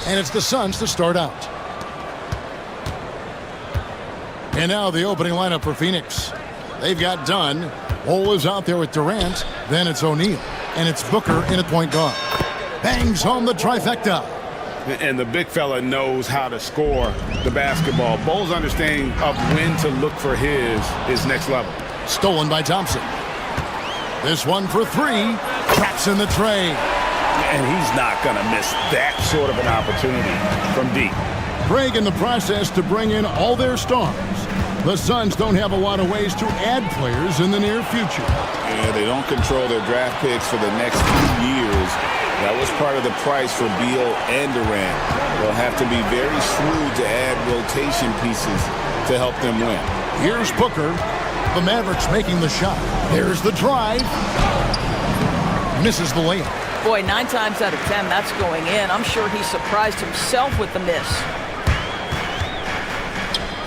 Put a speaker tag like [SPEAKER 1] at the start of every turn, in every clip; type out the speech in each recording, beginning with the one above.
[SPEAKER 1] And it's the Suns to start out. And now the opening lineup for Phoenix. They've got Dunn. Bol is out there with Durant. Then it's O'Neal. And it's Booker in at point guard. Bangs home the trifecta.
[SPEAKER 2] And the big fella knows how to score the basketball. Bol's understanding of when to look for his next level.
[SPEAKER 1] Stolen by Thompson. This one for three. Traps in the tray.
[SPEAKER 2] And he's not going to miss that sort of an opportunity from deep.
[SPEAKER 1] Craig in the process to bring in all their stars. The Suns don't have a lot of ways to add players in the near future.
[SPEAKER 2] Yeah, they don't control their draft picks for the next few years. That was part of the price for Beal and Durant. They'll have to be very shrewd to add rotation pieces to help them win.
[SPEAKER 1] Here's Booker. The Mavericks making the shot. There's the drive. Misses the layup.
[SPEAKER 3] Boy, 9 times out of 10, that's going in. I'm sure he surprised himself with the miss.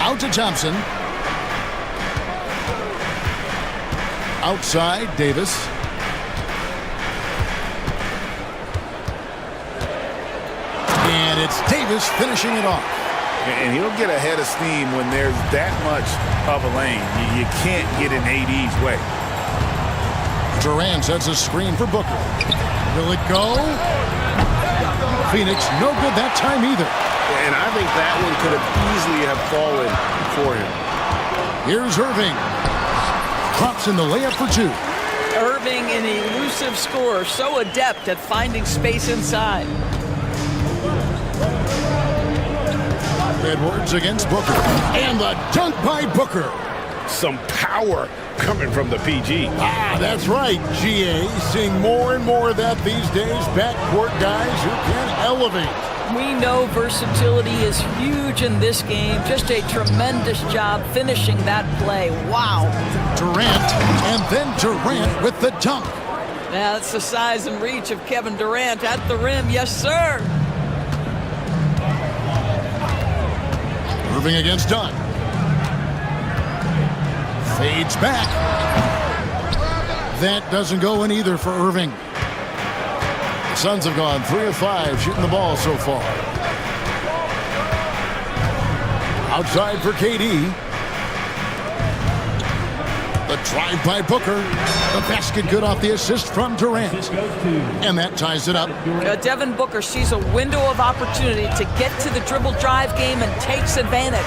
[SPEAKER 1] Out to Thompson. Outside, Davis. And it's Davis finishing it off.
[SPEAKER 2] And he'll get ahead of steam when there's that much of a lane. You can't get in AD's way.
[SPEAKER 1] Durant sets a screen for Booker. Will it go? Phoenix, no good that time either.
[SPEAKER 2] And I think that one could have easily have fallen for him.
[SPEAKER 1] Here's Irving. Drops in the layup for two.
[SPEAKER 3] Irving, an elusive scorer, so adept at finding space inside.
[SPEAKER 1] Edwards against Booker. And the dunk by Booker.
[SPEAKER 2] Some power coming from the PG.
[SPEAKER 1] Ah, that's right, GA. Seeing more and more of that these days. Backcourt guys who can elevate.
[SPEAKER 3] We know versatility is huge in this game. Just a tremendous job finishing that play. Wow.
[SPEAKER 1] Durant, and then Durant with the dunk.
[SPEAKER 3] Now that's the size and reach of Kevin Durant at the rim. Yes, sir.
[SPEAKER 1] Irving against Dunn. Fades back. That doesn't go in either for Irving. The Suns have gone 3 of 5 shooting the ball so far. Outside for KD. The drive by Booker. The basket good off the assist from Durant. And that ties it up.
[SPEAKER 3] Devin Booker sees a window of opportunity to get to the dribble drive game and takes advantage.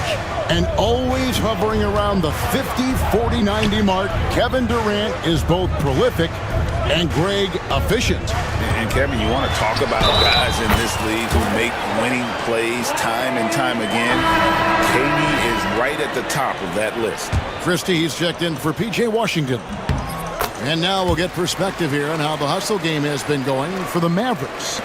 [SPEAKER 1] And always hovering around the 50, 40, 90 mark, Kevin Durant is both prolific and Greg efficient.
[SPEAKER 2] And Kevin, you want to talk about guys in this league who make winning plays time and time again. KD is right at the top of that list.
[SPEAKER 1] Christie's checked in for PJ Washington. And now we'll get perspective here on how the hustle game has been going for the Mavericks.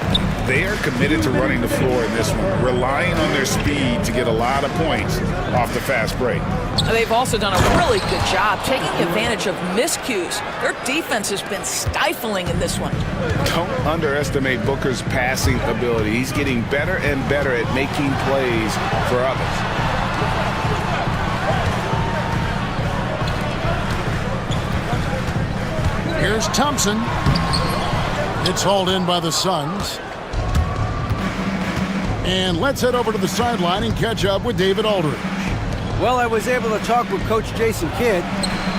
[SPEAKER 2] They are committed to running the floor in this one, relying on their speed to get a lot of points off the fast break.
[SPEAKER 3] They've also done a really good job taking advantage of miscues. Their defense has been stifling in this one.
[SPEAKER 2] Don't underestimate Booker's passing ability. He's getting better and better at making plays for others.
[SPEAKER 1] Here's Thompson. It's hauled in by the Suns. And let's head over to the sideline and catch up with David Aldridge.
[SPEAKER 4] Well, I was able to talk with Coach Jason Kidd.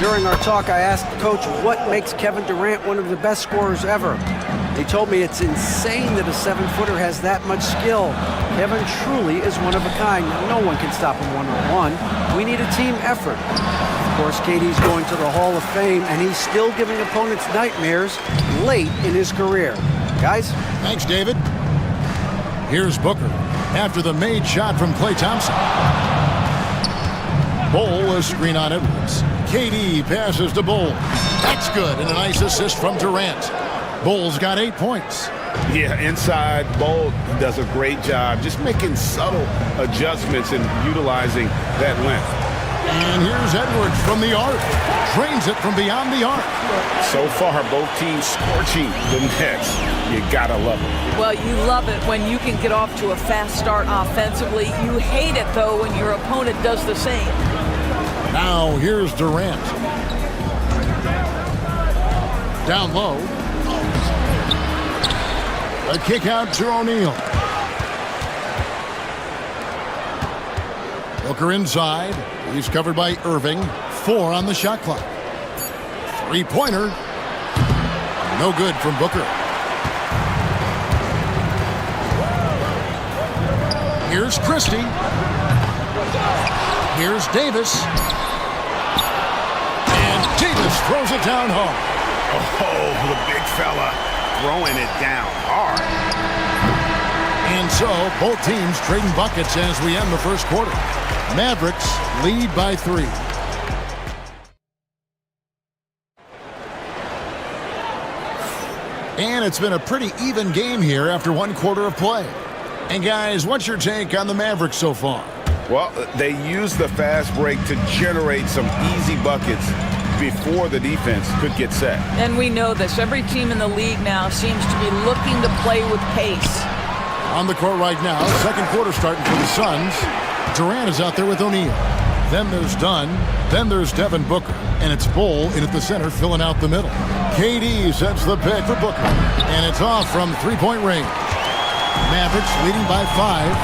[SPEAKER 4] During our talk, I asked the coach what makes Kevin Durant one of the best scorers ever. He told me it's insane that a 7-footer has that much skill. Kevin truly is one of a kind. No one can stop him one-on-one. We need a team effort. Of course, KD's going to the Hall of Fame, and he's still giving opponents nightmares late in his career. Guys?
[SPEAKER 1] Thanks, David. Here's Booker after the made shot from Klay Thompson. Bol, a screen on Edwards. KD passes to Bol. That's good, and a nice assist from Durant. Bol's got 8 points.
[SPEAKER 2] Yeah, inside, Bol does a great job just making subtle adjustments and utilizing that length.
[SPEAKER 1] And here's Edwards from the arc. Drains it from beyond the arc.
[SPEAKER 2] So far, both teams scorching the Nets. You gotta love it.
[SPEAKER 3] Well, you love it when you can get off to a fast start offensively. You hate it, though, when your opponent does the same.
[SPEAKER 1] Now, here's Durant. Down low. A kick out to O'Neal. Booker inside. He's covered by Irving. 4 on the shot clock. Three-pointer. No good from Booker. Here's Christie. Here's Davis. And Davis throws it down home.
[SPEAKER 2] Oh, the big fella throwing it down hard.
[SPEAKER 1] And so, both teams trading buckets as we end the first quarter. Mavericks lead by 3. And it's been a pretty even game here after 1 quarter of play. And guys, what's your take on the Mavericks so far?
[SPEAKER 2] Well, they used the fast break to generate some easy buckets before the defense could get set.
[SPEAKER 3] And we know this. Every team in the league now seems to be looking to play with pace.
[SPEAKER 1] On the court right now, second quarter starting for the Suns. Durant is out there with O'Neal. Then there's Dunn. Then there's Devin Booker. And it's Bull in at the center filling out the middle. KD sets the pick for Booker. And it's off from three-point range. Mavericks leading by 5.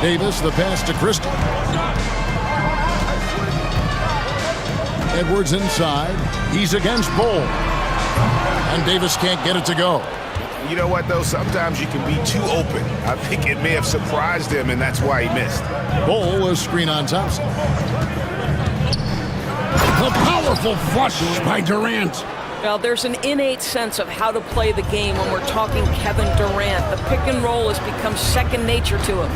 [SPEAKER 1] Davis, the pass to Christie. Edwards inside. He's against Bull. And Davis can't get it to go.
[SPEAKER 2] You know what, though? Sometimes you can be too open. I think it may have surprised him, and that's why he missed.
[SPEAKER 1] Bull, a screen on Thompson. A powerful flush by Durant.
[SPEAKER 3] Well, there's an innate sense of how to play the game when we're talking Kevin Durant. The pick and roll has become second nature to him.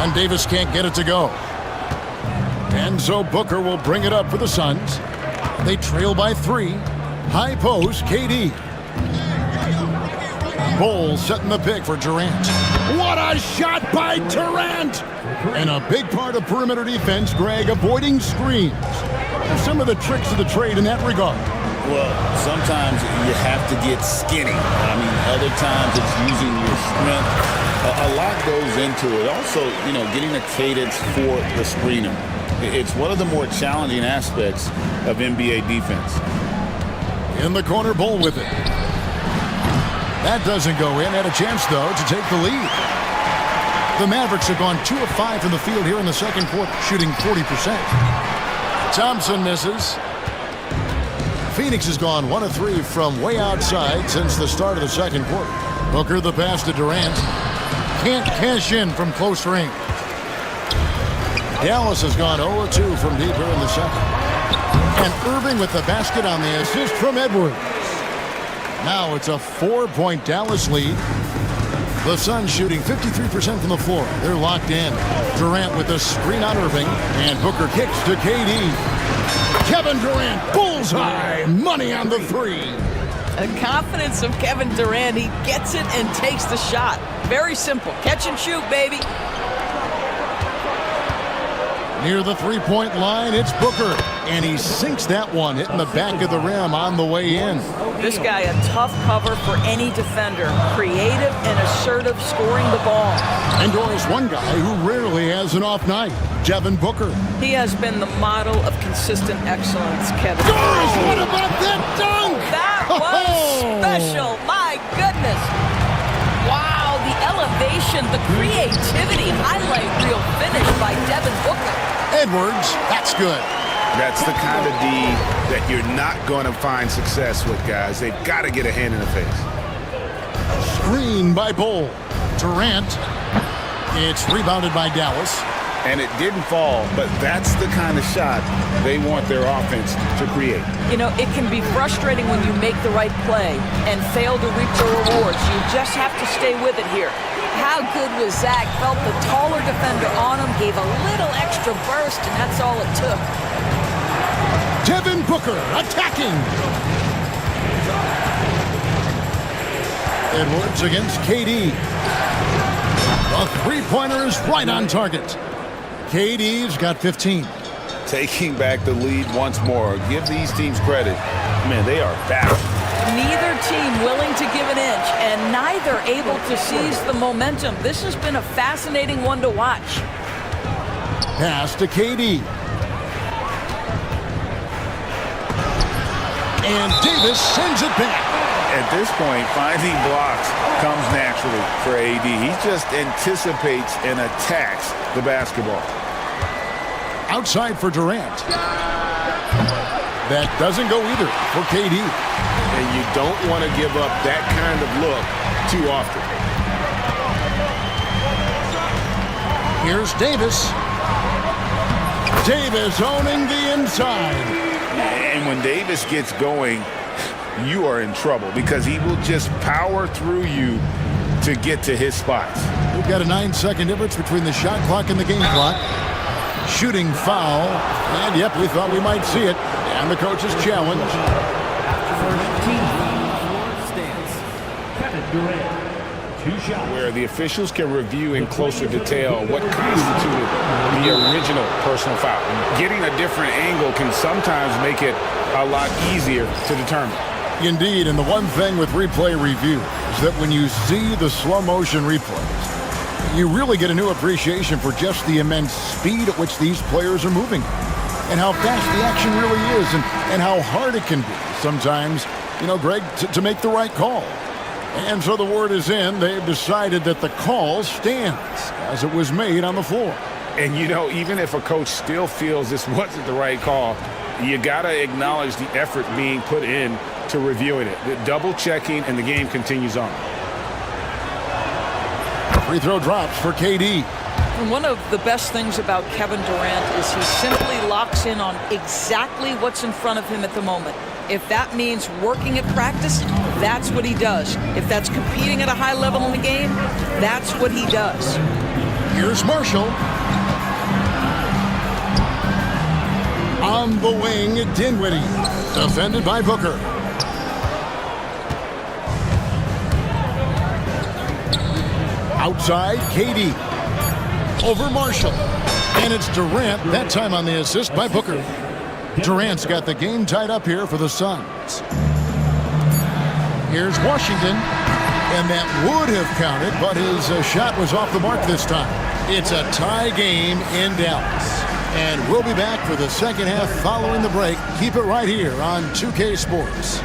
[SPEAKER 1] And Davis can't get it to go. And so Booker will bring it up for the Suns. They trail by 3. High post, KD. Bull setting the pick for Durant. What a shot by Durant! And a big part of perimeter defense, Greg, avoiding screens. Some of the tricks of the trade in that regard.
[SPEAKER 2] Well, sometimes you have to get skinny. I mean, other times it's using your strength. A lot goes into it. Also, you know, getting a cadence for the screener. It's one of the more challenging aspects of NBA defense.
[SPEAKER 1] In the corner, Bull with it. That doesn't go in. Had a chance, though, to take the lead. The Mavericks have gone 2 of 5 from the field here in the second quarter, shooting 40%. Thompson misses. Phoenix has gone 1 of 3 from way outside since the start of the second quarter. Booker the pass to Durant. Can't cash in from close range. Dallas has gone 0 of 2 from deep here in the second. And Irving with the basket on the assist from Edwards. Now it's a 4-point Dallas lead. The Suns shooting 53% from the floor. They're locked in. Durant with the screen on Irving. And Booker kicks to KD. Kevin Durant, bullseye. Money on the 3.
[SPEAKER 3] The confidence of Kevin Durant. He gets it and takes the shot. Very simple. Catch and shoot, baby.
[SPEAKER 1] Near the three-point line, it's Booker. And he sinks that one, hitting the back of the rim on the way in.
[SPEAKER 3] This guy, a tough cover for any defender. Creative and assertive, scoring the ball.
[SPEAKER 1] And there's one guy who rarely has an off night, Devin Booker.
[SPEAKER 3] He has been the model of consistent excellence, Kevin.
[SPEAKER 1] Doris, what about that dunk?
[SPEAKER 3] That was special. My goodness. Wow, the elevation, the creativity, highlight reel finish by Devin Booker.
[SPEAKER 1] Edwards, that's good.
[SPEAKER 2] That's the kind of D that you're not going to find success with, guys. They've got to get a hand in the face.
[SPEAKER 1] Screen by Bull. Durant. It's rebounded by Dallas.
[SPEAKER 2] And it didn't fall, but that's the kind of shot they want their offense to create.
[SPEAKER 3] You know, it can be frustrating when you make the right play and fail to reap the rewards. You just have to stay with it here. How good was Zach? Felt the taller defender on him, gave a little extra burst, and that's all it took.
[SPEAKER 1] Devin Booker attacking. Edwards against KD. The three-pointer is right on target. KD's got 15.
[SPEAKER 2] Taking back the lead once more. Give these teams credit. Man, they are back.
[SPEAKER 3] Neither team willing to give an inch, and neither able to seize the momentum. This has been a fascinating one to watch.
[SPEAKER 1] Pass to KD. And Davis sends it back.
[SPEAKER 2] At this point, finding blocks comes naturally for AD. He just anticipates and attacks the basketball.
[SPEAKER 1] Outside for Durant. That doesn't go either for KD.
[SPEAKER 2] And you don't want to give up that kind of look too often.
[SPEAKER 1] Here's Davis. Davis owning the inside.
[SPEAKER 2] And when Davis gets going, you are in trouble because he will just power through you to get to his spots.
[SPEAKER 1] We've got a 9-second difference between the shot clock and the game clock. Shooting foul. And, yep, we thought we might see it. And the coach's challenge.
[SPEAKER 2] Where the officials can review in closer detail what constituted the original personal foul. Getting a different angle can sometimes make it a lot easier to determine.
[SPEAKER 1] Indeed, and the one thing with replay review is that when you see the slow motion replays, you really get a new appreciation for just the immense speed at which these players are moving and how fast the action really is and how hard it can be sometimes, you know, Greg, to make the right call. And so the word is in. They've decided that the call stands as it was made on the floor.
[SPEAKER 2] And, you know, even if a coach still feels this wasn't the right call, you got to acknowledge the effort being put in to reviewing it. The double checking, and the game continues on.
[SPEAKER 1] Free throw drops for KD.
[SPEAKER 3] And one of the best things about Kevin Durant is he simply locks in on exactly what's in front of him at the moment. If that means working at practice, that's what he does. If that's competing at a high level in the game, that's what he does.
[SPEAKER 1] Here's Marshall. On the wing, Dinwiddie. Defended by Booker. Outside, KD. Over Marshall. And it's Durant, that time on the assist by Booker. Durant's got the game tied up here for the Suns. Here's Washington. And that would have counted, but his shot was off the mark this time. It's a tie game in Dallas. And we'll be back for the second half following the break. Keep it right here on 2K Sports.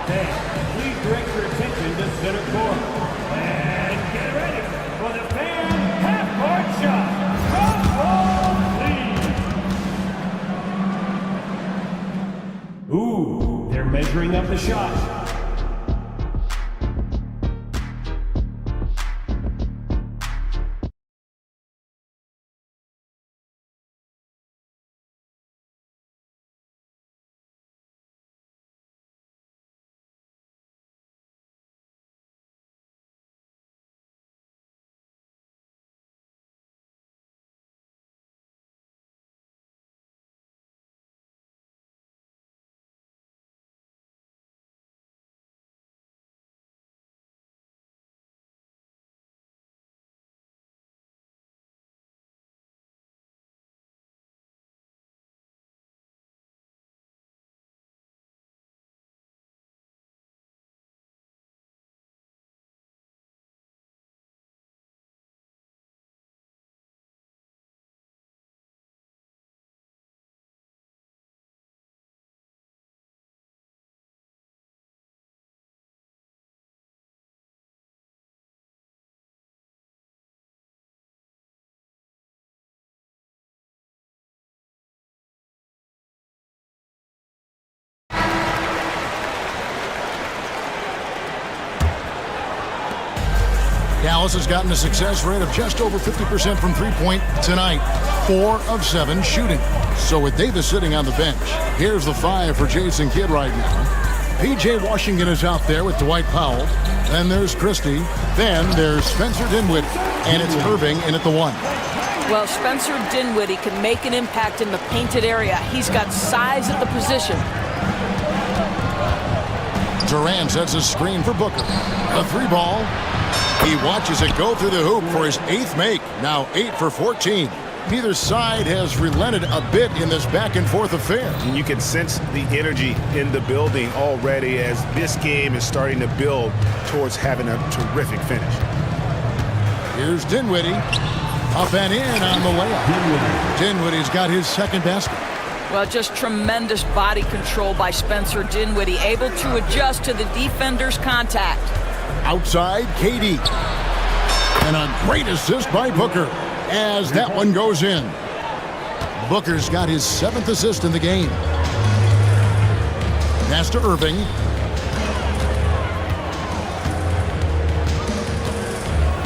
[SPEAKER 5] Please direct your attention to center court. And get ready for the fan half-court shot. Cross ball, please. Ooh, they're measuring up the shot.
[SPEAKER 1] Dallas has gotten a success rate of just over 50% from three-point tonight. 4 of 7 shooting. So with Davis sitting on the bench, here's the 5 for Jason Kidd right now. P.J. Washington is out there with Dwight Powell. Then there's Christie. Then there's Spencer Dinwiddie. And it's Irving in at the 1.
[SPEAKER 3] Well, Spencer Dinwiddie can make an impact in the painted area. He's got size at the position.
[SPEAKER 1] Durant sets a screen for Booker. A 3-ball. He watches it go through the hoop for his 8th make. Now 8 for 14. Neither side has relented a bit in this back-and-forth affair.
[SPEAKER 2] And you can sense the energy in the building already as this game is starting to build towards having a terrific finish.
[SPEAKER 1] Here's Dinwiddie. Up and in on the layup. Dinwiddie's got his second basket.
[SPEAKER 3] Well, just tremendous body control by Spencer Dinwiddie, able to adjust to the defender's contact.
[SPEAKER 1] Outside, KD. And a great assist by Booker as that one goes in. Booker's got his 7th assist in the game. Pass to Irving.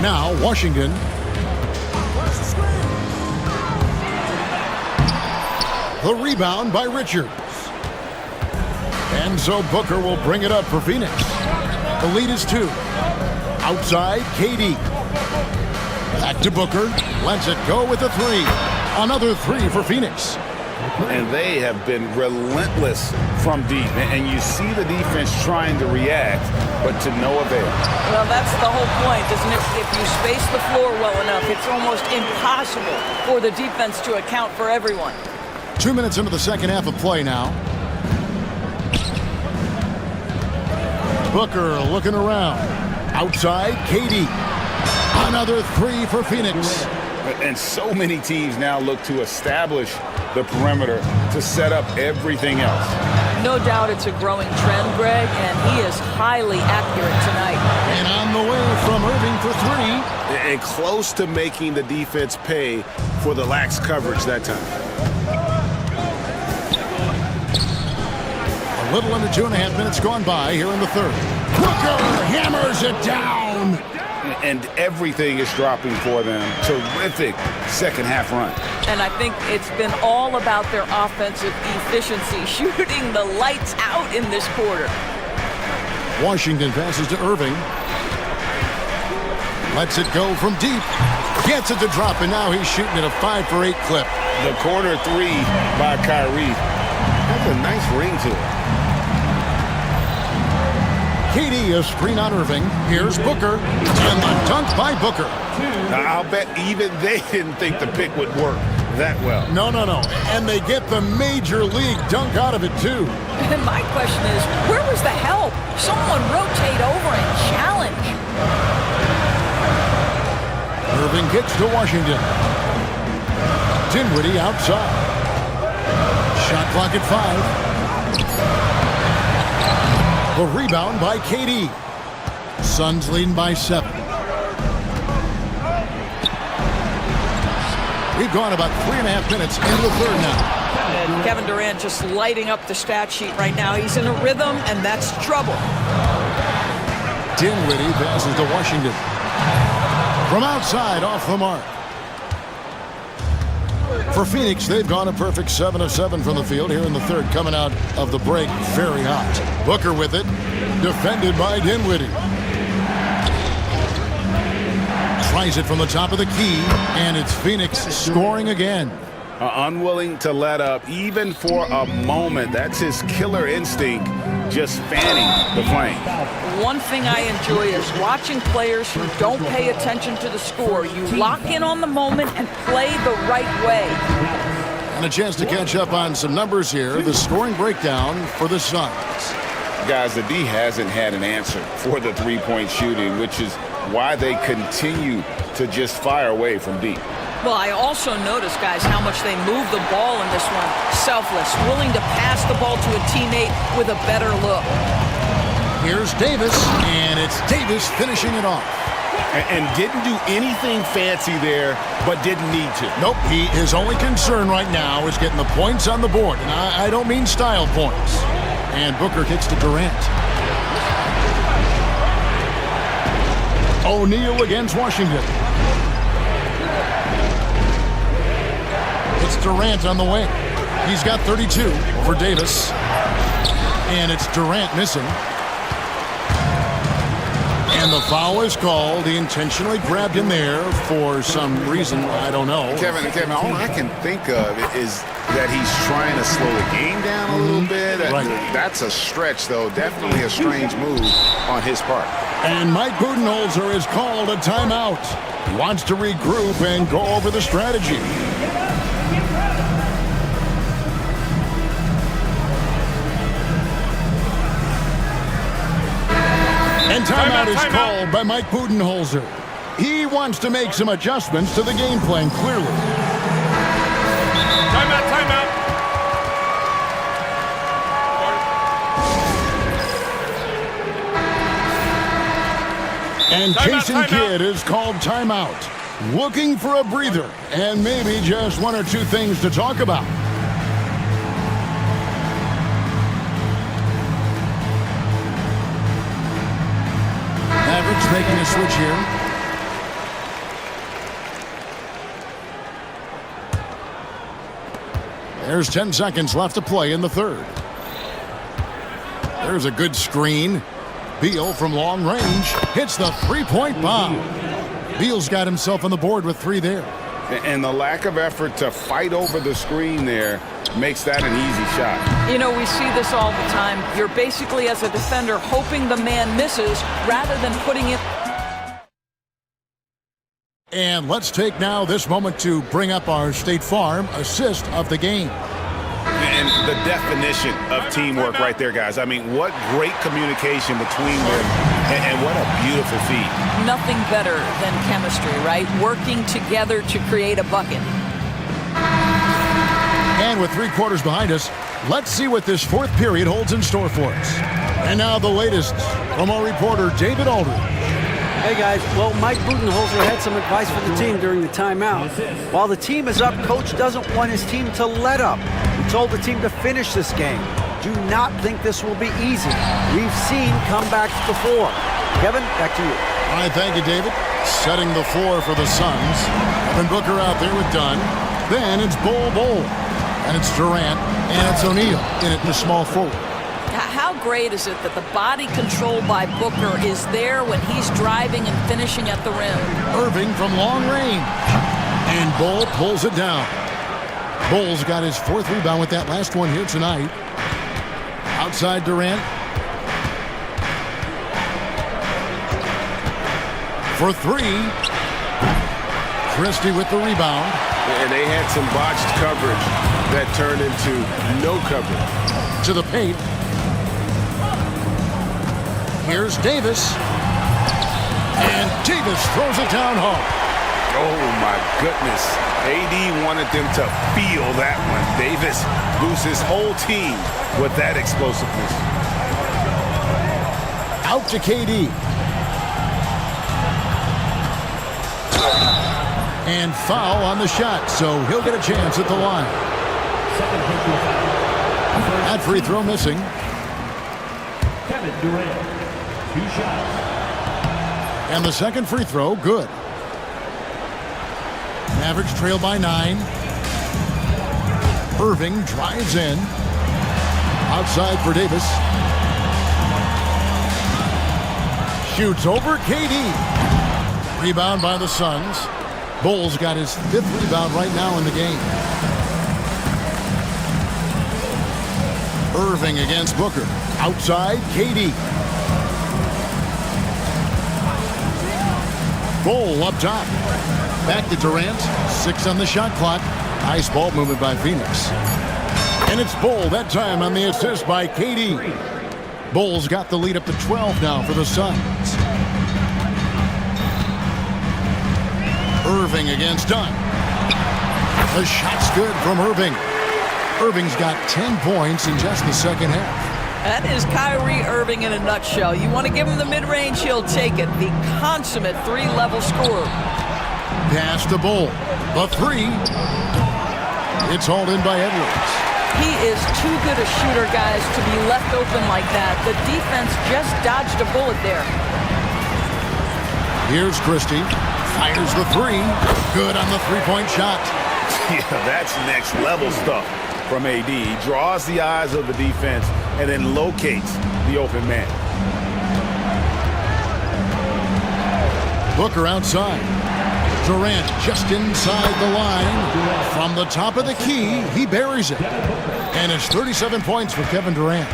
[SPEAKER 1] Now, Washington. The rebound by Richards. And so Booker will bring it up for Phoenix. The lead is 2. Outside, KD. Back to Booker. Lets it go with a 3. Another 3 for Phoenix.
[SPEAKER 2] And they have been relentless from deep. And you see the defense trying to react, but to no avail.
[SPEAKER 3] Well, that's the whole point, isn't it? If you space the floor well enough, it's almost impossible for the defense to account for everyone.
[SPEAKER 1] 2 minutes into the second half of play now. Booker looking around. Outside, KD. Another 3 for Phoenix.
[SPEAKER 2] And so many teams now look to establish the perimeter to set up everything else.
[SPEAKER 3] No doubt it's a growing trend, Greg, and he is highly accurate tonight.
[SPEAKER 1] And on the way from Irving for 3.
[SPEAKER 2] And close to making the defense pay for the lax coverage that time.
[SPEAKER 1] A little under 2.5 minutes gone by here in the third. Booker hammers it down.
[SPEAKER 2] And everything is dropping for them. Terrific second half run.
[SPEAKER 3] And I think it's been all about their offensive efficiency, shooting the lights out in this quarter.
[SPEAKER 1] Washington passes to Irving. Lets it go from deep. Gets it to drop, and now he's shooting at a 5 for 8 clip.
[SPEAKER 2] The corner 3 by Kyrie. That's a nice ring to it.
[SPEAKER 1] KD, a screen on Irving. Here's Booker. And the dunk by Booker.
[SPEAKER 2] I'll bet even they didn't think the pick would work that well.
[SPEAKER 1] No. And they get the major league dunk out of it, too.
[SPEAKER 3] And my question is, where was the help? Someone rotate over and challenge.
[SPEAKER 1] Irving kicks to Washington. Dinwiddie outside. Shot clock at 5. The rebound by KD. Suns leading by 7. We've gone about 3.5 minutes into the third now.
[SPEAKER 3] And Kevin Durant just lighting up the stat sheet right now. He's in a rhythm, and that's trouble.
[SPEAKER 1] Dinwiddie passes to Washington. From outside, off the mark. For Phoenix, they've gone a perfect 7 of 7 from the field here in the third, coming out of the break very hot. Booker with it, defended by Dinwiddie. Tries it from the top of the key, and it's Phoenix scoring again.
[SPEAKER 2] Unwilling to let up, even for a moment. That's his killer instinct, just fanning the flame.
[SPEAKER 3] One thing I enjoy is watching players who don't pay attention to the score. You lock in on the moment and play the right way.
[SPEAKER 1] And a chance to catch up on some numbers here. The scoring breakdown for the Suns.
[SPEAKER 2] Guys, the D hasn't had an answer for the three-point shooting, which is why they continue to just fire away from deep.
[SPEAKER 3] Well, I also noticed, guys, how much they move the ball in this one. Selfless, willing to pass the ball to a teammate with a better look.
[SPEAKER 1] Here's Davis, and it's Davis finishing it off.
[SPEAKER 2] And didn't do anything fancy there, but didn't need to.
[SPEAKER 1] Nope, his only concern right now is getting the points on the board. And I don't mean style points. And Booker kicks to Durant. O'Neal against Washington. It's Durant on the wing. He's got 32 for Davis. And it's Durant missing. And the foul is called. He intentionally grabbed him there for some reason. I don't know.
[SPEAKER 2] Kevin, all I can think of is that he's trying to slow the game down a little bit.
[SPEAKER 1] Right.
[SPEAKER 2] That's a stretch, though. Definitely a strange move on his part.
[SPEAKER 1] And Mike Budenholzer has called a timeout. He wants to regroup and go over the strategy. And timeout is called by Mike Budenholzer. He wants to make some adjustments to the game plan, clearly.
[SPEAKER 5] Timeout.
[SPEAKER 1] And Jason Kidd is called timeout. Looking for a breather and maybe just one or two things to talk about. Mavericks making a switch here. There's 10 seconds left to play in the third. There's a good screen. Beal from long range hits the three-point bomb. Beal's got himself on the board with 3 there.
[SPEAKER 2] And the lack of effort to fight over the screen there makes that an easy shot.
[SPEAKER 3] You know, we see this all the time. You're basically, as a defender, hoping the man misses rather than putting it.
[SPEAKER 1] And let's take now this moment to bring up our State Farm assist of the game.
[SPEAKER 2] And the definition of teamwork right there, guys. I mean, what great communication between them, and what a beautiful feat.
[SPEAKER 3] Nothing better than chemistry, right? Working together to create a bucket.
[SPEAKER 1] And with 3 quarters behind us, let's see what this fourth period holds in store for us. And now the latest from our reporter, David Aldridge.
[SPEAKER 4] Hey guys, well, Mike Budenholzer had some advice for the team during the timeout. While the team is up, coach doesn't want his team to let up. He told the team to finish this game. Do not think this will be easy. We've seen comebacks before. Kevin, back to you.
[SPEAKER 1] All right, thank you, David. Setting the floor for the Suns. Evan Booker out there with Dunn. Then it's Bol. And it's Durant. And it's O'Neal in it in the small forward.
[SPEAKER 3] How great is it that the body control by Booker is there when he's driving and finishing at the rim?
[SPEAKER 1] Irving from long range. And Bol pulls it down. Bol's got his 4th rebound with that last one here tonight. Outside Durant. For 3. Christie with the rebound.
[SPEAKER 2] And they had some botched coverage that turned into no coverage.
[SPEAKER 1] To the paint. Here's Davis. And Davis throws it down hard.
[SPEAKER 2] Oh, my goodness. AD wanted them to feel that one. Davis loses his whole team with that explosiveness.
[SPEAKER 1] Out to KD. And foul on the shot, so he'll get a chance at the line. That free throw missing.
[SPEAKER 5] Kevin Durant, 2 shots.
[SPEAKER 1] And the second free throw, good. Mavericks trail by 9. Irving drives in. Outside for Davis. Shoots over KD. Rebound by the Suns. Bol's got his 5th rebound right now in the game. Irving against Booker. Outside, KD. Bol up top. Back to Durant. 6 on the shot clock. Nice ball movement by Phoenix. And it's Bol that time on the assist by KD. Bol's got the lead up to 12 now for the Suns. Irving against Dunn. The shot's good from Irving. Irving's got 10 points in just the second half.
[SPEAKER 3] That is Kyrie Irving in a nutshell. You want to give him the mid-range, he'll take it. The consummate 3-level scorer.
[SPEAKER 1] Pass to Bol. The 3. It's hauled in by Edwards.
[SPEAKER 3] He is too good a shooter, guys, to be left open like that. The defense just dodged a bullet there.
[SPEAKER 1] Here's Christie. Fires the 3. Good on the 3-point shot.
[SPEAKER 2] Yeah, that's next level stuff from AD. He draws the eyes of the defense and then locates the open man.
[SPEAKER 1] Booker outside. Durant just inside the line. From the top of the key, he buries it. And it's 37 points for Kevin Durant.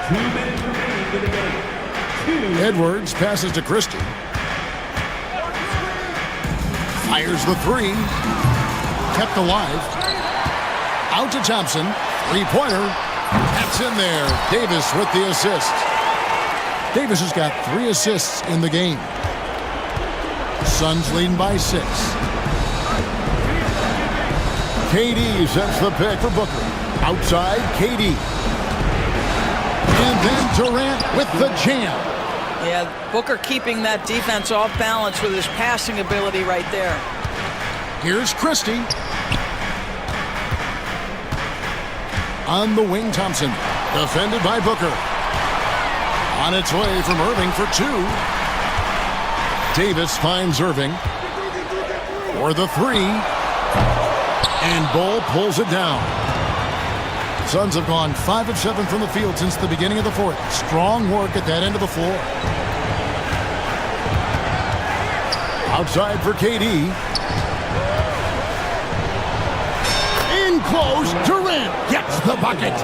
[SPEAKER 5] 2 minutes remaining in the game.
[SPEAKER 1] Edwards passes to Christie. Fires the 3. Kept alive. Out to Thompson. 3-pointer. That's in there. Davis with the assist. Davis has got 3 assists in the game. Suns leading by 6. KD sets the pick for Booker. Outside, KD. And then Durant with the jam.
[SPEAKER 3] Yeah, Booker keeping that defense off balance with his passing ability right there.
[SPEAKER 1] Here's Christie. On the wing, Thompson. Defended by Booker. On its way from Irving for two. Davis finds Irving for the three. And Bull pulls it down. Suns have gone 5 of 7 from the field since the beginning of the fourth. Strong work at that end of the floor. Outside for KD. In close, Durant gets the bucket.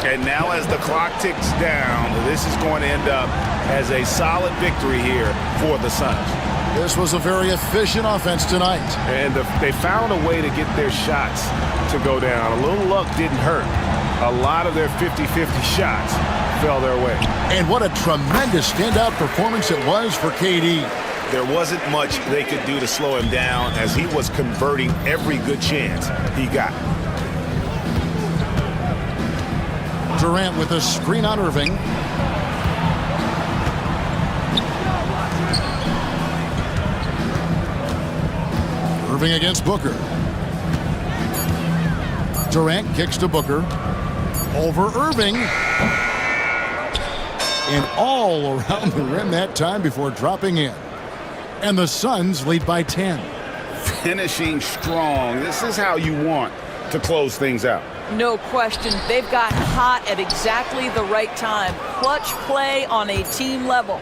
[SPEAKER 2] And now as the clock ticks down, this is going to end up as a solid victory here for the Suns.
[SPEAKER 1] This was a very efficient offense tonight.
[SPEAKER 2] And they found a way to get their shots to go down. A little luck didn't hurt. A lot of their 50-50 shots fell their way.
[SPEAKER 1] And what a tremendous standout performance it was for KD.
[SPEAKER 2] There wasn't much they could do to slow him down as he was converting every good chance he got.
[SPEAKER 1] Durant with a screen on Irving. Irving against Booker. Durant kicks to Booker. Over Irving. And all around the rim that time before dropping in. And the Suns lead by 10.
[SPEAKER 2] Finishing strong. This is how you want to close things out.
[SPEAKER 3] No question. They've gotten hot at exactly the right time. Clutch play on a team level.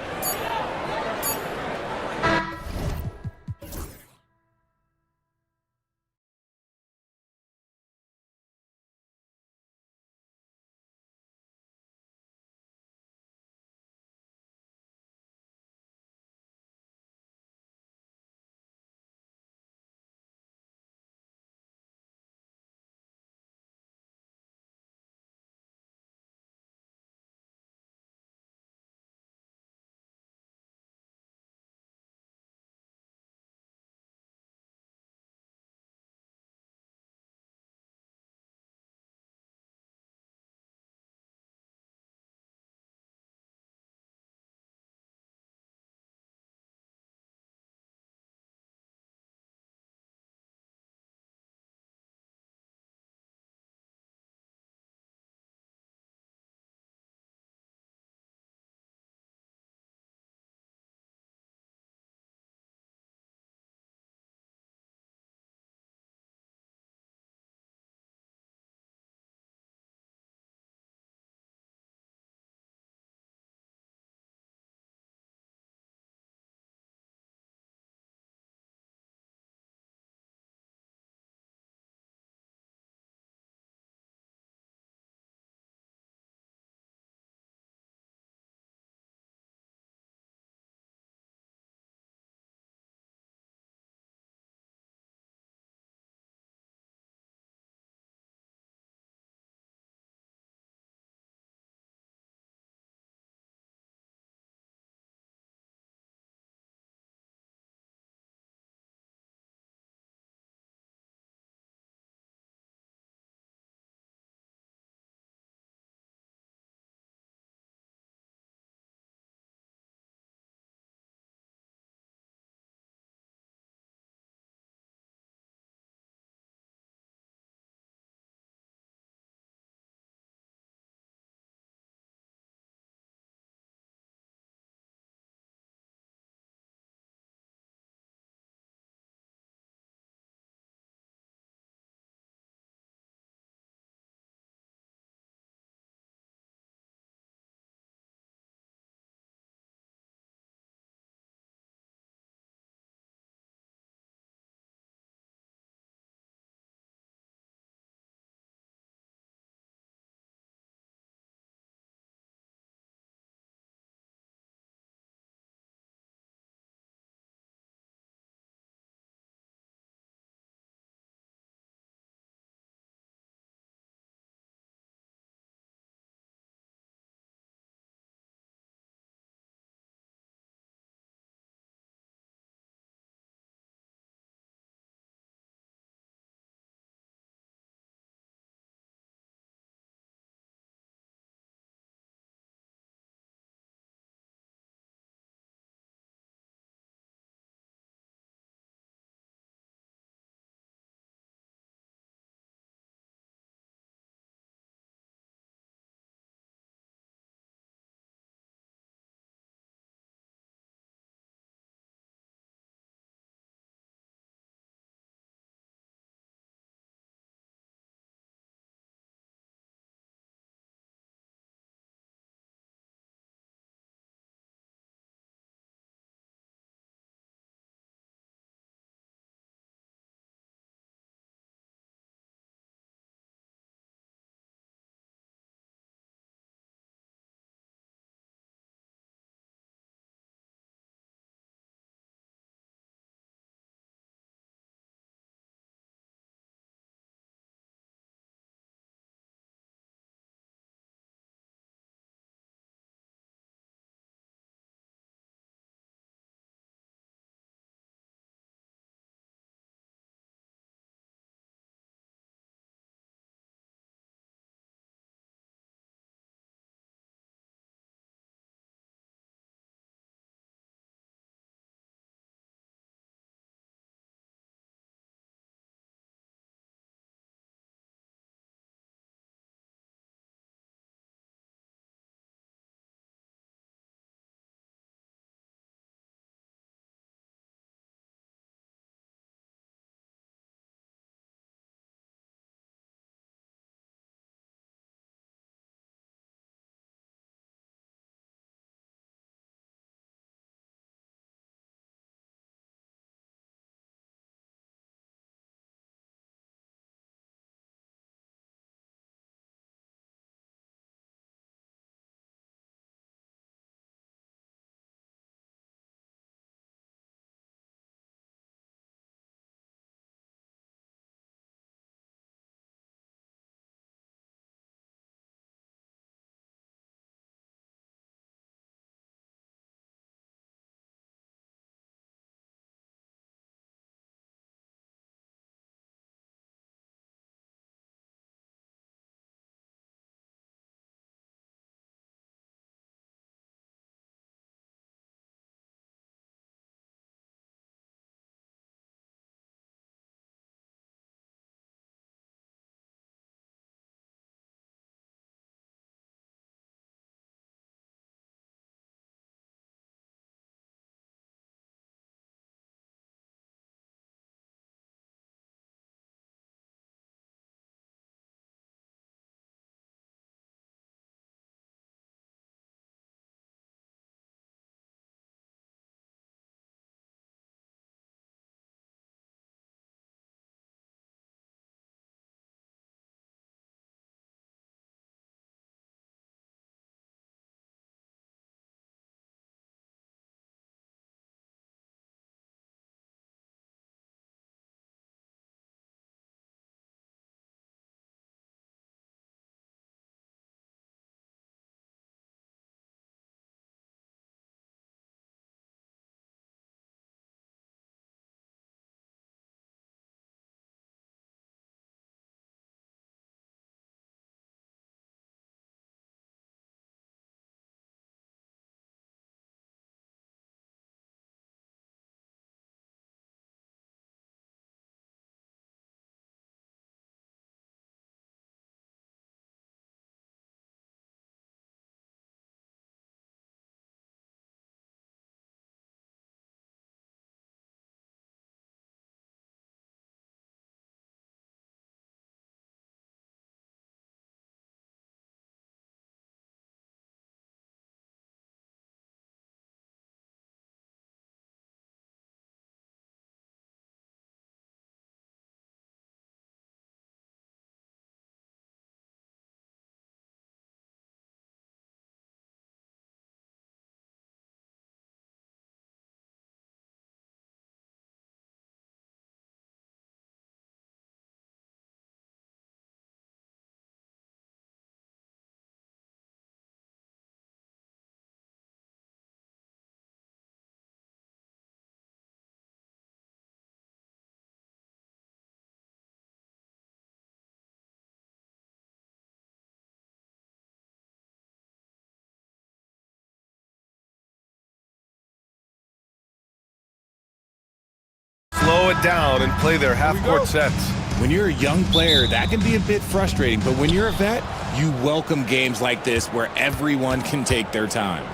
[SPEAKER 6] down and play their half-court sets.
[SPEAKER 7] When you're a young player, that can be a bit frustrating, but when you're a vet, you welcome games like this where everyone can take their time.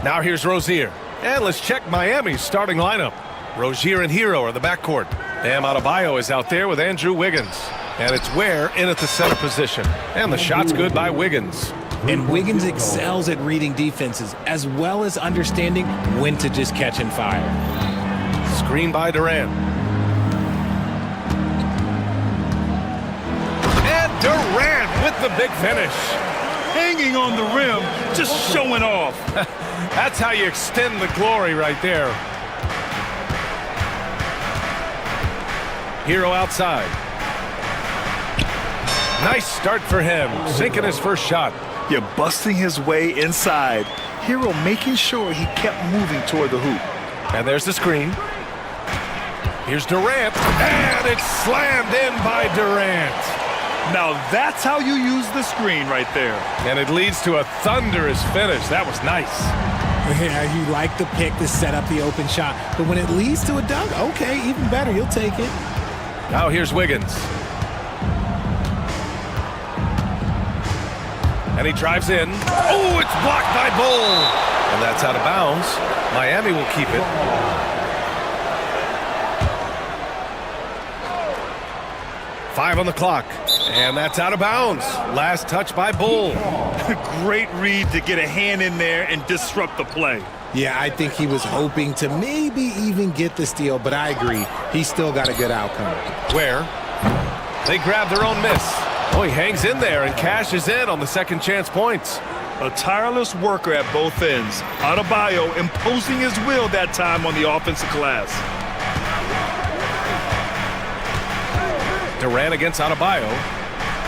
[SPEAKER 6] Now here's Rozier. And let's check Miami's starting lineup. Rozier and Hero are the backcourt. Bam Adebayo is out there with Andrew Wiggins. And it's Ware in at the center position. And the shot's good by Wiggins.
[SPEAKER 7] And Wiggins excels at reading defenses as well as understanding when to just catch and fire.
[SPEAKER 6] Screen by Durant. And Durant with the big finish.
[SPEAKER 8] Hanging on the rim, just showing off.
[SPEAKER 6] That's how you extend the glory right there. Hero outside. Nice start for him, sinking his first shot.
[SPEAKER 8] You're busting his way inside. Hero making sure he kept moving toward the hoop.
[SPEAKER 6] And there's the screen. Here's Durant, and it's slammed in by Durant.
[SPEAKER 8] Now that's how you use the screen right there.
[SPEAKER 6] And it leads to a thunderous finish. That was nice.
[SPEAKER 7] Yeah, you like the pick to set up the open shot, but when it leads to a dunk, okay, even better, you'll take it.
[SPEAKER 6] Now here's Wiggins. And he drives in. Oh, it's blocked by Bull. And that's out of bounds. Miami will keep it. Five on the clock. And that's out of bounds. Last touch by Bull.
[SPEAKER 8] Great read to get a hand in there and disrupt the play.
[SPEAKER 7] Yeah, I think he was hoping to maybe even get the steal, but I agree. He still got a good outcome.
[SPEAKER 6] Where? They grab their own miss. Oh, he hangs in there and cashes in on the second chance points.
[SPEAKER 8] A tireless worker at both ends. Adebayo imposing his will that time on the offensive glass.
[SPEAKER 6] Durant against Adebayo.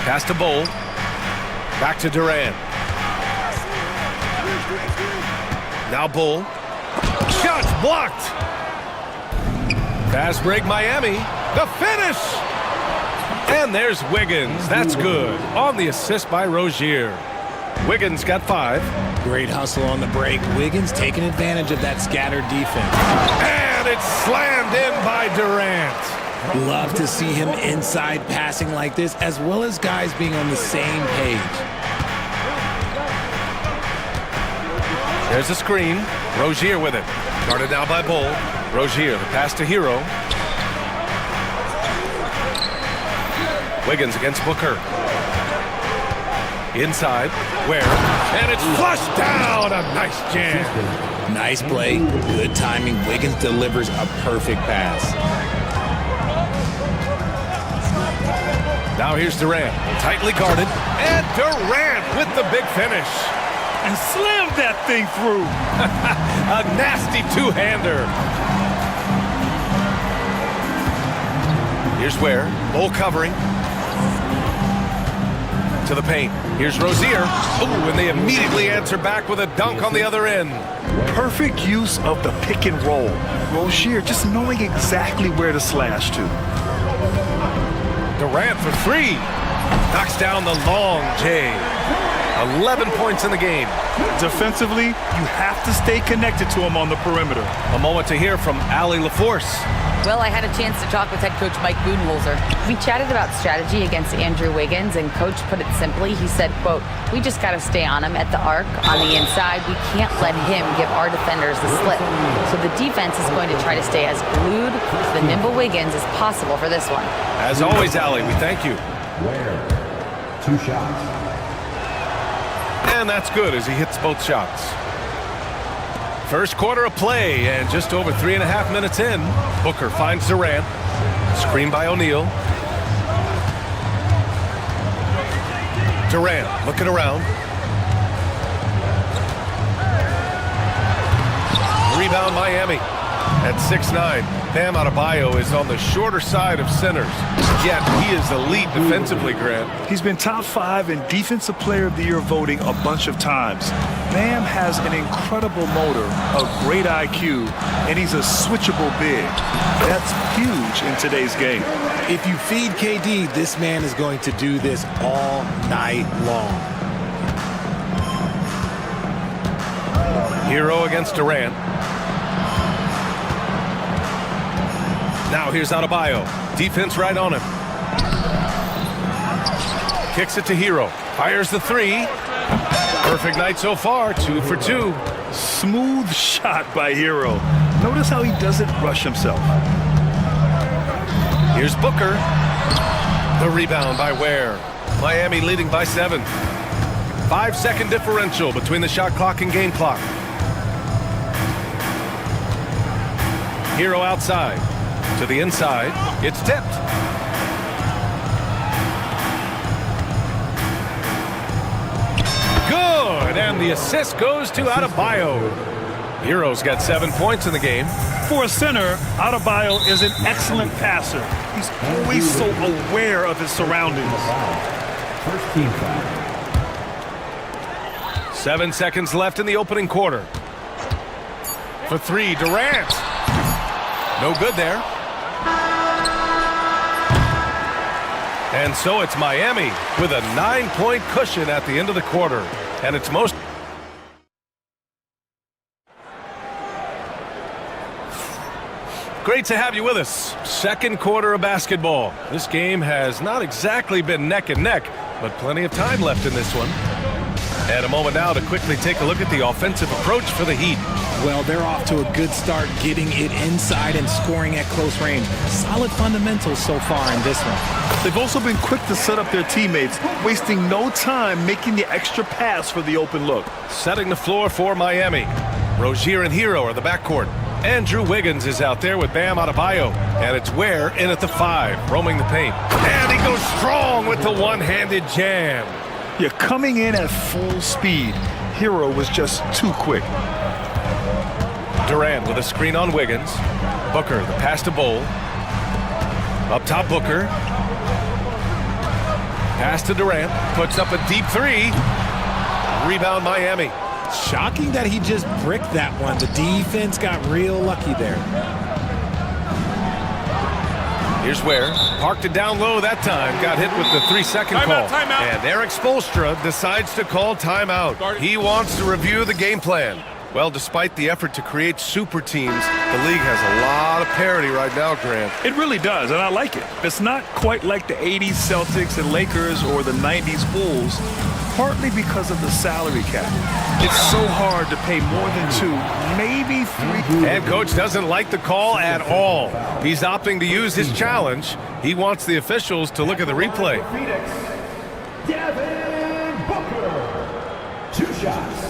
[SPEAKER 6] Pass to Bull. Back to Durant. Now Bull. Shots blocked. Fast break Miami. The finish. And there's Wiggins. That's good. On the assist by Rozier. Wiggins got 5.
[SPEAKER 7] Great hustle on the break. Wiggins taking advantage of that scattered defense.
[SPEAKER 6] And it's slammed in by Durant.
[SPEAKER 7] Love to see him inside passing like this, as well as guys being on the same page.
[SPEAKER 6] There's a screen. Rozier with it. Guarded now by Bull. Rozier, the pass to Hero. Wiggins against Booker. Inside. Where? And it's flushed down. A nice jam.
[SPEAKER 7] Nice play. Good timing. Wiggins delivers a perfect pass.
[SPEAKER 6] Now here's Durant. Tightly guarded. And Durant with the big finish.
[SPEAKER 8] And slammed that thing through.
[SPEAKER 6] A nasty two-hander. Here's Ware. Bull covering. To the paint. Here's Rozier. Ooh, and they immediately answer back with a dunk on the other end.
[SPEAKER 8] Perfect use of the pick and roll. Rozier just knowing exactly where to slash to.
[SPEAKER 6] Durant for 3. Knocks down the long J. 11 points in the game.
[SPEAKER 8] Defensively, you have to stay connected to him on the perimeter.
[SPEAKER 6] A moment to hear from Allie LaForce.
[SPEAKER 9] Well, I had a chance to talk with head coach Mike Budenholzer. We chatted about strategy against Andrew Wiggins, and coach put it simply. He said, quote, "We just got to stay on him at the arc, on the inside. We can't let him give our defenders the slip. So the defense is going to try to stay as glued to the nimble Wiggins as possible for this one."
[SPEAKER 6] As always, Allie, we thank you.
[SPEAKER 10] Ware, 2 shots.
[SPEAKER 6] And that's good as he hits both shots. First quarter of play, and just over 3.5 minutes in, Booker finds Durant. Screen by O'Neal. Durant looking around. Rebound Miami at 6'9". Bam Adebayo is on the shorter side of centers, yet he is elite defensively, Grant.
[SPEAKER 8] He's been top 5 in Defensive Player of the Year voting a bunch of times. Bam has an incredible motor, a great IQ, and he's a switchable big. That's huge in today's game.
[SPEAKER 7] If you feed KD, this man is going to do this all night long.
[SPEAKER 6] Hero against Durant. Now here's Adebayo. Defense right on him. Kicks it to Hero. Fires the three. Perfect night so far. 2 for 2.
[SPEAKER 8] Smooth shot by Hero. Notice how he doesn't rush himself.
[SPEAKER 6] Here's Booker. The rebound by Ware. Miami leading by 7. 5-second differential between the shot clock and game clock. Hero outside. To the inside. It's tipped. Good, and the assist goes to Adebayo. Hero's got 7 points in the game.
[SPEAKER 8] For a center, Adebayo is an excellent passer. He's always so aware of his surroundings.
[SPEAKER 10] First team foul.
[SPEAKER 6] 7 seconds left in the opening quarter. For 3, Durant. No good there. And so it's Miami with a 9-point cushion at the end of the quarter. And it's most... Great to have you with us. Second quarter of basketball. This game has not exactly been neck and neck, but plenty of time left in this one. And a moment now to quickly take a look at the offensive approach for the Heat.
[SPEAKER 7] Well, they're off to a good start getting it inside and scoring at close range. Solid fundamentals so far in this one.
[SPEAKER 8] They've also been quick to set up their teammates, wasting no time making the extra pass for the open look.
[SPEAKER 6] Setting the floor for Miami. Rozier and Hero are the backcourt. Andrew Wiggins is out there with Bam Adebayo. And it's Ware in at the 5, roaming the paint. And he goes strong with the one-handed jam.
[SPEAKER 8] You're coming in at full speed. Hero was just too quick.
[SPEAKER 6] Durant with a screen on Wiggins. Booker, the pass to Bowl. Up top, Booker. Pass to Durant. Puts up a deep 3. Rebound, Miami.
[SPEAKER 7] Shocking that he just bricked that one. The defense got real lucky there.
[SPEAKER 6] Here's Ware. Parked it down low that time. Got hit with the 3-second call.
[SPEAKER 5] Timeout.
[SPEAKER 6] And Eric Spoelstra decides to call timeout. He wants to review the game plan. Well, despite the effort to create super teams, the league has a lot of parity right now, Grant.
[SPEAKER 8] It really does, and I like it. It's not quite like the 80s Celtics and Lakers or the 90s Bulls, partly because of the salary cap. It's so hard to pay more than 2, maybe 3.
[SPEAKER 6] And coach doesn't like the call at all. He's opting to use his challenge. He wants the officials to look at the replay.
[SPEAKER 10] Phoenix, Devin Booker. 2 shots.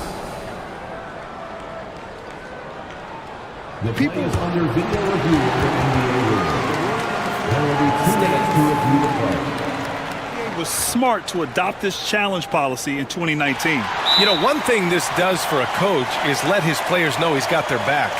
[SPEAKER 10] The people is under video review of the NBA rules. There will be 2 minutes to review the play.
[SPEAKER 8] It was smart to adopt this challenge policy in 2019.
[SPEAKER 6] You know, one thing this does for a coach is let his players know he's got their back.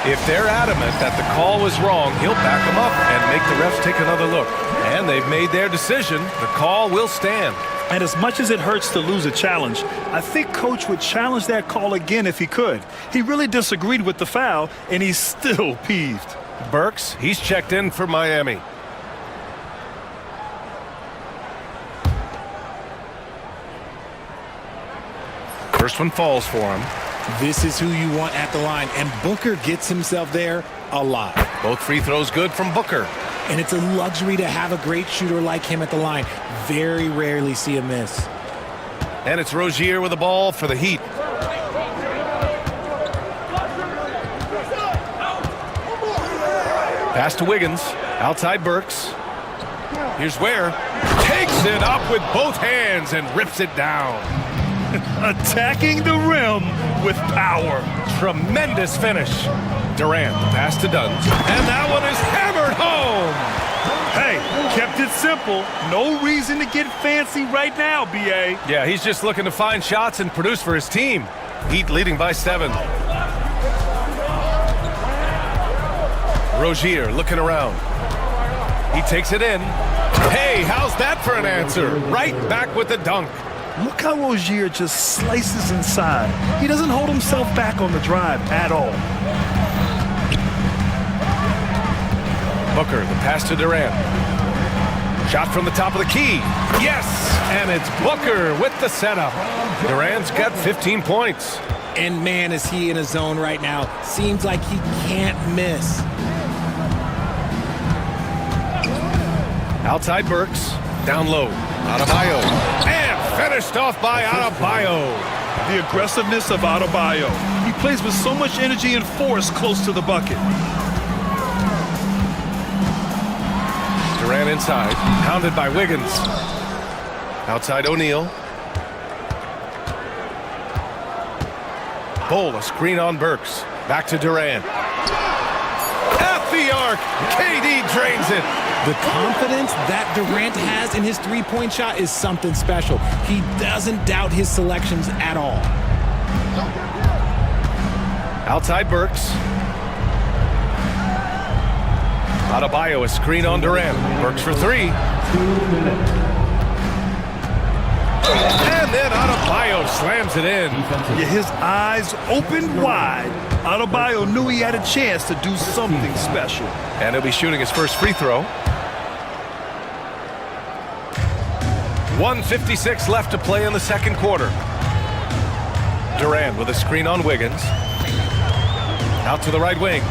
[SPEAKER 6] If they're adamant that the call was wrong, he'll back them up and make the refs take another look. And they've made their decision. The call will stand.
[SPEAKER 8] And as much as it hurts to lose a challenge, I think Coach would challenge that call again if he could. He really disagreed with the foul, and he's still peeved.
[SPEAKER 6] Burks, he's checked in for Miami. First one falls for him.
[SPEAKER 7] This is who you want at the line, and Booker gets himself there a lot.
[SPEAKER 6] Both free throws good from Booker.
[SPEAKER 7] And it's a luxury to have a great shooter like him at the line. Very rarely see a miss.
[SPEAKER 6] And it's Rozier with the ball for the Heat. Pass to Wiggins. Outside Burks. Here's Ware. Takes it up with both hands and rips it down.
[SPEAKER 8] Attacking the rim with power.
[SPEAKER 6] Tremendous finish. Durant, the pass to Duns. And that one is hammered home.
[SPEAKER 8] Hey, kept it simple. No reason to get fancy right now, B.A.
[SPEAKER 6] Yeah, he's just looking to find shots and produce for his team. Heat leading by 7. Rozier looking around. He takes it in. Hey, how's that for an answer? Right back with the dunk.
[SPEAKER 8] Look how Rozier just slices inside. He doesn't hold himself back on the drive at all.
[SPEAKER 6] Booker, the pass to Durant. Shot from the top of the key. Yes! And it's Booker with the setup. Durant's got 15 points.
[SPEAKER 7] And man, is he in a zone right now. Seems like he can't miss.
[SPEAKER 6] Outside Burks. Down low. Adebayo. And finished off by Adebayo.
[SPEAKER 8] The aggressiveness of Adebayo. He plays with so much energy and force close to the bucket.
[SPEAKER 6] Durant inside. Pounded by Wiggins. Outside O'Neal. Bowl, a screen on Burks. Back to Durant. At the arc. KD drains it.
[SPEAKER 7] The confidence that Durant has in his three-point shot is something special. He doesn't doubt his selections at all.
[SPEAKER 6] Outside Burks. Adebayo, a screen on Durant. Burks for three.
[SPEAKER 10] 2 minutes.
[SPEAKER 6] And then Adebayo slams it in.
[SPEAKER 8] Yeah, his eyes opened wide. Adebayo knew he had a chance to do something special.
[SPEAKER 6] And he'll be shooting his first free throw. 1:56 left to play in the second quarter. Durant with a screen on Wiggins. Out to the right wing.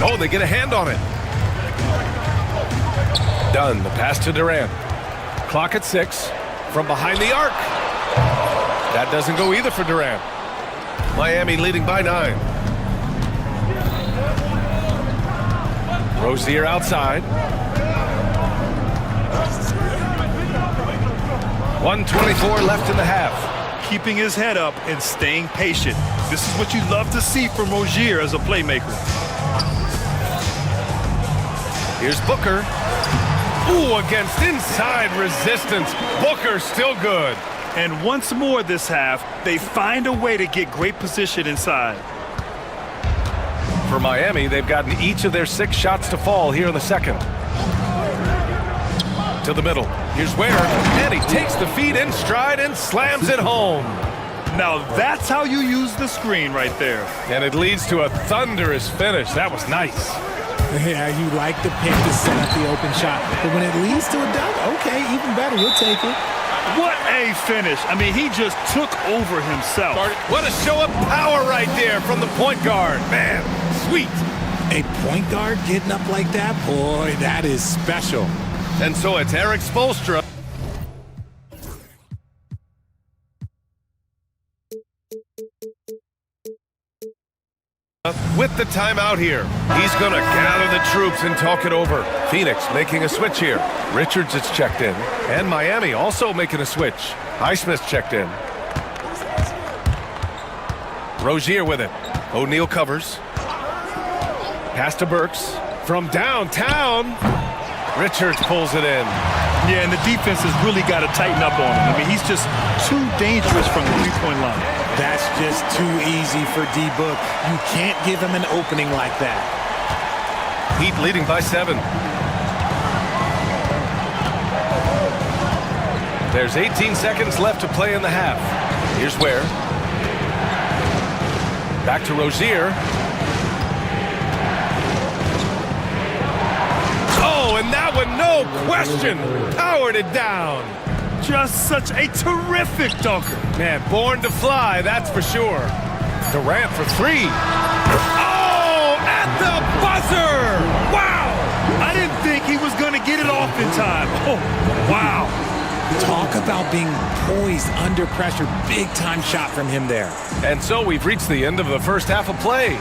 [SPEAKER 6] Oh, they get a hand on it. Done. The pass to Durant. Clock at 6. From behind the arc. That doesn't go either for Durant. Miami leading by 9. Rozier outside. 1:24 left in the half.
[SPEAKER 8] Keeping his head up and staying patient. This is what you love to see from Rozier as a playmaker.
[SPEAKER 6] Here's Booker. Ooh, against inside resistance. Booker still good.
[SPEAKER 8] And once more this half, they find a way to get great position inside.
[SPEAKER 6] For Miami, they've gotten each of their 6 shots to fall here in the second. To the middle. Here's Ware. And he takes the feed in stride and slams it home.
[SPEAKER 8] Now that's how you use the screen right there.
[SPEAKER 6] And it leads to a thunderous finish. That was nice.
[SPEAKER 7] Yeah, you like the pick to set up the open shot. But when it leads to a dunk, okay, even better. We'll take it.
[SPEAKER 8] What a finish. I mean, he just took over himself.
[SPEAKER 6] What a show of power right there from the point guard. Man, sweet.
[SPEAKER 7] A point guard getting up like that? Boy, that is special.
[SPEAKER 6] And so it's Eric Spoelstra. With the timeout here. He's going to gather the troops and talk it over. Phoenix making a switch here. Richards is checked in. And Miami also making a switch. Highsmith's checked in. Rozier with it. O'Neal covers. Pass to Burks. From downtown. Richards pulls it in.
[SPEAKER 8] Yeah, and the defense has really got to tighten up on him. I mean, he's just too dangerous from the three-point line.
[SPEAKER 7] That's just too easy for D-Book. You can't give him an opening like that.
[SPEAKER 6] Heat leading by 7. There's 18 seconds left to play in the half. Here's Ware. Back to Rozier. Oh, and that one, no question, powered it down.
[SPEAKER 8] Just such a terrific dunker.
[SPEAKER 6] Man, born to fly, that's for sure. Durant for 3. Oh, at the buzzer! Wow!
[SPEAKER 8] I didn't think he was going to get it off in time. Oh, wow.
[SPEAKER 7] Talk about being poised under pressure. Big-time shot from him there.
[SPEAKER 6] And so we've reached the end of the first half of play.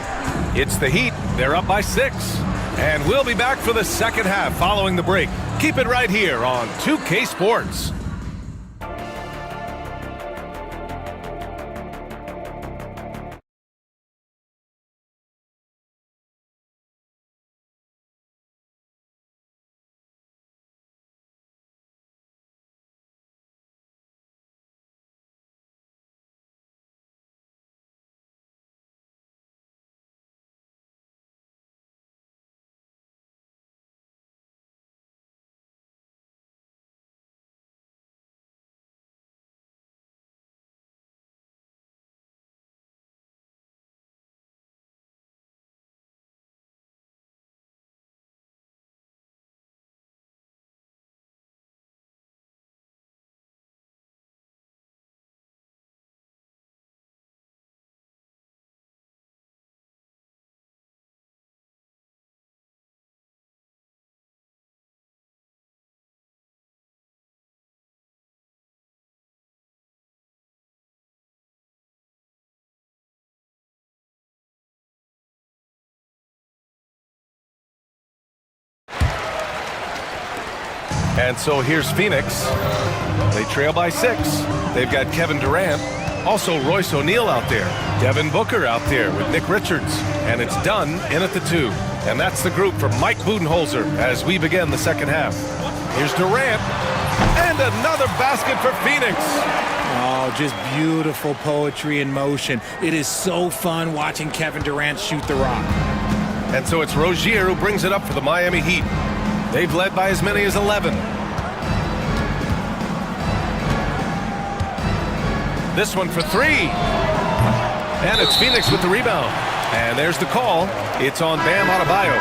[SPEAKER 6] It's the Heat. They're up by 6. And we'll be back for the second half following the break. Keep it right here on 2K Sports. And so here's Phoenix. They trail by 6. They've got Kevin Durant. Also Royce O'Neal out there. Devin Booker out there with Nick Richards. And it's done in at the 2. And that's the group for Mike Budenholzer as we begin the second half. Here's Durant. And another basket for Phoenix.
[SPEAKER 7] Oh, just beautiful poetry in motion. It is so fun watching Kevin Durant shoot the rock.
[SPEAKER 6] And so it's Rozier who brings it up for the Miami Heat. They've led by as many as 11. This one for 3. And it's Phoenix with the rebound. And there's the call. It's on Bam Adebayo.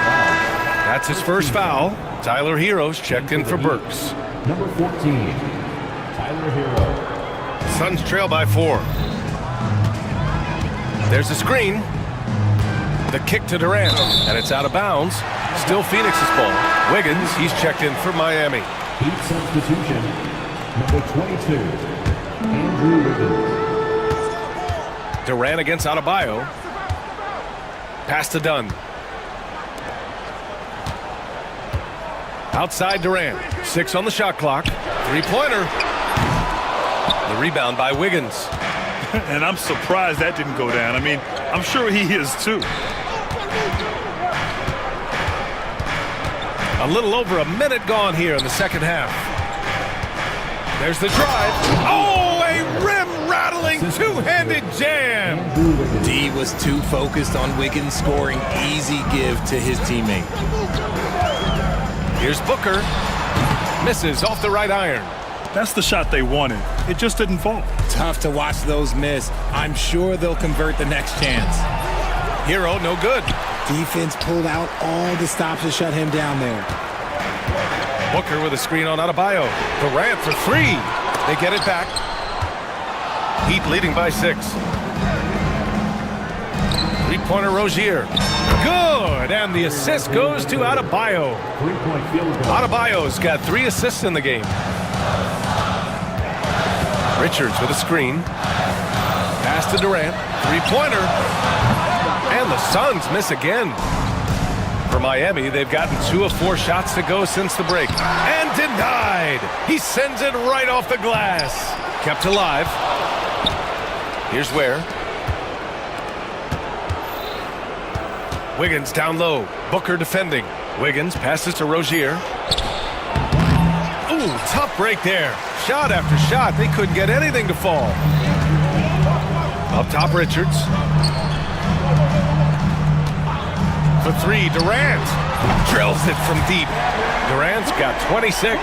[SPEAKER 6] That's his first foul. Tyler Hero's checked in for Burks.
[SPEAKER 10] Number 14, Tyler Hero.
[SPEAKER 6] Suns trail by 4. There's a screen. The kick to Durant, and it's out of bounds. Still Phoenix's ball. Wiggins, he's checked in for Miami.
[SPEAKER 10] Heat substitution, number 22, Andrew Wiggins.
[SPEAKER 6] Durant against Adebayo. Pass to Dunn. Outside Durant. 6 on the shot clock. Three-pointer. The rebound by Wiggins.
[SPEAKER 8] And I'm surprised that didn't go down. I mean, I'm sure he is too.
[SPEAKER 6] A little over a minute gone here in the second half. There's the drive. Oh, a rim-rattling two-handed jam.
[SPEAKER 7] D was too focused on Wiggins scoring. Easy give to his teammate.
[SPEAKER 6] Here's Booker. Misses off the right iron.
[SPEAKER 8] That's the shot they wanted. It just didn't fall.
[SPEAKER 7] Tough to watch those miss. I'm sure they'll convert the next chance.
[SPEAKER 6] Hero, no good.
[SPEAKER 7] Defense pulled out all the stops to shut him down there.
[SPEAKER 6] Booker with a screen on Adebayo. Durant for 3. They get it back. Heat leading by 6. Three-pointer Rozier. Good, and the assist goes to Adebayo.
[SPEAKER 10] 3-point field goal.
[SPEAKER 6] Adebayo's got 3 assists in the game. Richards with a screen. Pass to Durant. Three-pointer. And the Suns miss again. For Miami, they've gotten 2 of 4 shots to go since the break. And denied. He sends it right off the glass. Kept alive. Here's Ware. Wiggins down low. Booker defending. Wiggins passes to Rozier. Ooh, tough break there. Shot after shot. They couldn't get anything to fall. Up top, Richards. For 3, Durant. Drills it from deep. Durant's got 26.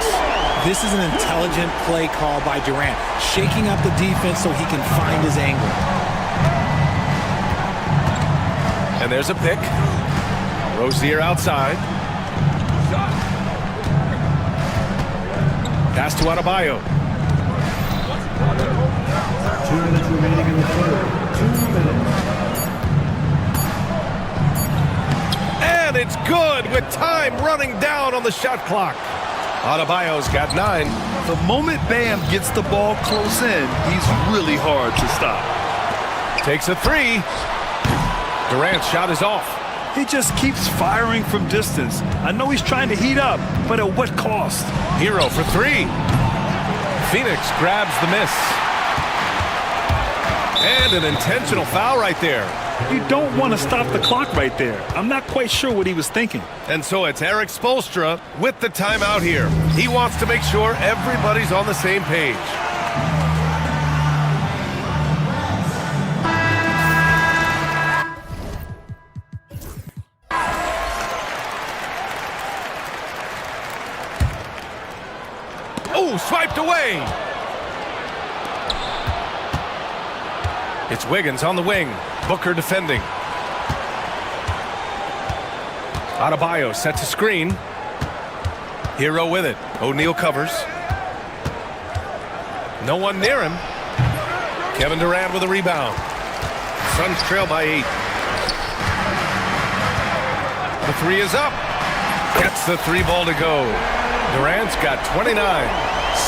[SPEAKER 7] This is an intelligent play call by Durant, shaking up the defense so he can find his angle.
[SPEAKER 6] And there's a pick. Rozier outside. Pass to Adebayo.
[SPEAKER 10] 2 minutes remaining in the third. 2 minutes.
[SPEAKER 6] And it's good with time running down on the shot clock. Adebayo's got 9.
[SPEAKER 8] The moment Bam gets the ball close in, he's really hard to stop.
[SPEAKER 6] Takes a 3. Durant's shot is off.
[SPEAKER 8] He just keeps firing from distance. I know he's trying to heat up, but at what cost?
[SPEAKER 6] Hero for 3. Phoenix grabs the miss. And an intentional foul right there.
[SPEAKER 8] You don't want to stop the clock right there. I'm not quite sure what he was thinking.
[SPEAKER 6] And so it's Eric Spoelstra with the timeout here. He wants to make sure everybody's on the same page. Oh, swiped away. It's Wiggins on the wing. Booker defending. Adebayo sets a screen. Hero with it. O'Neal covers. No one near him. Kevin Durant with a rebound. Suns trail by 8. The 3 is up. Gets the 3 ball to go. Durant's got 29.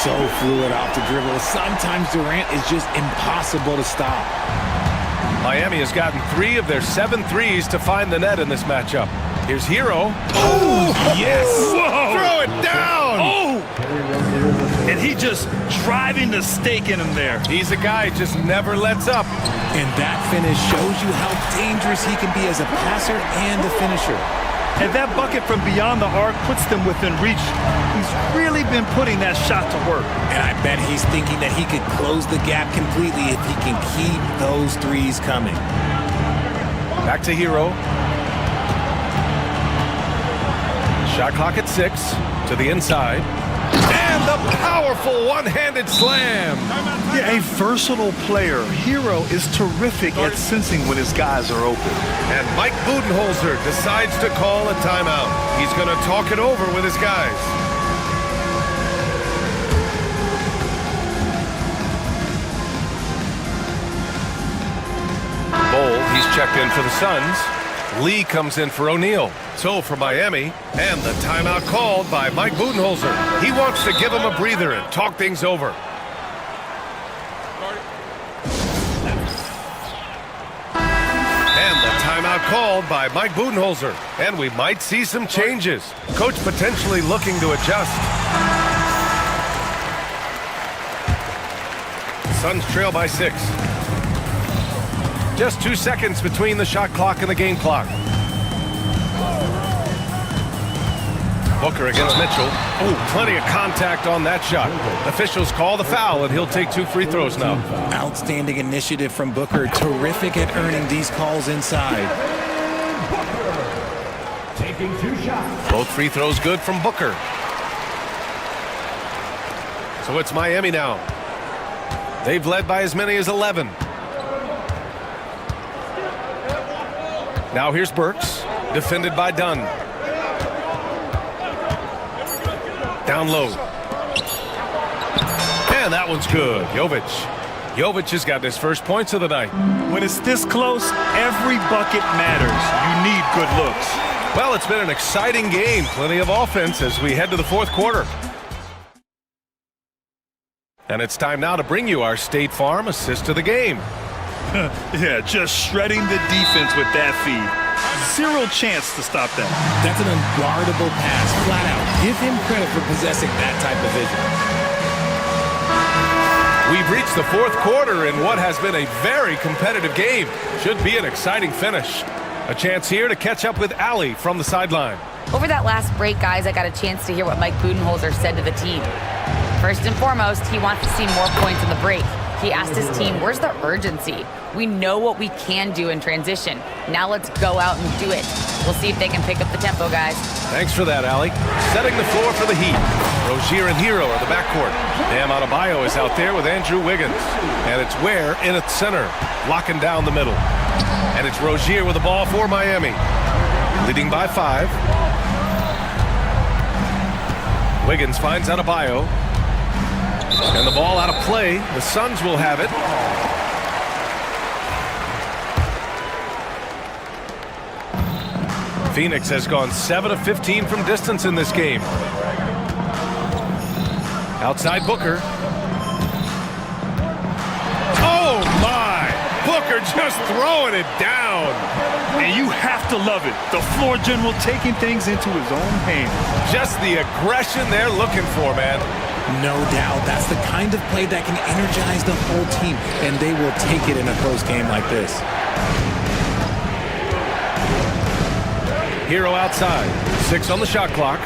[SPEAKER 7] So fluid off the dribble. Sometimes Durant is just impossible to stop.
[SPEAKER 6] Miami has gotten 3 of their 7 threes to find the net in this matchup. Here's Hero. Oh, yes!
[SPEAKER 8] Whoa.
[SPEAKER 6] Throw it down!
[SPEAKER 8] Oh! he just driving the stake in him there.
[SPEAKER 6] He's a guy who just never lets up.
[SPEAKER 7] And that finish shows you how dangerous he can be as a passer and a finisher.
[SPEAKER 8] And that bucket from beyond the arc puts them within reach. He's really been putting that shot to work.
[SPEAKER 7] And I bet he's thinking that he could close the gap completely if he can keep those threes coming.
[SPEAKER 6] Back to Hero. Shot clock at 6 to the inside. And the powerful one-handed slam.
[SPEAKER 8] Yeah, a versatile player. Hero is terrific at sensing when his guys are open.
[SPEAKER 6] And Mike Budenholzer decides to call a timeout. He's going to talk it over with his guys. Bowl, he's checked in for the Suns. Lee comes in for O'Neal. So for Miami, and the timeout called by Mike Budenholzer. He wants to give him a breather and talk things over. And the timeout called by Mike Budenholzer. And we might see some changes. Coach potentially looking to adjust. Suns trail by 6. Just 2 seconds between the shot clock and the game clock. Booker against Mitchell. Oh, plenty of contact on that shot. Officials call the foul, and he'll take 2 free throws now.
[SPEAKER 7] Outstanding initiative from Booker. Terrific at earning these calls inside.
[SPEAKER 5] Taking 2 shots.
[SPEAKER 6] Both free throws good from Booker. So it's Miami now. They've led by as many as 11. Now here's Burks, defended by Dunn. Down low. And that one's good. Jovic has got his first points of the night.
[SPEAKER 8] When it's this close, every bucket matters. You need good looks.
[SPEAKER 6] Well, it's been an exciting game. Plenty of offense as we head to the 4th quarter. And it's time now to bring you our State Farm assist of the game.
[SPEAKER 8] Yeah, just shredding the defense with that feed. Zero chance to stop that.
[SPEAKER 7] That's an unguardable pass, flat out. Give him credit for possessing that type of vision.
[SPEAKER 6] We've reached the 4th quarter in what has been a very competitive game. Should be an exciting finish. A chance here to catch up with Allie from the sideline.
[SPEAKER 9] Over that last break, guys, I got a chance to hear what Mike Budenholzer said to the team. First and foremost, he wants to see more points in the break. He asked his team, where's the urgency? We know what we can do in transition. Now let's go out and do it. We'll see if they can pick up the tempo, guys.
[SPEAKER 6] Thanks for that, Allie. Setting the floor for the Heat. Rozier and Hero are the backcourt. Bam Adebayo is out there with Andrew Wiggins. And it's Ware in at center, locking down the middle. And it's Rozier with the ball for Miami. Leading by 5. Wiggins finds Adebayo. And the ball out of play. The Suns will have it. Phoenix has gone 7 of 15 from distance in this game. Outside Booker. Oh my! Booker just throwing it down.
[SPEAKER 8] And you have to love it. The floor general taking things into his own hands.
[SPEAKER 6] Just the aggression they're looking for, man.
[SPEAKER 7] No doubt. That's the kind of play that can energize the whole team, and they will take it in a close game like this.
[SPEAKER 6] Hero outside. 6 on the shot clock.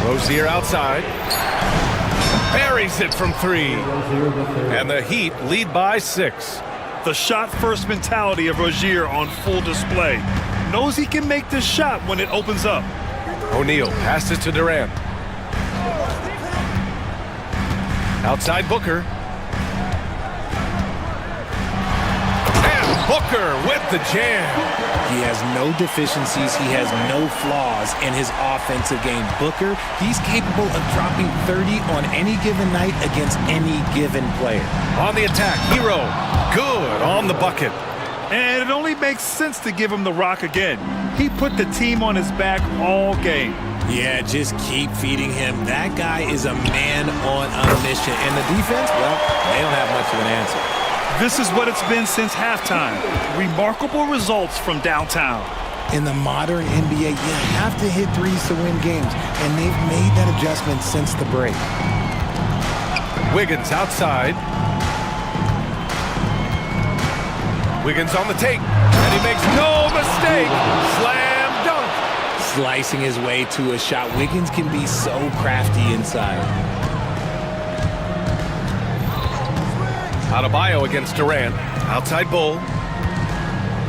[SPEAKER 6] Rozier outside. Buries it from 3. And the Heat lead by 6.
[SPEAKER 8] The shot-first mentality of Rozier on full display. Knows he can make this shot when it opens up.
[SPEAKER 6] O'Neal passes to Durant. Outside Booker. And Booker with the jam.
[SPEAKER 7] He has no deficiencies. He has no flaws in his offensive game. Booker, he's capable of dropping 30 on any given night against any given player.
[SPEAKER 6] On the attack, Hero. Good on the bucket.
[SPEAKER 8] And it only makes sense to give him the rock again. He put the team on his back all game.
[SPEAKER 7] Yeah, just keep feeding him. That guy is a man on a mission. And the defense, well, they don't have much of an answer.
[SPEAKER 8] This is what it's been since halftime. Remarkable results from downtown.
[SPEAKER 7] In the modern NBA, you have to hit threes to win games, and they've made that adjustment since the break.
[SPEAKER 6] Wiggins outside. Wiggins on the take, and he makes no mistake. Slam dunk.
[SPEAKER 7] Slicing his way to a shot. Wiggins can be so crafty inside.
[SPEAKER 6] Adebayo against Durant. Outside Bull.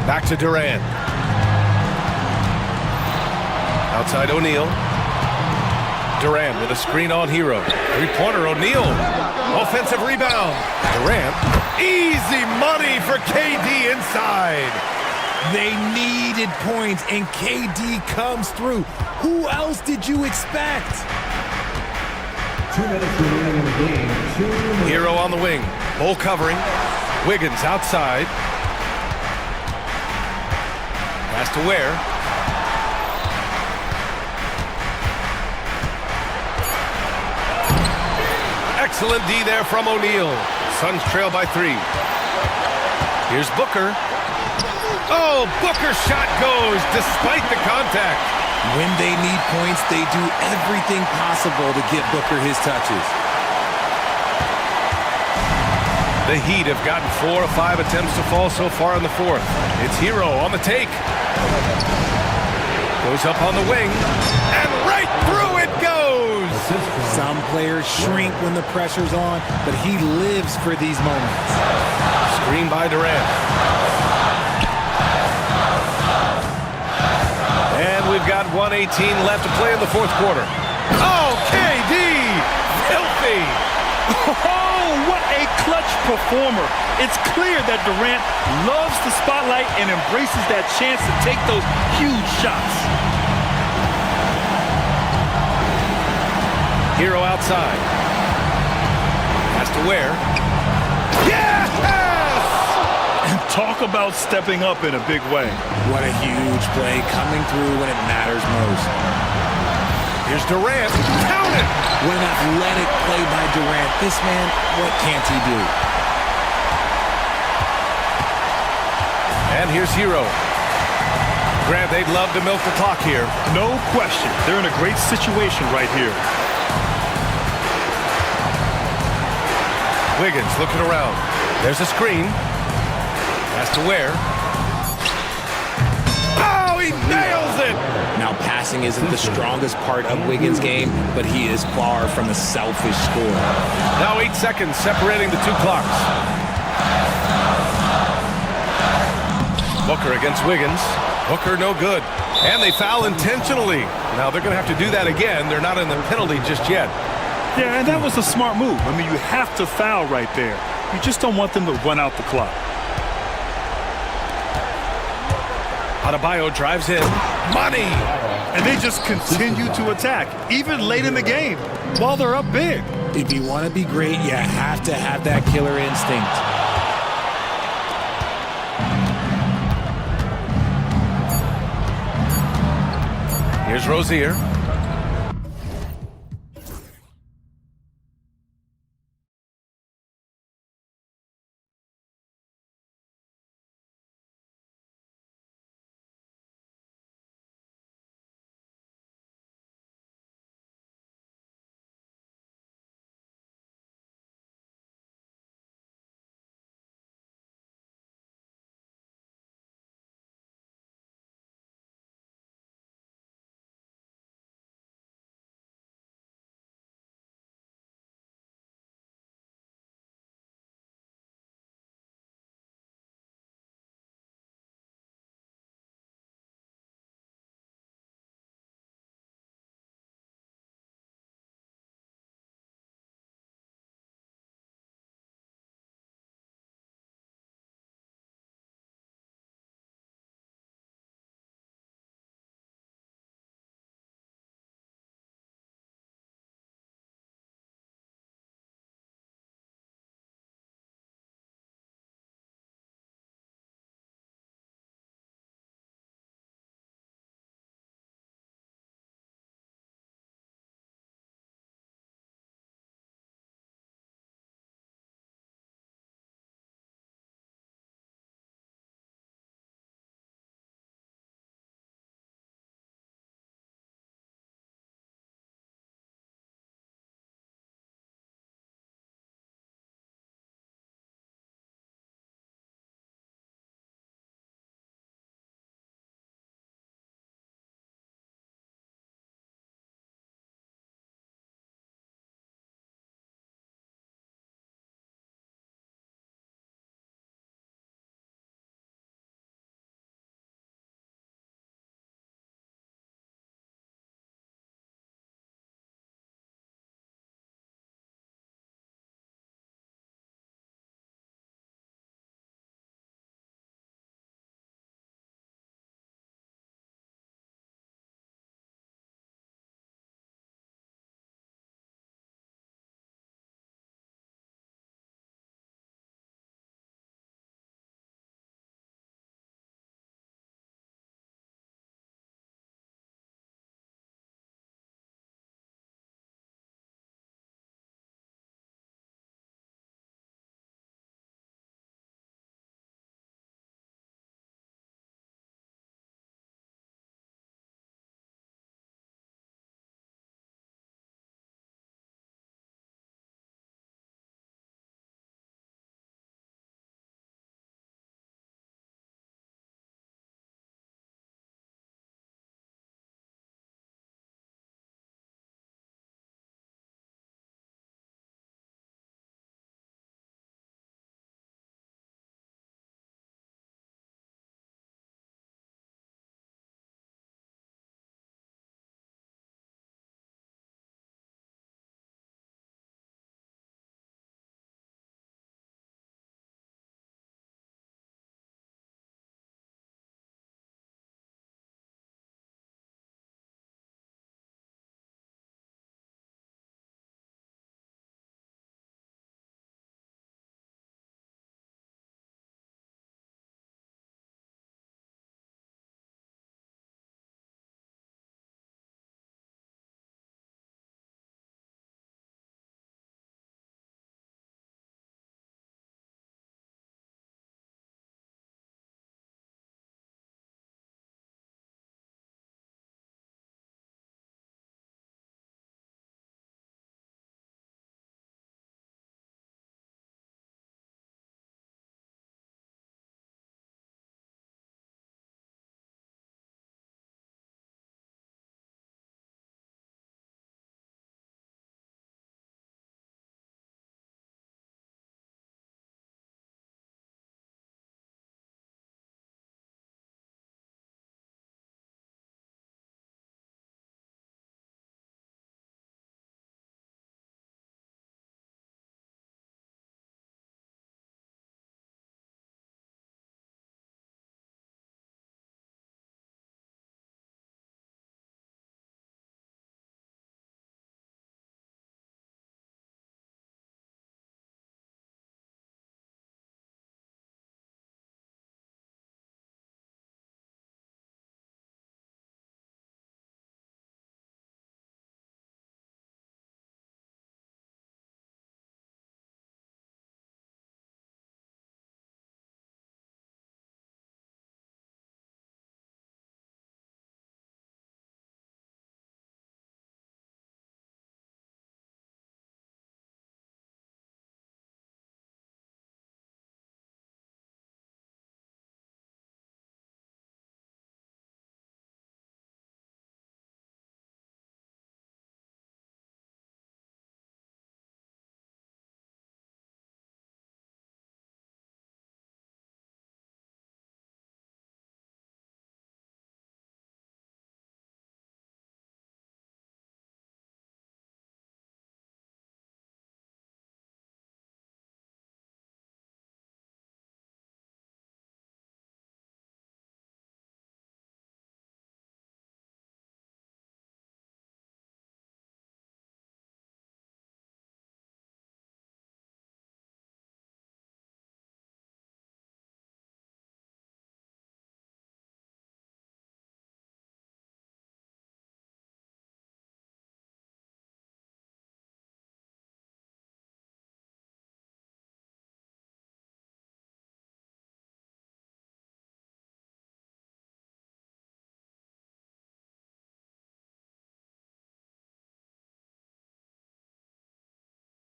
[SPEAKER 6] Back to Durant. Outside O'Neal. Durant with a screen on Hero. Three-pointer O'Neal. Offensive rebound. Durant. Easy money for KD inside.
[SPEAKER 7] They needed points, and KD comes through. Who else did you expect?
[SPEAKER 10] 2 minutes remaining in the game. 2 minutes.
[SPEAKER 6] Hero on the wing. Bull covering. Wiggins outside. Pass to Ware. Excellent D there from O'Neal. Suns trail by 3. Here's Booker. Oh, Booker's shot goes despite the contact.
[SPEAKER 7] When they need points, they do everything possible to get Booker his touches.
[SPEAKER 6] The Heat have gotten 4 of 5 attempts to fall so far in the fourth. It's Hero on the take. Goes up on the wing, and right through it goes!
[SPEAKER 7] Some players shrink when the pressure's on, but he lives for these moments.
[SPEAKER 6] Screen by Durant. And we've got 1:18 left to play in the fourth quarter. Oh, KD! Filthy!
[SPEAKER 8] Oh, what a clutch performer. It's clear that Durant loves the spotlight and embraces that chance to take those huge shots.
[SPEAKER 6] Hero outside. Has to Ware. Yes!
[SPEAKER 8] And talk about stepping up in a big way.
[SPEAKER 7] What a huge play, coming through when it matters most.
[SPEAKER 6] Here's Durant. Count it!
[SPEAKER 7] What an athletic play by Durant. This man, what can't he do?
[SPEAKER 6] And here's Hero. Grant, they'd love to milk the clock here.
[SPEAKER 8] No question. They're in a great situation right here.
[SPEAKER 6] Wiggins looking around. There's a screen. Has to Ware. Oh, he nails it!
[SPEAKER 7] Now, passing isn't the strongest part of Wiggins' game, but he is far from a selfish scorer.
[SPEAKER 6] Now 8 seconds separating the two clocks. Booker against Wiggins. Booker no good. And they foul intentionally. Now they're going to have to do that again. They're not in the penalty just yet.
[SPEAKER 8] Yeah, and that was a smart move. I mean, you have to foul right there. You just don't want them to run out the clock.
[SPEAKER 6] Adebayo drives in. Money!
[SPEAKER 8] And they just continue to attack, even late in the game, while they're up big.
[SPEAKER 7] If you want to be great, you have to have that killer instinct.
[SPEAKER 6] Here's Rozier.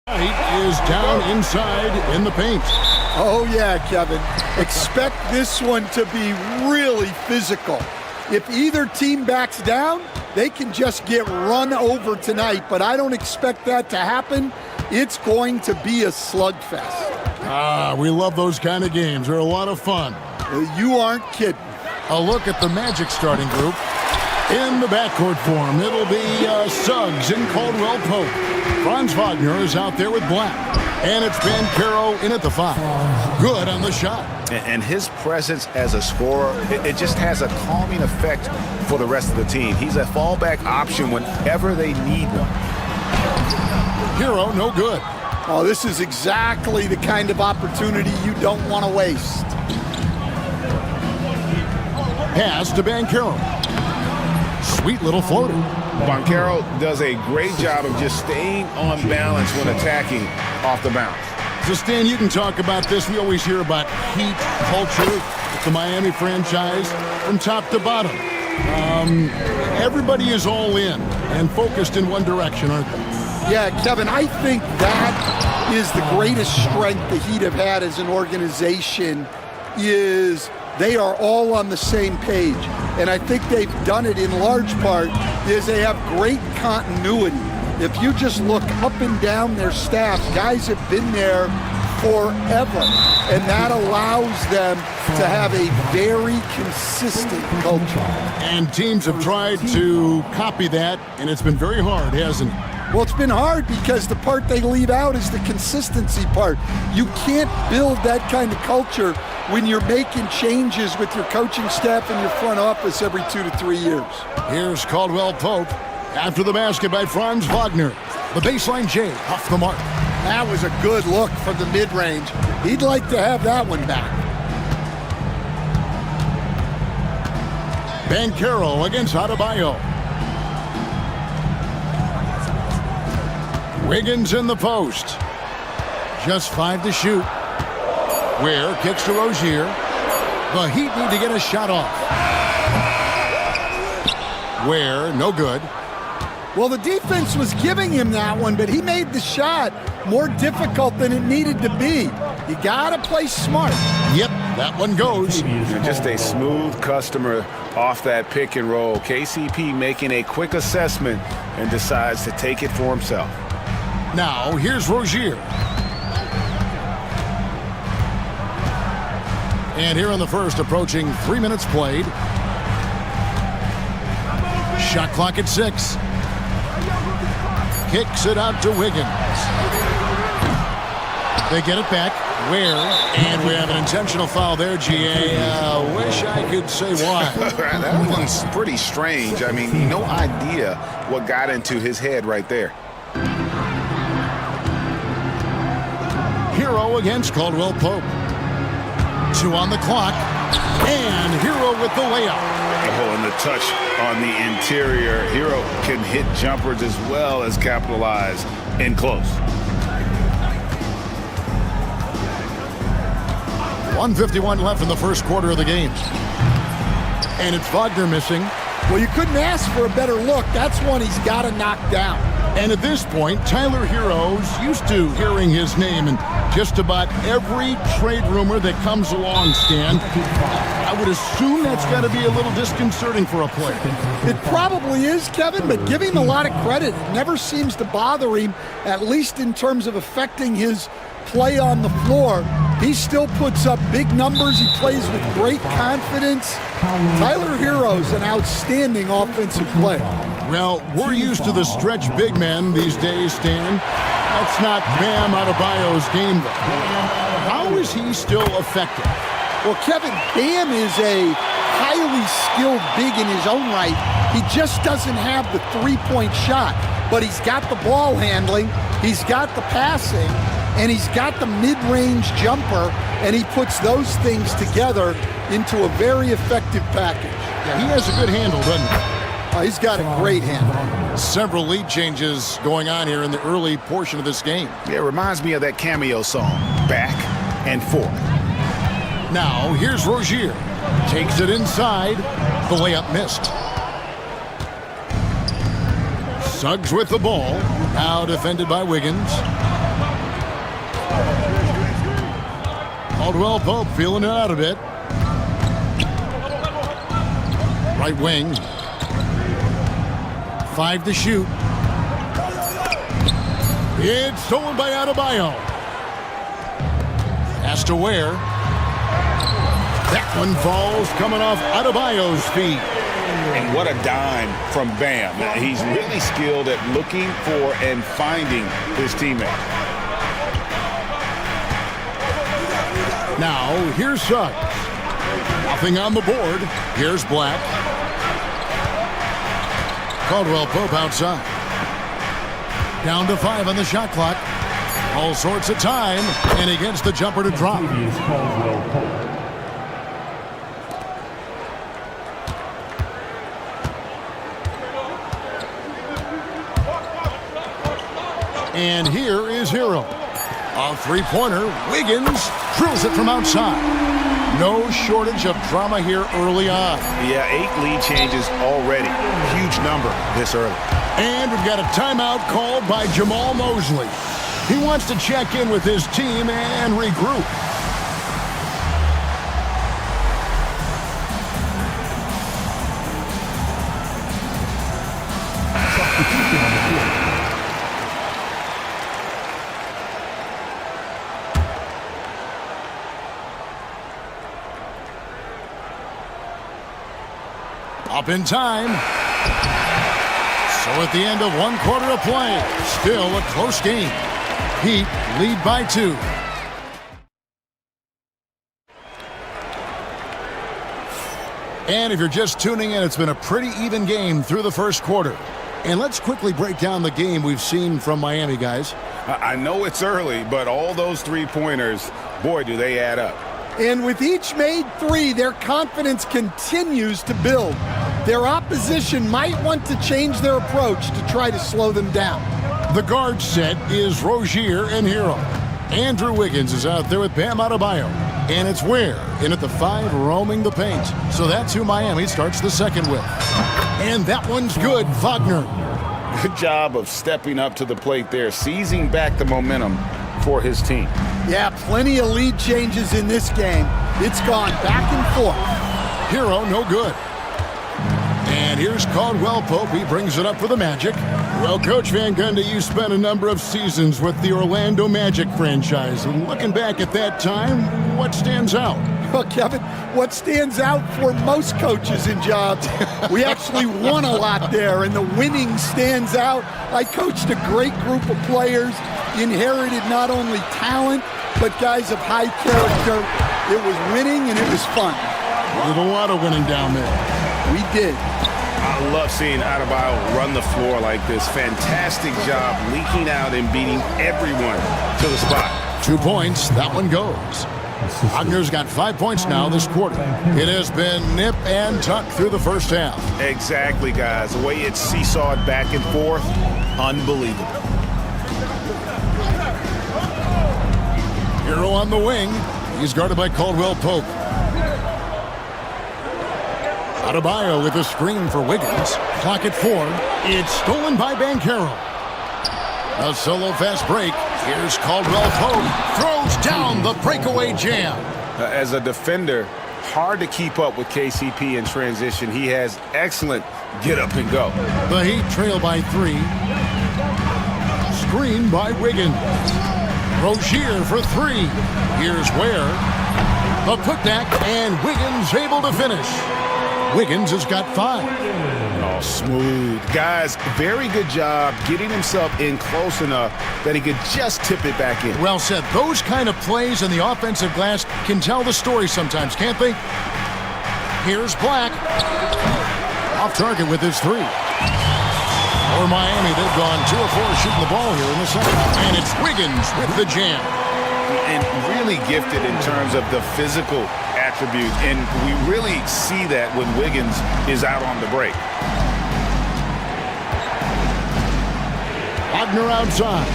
[SPEAKER 1] Is down inside in the paint.
[SPEAKER 11] Oh, yeah, Kevin. Expect this one to be really physical. If either team backs down, they can just get run over tonight, but I don't expect that to happen. It's going to be a slugfest.
[SPEAKER 1] We love those kind of games. They're a lot of fun.
[SPEAKER 11] You aren't kidding.
[SPEAKER 1] A look at the Magic starting group. In the backcourt form, it'll be Suggs and Caldwell Pope. Franz Wagner is out there with Black. And it's Ben Caro in at the 5. Good on the shot.
[SPEAKER 2] And his presence as a scorer, it just has a calming effect for the rest of the team. He's a fallback option whenever they need one.
[SPEAKER 1] Hero, no good.
[SPEAKER 11] Oh, this is exactly the kind of opportunity you don't want to waste.
[SPEAKER 1] Pass to Bancaro. Sweet little floater.
[SPEAKER 2] Bancaro does a great job of just staying on balance when attacking off the bounce.
[SPEAKER 1] So, Stan, you can talk about this. We always hear about heat culture with the Miami franchise from top to bottom. Everybody is all in and focused in one direction, aren't they?
[SPEAKER 11] Yeah, Kevin, I think that is the greatest strength the Heat have had as an organization is they are all on the same page. And I think they've done it in large part is they have great continuity. If you just look up and down their staff, guys have been there forever. And that allows them to have a very consistent culture.
[SPEAKER 1] And teams have tried to copy that, and it's been very hard, hasn't it?
[SPEAKER 11] Well, it's been hard because the part they leave out is the consistency part. You can't build that kind of culture when you're making changes with your coaching staff and your front office every 2 to 3 years.
[SPEAKER 1] Here's Caldwell Pope after the basket by Franz Wagner. The baseline J off the mark.
[SPEAKER 11] That was a good look from the mid-range. He'd like to have that one back.
[SPEAKER 1] Bancaro against Adebayo. Wiggins in the post. Just 5 to shoot. Ware kicks to Rozier. The Heat need to get a shot off. Ware, no good.
[SPEAKER 11] Well, the defense was giving him that one, but he made the shot more difficult than it needed to be. You gotta play smart.
[SPEAKER 1] Yep, that one goes.
[SPEAKER 2] Just a smooth customer off that pick and roll. KCP making a quick assessment and decides to take it for himself.
[SPEAKER 1] Now, here's Rozier. And here in the first, approaching 3 minutes played. Shot clock at 6. Kicks it out to Wiggins. They get it back. Where? And we have an intentional foul there, GA. Wish I could say why.
[SPEAKER 2] That one's pretty strange. I mean, no idea what got into his head right there.
[SPEAKER 1] Hero against Caldwell Pope. 2 on the clock. And Hero with the layup.
[SPEAKER 2] Oh, and the touch on the interior. Hero can hit jumpers as well as capitalize in close.
[SPEAKER 1] 1:51 left in the first quarter of the game. And it's Wagner missing.
[SPEAKER 11] Well, you couldn't ask for a better look. That's one he's got to knock down.
[SPEAKER 1] And at this point, Tyler Hero's used to hearing his name in just about every trade rumor that comes along, Stan. I would assume that's got to be a little disconcerting for a player.
[SPEAKER 11] It probably is, Kevin, but give him a lot of credit. It never seems to bother him, at least in terms of affecting his play on the floor. He still puts up big numbers. He plays with great confidence. Tyler Hero's an outstanding offensive player.
[SPEAKER 1] Well, we're used to the stretch big men these days, Stan. That's not Bam Adebayo's game, though. How is he still effective?
[SPEAKER 11] Well, Kevin, Bam is a highly skilled big in his own right. He just doesn't have the three-point shot, but he's got the ball handling, he's got the passing, and he's got the mid-range jumper, and he puts those things together into a very effective package.
[SPEAKER 1] Yeah, he has a good handle, doesn't he?
[SPEAKER 11] He's got a great handle.
[SPEAKER 1] Several lead changes going on here in the early portion of this game.
[SPEAKER 2] Yeah, it reminds me of that cameo song, Back and Forth.
[SPEAKER 1] Now, here's Rozier. Takes it inside. The layup missed. Suggs with the ball. Now defended by Wiggins. Caldwell Pope feeling it out a bit. Right wing. 5 to shoot. It's stolen by Adebayo. Has to wear. That one falls coming off Adebayo's feet.
[SPEAKER 2] And what a dime from Bam. Now, he's really skilled at looking for and finding his teammate.
[SPEAKER 1] Now, here's Suggs. Nothing on the board. Here's Black. Caldwell Pope outside. Down to 5 on the shot clock. All sorts of time, and he gets the jumper to drop. And here is Hero. A three-pointer. Wiggins drills it from outside. No shortage of drama here early on.
[SPEAKER 2] Yeah, 8 lead changes already. Huge number this early.
[SPEAKER 1] And we've got a timeout called by Jamal Mosley. He wants to check in with his team and regroup. Up in time. So at the end of 1 quarter of play, still a close game. Heat lead by 2. And if you're just tuning in, it's been a pretty even game through the first quarter. And let's quickly break down the game we've seen from Miami, guys.
[SPEAKER 2] I know it's early, but all those three-pointers, boy, do they add up.
[SPEAKER 11] And with each made 3, their confidence continues to build. Their opposition might want to change their approach to try to slow them down.
[SPEAKER 1] The guard set is Rozier and Hero. Andrew Wiggins is out there with Bam Adebayo. And it's Ware in at the 5 roaming the paint. So that's who Miami starts the second with. And that one's good, Wagner.
[SPEAKER 2] Good job of stepping up to the plate there, seizing back the momentum for his team.
[SPEAKER 11] Yeah, plenty of lead changes in this game. It's gone back and forth.
[SPEAKER 1] Hero, no good. And here's Caldwell Pope. He brings it up for the Magic. Well, Coach Van Gundy, you spent a number of seasons with the Orlando Magic franchise. And looking back at that time, what stands out?
[SPEAKER 11] Well, Kevin, what stands out for most coaches in jobs, we actually won a lot there, and the winning stands out. I coached a great group of players, inherited not only talent, but guys of high character. It was winning, and it was fun.
[SPEAKER 1] Did a lot of winning down there.
[SPEAKER 11] We did.
[SPEAKER 2] I love seeing Adebayo run the floor like this. Fantastic job leaking out and beating everyone to the spot.
[SPEAKER 1] 2 points. That one goes. Wagner's got 5 points now this quarter. It has been nip and tuck through the first half.
[SPEAKER 2] Exactly, guys. The way it's seesawed back and forth, unbelievable.
[SPEAKER 1] Hero on the wing. He's guarded by Caldwell Pope. Adebayo with a screen for Wiggins. Clock at 4. It's stolen by Banchero. A solo fast break. Here's Caldwell Pope. Throws down the breakaway jam.
[SPEAKER 2] As a defender, hard to keep up with KCP in transition. He has excellent get up and go.
[SPEAKER 1] The Heat trail by 3. Screen by Wiggins. Rozier for 3. Here's Ware. The putback, and Wiggins able to finish. Wiggins has got 5.
[SPEAKER 2] Oh, smooth. Guys, very good job getting himself in close enough that he could just tip it back in.
[SPEAKER 1] Well said. Those kind of plays in the offensive glass can tell the story sometimes, can't they? Here's Black. Off target with his 3. For Miami, they've gone 2 of 4 shooting the ball here in the second. And it's Wiggins with the jam.
[SPEAKER 2] And really gifted in terms of the physical attribute. And we really see that when Wiggins is out on the break.
[SPEAKER 1] Wagner outside.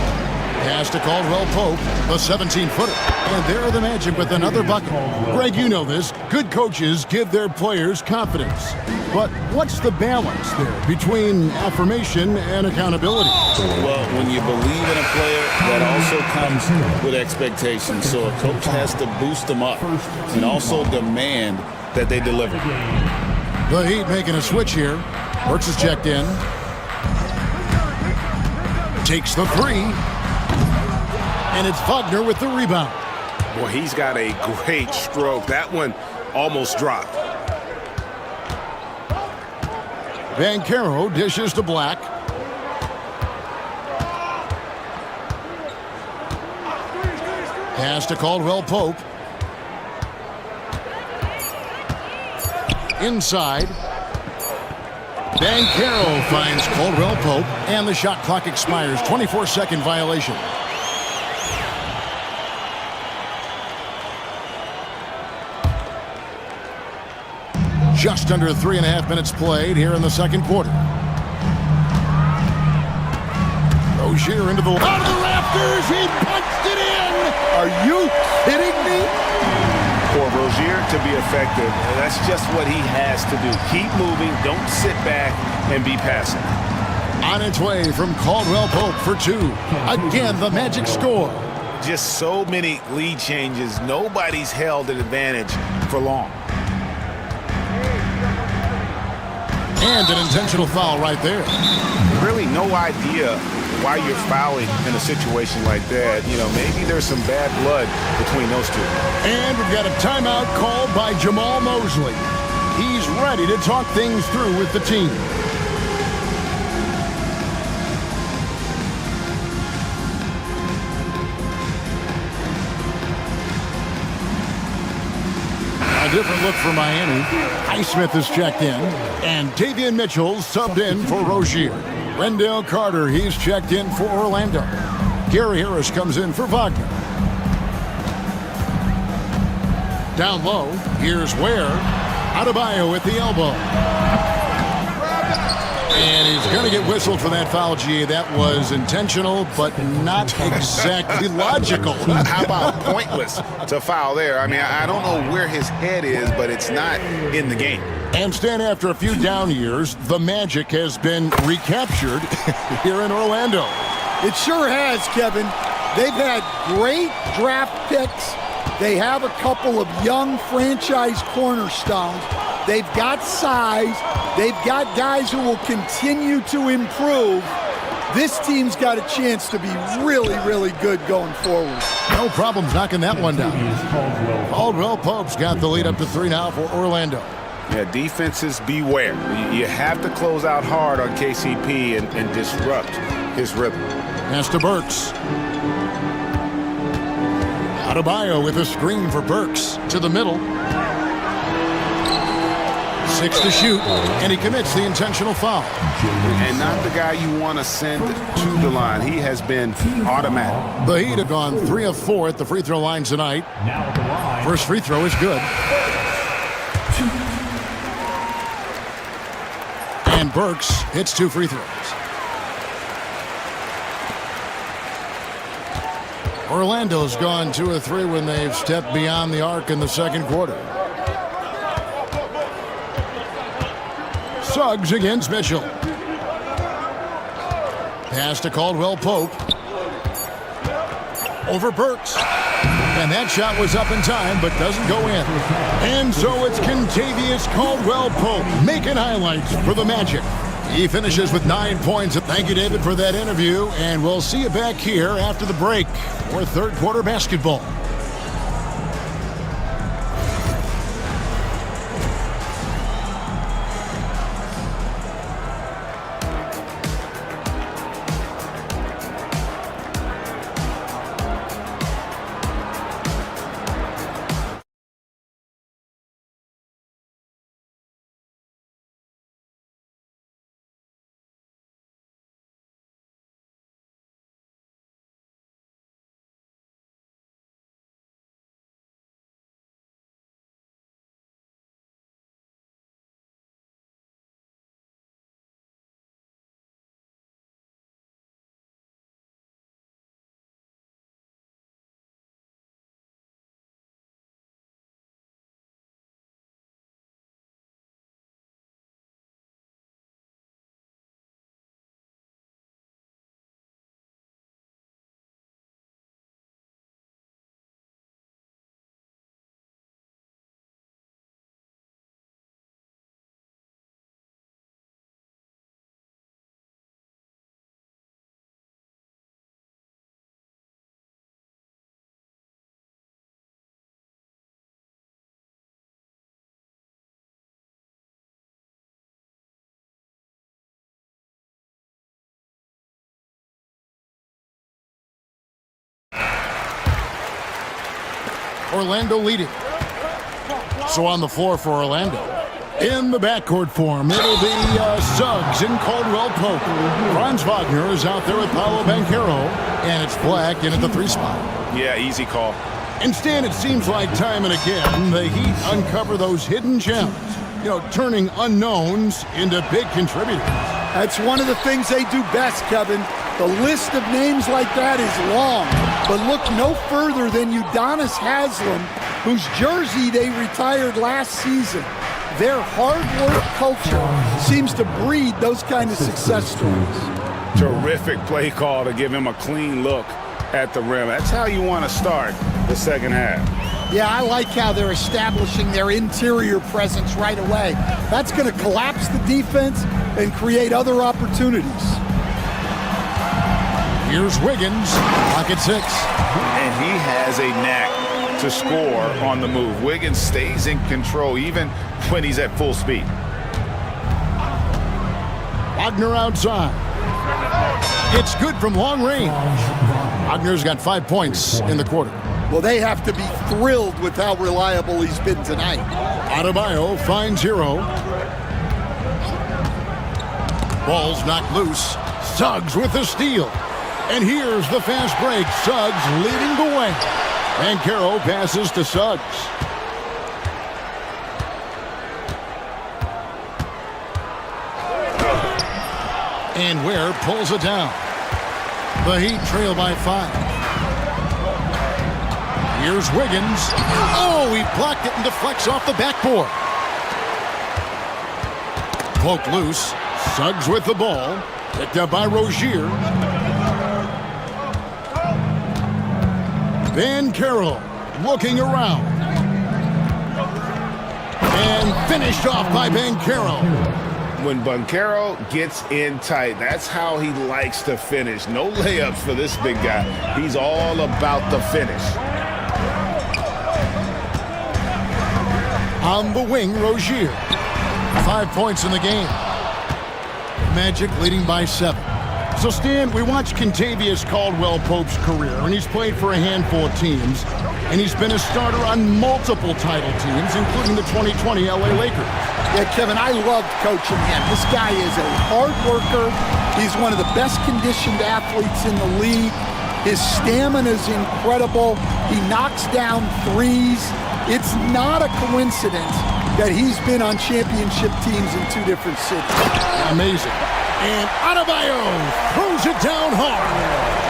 [SPEAKER 1] Pass to Caldwell Pope, the 17-footer. And there are the Magic with another bucket. Greg, you know this. Good coaches give their players confidence. But what's the balance there between affirmation and accountability?
[SPEAKER 2] Well, when you believe in a player, that also comes with expectations. So a coach has to boost them up and also demand that they deliver.
[SPEAKER 1] The Heat making a switch here. Burks is checked in. Takes the three. And it's Wagner with the rebound.
[SPEAKER 6] Boy, he's got a great stroke. That one almost dropped.
[SPEAKER 1] Banchero dishes to Black. Pass to Caldwell Pope. Inside. Banchero finds Caldwell Pope, and the shot clock expires. 24-second violation. Just under 3.5 minutes played here in the second quarter. Rozier into the... Out of the rafters! He punched it in! Are you kidding me?
[SPEAKER 2] For Rozier to be effective, that's just what he has to do. Keep moving, don't sit back and be passive.
[SPEAKER 1] On its way from Caldwell Pope for two. Again, the Magic score.
[SPEAKER 2] Just so many lead changes. Nobody's held an advantage for long.
[SPEAKER 1] And an intentional foul right there.
[SPEAKER 2] Really no idea why you're fouling in a situation like that. You know, maybe there's some bad blood between those two.
[SPEAKER 1] And we've got a timeout called by Jamal Mosley. He's ready to talk things through with the team. A different look for Miami. Highsmith is checked in, and Davian Mitchell subbed in for Rozier. Wendell Carter, he's checked in for Orlando. Gary Harris comes in for Wagner. Down low, here's Ware. Adebayo at the elbow. And he's going to get whistled for that foul, G. That was intentional, but not exactly logical.
[SPEAKER 2] How about pointless to foul there? I mean, I don't know where his head is, but it's not in the game.
[SPEAKER 1] And Stan, after a few down years, the Magic has been recaptured here in Orlando.
[SPEAKER 11] It sure has, Kevin. They've had great draft picks. They have a couple of young franchise cornerstones. They've got size. They've got guys who will continue to improve. This team's got a chance to be really, really good going forward.
[SPEAKER 1] No problems knocking that one down. Caldwell Pope's got the lead up to 3 now for Orlando.
[SPEAKER 2] Yeah, defenses beware. You have to close out hard on KCP and disrupt his rhythm.
[SPEAKER 1] Pass to Burks. Adebayo with a screen for Burks to the middle. 6 to shoot, and he commits the intentional foul.
[SPEAKER 2] And not the guy you want to send to the line. He has been automatic.
[SPEAKER 1] The Heat have gone 3 of 4 at the free throw line tonight. First free throw is good. And Burks hits 2 free throws. Orlando's gone 2 of 3 when they've stepped beyond the arc in the second quarter. Suggs against Mitchell. Pass to Caldwell Pope. Over Burks. And that shot was up in time, but doesn't go in. And so it's Kentavious Caldwell Pope making highlights for the Magic. He finishes with 9 points. Thank you, David, for that interview. And we'll see you back here after the break for third quarter basketball. Orlando leading. So on the floor for Orlando. In the backcourt form, it'll be Suggs and Caldwell Pope. Franz Wagner is out there with Paolo Banchero, and it's Black in at the 3 spot.
[SPEAKER 2] Yeah, easy call.
[SPEAKER 1] Instead, it seems like time and again, the Heat uncover those hidden gems, turning unknowns into big contributors.
[SPEAKER 11] That's one of the things they do best, Kevin. The list of names like that is long, but look no further than Udonis Haslem, whose jersey they retired last season. Their hard work culture seems to breed those kind of success stories.
[SPEAKER 2] Terrific play call to give him a clean look at the rim. That's how you want to start the second half.
[SPEAKER 11] Yeah, I like how they're establishing their interior presence right away. That's going to collapse the defense and create other opportunities.
[SPEAKER 1] Here's Wiggins, pocket 6.
[SPEAKER 2] And he has a knack to score on the move. Wiggins stays in control even when he's at full speed.
[SPEAKER 1] Wagner outside. It's good from long range. Wagner's got 5 points in the quarter.
[SPEAKER 11] Well, they have to be thrilled with how reliable he's been tonight.
[SPEAKER 1] Adebayo finds Hero. Ball's knocked loose. Suggs with the steal. And here's the fast break. Suggs leading the way. Banchero passes to Suggs. And Ware pulls it down. The Heat trail by 5. Here's Wiggins. Oh, he blocked it and deflects off the backboard. Poked loose. Suggs with the ball. Picked up by Rozier. Banchero looking around. And finished off by Banchero.
[SPEAKER 2] When Banchero gets in tight, that's how he likes to finish. No layups for this big guy. He's all about the finish.
[SPEAKER 1] On the wing, Rozier. 5 points in the game. Magic leading by 7. So, Stan, we watched Kentavious Caldwell-Pope's career, and he's played for a handful of teams, and he's been a starter on multiple title teams, including the 2020 LA Lakers.
[SPEAKER 11] Yeah, Kevin, I loved coaching him. This guy is a hard worker. He's one of the best conditioned athletes in the league. His stamina is incredible. He knocks down threes. It's not a coincidence that he's been on championship teams in 2 different cities.
[SPEAKER 1] Amazing. And Adebayo throws it down hard.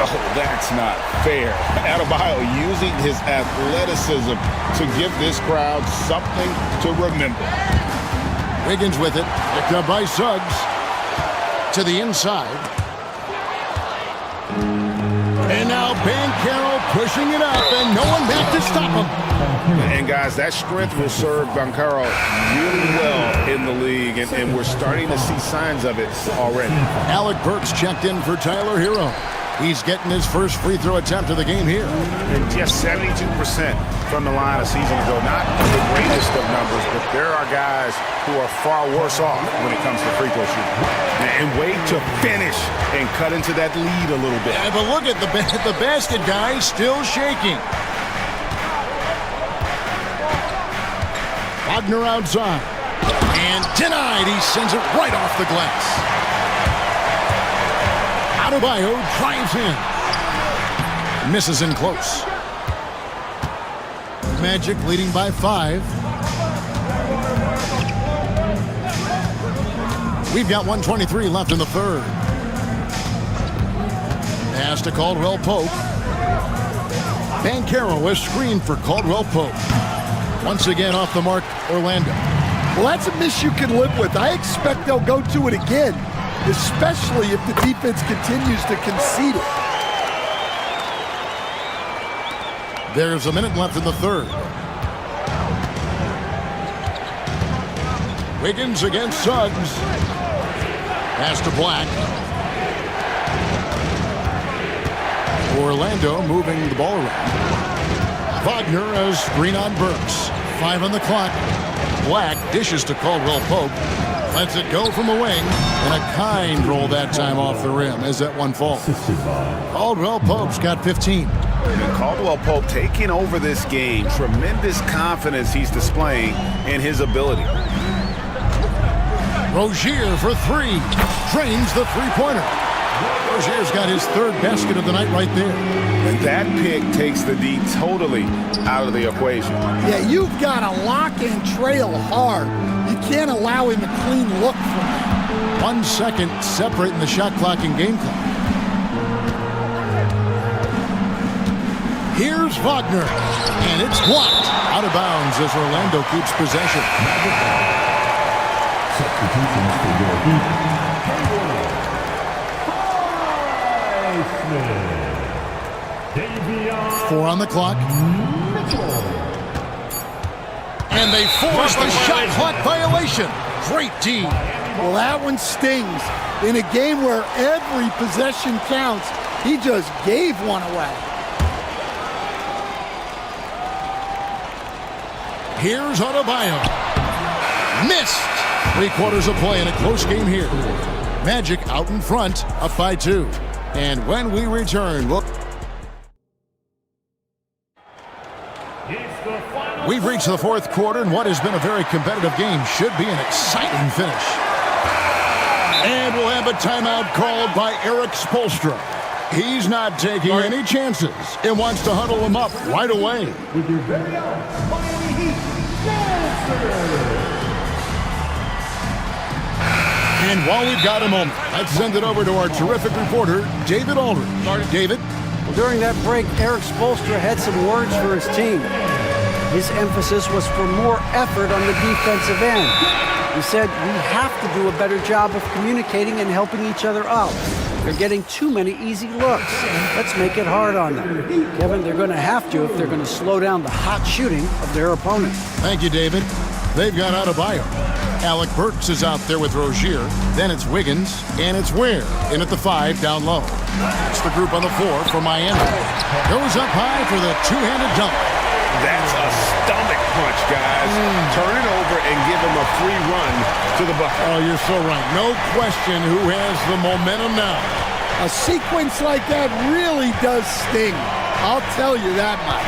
[SPEAKER 2] Oh, that's not fair. Adebayo using his athleticism to give this crowd something to remember.
[SPEAKER 1] Wiggins with it. Picked up by Suggs. To the inside. And now Banchero pushing it up, and no one back to stop him.
[SPEAKER 2] And guys, that strength will serve Banchero really well in the league, and we're starting to see signs of it already.
[SPEAKER 1] Alec Burks checked in for Tyler Hero. He's getting his first free throw attempt of the game here.
[SPEAKER 2] And just 72% from the line a season ago. Not the greatest of numbers, but there are guys who are far worse off when it comes to free throw shooting. And wait to finish and cut into that lead a little bit.
[SPEAKER 1] Yeah, but look at the basket guy still shaking. Wagner outside. And denied. He sends it right off the glass. Adebayo drives in. Misses in close. Magic leading by 5. We've got 1:23 left in the third. Pass to Caldwell-Pope. Banchero is screened for Caldwell-Pope. Once again off the mark, Orlando.
[SPEAKER 11] Well, that's a miss you can live with. I expect they'll go to it again, especially if the defense continues to concede it.
[SPEAKER 1] There's a minute left in the third. Wiggins against Suggs. Pass to Black. Orlando moving the ball around. Wagner as screen on Burks. 5 on the clock. Black dishes to Caldwell-Pope. Lets it go from the wing. And a kind roll that time off the rim as that one falls. Caldwell-Pope's got 15.
[SPEAKER 2] And Caldwell Pope taking over this game. Tremendous confidence he's displaying in his ability.
[SPEAKER 1] Rozier for three. Drains the three-pointer. Rozier's got his third basket of the night right there.
[SPEAKER 2] And that pick takes the D totally out of the equation.
[SPEAKER 11] Yeah, you've got to lock and trail hard. You can't allow him a clean look from that.
[SPEAKER 1] 1 second separating the shot clock and game clock. Here's Wagner, and it's blocked. Out of bounds as Orlando keeps possession.
[SPEAKER 10] Substitutions for your heat.
[SPEAKER 1] 4 on the clock. And they force the shot clock violation. Great D.
[SPEAKER 11] Well, that one stings. In a game where every possession counts, he just gave one away.
[SPEAKER 1] Here's Adebayo. Missed. 3/4 of play in a close game here. Magic out in front, up by 2. And when we return, we've reached the fourth quarter, and what has been a very competitive game should be an exciting finish. And we'll have a timeout called by Eric Spoelstra. He's not taking any chances and wants to huddle him up right away.
[SPEAKER 10] With your very own Miami Heat, Monster.
[SPEAKER 1] And while we've got a moment, let's send it over to our terrific reporter, David Aldridge. David?
[SPEAKER 4] Well, during that break, Eric Spoelstra had some words for his team. His emphasis was for more effort on the defensive end. He said, we have to do a better job of communicating and helping each other out. They're getting too many easy looks. Let's make it hard on them. Kevin, they're going to have to if they're going to slow down the hot shooting of their opponent.
[SPEAKER 1] Thank you, David. They've got Adebayo. Alec Burks is out there with Rozier. Then it's Wiggins, and it's Ware in at the 5 down low. It's the group on the 4 for Miami. Goes up high for the two-handed dunk.
[SPEAKER 2] That's a stomach punch, guys. Turn it over and give him a free run to the bucket.
[SPEAKER 1] Oh, you're so right. No question who has the momentum now.
[SPEAKER 11] A sequence like that really does sting. I'll tell you that much.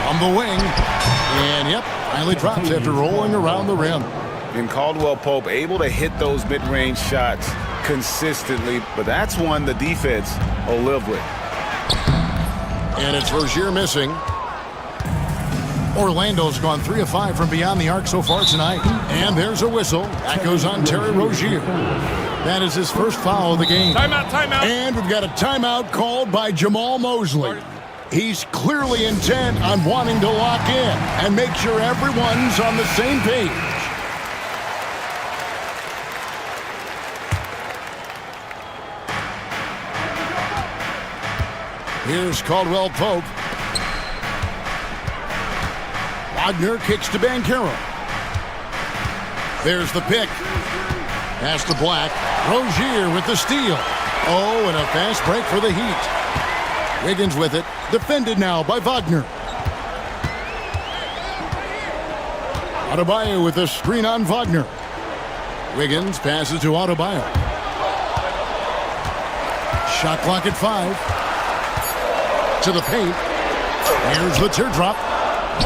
[SPEAKER 1] From the wing. And, yep, finally drops after rolling around the rim.
[SPEAKER 2] And Caldwell Pope able to hit those mid-range shots consistently, but that's one the defense will live with.
[SPEAKER 1] And it's Rozier missing. Orlando's gone 3 of 5 from beyond the arc so far tonight. And there's a whistle. That goes on Terry Rozier. That is his first foul of the game.
[SPEAKER 6] Timeout, timeout.
[SPEAKER 1] And we've got a timeout called by Jamal Mosley. He's clearly intent on wanting to lock in and make sure everyone's on the same page. Here's Caldwell Pope. Wagner kicks to Banchero. There's the pick. Pass to Black. Rozier with the steal. Oh, and a fast break for the Heat. Wiggins with it. Defended now by Wagner. Adebayo with the screen on Wagner. Wiggins passes to Adebayo. Shot clock at 5. To the paint. Here's the teardrop.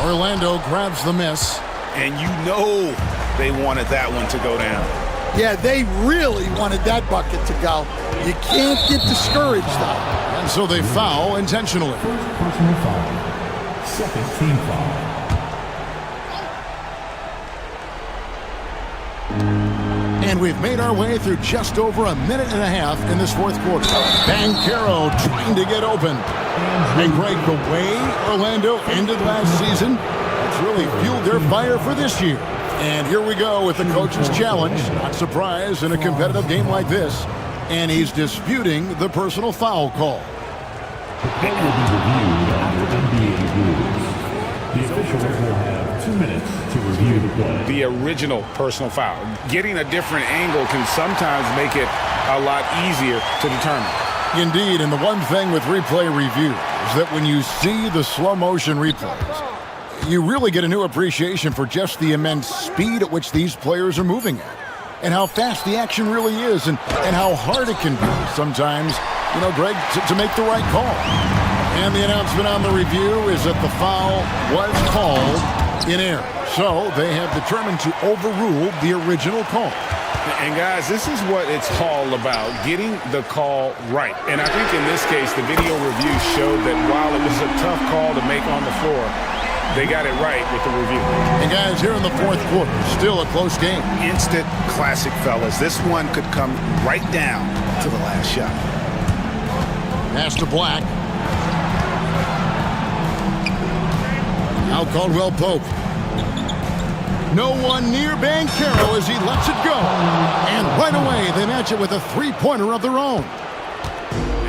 [SPEAKER 1] Orlando grabs the miss.
[SPEAKER 2] And you know they wanted that one to go down.
[SPEAKER 11] Yeah, they really wanted that bucket to go. You can't get discouraged, though.
[SPEAKER 1] And so they foul intentionally.
[SPEAKER 10] First personal foul. Second team foul.
[SPEAKER 1] And we've made our way through just over a minute and a half in this fourth quarter. Banchero trying to get open. And Greg, the way Orlando ended last season, it's really fueled their fire for this year. And here we go with the coach's challenge. Not surprised in a competitive game like this. And he's disputing the personal foul call.
[SPEAKER 10] The play will be reviewed under NBA rules. The officials will have 2 minutes to review the play.
[SPEAKER 2] The original personal foul. Getting a different angle can sometimes make it a lot easier to determine.
[SPEAKER 1] Indeed, and the one thing with replay review is that when you see the slow motion replays, you really get a new appreciation for just the immense speed at which these players are moving at, and how fast the action really is, and how hard it can be sometimes, you know, Greg, to make the right call. And the announcement on the review is that the foul was called in error. So they have determined to overrule the original call.
[SPEAKER 2] And guys, this is what it's all about, getting the call right. And I think in this case, the video review showed that while it was a tough call to make on the floor, they got it right with the review.
[SPEAKER 1] And guys, here in the fourth quarter, still a close game.
[SPEAKER 8] Instant classic, fellas. This one could come right down to the last shot.
[SPEAKER 1] Pass to Black. Now Caldwell Pope. No one near Banchero as he lets it go. And right away, they match it with a three-pointer of their own.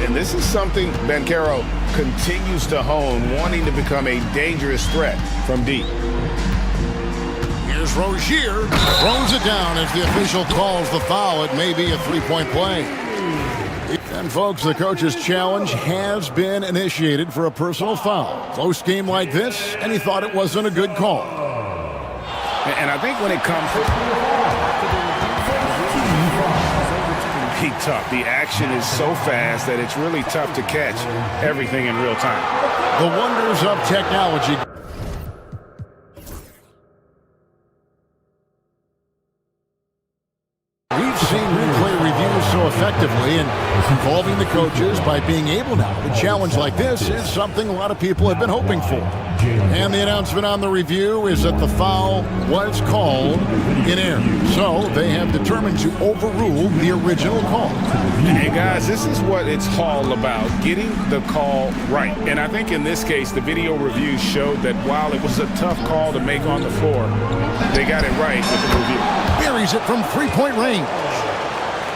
[SPEAKER 2] And this is something Banchero continues to hone, wanting to become a dangerous threat from deep.
[SPEAKER 1] Here's Rozier. Throws it down as the official calls the foul. It may be a three-point play. And folks, the coach's challenge has been initiated for a personal foul. Close game like this, and he thought it wasn't a good call.
[SPEAKER 2] And I think when it comes to be tough, the action is so fast that it's really tough to catch everything in real time.
[SPEAKER 1] The wonders of technology. We've seen replay reviews so effectively, and involving the coaches by being able now to challenge like this is something a lot of people have been hoping for. And the announcement on the review is that the foul was called in error. So they have determined to overrule the original call.
[SPEAKER 2] And guys, this is what it's all about, getting the call right. And I think in this case, the video review showed that while it was a tough call to make on the floor, they got it right with the review.
[SPEAKER 1] Buries it from three-point range.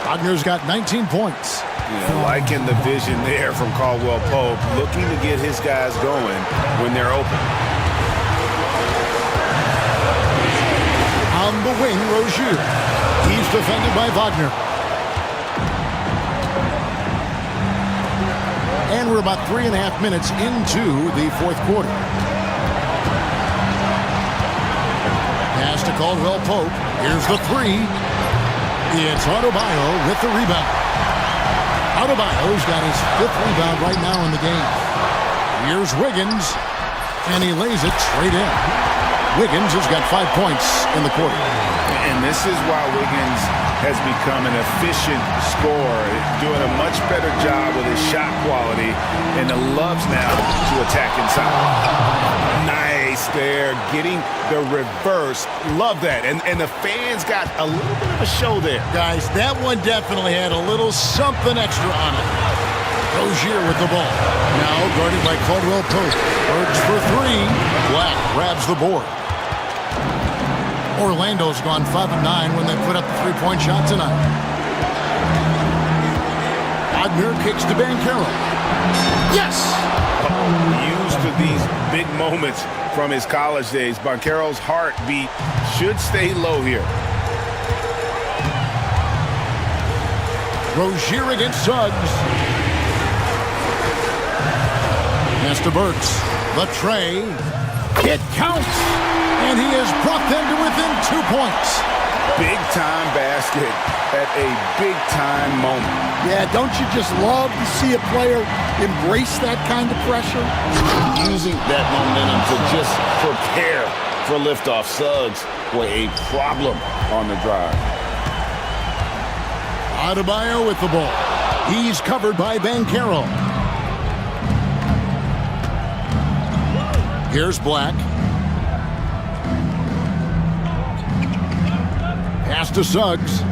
[SPEAKER 1] Wagner's got 19 points.
[SPEAKER 2] Yeah, liking the vision there from Caldwell Pope, looking to get his guys going when they're open.
[SPEAKER 1] On the wing, Rozier. He's defended by Wagner. And we're about 3.5 minutes into the fourth quarter. Pass to Caldwell Pope. Here's the three. It's Adebayo with the rebound. Adebayo's got his fifth rebound right now in the game. Here's Wiggins, and he lays it straight in. Wiggins has got 5 points in the quarter.
[SPEAKER 2] And this is why Wiggins has become an efficient scorer, doing a much better job with his shot quality, and loves now to attack inside. Nice there, getting the reverse. Love that. And the fans got a little bit of a show there.
[SPEAKER 1] Guys, that one definitely had a little something extra on it. Rozier with the ball. Now guarded by Caldwell Pope. Urge for three. Black grabs the board. Orlando's gone 5 of 9 when they put up the three-point shot tonight. Wagner kicks to Banchero. Yes!
[SPEAKER 2] Used to these big moments from his college days. Banchero's heartbeat should stay low here.
[SPEAKER 1] Rozier against Suggs. Pass to Burks. The tray. It counts! And he has brought them to within 2 points.
[SPEAKER 2] Big-time basket at a big-time moment.
[SPEAKER 11] Yeah, don't you just love to see a player embrace that kind of pressure?
[SPEAKER 2] Using that momentum to just prepare for liftoff. Suggs were a problem on the drive.
[SPEAKER 1] Adebayo with the ball. He's covered by Banchero. Here's Black. Pass to Suggs.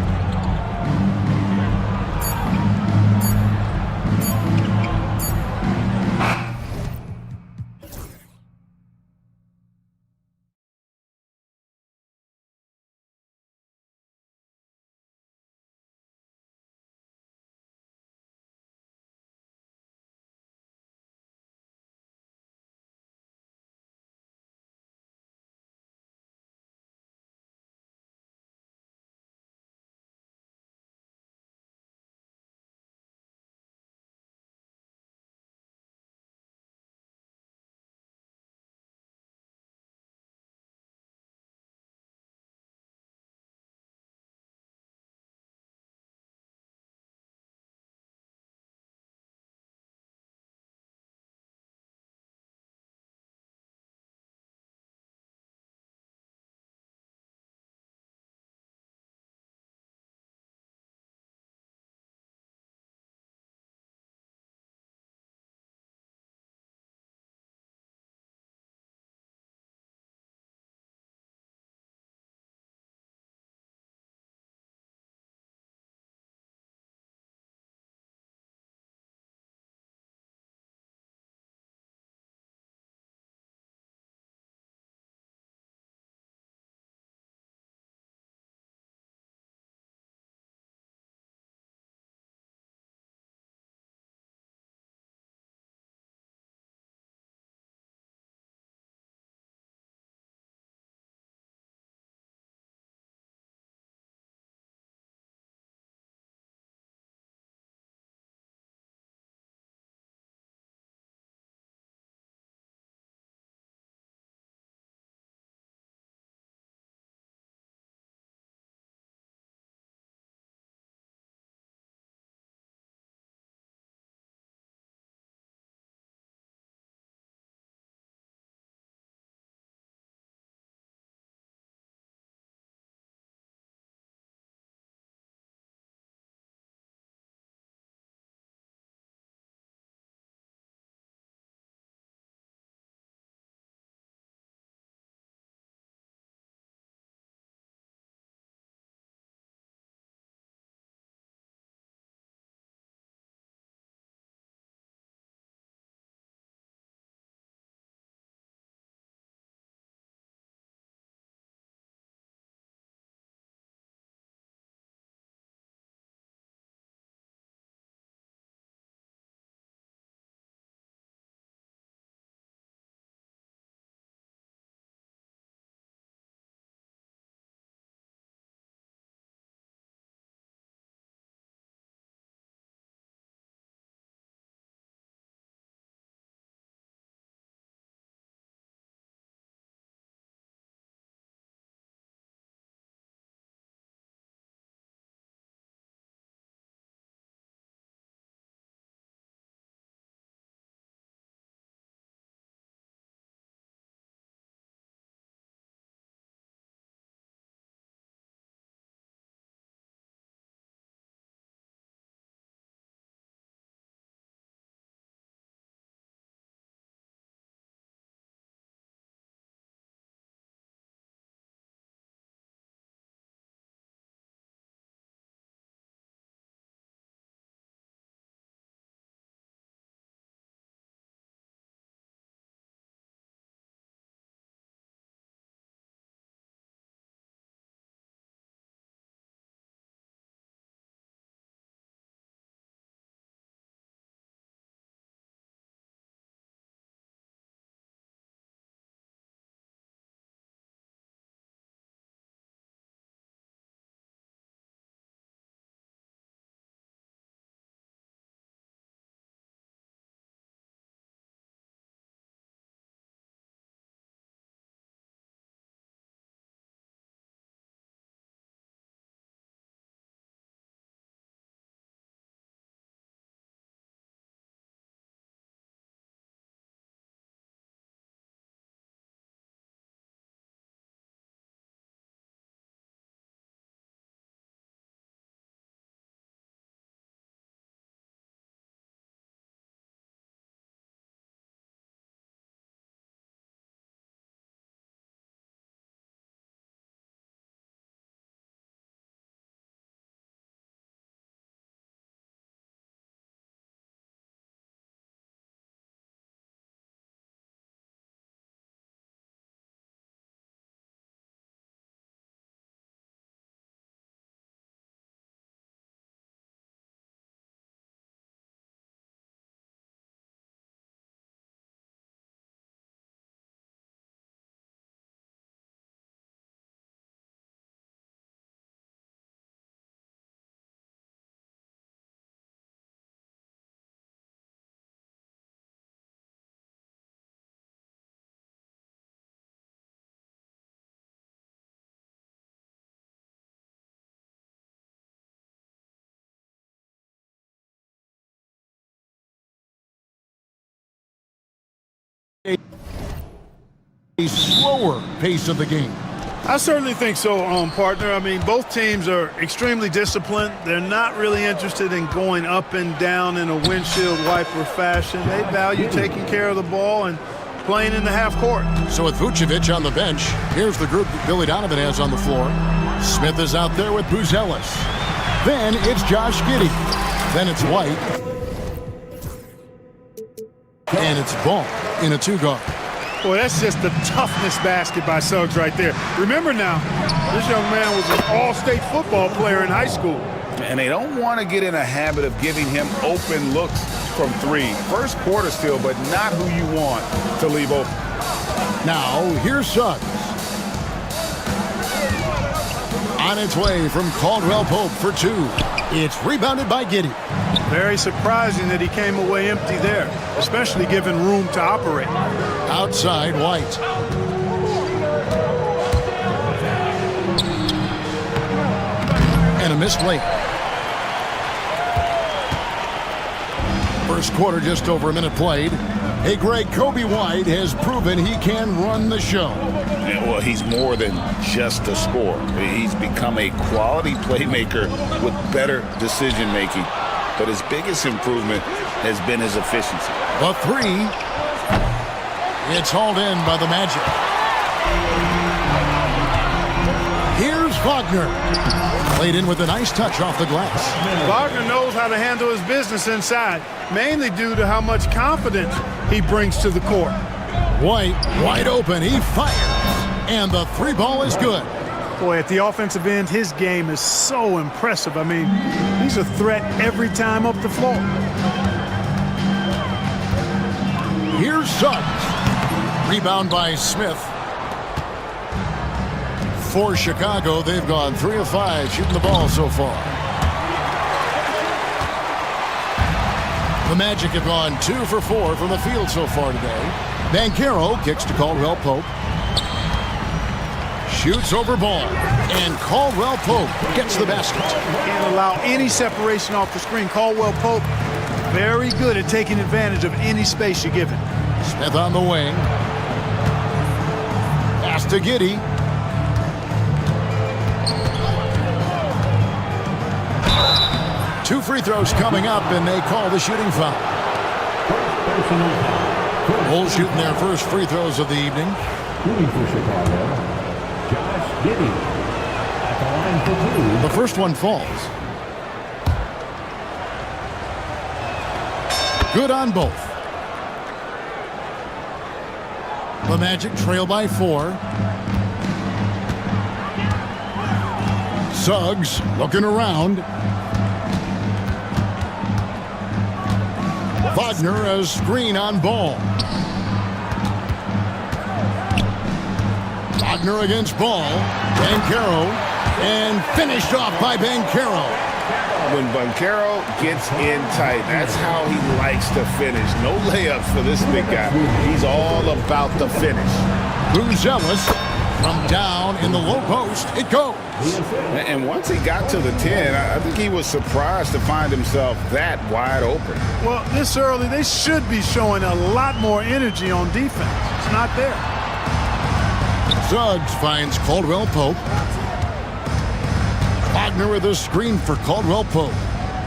[SPEAKER 1] A slower pace of the game.
[SPEAKER 12] I certainly think so, partner. I mean, both teams are extremely disciplined. They're not really interested in going up and down in a windshield wiper fashion. They value taking care of the ball and playing in the half court.
[SPEAKER 1] So with Vucevic on the bench, here's the group that Billy Donovan has on the floor. Smith is out there with Buzelis. Then it's Josh Giddey. Then it's White. And it's Ball in a two-guard.
[SPEAKER 12] Boy, that's just the toughness basket by Suggs right there. Remember now, this young man was an all-state football player in high school.
[SPEAKER 2] And they don't want to get in a habit of giving him open looks from three. First quarter still, but not who you want to leave open.
[SPEAKER 1] Now, here's Suggs. On its way from Caldwell Pope for two. It's rebounded by Giddey.
[SPEAKER 12] Very surprising that he came away empty there, especially given room to operate.
[SPEAKER 1] Outside, White. And a missed late. First quarter, just over a minute played. Hey, Greg, Kobe White has proven he can run the show.
[SPEAKER 2] Yeah, well, he's more than just a scorer. He's become a quality playmaker with better decision-making. But his biggest improvement has been his efficiency.
[SPEAKER 1] The three. It's hauled in by the Magic. Here's Wagner. Played in with a nice touch off the glass.
[SPEAKER 12] Wagner knows how to handle his business inside, mainly due to how much confidence he brings to the court.
[SPEAKER 1] White, wide open, he fires. And the three ball is good.
[SPEAKER 12] Boy, at the offensive end, his game is so impressive. I mean, he's a threat every time up the floor.
[SPEAKER 1] Here's Suggs. Rebound by Smith. For Chicago, they've gone 3 of 5 shooting the ball so far. The Magic have gone 2 for 4 from the field so far today. Banchero kicks to Caldwell Pope. Shoots over Ball. And Caldwell Pope gets the basket.
[SPEAKER 12] Can't allow any separation off the screen. Caldwell Pope, very good at taking advantage of any space you give him.
[SPEAKER 1] Smith on the wing. Pass to Giddey. Two free throws coming up, and they call the shooting foul. Bulls shooting their first free throws of the evening.
[SPEAKER 10] Shooting for Chicago, Josh Giddey. At the line for two.
[SPEAKER 1] The first one falls. Good on both. The Magic trail by 4. Suggs looking around. Wagner a screen on Ball. Wagner against Ball. Banchero. And finished off by Banchero.
[SPEAKER 2] When Banchero gets in tight, that's how he likes to finish. No layups for this big guy. He's all about the finish.
[SPEAKER 1] Buzelis from down in the low post. It goes.
[SPEAKER 2] And once he got to the 10, I think he was surprised to find himself that wide open.
[SPEAKER 12] Well, this early, they should be showing a lot more energy on defense. It's not there.
[SPEAKER 1] Suggs finds Caldwell Pope. Wagner with a screen for Caldwell Pope.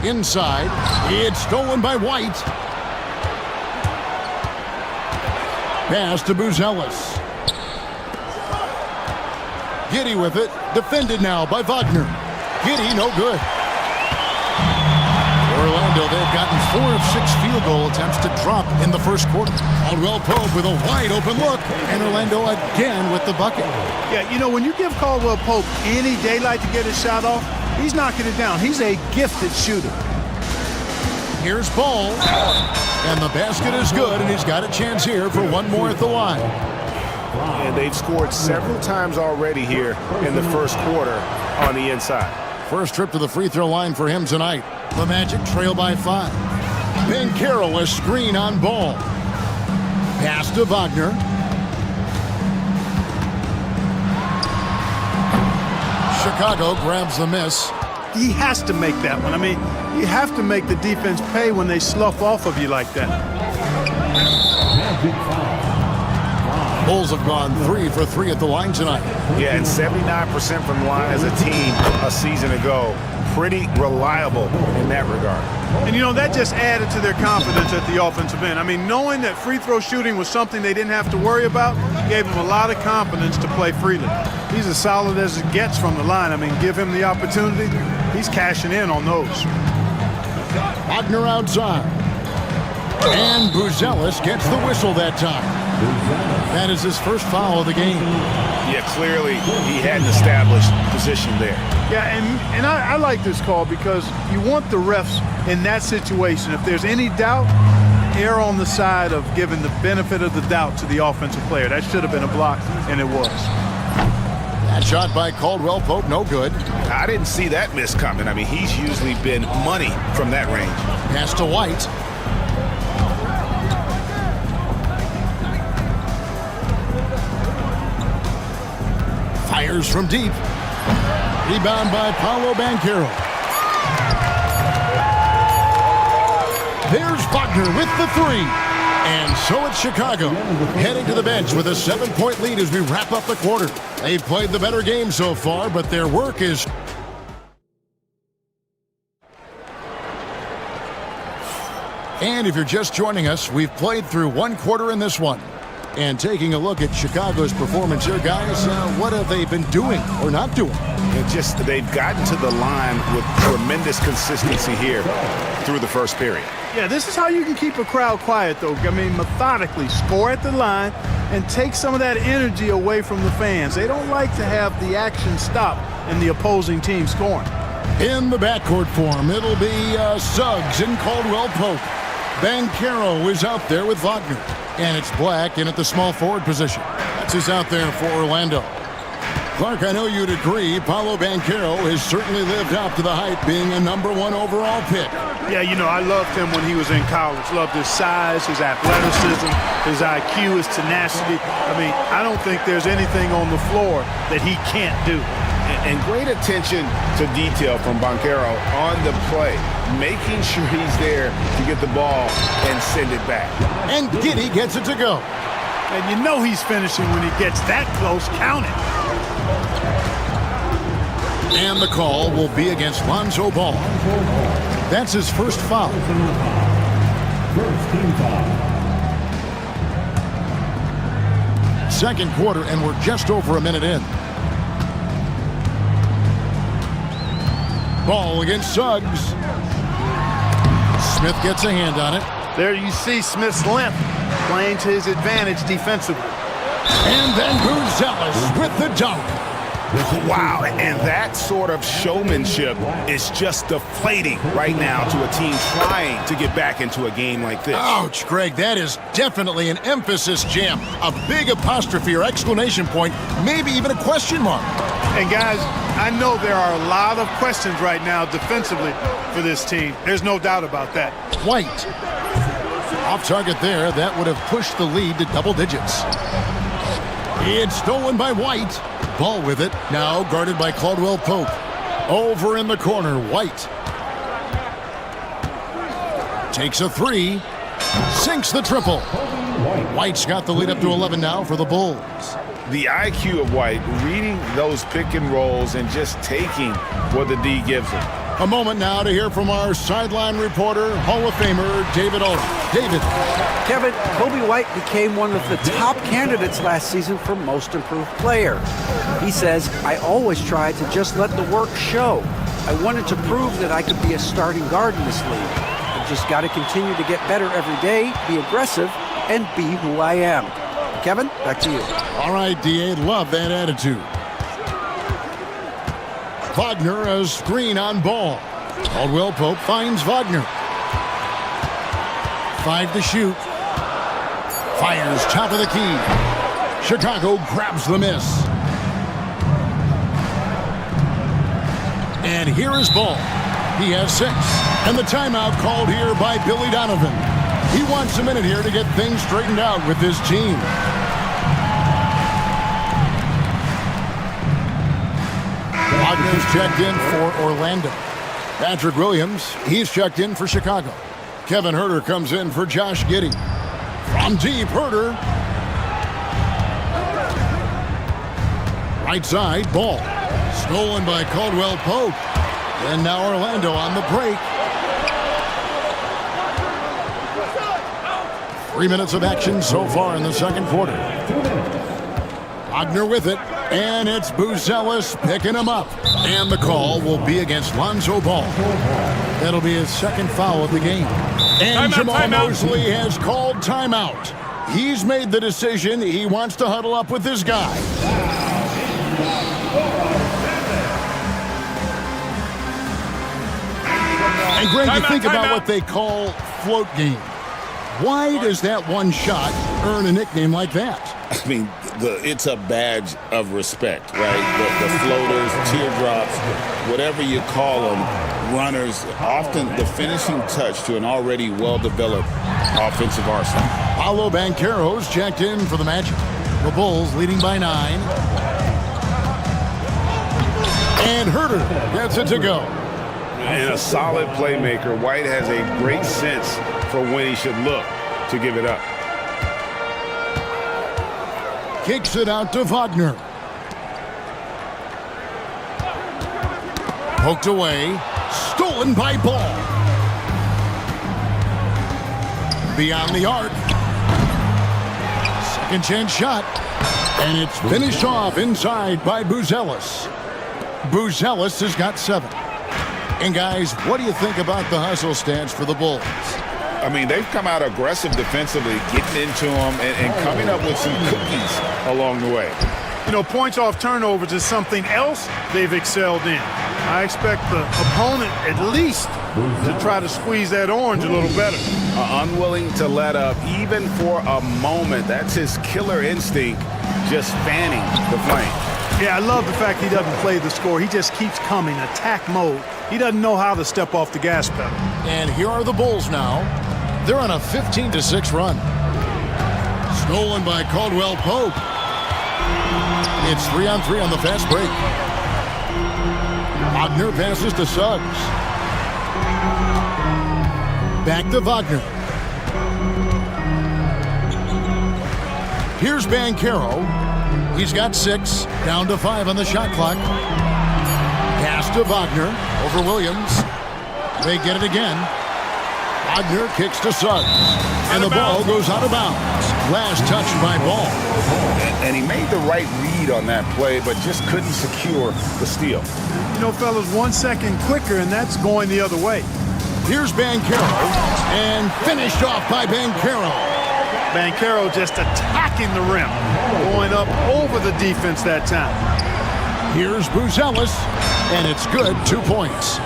[SPEAKER 1] Inside, it's stolen by White. Pass to Buzelis. Giddey with it. Defended now by Wagner. Giddey, no good. Orlando, they've gotten 4 of 6 field goal attempts to drop in the first quarter. Caldwell Pope with a wide open look. And Orlando again with the bucket.
[SPEAKER 12] Yeah, you know, when you give Caldwell Pope any daylight to get his shot off, he's knocking it down. He's a gifted shooter.
[SPEAKER 1] Here's Ball. And the basket is good, and he's got a chance here for one more at the line.
[SPEAKER 2] And they've scored several times already here in the first quarter on the inside.
[SPEAKER 1] First trip to the free throw line for him tonight. The Magic trail by 5. Banchero a screen on Ball. Pass to Wagner. Chicago grabs the miss.
[SPEAKER 12] He has to make that one. I mean, you have to make the defense pay when they slough off of you like that.
[SPEAKER 1] Bulls have gone 3 for 3 at the line tonight.
[SPEAKER 2] Yeah, and 79% from the line as a team a season ago. Pretty reliable in that regard.
[SPEAKER 12] And, you know, that just added to their confidence at the offensive end. I mean, knowing that free throw shooting was something they didn't have to worry about gave them a lot of confidence to play freely. He's as solid as it gets from the line. I mean, give him the opportunity, he's cashing in on those.
[SPEAKER 1] Wagner outside. And Buzelis gets the whistle that time. That is his first foul of the game.
[SPEAKER 2] Yeah, clearly he had an established position there.
[SPEAKER 12] Yeah, and I like this call because you want the refs in that situation. If there's any doubt, err on the side of giving the benefit of the doubt to the offensive player. That should have been a block, and it was.
[SPEAKER 1] That shot by Caldwell Pope, no good.
[SPEAKER 2] I didn't see that miss coming. I mean, he's usually been money from that range.
[SPEAKER 1] Pass to White. Fires from deep. Rebound by Paolo Banchero. There's Wagner with the 3. And so it's Chicago heading to the bench with a 7-point lead as we wrap up the quarter. They've played the better game so far, but their work is... And if you're just joining us, we've played through one quarter in this one. And taking a look at Chicago's performance here, guys, what have they been doing or not doing?
[SPEAKER 2] They've gotten to the line with tremendous consistency here through the first period.
[SPEAKER 12] Yeah, this is how you can keep a crowd quiet, though. I mean, methodically score at the line and take some of that energy away from the fans. They don't like to have the action stop and the opposing team scoring.
[SPEAKER 1] In the backcourt form, it'll be Suggs and Caldwell Pope. Banchero is out there with Wagner. And it's Black in at the small forward position. That's who's out there for Orlando. Clark, I know you'd agree, Paolo Banchero has certainly lived up to the hype, being a #1 overall pick.
[SPEAKER 12] Yeah, you know, I loved him when he was in college. Loved his size, his athleticism, his IQ, his tenacity. I mean, I don't think there's anything on the floor that he can't do.
[SPEAKER 2] And great attention to detail from Banchero on the play, making sure he's there to get the ball and send it back.
[SPEAKER 1] And Giddey gets it to go.
[SPEAKER 12] And you know he's finishing when he gets that close. Count it.
[SPEAKER 1] And the call will be against Lonzo Ball. That's his first foul.
[SPEAKER 10] First team foul.
[SPEAKER 1] Second quarter, and we're just over a minute in. Ball against Suggs. Smith gets a hand on it.
[SPEAKER 12] There you see Smith's length playing to his advantage defensively.
[SPEAKER 1] And then Buzelis with the dunk.
[SPEAKER 2] Wow, and that sort of showmanship is just deflating right now to a team trying to get back into a game like this.
[SPEAKER 1] Ouch, Greg, that is definitely an emphasis jam. A big apostrophe or exclamation point, maybe even a question mark.
[SPEAKER 12] And guys, I know there are a lot of questions right now defensively for this team. There's no doubt about that.
[SPEAKER 1] White. Off target there, that would have pushed the lead to double digits. It's stolen by White. Ball with it, now guarded by Caldwell Pope. Over in the corner, White. Takes a 3. Sinks the triple. White's got the lead up to 11 now for the Bulls.
[SPEAKER 2] The IQ of White, reading those pick and rolls and just taking what the D gives him.
[SPEAKER 1] A moment now to hear from our sideline reporter, Hall of Famer David Aldridge. David.
[SPEAKER 4] Kevin, Kobe White became one of the top candidates last season for Most Improved Player. He says, I always tried to just let the work show. I wanted to prove that I could be a starting guard in this league. I've just got to continue to get better every day, be aggressive, and be who I am. Kevin, back to you.
[SPEAKER 1] All right, D.A., love that attitude. Wagner, a screen on Ball. Caldwell Pope finds Wagner. 5 to shoot. Fires top of the key. Chicago grabs the miss. And here is Ball. He has 6. And the timeout called here by Billy Donovan. He wants a minute here to get things straightened out with his team. Wagner's checked in for Orlando. Patrick Williams, he's checked in for Chicago. Kevin Huerter comes in for Josh Giddey. From deep, Huerter. Right side, ball. Stolen by Caldwell Pope. And now Orlando on the break. 3 minutes of action so far in the second quarter. Wagner with it, and it's Buzelis picking him up. And the call will be against Lonzo Ball. That'll be his second foul of the game. And Jamal Mosley has called timeout. He's made the decision. He wants to huddle up with this guy. And Greg, you think about what they call float game. Why does that one shot earn a nickname like that?
[SPEAKER 2] I mean, it's a badge of respect, right? The floaters, teardrops, whatever you call them, runners, often the finishing touch to an already well-developed offensive arsenal.
[SPEAKER 1] Paolo Banchero's checked in for the Magic. The Bulls leading by 9. And Herter gets it to go.
[SPEAKER 2] And a solid playmaker, White has a great sense for when he should look to give it up.
[SPEAKER 1] Kicks it out to Wagner. Poked away. Stolen by Ball. Beyond the arc. Second chance shot. And it's finished off inside by Buzelis. Buzelis has got 7. And guys, what do you think about the hustle stance for the Bulls?
[SPEAKER 2] I mean, they've come out aggressive defensively, getting into them and coming up with some cookies along the way.
[SPEAKER 12] You know, points off turnovers is something else they've excelled in. I expect the opponent at least to try to squeeze that orange a little better.
[SPEAKER 2] Unwilling to let up even for a moment. That's his killer instinct, just fanning the flame.
[SPEAKER 12] Yeah, I love the fact he doesn't play the score. He just keeps coming, attack mode. He doesn't know how to step off the gas pedal.
[SPEAKER 1] And here are the Bulls now. They're on a 15-6 run. Stolen by Caldwell Pope. It's 3-on-3 on the fast break. Wagner passes to Suggs. Back to Wagner. Here's Banchero. He's got 6, down to 5 on the shot clock. Pass to Wagner over Williams. They get it again. Wagner kicks to Suggs. And the ball goes out of bounds. Last touch by Ball.
[SPEAKER 2] And he made the right read on that play, but just couldn't secure the steal.
[SPEAKER 12] You know, fellas, 1 second quicker, and that's going the other way.
[SPEAKER 1] Here's Banchero. And finished off by Banchero.
[SPEAKER 12] Banchero just attacking the rim, going up over the defense that time.
[SPEAKER 1] Here's Buzelis, and it's good, 2 points.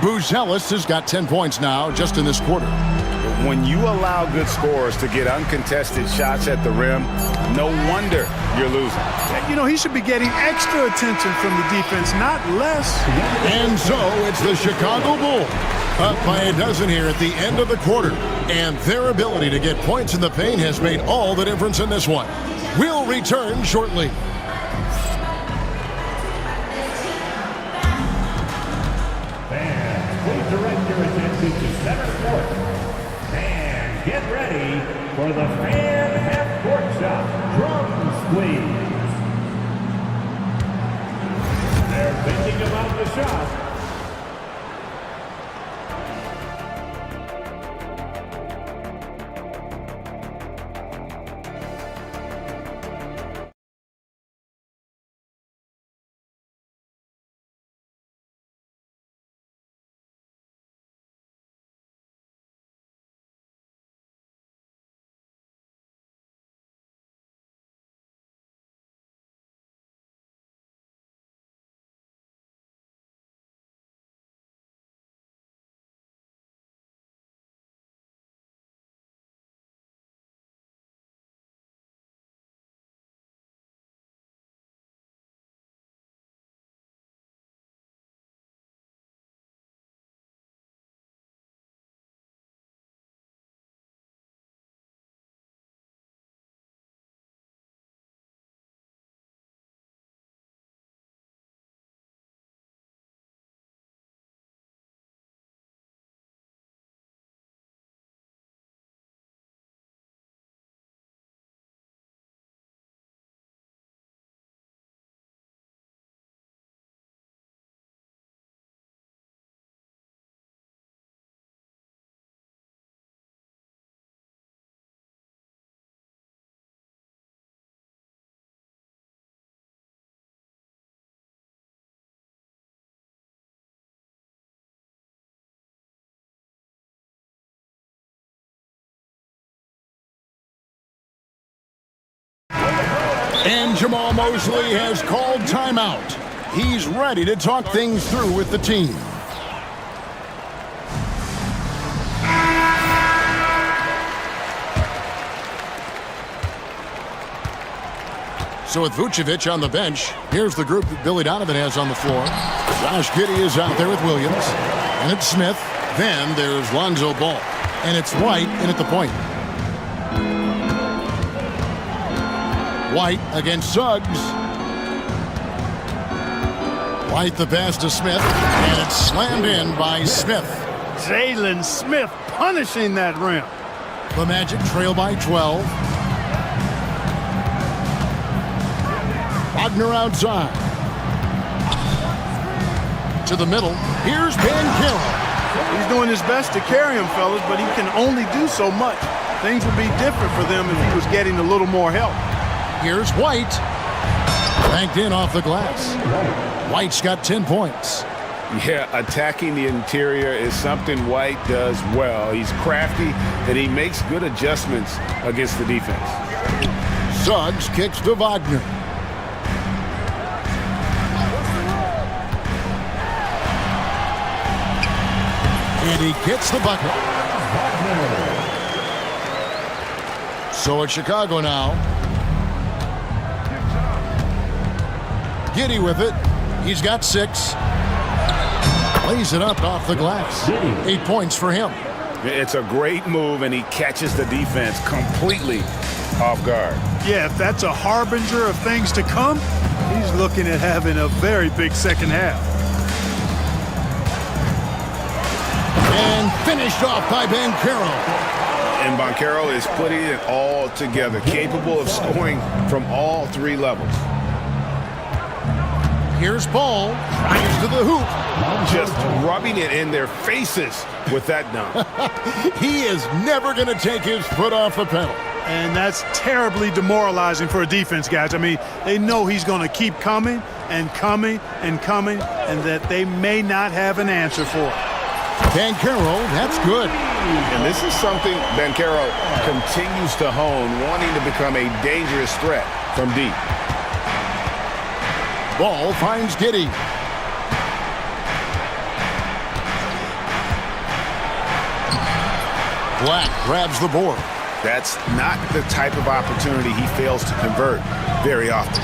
[SPEAKER 1] Buzelis has got 10 points now just in this quarter.
[SPEAKER 2] When you allow good scorers to get uncontested shots at the rim, no wonder you're losing.
[SPEAKER 12] You know, he should be getting extra attention from the defense, not less.
[SPEAKER 1] And so it's the Chicago Bulls up by a dozen here at the end of the quarter. And their ability to get points in the paint has made all the difference in this one. We'll return shortly.
[SPEAKER 5] Fans, please direct your attention to center court. And get ready for the fan half-court shot. Drums, please. They're thinking about the shot.
[SPEAKER 1] And Jamal Mosley has called timeout. He's ready to talk things through with the team. So with Vucevic on the bench, here's the group that Billy Donovan has on the floor. Josh Giddey is out there with Williams. And it's Smith. Then there's Lonzo Ball. And it's White in at the point. White against Suggs. White the pass to Smith. And it's slammed in by Smith.
[SPEAKER 12] Jalen Smith punishing that rim.
[SPEAKER 1] The Magic trail by 12. Wagner outside. To the middle. Here's Banchero.
[SPEAKER 12] He's doing his best to carry him, fellas, but he can only do so much. Things would be different for them if he was getting a little more help.
[SPEAKER 1] Here's White. Banked in off the glass. White's got 10 points.
[SPEAKER 2] Yeah, attacking the interior is something White does well. He's crafty and he makes good adjustments against the defense.
[SPEAKER 1] Suggs kicks to Wagner. And he gets the bucket. So it's Chicago now. Giddey with it. He's got 6. Lays it up off the glass. 8 points for him.
[SPEAKER 2] It's a great move, and he catches the defense completely off guard.
[SPEAKER 12] Yeah, if that's a harbinger of things to come, he's looking at having a very big second half.
[SPEAKER 1] And finished off by Banchero.
[SPEAKER 2] And Banchero is putting it all together, capable of scoring from all 3 levels.
[SPEAKER 1] Here's Ball, drives to the hoop.
[SPEAKER 2] Just rubbing it in their faces with that dunk.
[SPEAKER 1] He is never going to take his foot off the pedal.
[SPEAKER 12] And that's terribly demoralizing for a defense, guys. I mean, they know he's going to keep coming and coming and coming, and that they may not have an answer for it.
[SPEAKER 1] Banchero, that's good.
[SPEAKER 2] And this is something Banchero continues to hone, wanting to become a dangerous threat from deep.
[SPEAKER 1] Ball finds Giddey. Black grabs the board.
[SPEAKER 2] That's not the type of opportunity he fails to convert very often.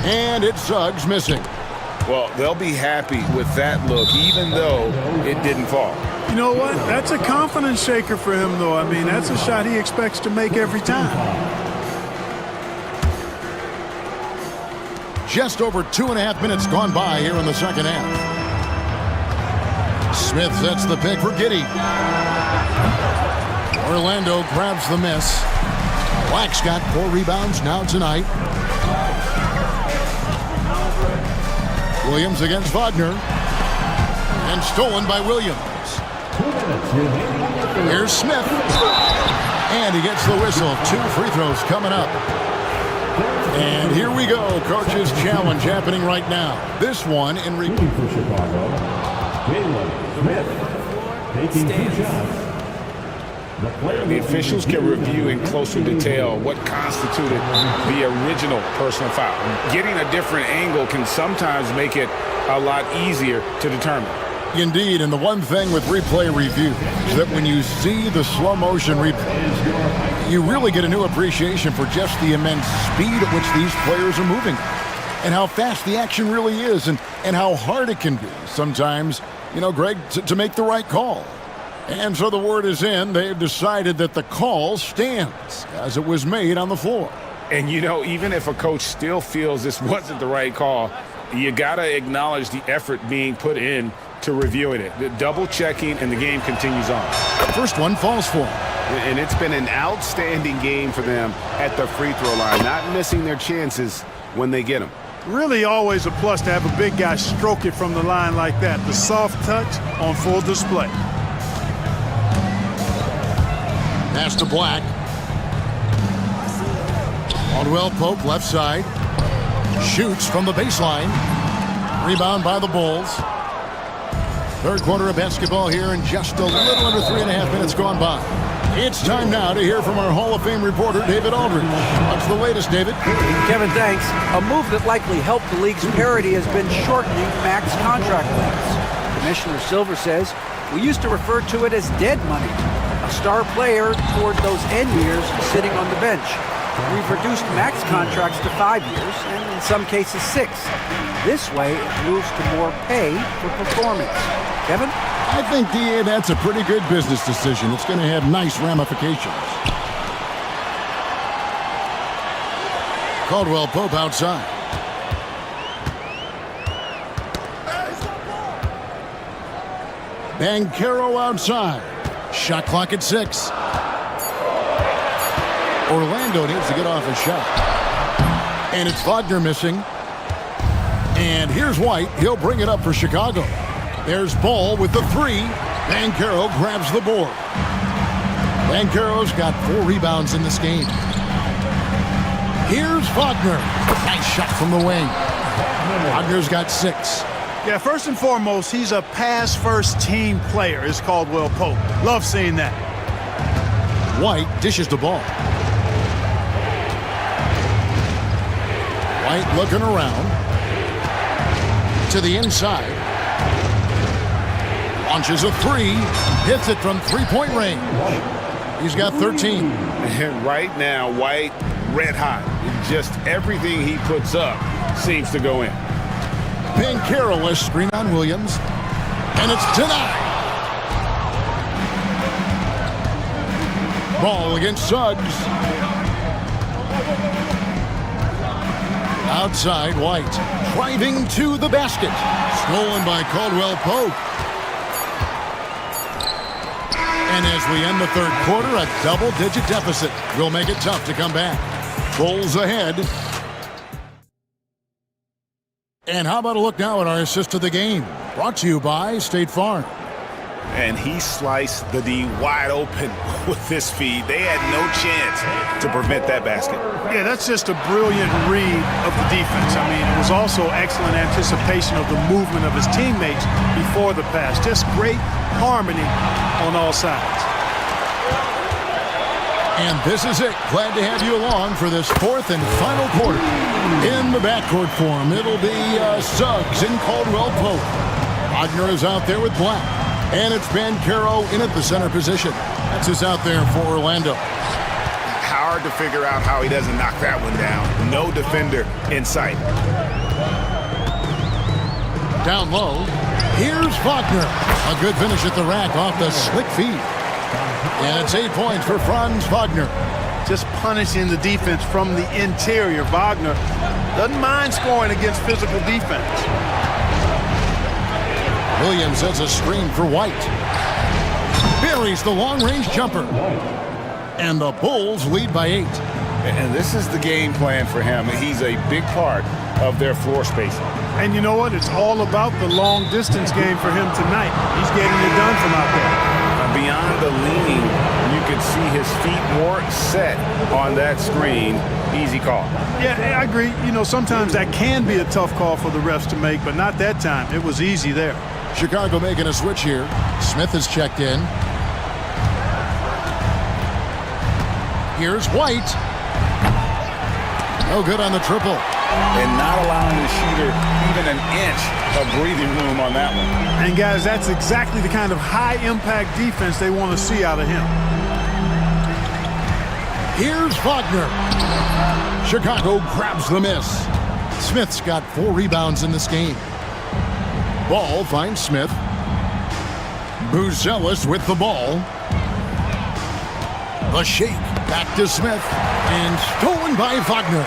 [SPEAKER 1] And it's Suggs missing.
[SPEAKER 2] Well, they'll be happy with that look, even though it didn't fall.
[SPEAKER 12] You know what? That's a confidence shaker for him, though. I mean, that's a shot he expects to make every time.
[SPEAKER 1] Just over 2.5 minutes gone by here in the second half. Smith sets the pick for Giddey. Orlando grabs the miss. Black's got 4 rebounds now tonight. Williams against Wagner. And stolen by Williams. Here's Smith. And he gets the whistle. 2 free throws coming up. And here we go. Coach's challenge happening right now. This one in replay.
[SPEAKER 10] For Chicago, Jalen Smith taking 2 shots.
[SPEAKER 2] The officials can review in closer detail what constituted the original personal foul. Getting a different angle can sometimes make it a lot easier to determine.
[SPEAKER 1] Indeed, and the one thing with replay review is that when you see the slow motion replays, you really get a new appreciation for just the immense speed at which these players are moving and how fast the action really is and how hard it can be sometimes, you know, Greg, to make the right call. And so the word is in. They've decided that the call stands as it was made on the floor.
[SPEAKER 2] And, you know, even if a coach still feels this wasn't the right call, you got to acknowledge the effort being put in to reviewing it. The double checking, and the game continues on.
[SPEAKER 1] First one falls for him.
[SPEAKER 2] And it's been an outstanding game for them at the free throw line, not missing their chances when they get them.
[SPEAKER 12] Really always a plus to have a big guy stroke it from the line like that. The soft touch on full display.
[SPEAKER 1] Pass to Black. Caldwell Pope left side. Shoots from the baseline. Rebound by the Bulls. Third quarter of basketball here, and just a little under 3.5 minutes gone by. It's time now to hear from our Hall of Fame reporter, David Aldridge. What's the latest, David?
[SPEAKER 4] Kevin, thanks. A move that likely helped the league's parity has been shortening max contract lengths. Commissioner Silver says, we used to refer to it as dead money, a star player toward those end years sitting on the bench. We've reduced max contracts to 5 years, and in some cases 6. This way, it moves to more pay for performance. Kevin?
[SPEAKER 1] I think, DA, that's a pretty good business decision. It's going to have nice ramifications. Caldwell Pope outside. Banchero outside. Shot clock at 6. Orlando needs to get off a shot. And it's Wagner missing. And here's White. He'll bring it up for Chicago. There's Ball with the 3. Banchero grabs the board. Banchero's got 4 rebounds in this game. Here's Wagner. Nice shot from the wing. Wagner's got 6.
[SPEAKER 12] Yeah, first and foremost, he's a pass-first team player, is Caldwell Pope. Love seeing that.
[SPEAKER 1] White dishes the ball. White looking around. To the inside. Launches a 3. Hits it from three-point range. He's got 13.
[SPEAKER 2] And right now, White, red hot. Just everything he puts up seems to go in.
[SPEAKER 1] Banchero a screen on Williams. And it's denied. Ball against Suggs. Outside, White. Driving to the basket. Stolen by Caldwell Pope. And as we end the third quarter, a double-digit deficit will make it tough to come back. Bulls ahead. And how about a look now at our assist of the game? Brought to you by State Farm.
[SPEAKER 2] And he sliced the D wide open with this feed. They had no chance to prevent that basket.
[SPEAKER 12] Yeah, that's just a brilliant read of the defense. I mean, it was also excellent anticipation of the movement of his teammates before the pass. Just great harmony on all sides.
[SPEAKER 1] And this is it. Glad to have you along for this fourth and final quarter. In the backcourt form, it'll be Suggs and Caldwell Pope. Wagner is out there with Black. And it's Banchero in at the center position. That's us out there for Orlando.
[SPEAKER 2] Hard to figure out how he doesn't knock that one down. No defender in sight.
[SPEAKER 1] Down low. Here's Wagner. A good finish at the rack off the slick feed. And it's 8 points for Franz Wagner.
[SPEAKER 12] Just punishing the defense from the interior. Wagner doesn't mind scoring against physical defense.
[SPEAKER 1] Williams has a screen for White. Buries the long-range jumper. And the Bulls lead by 8.
[SPEAKER 2] And this is the game plan for him. He's a big part of their floor spacing.
[SPEAKER 12] And you know what? It's all about the long-distance game for him tonight. He's getting it done from out there.
[SPEAKER 2] Beyond the leaning, you could see his feet weren't set on that screen. Easy call.
[SPEAKER 12] Yeah, I agree. You know, sometimes that can be a tough call for the refs to make, but not that time. It was easy there.
[SPEAKER 1] Chicago making a switch here. Smith has checked in. Here's White. No good on the triple.
[SPEAKER 2] And not allowing the shooter even an inch of breathing room on that one.
[SPEAKER 12] And guys, that's exactly the kind of high-impact defense they want to see out of him.
[SPEAKER 1] Here's Wagner. Chicago grabs the miss. Smith's got 4 rebounds in this game. Ball finds Smith. Buzelis with the ball. The shake back to Smith. And stolen by Wagner.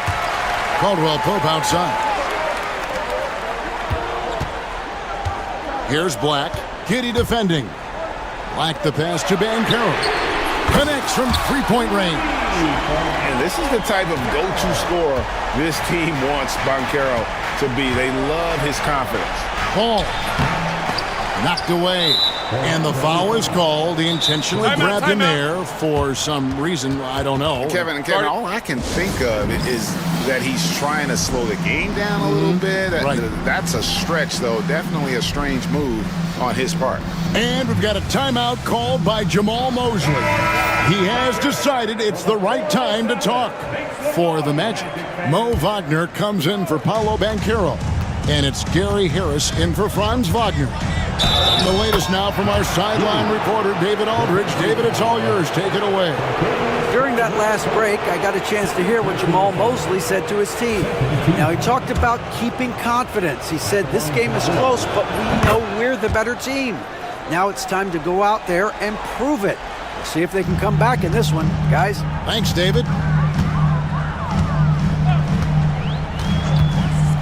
[SPEAKER 1] Caldwell Pope outside. Here's Black. Giddy defending. Black the pass to Banchero. Connects from three-point range.
[SPEAKER 2] And this is the type of go-to scorer this team wants Banchero to be. They love his confidence.
[SPEAKER 1] Ball knocked away. And the foul is called. He intentionally grabbed him there for some reason. I don't know.
[SPEAKER 2] Kevin, all I can think of is that he's trying to slow the game down a little bit.
[SPEAKER 1] Right.
[SPEAKER 2] That's a stretch, though. Definitely a strange move on his part.
[SPEAKER 1] And we've got a timeout called by Jamal Mosley. He has decided it's the right time to talk. For the Magic, Mo Wagner comes in for Paolo Banchero. And it's Gary Harris in for Franz Wagner. The latest now from our sideline reporter, David Aldridge. David, it's all yours. Take it away.
[SPEAKER 4] During that last break, I got a chance to hear what Jamal Mosley said to his team. Now, he talked about keeping confidence. He said, this game is close, but we know we're the better team. Now it's time to go out there and prove it. We'll see if they can come back in this one, guys.
[SPEAKER 1] Thanks, David.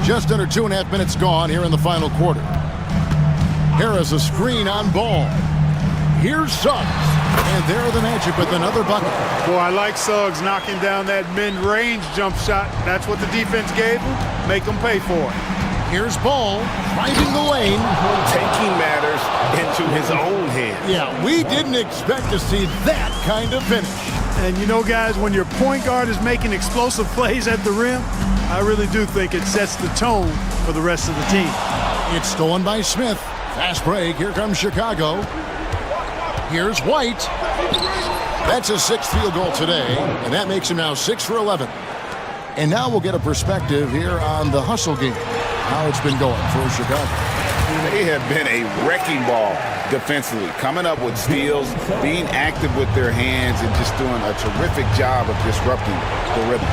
[SPEAKER 1] Just under 2.5 minutes gone here in the final quarter. Harris a screen on ball. Here's Suggs. And there the Magic with another bucket.
[SPEAKER 12] Boy, I like Suggs knocking down that mid-range jump shot. That's what the defense gave him. Make them pay for it.
[SPEAKER 1] Here's Ball driving the lane.
[SPEAKER 2] Taking matters into his own hands.
[SPEAKER 1] Yeah, we didn't expect to see that kind of finish.
[SPEAKER 12] And you know, guys, when your point guard is making explosive plays at the rim, I really do think it sets the tone for the rest of the team.
[SPEAKER 1] It's stolen by Smith. Fast break. Here comes Chicago. Here's White. That's his 6th field goal today, and that makes him now 6 for 11. And now we'll get a perspective here on the hustle game, how it's been going for Chicago.
[SPEAKER 2] They have been a wrecking ball defensively, coming up with steals, being active with their hands, and just doing a terrific job of disrupting the rhythm.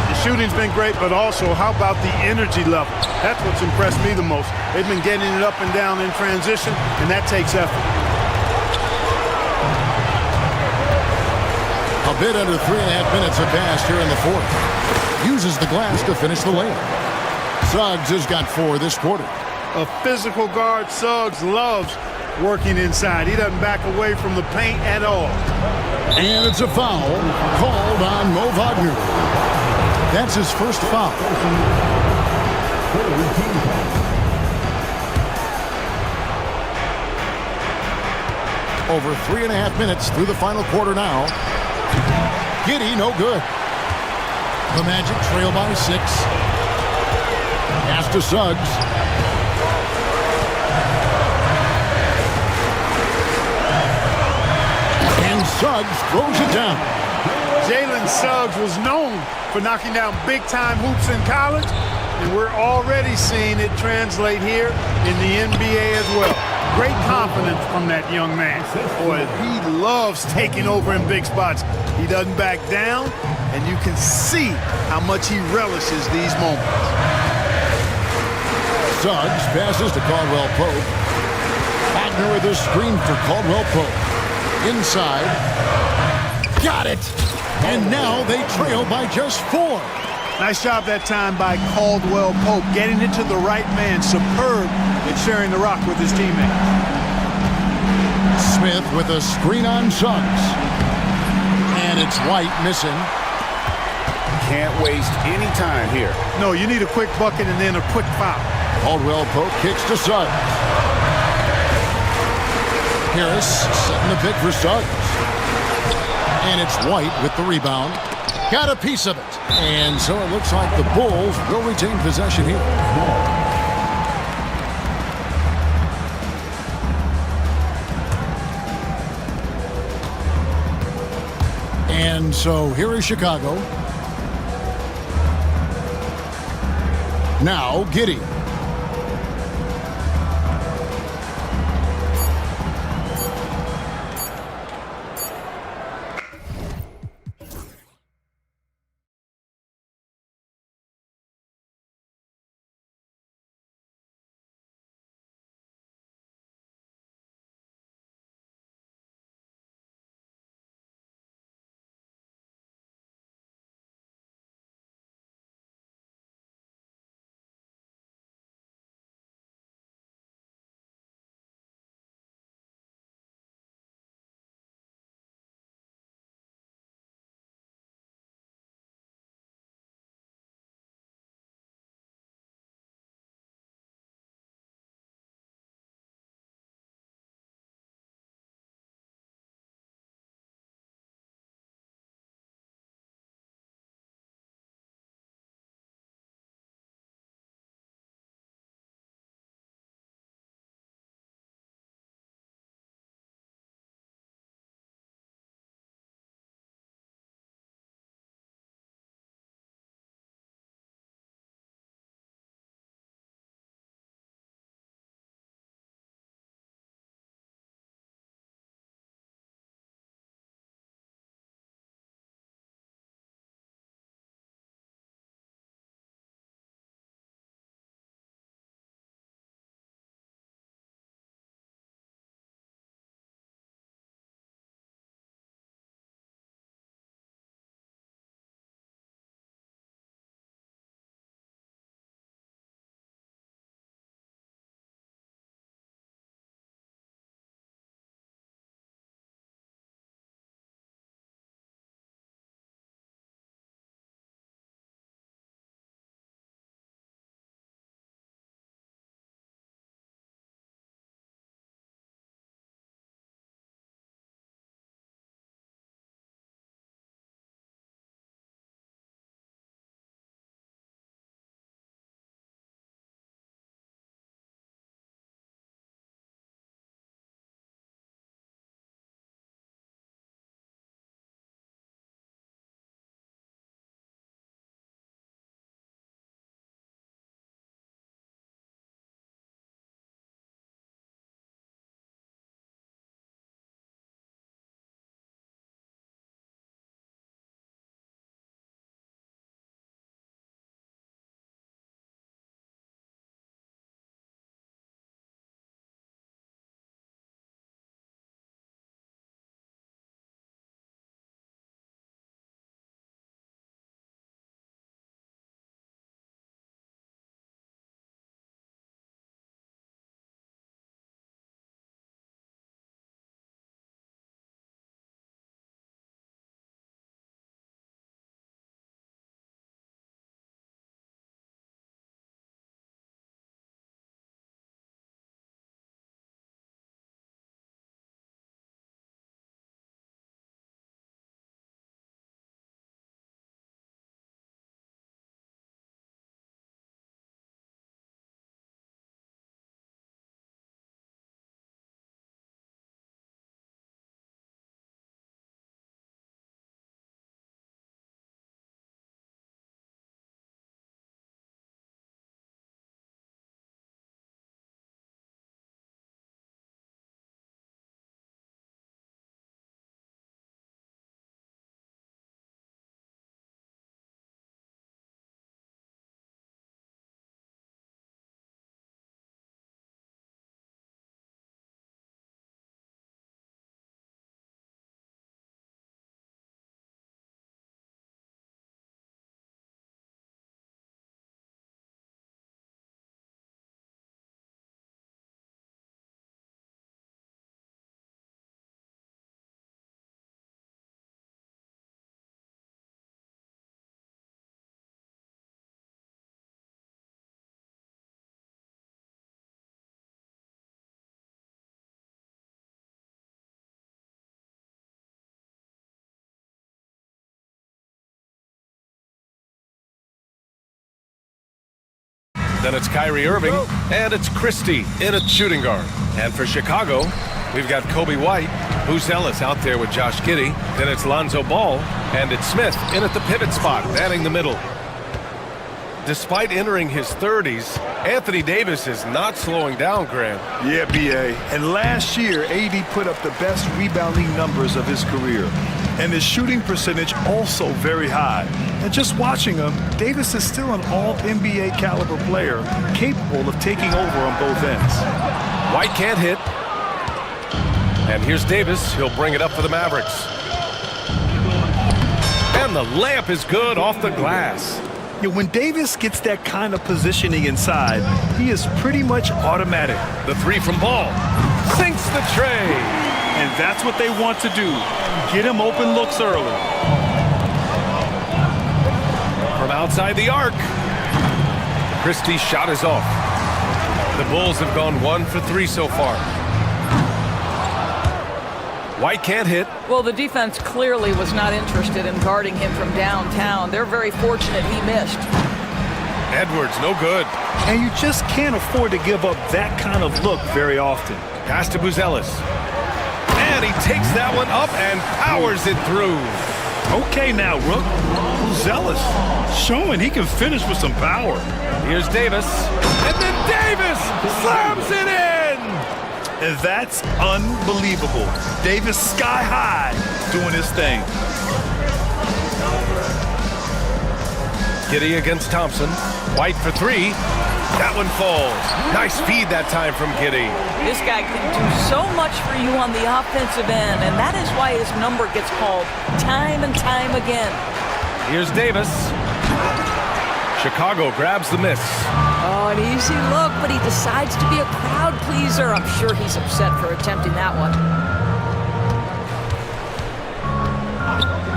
[SPEAKER 12] The shooting's been great, but also how about the energy level? That's what's impressed me the most. They've been getting it up and down in transition, and that takes effort.
[SPEAKER 1] A bit under 3.5 minutes have passed here in the fourth. Uses the glass to finish the layup. Suggs has got 4 this quarter.
[SPEAKER 12] A physical guard, Suggs loves working inside. He doesn't back away from the paint at all.
[SPEAKER 1] And it's a foul called on Mo Wagner. That's his first foul. Over 3.5 minutes through the final quarter now. Giddey, no good. The Magic trail by 6. Pass to Suggs. And Suggs throws it down.
[SPEAKER 12] Jalen Suggs was known for knocking down big-time hoops in college, and we're already seeing it translate here in the NBA as well. Great confidence from that young man. Boy, he loves taking over in big spots. He doesn't back down, and you can see how much he relishes these moments.
[SPEAKER 1] Suggs passes to Caldwell Pope. Wagner with a screen for Caldwell Pope. Inside. Got it! And now they trail by just 4.
[SPEAKER 12] Nice job that time by Caldwell Pope, getting it to the right man. Superb at sharing the rock with his teammates.
[SPEAKER 1] Smith with a screen on Suggs. And it's White missing.
[SPEAKER 2] Can't waste any time here.
[SPEAKER 12] No, you need a quick bucket and then a quick foul.
[SPEAKER 1] Caldwell Pope kicks to Suggs. Harris setting the pick for Suggs. And it's White with the rebound. Got a piece of it. And so it looks like the Bulls will retain possession here. And so here is Chicago. Now Giddey.
[SPEAKER 6] Then it's Kyrie Irving, and it's Christie in at shooting guard. And for Chicago, we've got Kobe White, Booz Ellis out there with Josh Giddey. Then it's Lonzo Ball, and it's Smith in at the pivot spot, manning the middle. Despite entering his 30s, Anthony Davis is not slowing down, Graham.
[SPEAKER 8] Yeah, B.A. And last year, AD put up the best rebounding numbers of his career. And his shooting percentage also very high. And just watching him, Davis is still an all-NBA caliber player, capable of taking over on both ends.
[SPEAKER 6] White can't hit. And here's Davis. He'll bring it up for the Mavericks. And the layup is good off the glass.
[SPEAKER 8] Yeah, when Davis gets that kind of positioning inside, he is pretty much automatic.
[SPEAKER 6] The three from Ball. Sinks the tray.
[SPEAKER 8] And that's what they want to do. Get him open looks early.
[SPEAKER 6] From outside the arc. Christie's shot is off. The Bulls have gone 1 for 3 so far. White can't hit.
[SPEAKER 3] Well, the defense clearly was not interested in guarding him from downtown. They're very fortunate he missed.
[SPEAKER 6] Edwards, no good.
[SPEAKER 8] And you just can't afford to give up that kind of look very often.
[SPEAKER 6] Pass to Booz Ellis. And he takes that one up and powers it through.
[SPEAKER 8] Okay now, Rook. Booz Ellis showing he can finish with some power.
[SPEAKER 6] Here's Davis. And then Davis slams it in!
[SPEAKER 8] And that's unbelievable. Davis sky high doing his thing.
[SPEAKER 6] Giddey against Thompson. White for 3. That one falls. Nice feed that time from Giddey.
[SPEAKER 3] This guy can do so much for you on the offensive end, and that is why his number gets called time and time again.
[SPEAKER 6] Here's Davis. Chicago grabs the miss.
[SPEAKER 3] Oh, an easy look, but he decides to be a crowd pleaser. I'm sure he's upset for attempting that one.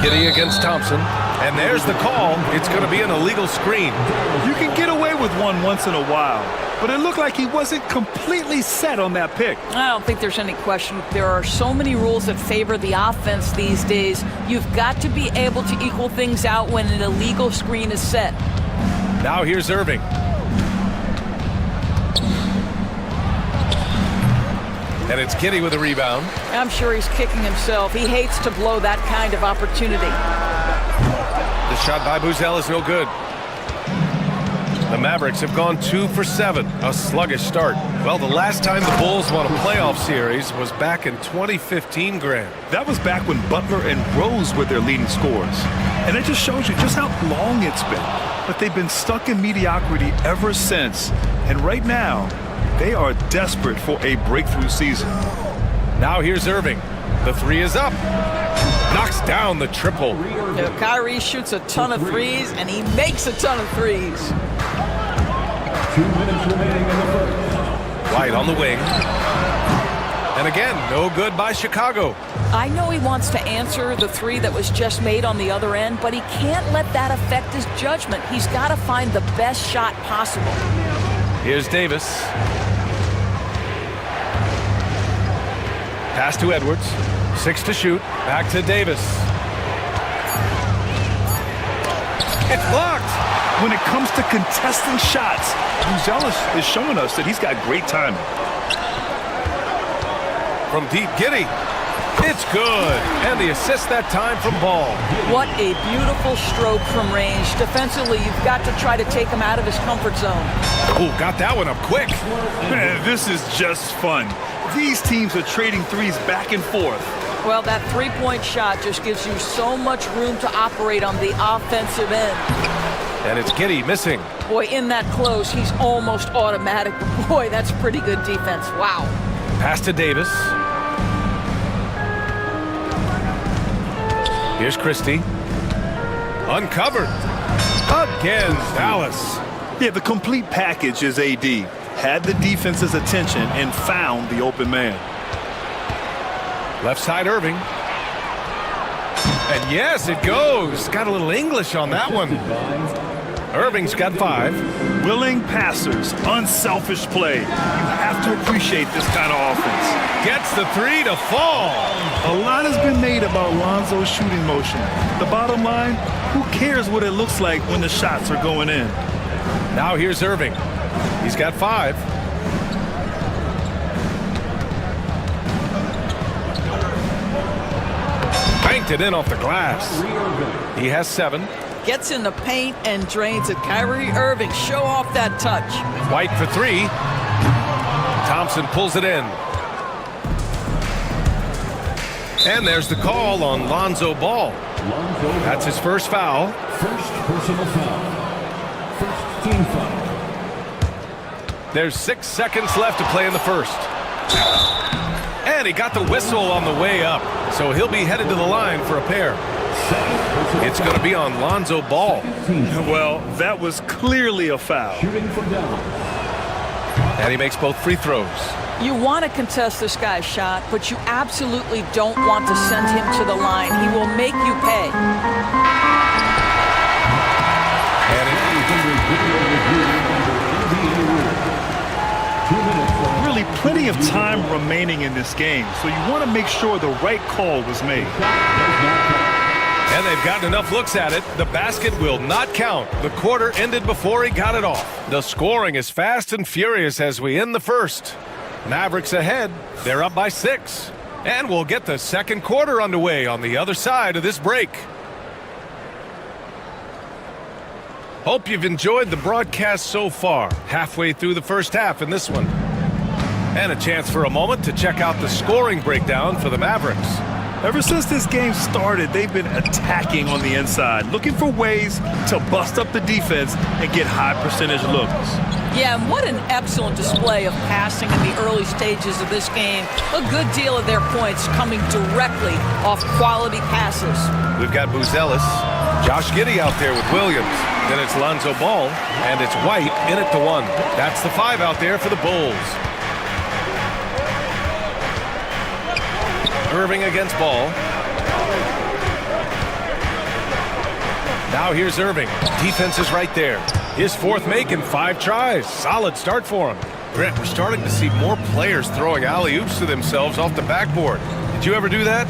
[SPEAKER 6] Giddey against Thompson. And there's the call. It's going to be an illegal screen.
[SPEAKER 8] You can get away with one once in a while, but it looked like he wasn't completely set on that pick.
[SPEAKER 3] I don't think there's any question. There are so many rules that favor the offense these days. You've got to be able to equal things out when an illegal screen is set.
[SPEAKER 6] Now here's Irving. And it's Giddey with a rebound.
[SPEAKER 3] I'm sure he's kicking himself. He hates to blow that kind of opportunity.
[SPEAKER 6] The shot by Booz Ellis is no good. The Mavericks have gone 2 for 7, a sluggish start. Well, the last time the Bulls won a playoff series was back in 2015, Graham.
[SPEAKER 8] That was back when Butler and Rose were their leading scorers. And it just shows you just how long it's been. But they've been stuck in mediocrity ever since. And right now, they are desperate for a breakthrough season.
[SPEAKER 6] Now here's Irving. The 3 is up. Knocks down the triple.
[SPEAKER 3] Kyrie shoots a ton of threes, and he makes a ton of threes.
[SPEAKER 10] 2 minutes remaining in the first.
[SPEAKER 6] White on the wing. And again, no good by Chicago.
[SPEAKER 3] I know he wants to answer the 3 that was just made on the other end, but he can't let that affect his judgment. He's got to find the best shot possible.
[SPEAKER 6] Here's Davis. Pass to Edwards. 6 to shoot. Back to Davis. It's blocked.
[SPEAKER 8] When it comes to contesting shots, Booz Ellis is showing us that he's got great timing.
[SPEAKER 6] From deep, Giddey. It's good. And the assist that time from Ball.
[SPEAKER 3] What a beautiful stroke from range. Defensively, you've got to try to take him out of his comfort zone.
[SPEAKER 6] Oh, got that one up quick.
[SPEAKER 8] Man, this is just fun. These teams are trading threes back and forth.
[SPEAKER 3] Well, that three-point shot just gives you so much room to operate on the offensive end.
[SPEAKER 6] And it's Giddey missing.
[SPEAKER 3] Boy, in that close, he's almost automatic. Boy, that's pretty good defense. Wow.
[SPEAKER 6] Pass to Davis. Here's Christie. Uncovered. Again, Dallas.
[SPEAKER 8] Yeah, the complete package is AD. Had the defense's attention and found the open man.
[SPEAKER 6] Left side, Irving. And yes, it goes. Got a little English on that one. Irving's got 5.
[SPEAKER 8] Willing passers, unselfish play. You have to appreciate this kind of offense.
[SPEAKER 6] Gets the 3 to fall.
[SPEAKER 8] A lot has been made about Lonzo's shooting motion. The bottom line, who cares what it looks like when the shots are going in?
[SPEAKER 6] Now here's Irving. He's got 5. Banked it in off the glass. He has 7.
[SPEAKER 3] Gets in the paint and drains it. Kyrie Irving, show off that touch.
[SPEAKER 6] White for 3. Thompson pulls it in. And there's the call on Lonzo Ball. That's his first foul.
[SPEAKER 10] First personal foul. First team foul.
[SPEAKER 6] There's 6 seconds left to play in the first. And he got the whistle on the way up, so he'll be headed to the line for a pair. It's going to be on Lonzo Ball.
[SPEAKER 8] Well, that was clearly a foul.
[SPEAKER 10] Shooting for Dallas.
[SPEAKER 6] And he makes both free throws.
[SPEAKER 3] You want to contest this guy's shot, but you absolutely don't want to send him to the line. He will make you pay.
[SPEAKER 8] Really plenty of time remaining in this game, so you want to make sure the right call was made.
[SPEAKER 6] And they've gotten enough looks at it. The basket will not count. The quarter ended before he got it off. The scoring is fast and furious as we end the first. Mavericks ahead. They're up by 6. And we'll get the second quarter underway on the other side of this break. Hope you've enjoyed the broadcast so far. Halfway through the first half in this one. And a chance for a moment to check out the scoring breakdown for the Mavericks.
[SPEAKER 8] Ever since this game started, they've been attacking on the inside, looking for ways to bust up the defense and get high percentage looks.
[SPEAKER 3] Yeah, and what an excellent display of passing in the early stages of this game. A good deal of their points coming directly off quality passes.
[SPEAKER 6] We've got Buzelis, Josh Giddey out there with Williams. Then it's Lonzo Ball, and it's White in at the 1. That's the 5 out there for the Bulls. Irving against Ball. Now here's Irving. Defense is right there. His 4th make in 5 tries. Solid start for him. Grant, we're starting to see more players throwing alley-oops to themselves off the backboard. Did you ever do that?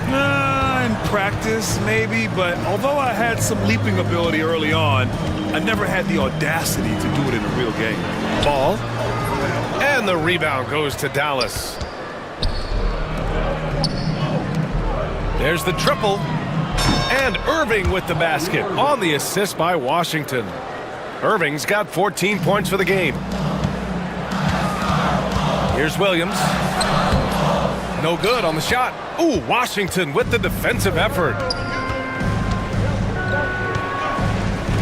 [SPEAKER 8] In practice, maybe, but although I had some leaping ability early on, I never had the audacity to do it in a real game.
[SPEAKER 6] Ball. And the rebound goes to Dallas. There's the triple. And Irving with the basket on the assist by Washington. Irving's got 14 points for the game. Here's Williams. No good on the shot. Ooh, Washington with the defensive effort.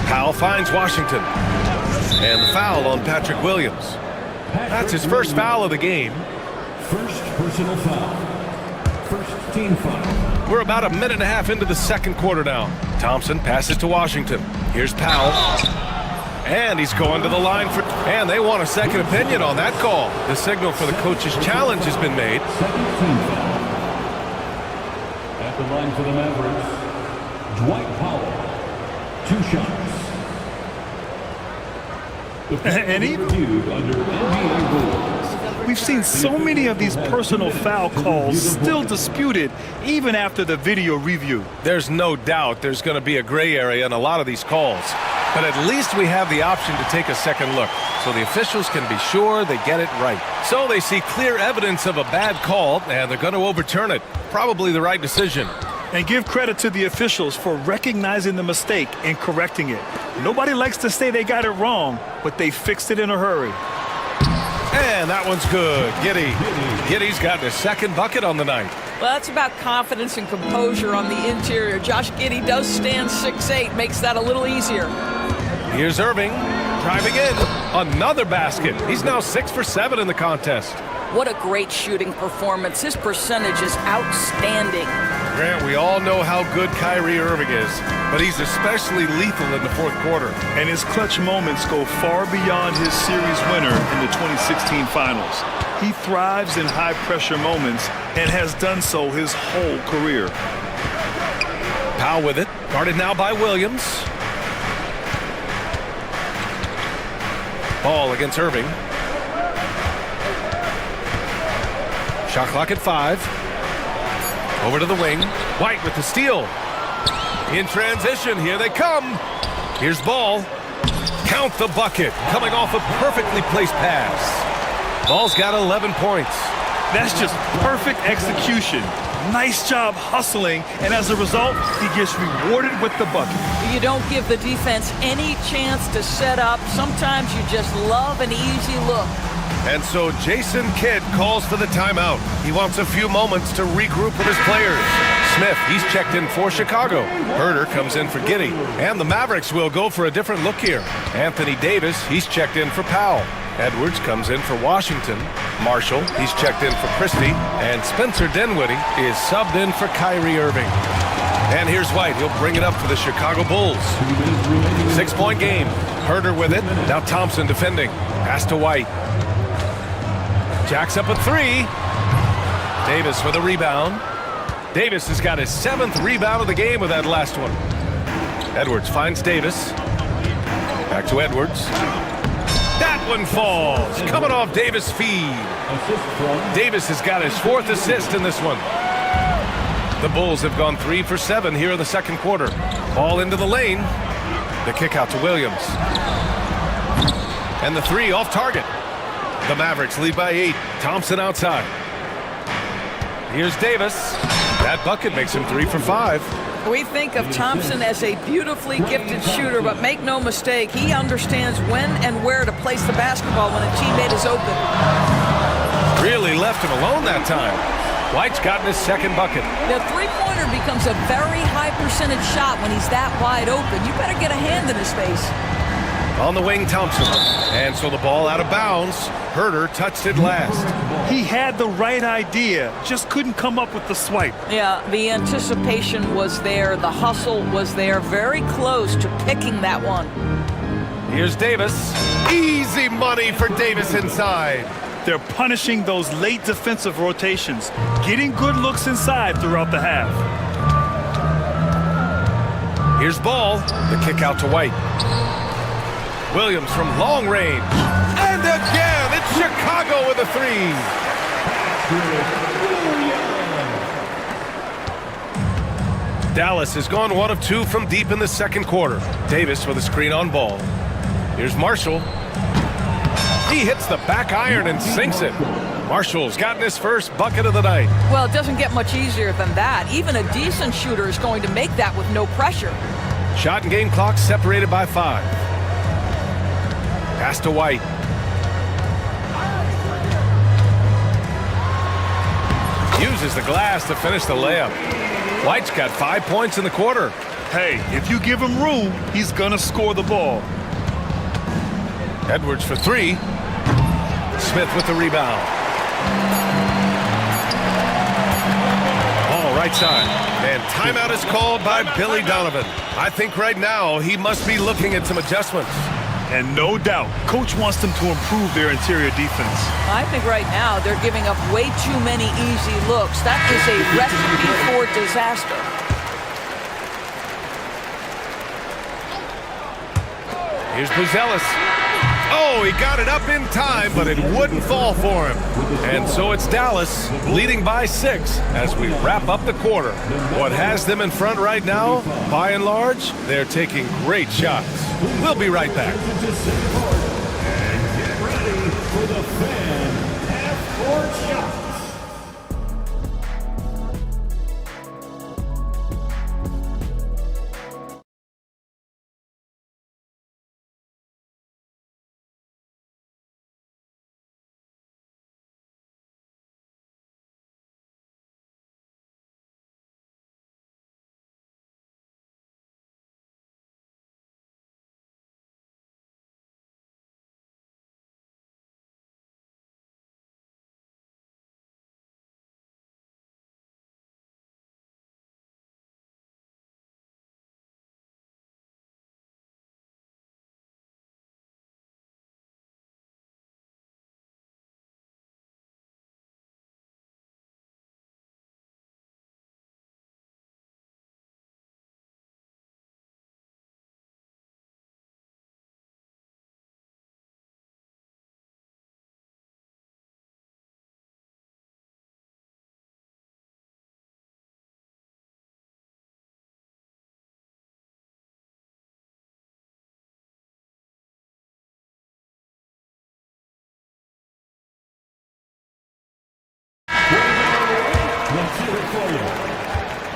[SPEAKER 6] Powell finds Washington. And the foul on Patrick Williams. That's his first foul of the game.
[SPEAKER 10] First personal foul. First team foul.
[SPEAKER 6] We're about a minute and a half into the second quarter now. Thompson passes to Washington. Here's Powell. And he's going to the line for... And they want a second opinion on that call. The signal for the coach's challenge has been made.
[SPEAKER 10] Second team foul. At the line for the Mavericks, Dwight Powell. 2 shots.
[SPEAKER 8] And he
[SPEAKER 10] reviewed under NBA rules.
[SPEAKER 8] We've seen so many of these personal foul calls still disputed even after the video review.
[SPEAKER 6] There's no doubt there's going to be a gray area in a lot of these calls. But at least we have the option to take a second look, so the officials can be sure they get it right. So they see clear evidence of a bad call, and they're going to overturn it. Probably the right decision.
[SPEAKER 8] And give credit to the officials for recognizing the mistake and correcting it. Nobody likes to say they got it wrong, but they fixed it in a hurry.
[SPEAKER 6] And that one's good. Giddey's got the second bucket on the night.
[SPEAKER 3] Well, that's about confidence and composure on the interior. Josh Giddey does stand 6'8", makes that a little easier.
[SPEAKER 6] Here's Irving, driving in. Another basket. He's now 6 for 7 in the contest.
[SPEAKER 3] What a great shooting performance. His percentage is outstanding.
[SPEAKER 6] Grant, we all know how good Kyrie Irving is, but he's especially lethal in the fourth quarter.
[SPEAKER 8] And his clutch moments go far beyond his series winner in the 2016 finals. He thrives in high-pressure moments and has done so his whole career.
[SPEAKER 6] Powell with it, guarded now by Williams. Ball against Irving. Shot clock at 5. Over to the wing. White with the steal. In transition, here they come. Here's Ball. Count the bucket, coming off a perfectly placed pass. Ball's got 11 points.
[SPEAKER 8] That's just perfect execution. Nice job hustling, and as a result, he gets rewarded with the bucket.
[SPEAKER 3] You don't give the defense any chance to set up. Sometimes you just love an easy look.
[SPEAKER 6] And so Jason Kidd calls for the timeout. He wants a few moments to regroup with his players. Smith, he's checked in for Chicago. Herder comes in for Giddey. And the Mavericks will go for a different look here. Anthony Davis, he's checked in for Powell. Edwards comes in for Washington. Marshall, he's checked in for Christie. And Spencer Dinwiddie is subbed in for Kyrie Irving. And here's White. He'll bring it up for the Chicago Bulls. 6-point game. Herder with it. Now Thompson defending. Pass to White. Jacks up a three. Davis with a rebound. Davis has got his 7th rebound of the game with that last one. Edwards finds Davis. Back to Edwards. That one falls. Coming off Davis' feed. Davis has got his 4th assist in this one. The Bulls have gone 3 for 7 here in the second quarter. Ball into the lane. The kick out to Williams. And the three off target. The Mavericks lead by 8. Thompson outside. Here's Davis. That bucket makes him 3 for 5.
[SPEAKER 3] We think of Thompson as a beautifully gifted shooter, but make no mistake, he understands when and where to place the basketball when a teammate is open.
[SPEAKER 6] Really left him alone that time. White's gotten his 2nd bucket.
[SPEAKER 3] The three-pointer becomes a very high percentage shot when he's that wide open. You better get a hand in his face.
[SPEAKER 6] On the wing, Thompson. And so the ball out of bounds. Herder touched it last.
[SPEAKER 8] He had the right idea, just couldn't come up with the swipe.
[SPEAKER 3] Yeah, the anticipation was there. The hustle was there. Very close to picking that one.
[SPEAKER 6] Here's Davis. Easy money for Davis inside.
[SPEAKER 8] They're punishing those late defensive rotations, getting good looks inside throughout the half.
[SPEAKER 6] Here's Ball. The kick out to White. Williams from long range. And again, it's Chicago with a three. Dallas has gone 1 of 2 from deep in the second quarter. Davis with a screen on Ball. Here's Marshall. He hits the back iron and sinks it. Marshall's gotten his first bucket of the night.
[SPEAKER 3] Well, it doesn't get much easier than that. Even a decent shooter is going to make that with no pressure.
[SPEAKER 6] Shot and game clock separated by 5. Pass to White. Uses the glass to finish the layup. White's got 5 points in the quarter.
[SPEAKER 8] Hey, if you give him room, he's gonna score the ball.
[SPEAKER 6] Edwards for 3. Smith with the rebound. Ball right side. And timeout is called by Billy Donovan. I think right now he must be looking at some adjustments.
[SPEAKER 8] And no doubt, coach wants them to improve their interior defense.
[SPEAKER 3] I think right now they're giving up way too many easy looks. That is a recipe for disaster.
[SPEAKER 6] Here's Buzelis. Oh, he got it up in time, but it wouldn't fall for him. And so it's Dallas leading by 6 as we wrap up the quarter. What has them in front right now, by and large, they're taking great shots. We'll be right back.
[SPEAKER 5] And get ready for the fan half-court shot.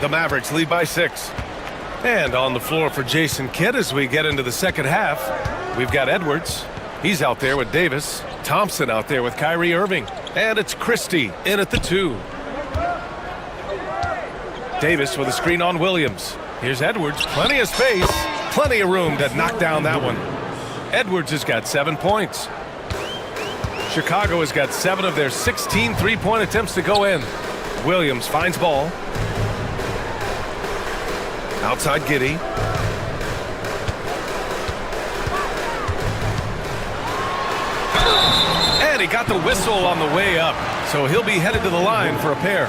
[SPEAKER 6] The Mavericks lead by 6. And on the floor for Jason Kidd as we get into the second half, we've got Edwards. He's out there with Davis. Thompson out there with Kyrie Irving. And it's Christie in at the 2. Davis with a screen on Williams. Here's Edwards. Plenty of space. Plenty of room to knock down that one. Edwards has got 7 points. Chicago has got 7 of their 16 three-point attempts to go in. Williams finds ball. Outside Giddey. And he got the whistle on the way up. So he'll be headed to the line for a pair.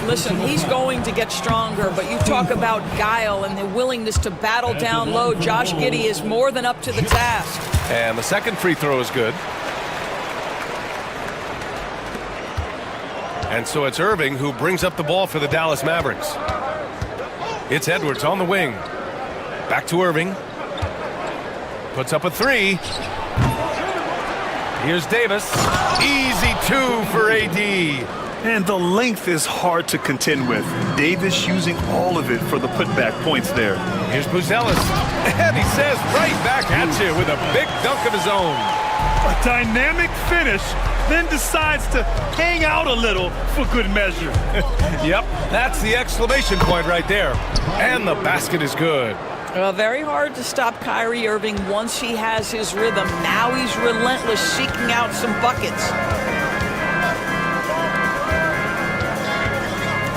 [SPEAKER 3] Listen, he's going to get stronger, but you talk about guile and the willingness to battle down low. Josh Giddey is more than up to the task.
[SPEAKER 6] And the second free throw is good. And so it's Irving who brings up the ball for the Dallas Mavericks. It's Edwards on the wing. Back to Irving. Puts up a 3. Here's Davis. Easy 2 for AD.
[SPEAKER 8] And the length is hard to contend with. Davis using all of it for the putback points there.
[SPEAKER 6] Here's Buzelis. And he says right back at you with a big dunk of his own.
[SPEAKER 8] A dynamic finish, then decides to hang out a little for good measure.
[SPEAKER 6] Yep, that's the exclamation point right there. And the basket is good.
[SPEAKER 3] Very hard to stop Kyrie Irving once he has his rhythm. Now he's relentless, seeking out some buckets.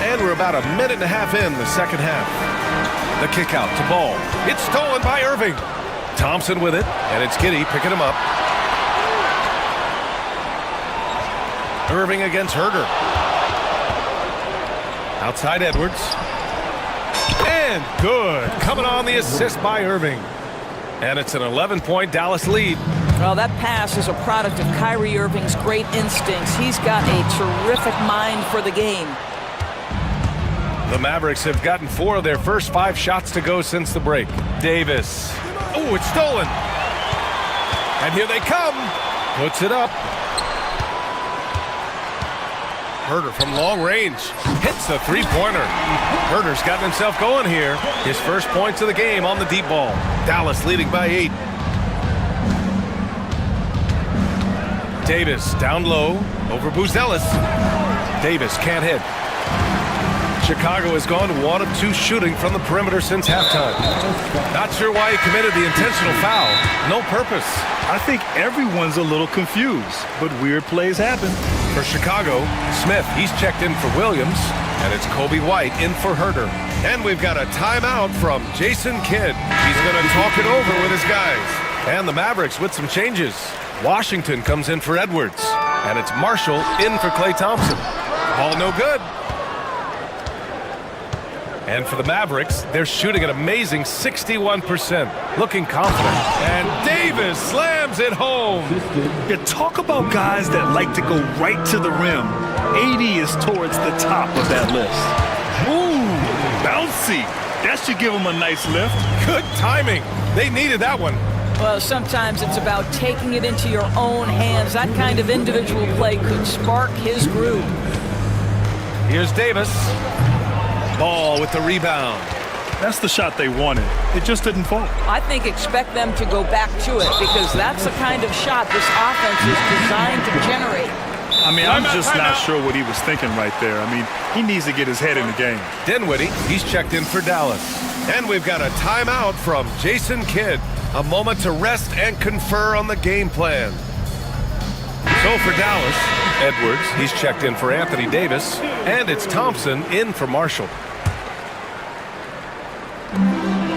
[SPEAKER 6] And we're about a minute and a half in the second half. The kick out to ball. It's stolen by Irving. Thompson with it, and it's Giddey picking him up. Irving against Herder. Outside Edwards. And good. Coming on the assist by Irving. And it's an 11-point Dallas lead.
[SPEAKER 3] Well, that pass is a product of Kyrie Irving's great instincts. He's got a terrific mind for the game.
[SPEAKER 6] The Mavericks have gotten 4 of their first 5 shots to go since the break. Davis. Oh, it's stolen. And here they come. Puts it up. Herder from long range. Hits the three-pointer. Herder's gotten himself going here. His first points of the game on the deep ball. Dallas leading by 8. Davis down low over Buzelis. Davis can't hit. Chicago has gone 1 of 2 shooting from the perimeter since halftime. Not sure why he committed the intentional foul. No purpose.
[SPEAKER 8] I think everyone's a little confused, but weird plays happen.
[SPEAKER 6] For Chicago, Smith, he's checked in for Williams, and it's Kobe White in for Herder. And we've got a timeout from Jason Kidd. He's going to talk it over with his guys. And the Mavericks with some changes. Washington comes in for Edwards, and it's Marshall in for Klay Thompson. All no good. And for the Mavericks, they're shooting an amazing 61%, looking confident. And Davis slams it home.
[SPEAKER 8] You talk about guys that like to go right to the rim. AD is towards the top of that list. Ooh, bouncy. That should give him a nice lift.
[SPEAKER 6] Good timing. They needed that one.
[SPEAKER 3] Well, sometimes it's about taking it into your own hands. That kind of individual play could spark his groove.
[SPEAKER 6] Here's Davis. Ball with the rebound.
[SPEAKER 8] That's the shot they wanted. It just didn't fall.
[SPEAKER 3] I think expect them to go back to it because that's the kind of shot this offense is designed to generate.
[SPEAKER 8] I mean, I'm just not sure what he was thinking right there. I mean, he needs to get his head in the game.
[SPEAKER 6] Dinwiddie, he's checked in for Dallas. And we've got a timeout from Jason Kidd. A moment to rest and confer on the game plan. So for Dallas, Edwards, he's checked in for Anthony Davis. And it's Thompson in for Marshall.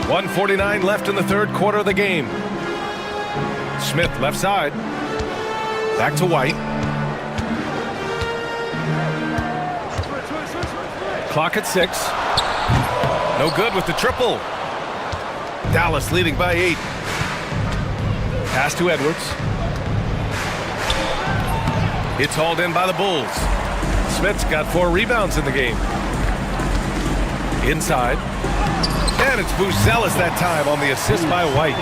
[SPEAKER 6] 1:49 left in the third quarter of the game. Smith left side. Back to White. Clock at 6. No good with the triple. Dallas leading by 8. Pass to Edwards. It's hauled in by the Bulls. Smith's got 4 rebounds in the game. Inside. And And it's Buzelis that time on the assist by White.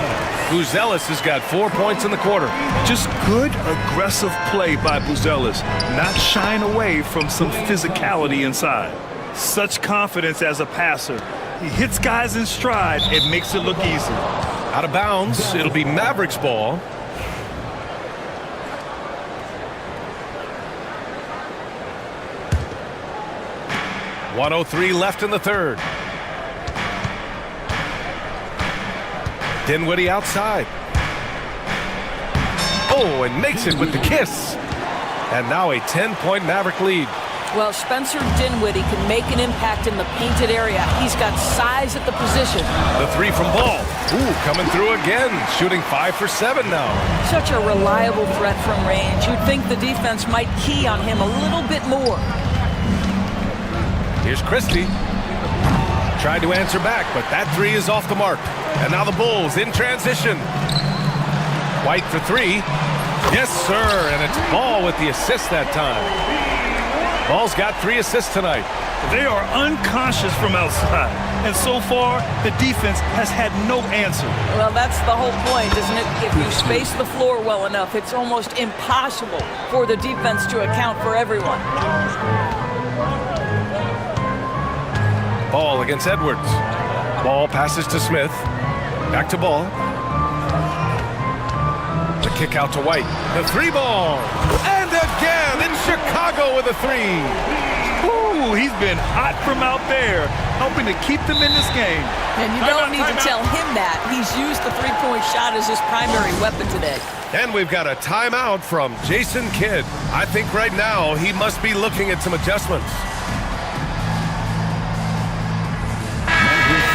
[SPEAKER 6] Buzelis has got 4 points in the quarter.
[SPEAKER 8] Just good, aggressive play by Buzelis, not shying away from some physicality inside. Such confidence as a passer. He hits guys in stride and makes it look easy.
[SPEAKER 6] Out of bounds, it'll be Mavericks ball. .103 left in the third. Dinwiddie outside. Oh, and makes it with the kiss. And now a 10-point Maverick lead.
[SPEAKER 3] Well, Spencer Dinwiddie can make an impact in the painted area. He's got size at the position.
[SPEAKER 6] The three from Ball. Ooh, coming through again. Shooting 5 for 7 now.
[SPEAKER 3] Such a reliable threat from range. You'd think the defense might key on him a little bit more.
[SPEAKER 6] Here's Christie. Tried to answer back, but that three is off the mark. And now the Bulls in transition. White for three. Yes, sir. And it's Ball with the assist that time. Ball's got 3 assists tonight.
[SPEAKER 8] They are unconscious from outside. And so far, the defense has had no answer.
[SPEAKER 3] Well, that's the whole point, isn't it? If you space the floor well enough, it's almost impossible for the defense to account for everyone.
[SPEAKER 6] Ball against Edwards. Ball passes to Smith. Back to Ball. The kick out to White. The three ball. And again, it's Chicago with a three.
[SPEAKER 8] Ooh, he's been hot from out there, helping to keep them in this game.
[SPEAKER 3] And you don't need to tell him that. He's used the three-point shot as his primary weapon today.
[SPEAKER 6] And we've got a timeout from Jason Kidd. I think right now he must be looking at some adjustments.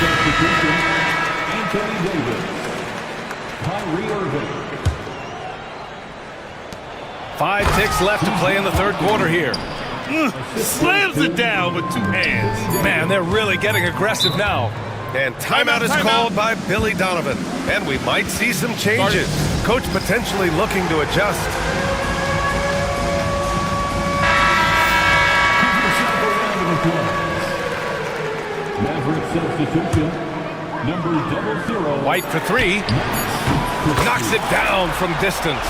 [SPEAKER 10] Substitution, Anthony Davis, Kyrie Irving.
[SPEAKER 6] 5 ticks left to play in the third quarter here.
[SPEAKER 8] Slams it down with 2 hands.
[SPEAKER 6] Man, they're really getting aggressive now. And timeout is called by Billy Donovan. And we might see some changes. Coach potentially looking to adjust.
[SPEAKER 10] Maverick substitution, number 00.
[SPEAKER 6] White for three. Knocks it down from distance.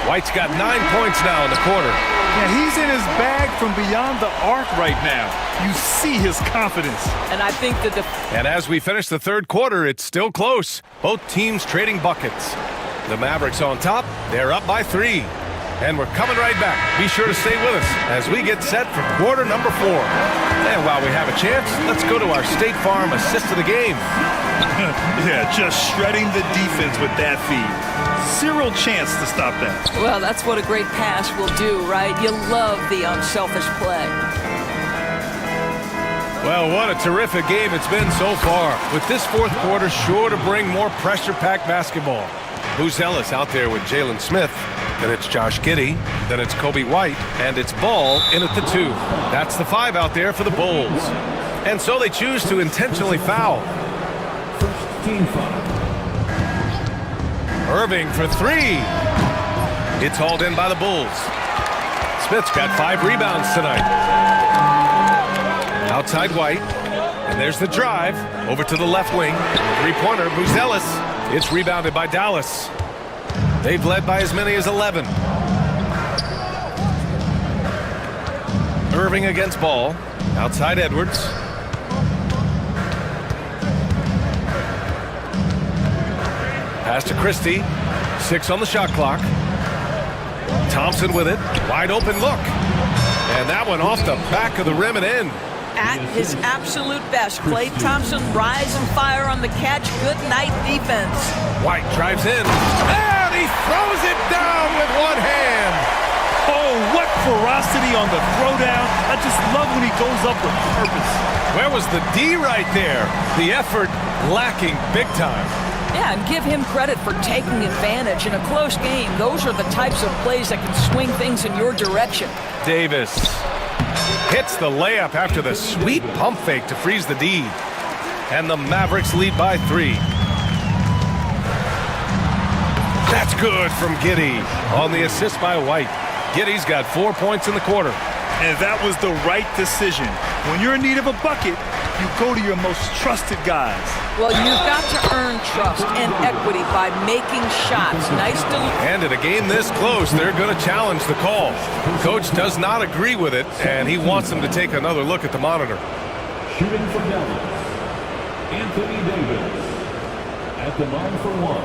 [SPEAKER 6] White's got 9 points now in the quarter.
[SPEAKER 8] Yeah, he's in his bag from beyond the arc right now. You see his confidence.
[SPEAKER 3] And I think that
[SPEAKER 6] And as we finish the third quarter, it's still close. Both teams trading buckets. The Mavericks on top. They're up by 3. And we're coming right back. Be sure to stay with us as we get set for quarter number 4. And while we have a chance, let's go to our State Farm assist of the game.
[SPEAKER 8] Yeah, just shredding the defense with that feed. Zero chance to stop that.
[SPEAKER 3] Well, that's what a great pass will do, right? You love the unselfish play.
[SPEAKER 6] Well, what a terrific game it's been so far. With this fourth quarter sure to bring more pressure-packed basketball. Buzelis out there with Jalen Smith. Then it's Josh Giddey. Then it's Kobe White. And it's Ball in at the 2. That's the 5 out there for the Bulls. And so they choose to intentionally foul.
[SPEAKER 10] First team foul.
[SPEAKER 6] Irving for 3. It's hauled in by the Bulls. Smith's got 5 rebounds tonight. Outside White. And there's the drive. Over to the left wing. Three-pointer, Buzelis. It's rebounded by Dallas. They've led by as many as 11. Irving against Ball. Outside Edwards. Pass to Christie. 6 on the shot clock. Thompson with it. Wide open look. And that one off the back of the rim and in.
[SPEAKER 3] At his absolute best, Klay Thompson rise and fire on the catch. Good night defense.
[SPEAKER 6] White drives in. And he throws it down with one hand.
[SPEAKER 8] Oh, what ferocity on the throwdown. I just love when he goes up with purpose.
[SPEAKER 6] Where was the D right there? The effort lacking big time.
[SPEAKER 3] Yeah, and give him credit for taking advantage in a close game. Those are the types of plays that can swing things in your direction.
[SPEAKER 6] Davis hits the layup after the sweet pump fake to freeze the D. And the Mavericks lead by 3. That's good from Giddey on the assist by White. Giddey's got 4 points in the quarter.
[SPEAKER 8] And that was the right decision. When you're in need of a bucket, You go to your most trusted guys.
[SPEAKER 3] Well, you've got to earn trust and equity by making shots. Nice
[SPEAKER 6] And in a game this close, they're going to challenge the call. Coach does not agree with it, and he wants them to take another look at the monitor.
[SPEAKER 10] Shooting for Dallas, Anthony Davis at the line for one.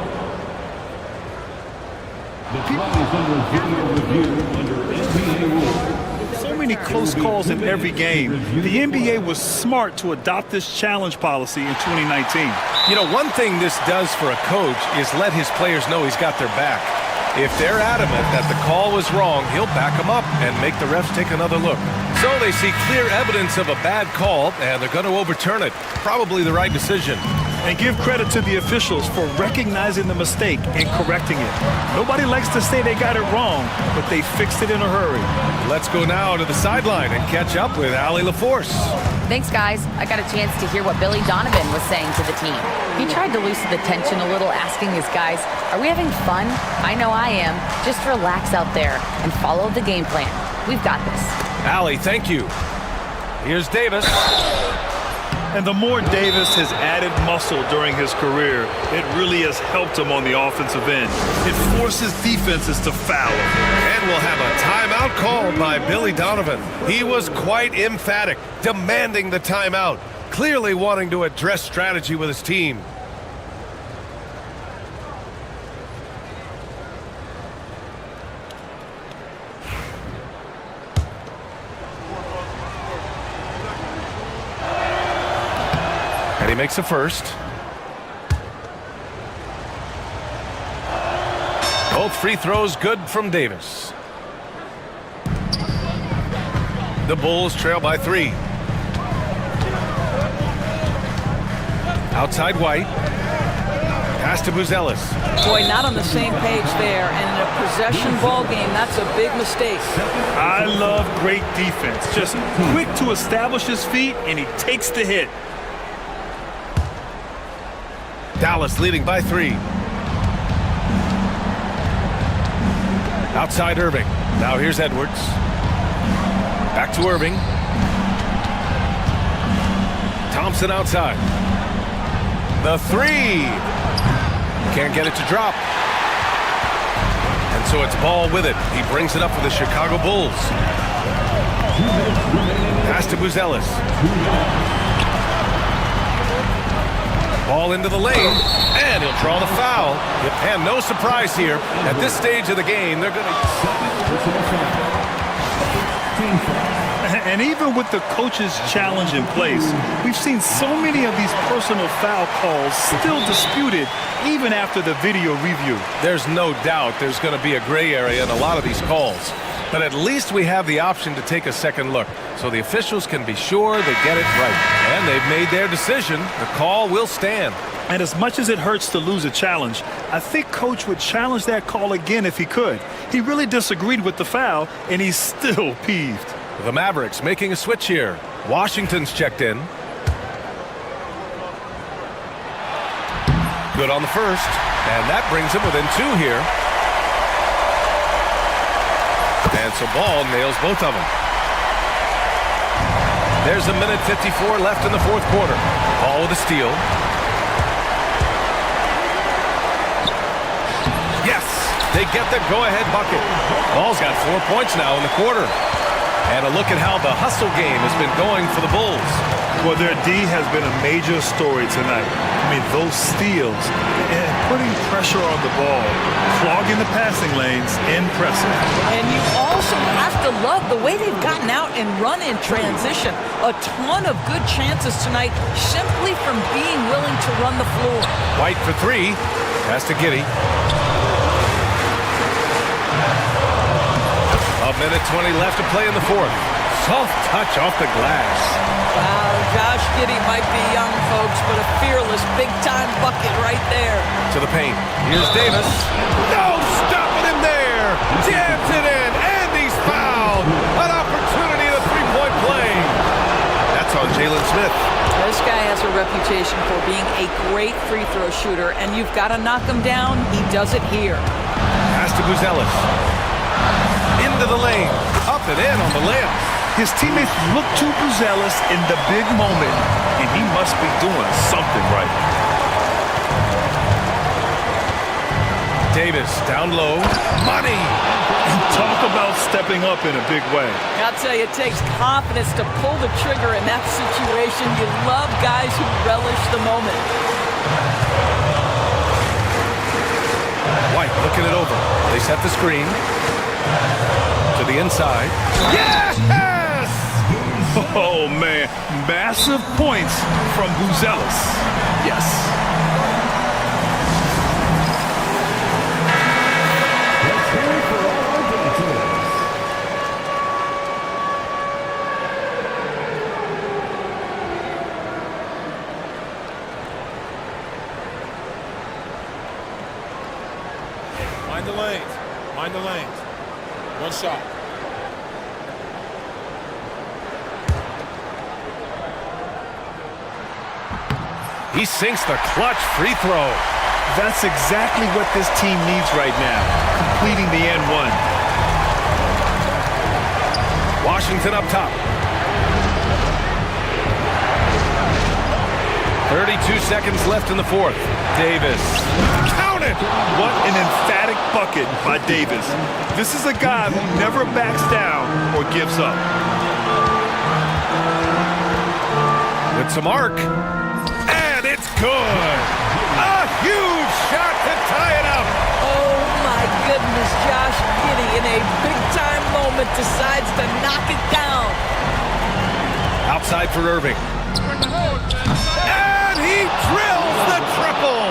[SPEAKER 10] The play is under video review under NBA rules.
[SPEAKER 8] So many close calls in every game. The NBA was smart to adopt this challenge policy in 2019.
[SPEAKER 6] You know, one thing this does for a coach is let his players know he's got their back. If they're adamant that the call was wrong, he'll back them up and make the refs take another look. So they see clear evidence of a bad call, and they're going to overturn it. Probably the right decision.
[SPEAKER 8] And give credit to the officials for recognizing the mistake and correcting it. Nobody likes to say they got it wrong, but they fixed it in a hurry.
[SPEAKER 6] Let's go now to the sideline and catch up with Allie LaForce.
[SPEAKER 9] Thanks, guys. I got a chance to hear what Billy Donovan was saying to the team. He tried to loosen the tension a little, asking his guys, are we having fun? I know I am. Just relax out there and follow the game plan. We've got this.
[SPEAKER 6] Allie, thank you. Here's Davis.
[SPEAKER 8] And the more Davis has added muscle during his career, it really has helped him on the offensive end. It forces defenses to foul him.
[SPEAKER 6] And we'll have a timeout called by Billy Donovan. He was quite emphatic, demanding the timeout, clearly wanting to address strategy with his team. And he makes a first. Both free throws good from Davis. The Bulls trail by 3. Outside White. Pass to Buzelis.
[SPEAKER 3] Boy, not on the same page there. And in a possession ball game, that's a big mistake.
[SPEAKER 8] I love great defense. Just quick to establish his feet, and he takes the hit.
[SPEAKER 6] Dallas leading by 3. Outside Irving. Now here's Edwards. Back to Irving. Thompson outside. The 3. Can't get it to drop. And so it's Ball with it. He brings it up for the Chicago Bulls. Pass to Buzelis. Ball into the lane, and he'll draw the foul. And no surprise here. At this stage of the game, they're going to...
[SPEAKER 8] And even with the coach's challenge in place, we've seen so many of these personal foul calls still disputed even after the video review.
[SPEAKER 6] There's no doubt there's going to be a gray area in a lot of these calls. But at least we have the option to take a second look, so the officials can be sure they get it right. And they've made their decision. The call will stand.
[SPEAKER 8] And as much as it hurts to lose a challenge, I think Coach would challenge that call again if he could. He really disagreed with the foul, and he's still peeved.
[SPEAKER 6] The Mavericks making a switch here. Washington's checked in. Good on the first, and that brings him within 2 here. And so Ball nails both of them. There's a minute 54 left in the fourth quarter. Ball with a steal. Yes, they get the go-ahead bucket. Ball's got 4 points now in the quarter. And a look at how the hustle game has been going for the Bulls.
[SPEAKER 8] Well, their D has been a major story tonight. I mean, those steals and putting pressure on the ball, clogging the passing lanes, impressive.
[SPEAKER 3] And you also have to love the way they've gotten out and run in transition. A ton of good chances tonight simply from being willing to run the floor.
[SPEAKER 6] White for 3. Pass to Giddey. A minute 20 left to play in the fourth. Soft touch off the glass.
[SPEAKER 3] Wow, Josh Giddey might be young, folks, but a fearless big-time bucket right there.
[SPEAKER 6] To the paint. Here's Davis. No stopping him there. Jams it in, and he's fouled. An opportunity at a three-point play. That's on Jalen Smith.
[SPEAKER 3] This guy has a reputation for being a great free throw shooter, and you've got to knock him down. He does it here.
[SPEAKER 6] Pass to Buzelis. Into the lane. Up and in on the layup.
[SPEAKER 8] His teammates look too zealous in the big moment, and he must be doing something right.
[SPEAKER 6] Davis down low. Money!
[SPEAKER 8] And talk about stepping up in a big way.
[SPEAKER 3] I'll tell you, it takes confidence to pull the trigger in that situation. You love guys who relish the moment.
[SPEAKER 6] White looking it over. They set the screen. To the inside.
[SPEAKER 8] Yes! Oh, man. Massive points from Buzelis. Yes.
[SPEAKER 13] Mind the lanes. Mind the lanes. One shot.
[SPEAKER 6] He sinks the clutch free throw.
[SPEAKER 8] That's exactly what this team needs right now, completing the N1.
[SPEAKER 6] Washington up top. 32 seconds left in the fourth. Davis. Count it!
[SPEAKER 8] What an emphatic bucket by Davis. This is a guy who never backs down or gives up.
[SPEAKER 6] With some arc. And it's good! A huge shot to tie it up!
[SPEAKER 3] Oh my goodness, Josh Giddey in a big-time moment decides to knock it down.
[SPEAKER 6] Outside for Irving. And he drills the triple!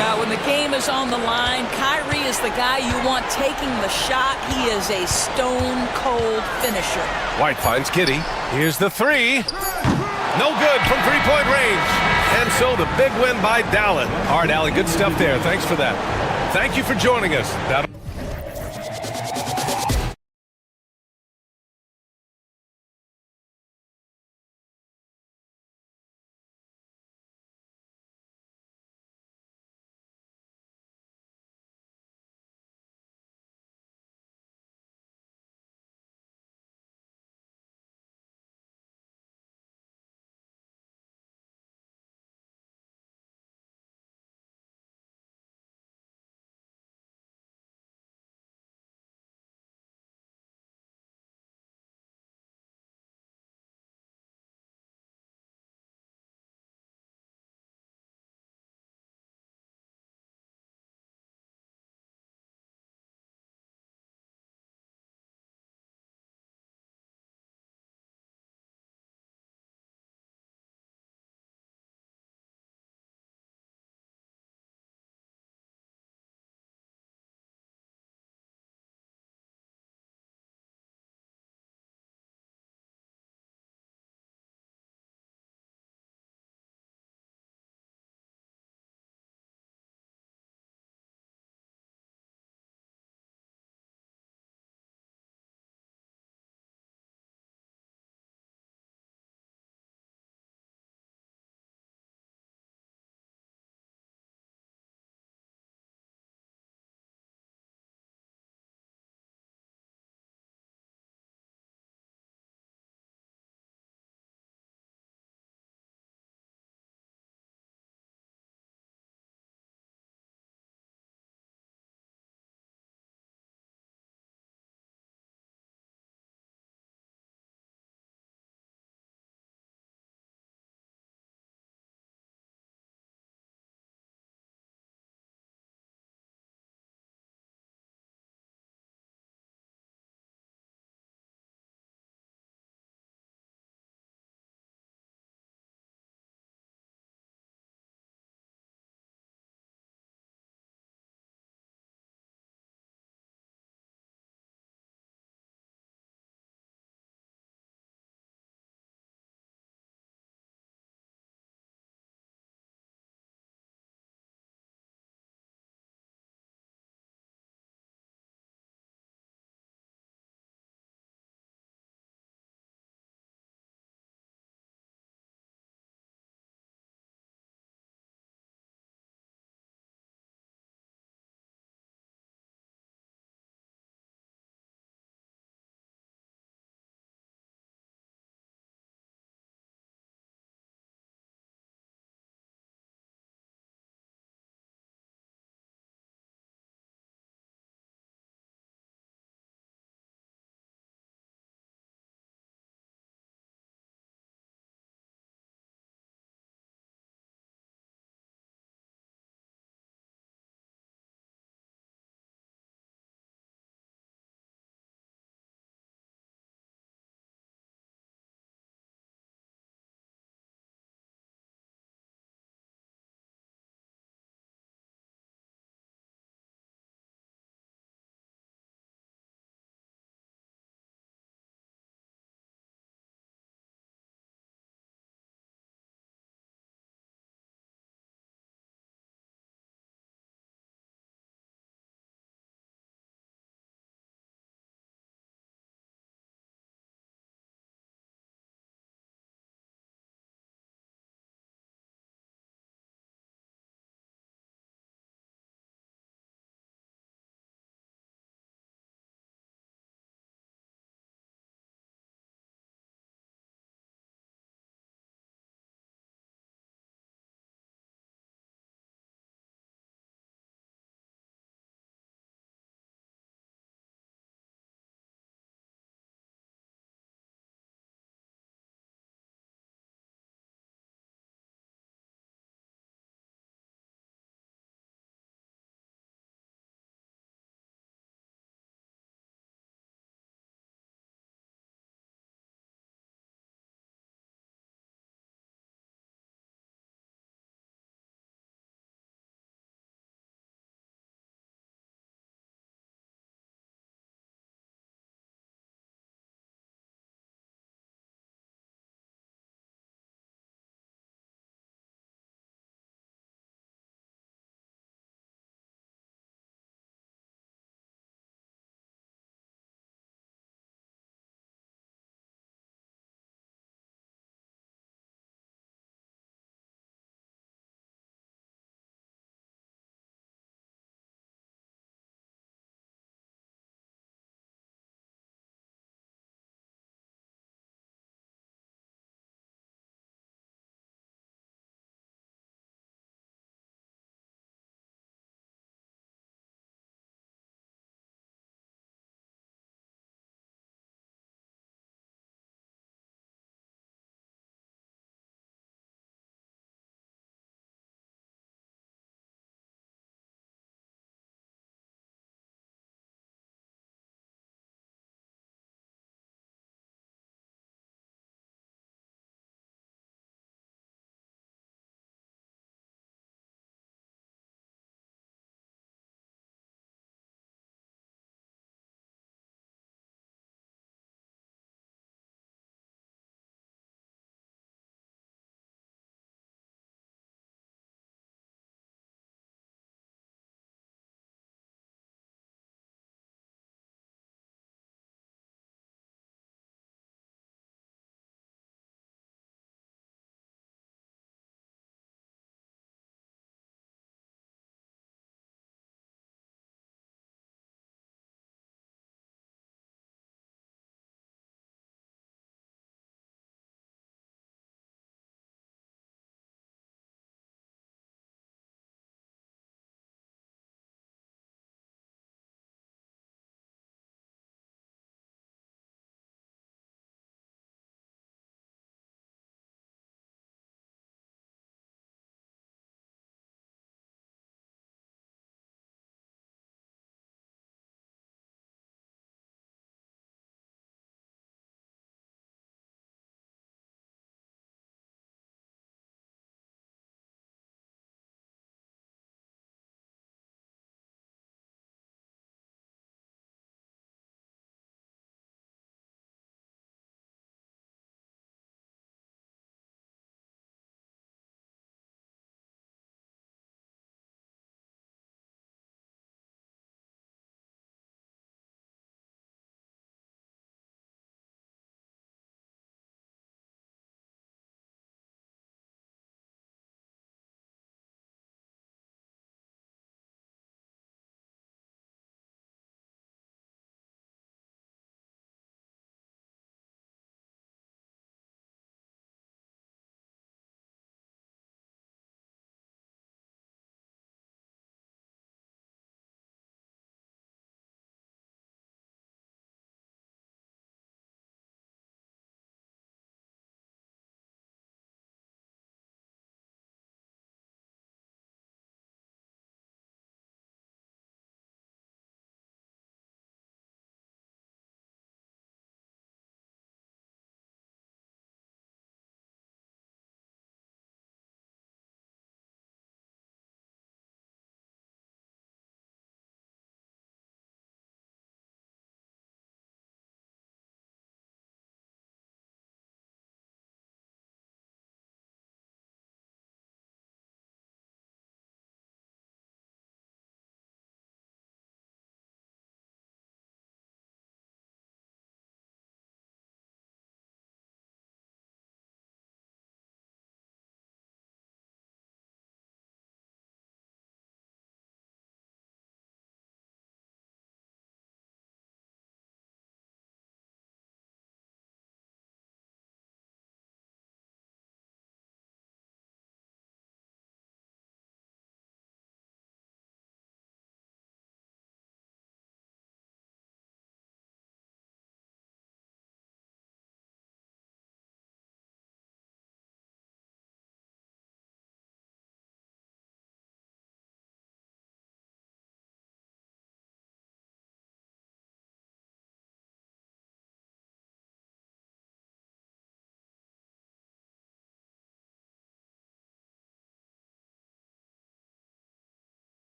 [SPEAKER 3] Now, when the game is on the line, Kyrie is the guy you want taking the shot. He is a stone-cold finisher.
[SPEAKER 6] White finds Giddey. Here's the three. No good from three-point range. And so the big win by Dallin. All right, Allie, good stuff there. Thanks for that. Thank you for joining us.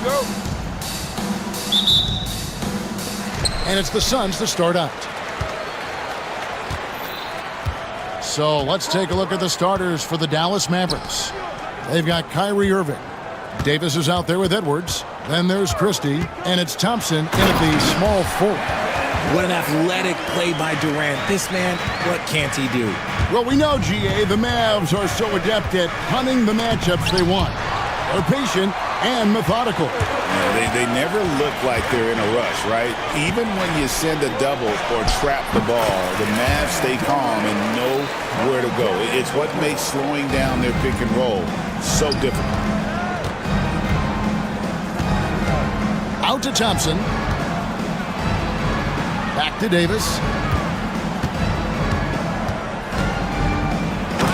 [SPEAKER 13] go.
[SPEAKER 1] And it's the Suns to start out. So let's take a look at the starters for the Dallas Mavericks. They've got Kyrie Irving. Davis is out there with Edwards. Then there's Christie, and it's Thompson in at the small forward.
[SPEAKER 7] What an athletic play by Durant. This man, what can't he do?
[SPEAKER 1] Well, we know, GA, the Mavs are so adept at hunting the matchups they want. They're patient and methodical.
[SPEAKER 2] Yeah, they never look like they're in a rush, right? Even when you send a double or trap the ball, the Mavs stay calm and know where to go. It's what makes slowing down their pick and roll so difficult.
[SPEAKER 1] Out to Thompson. Back to Davis.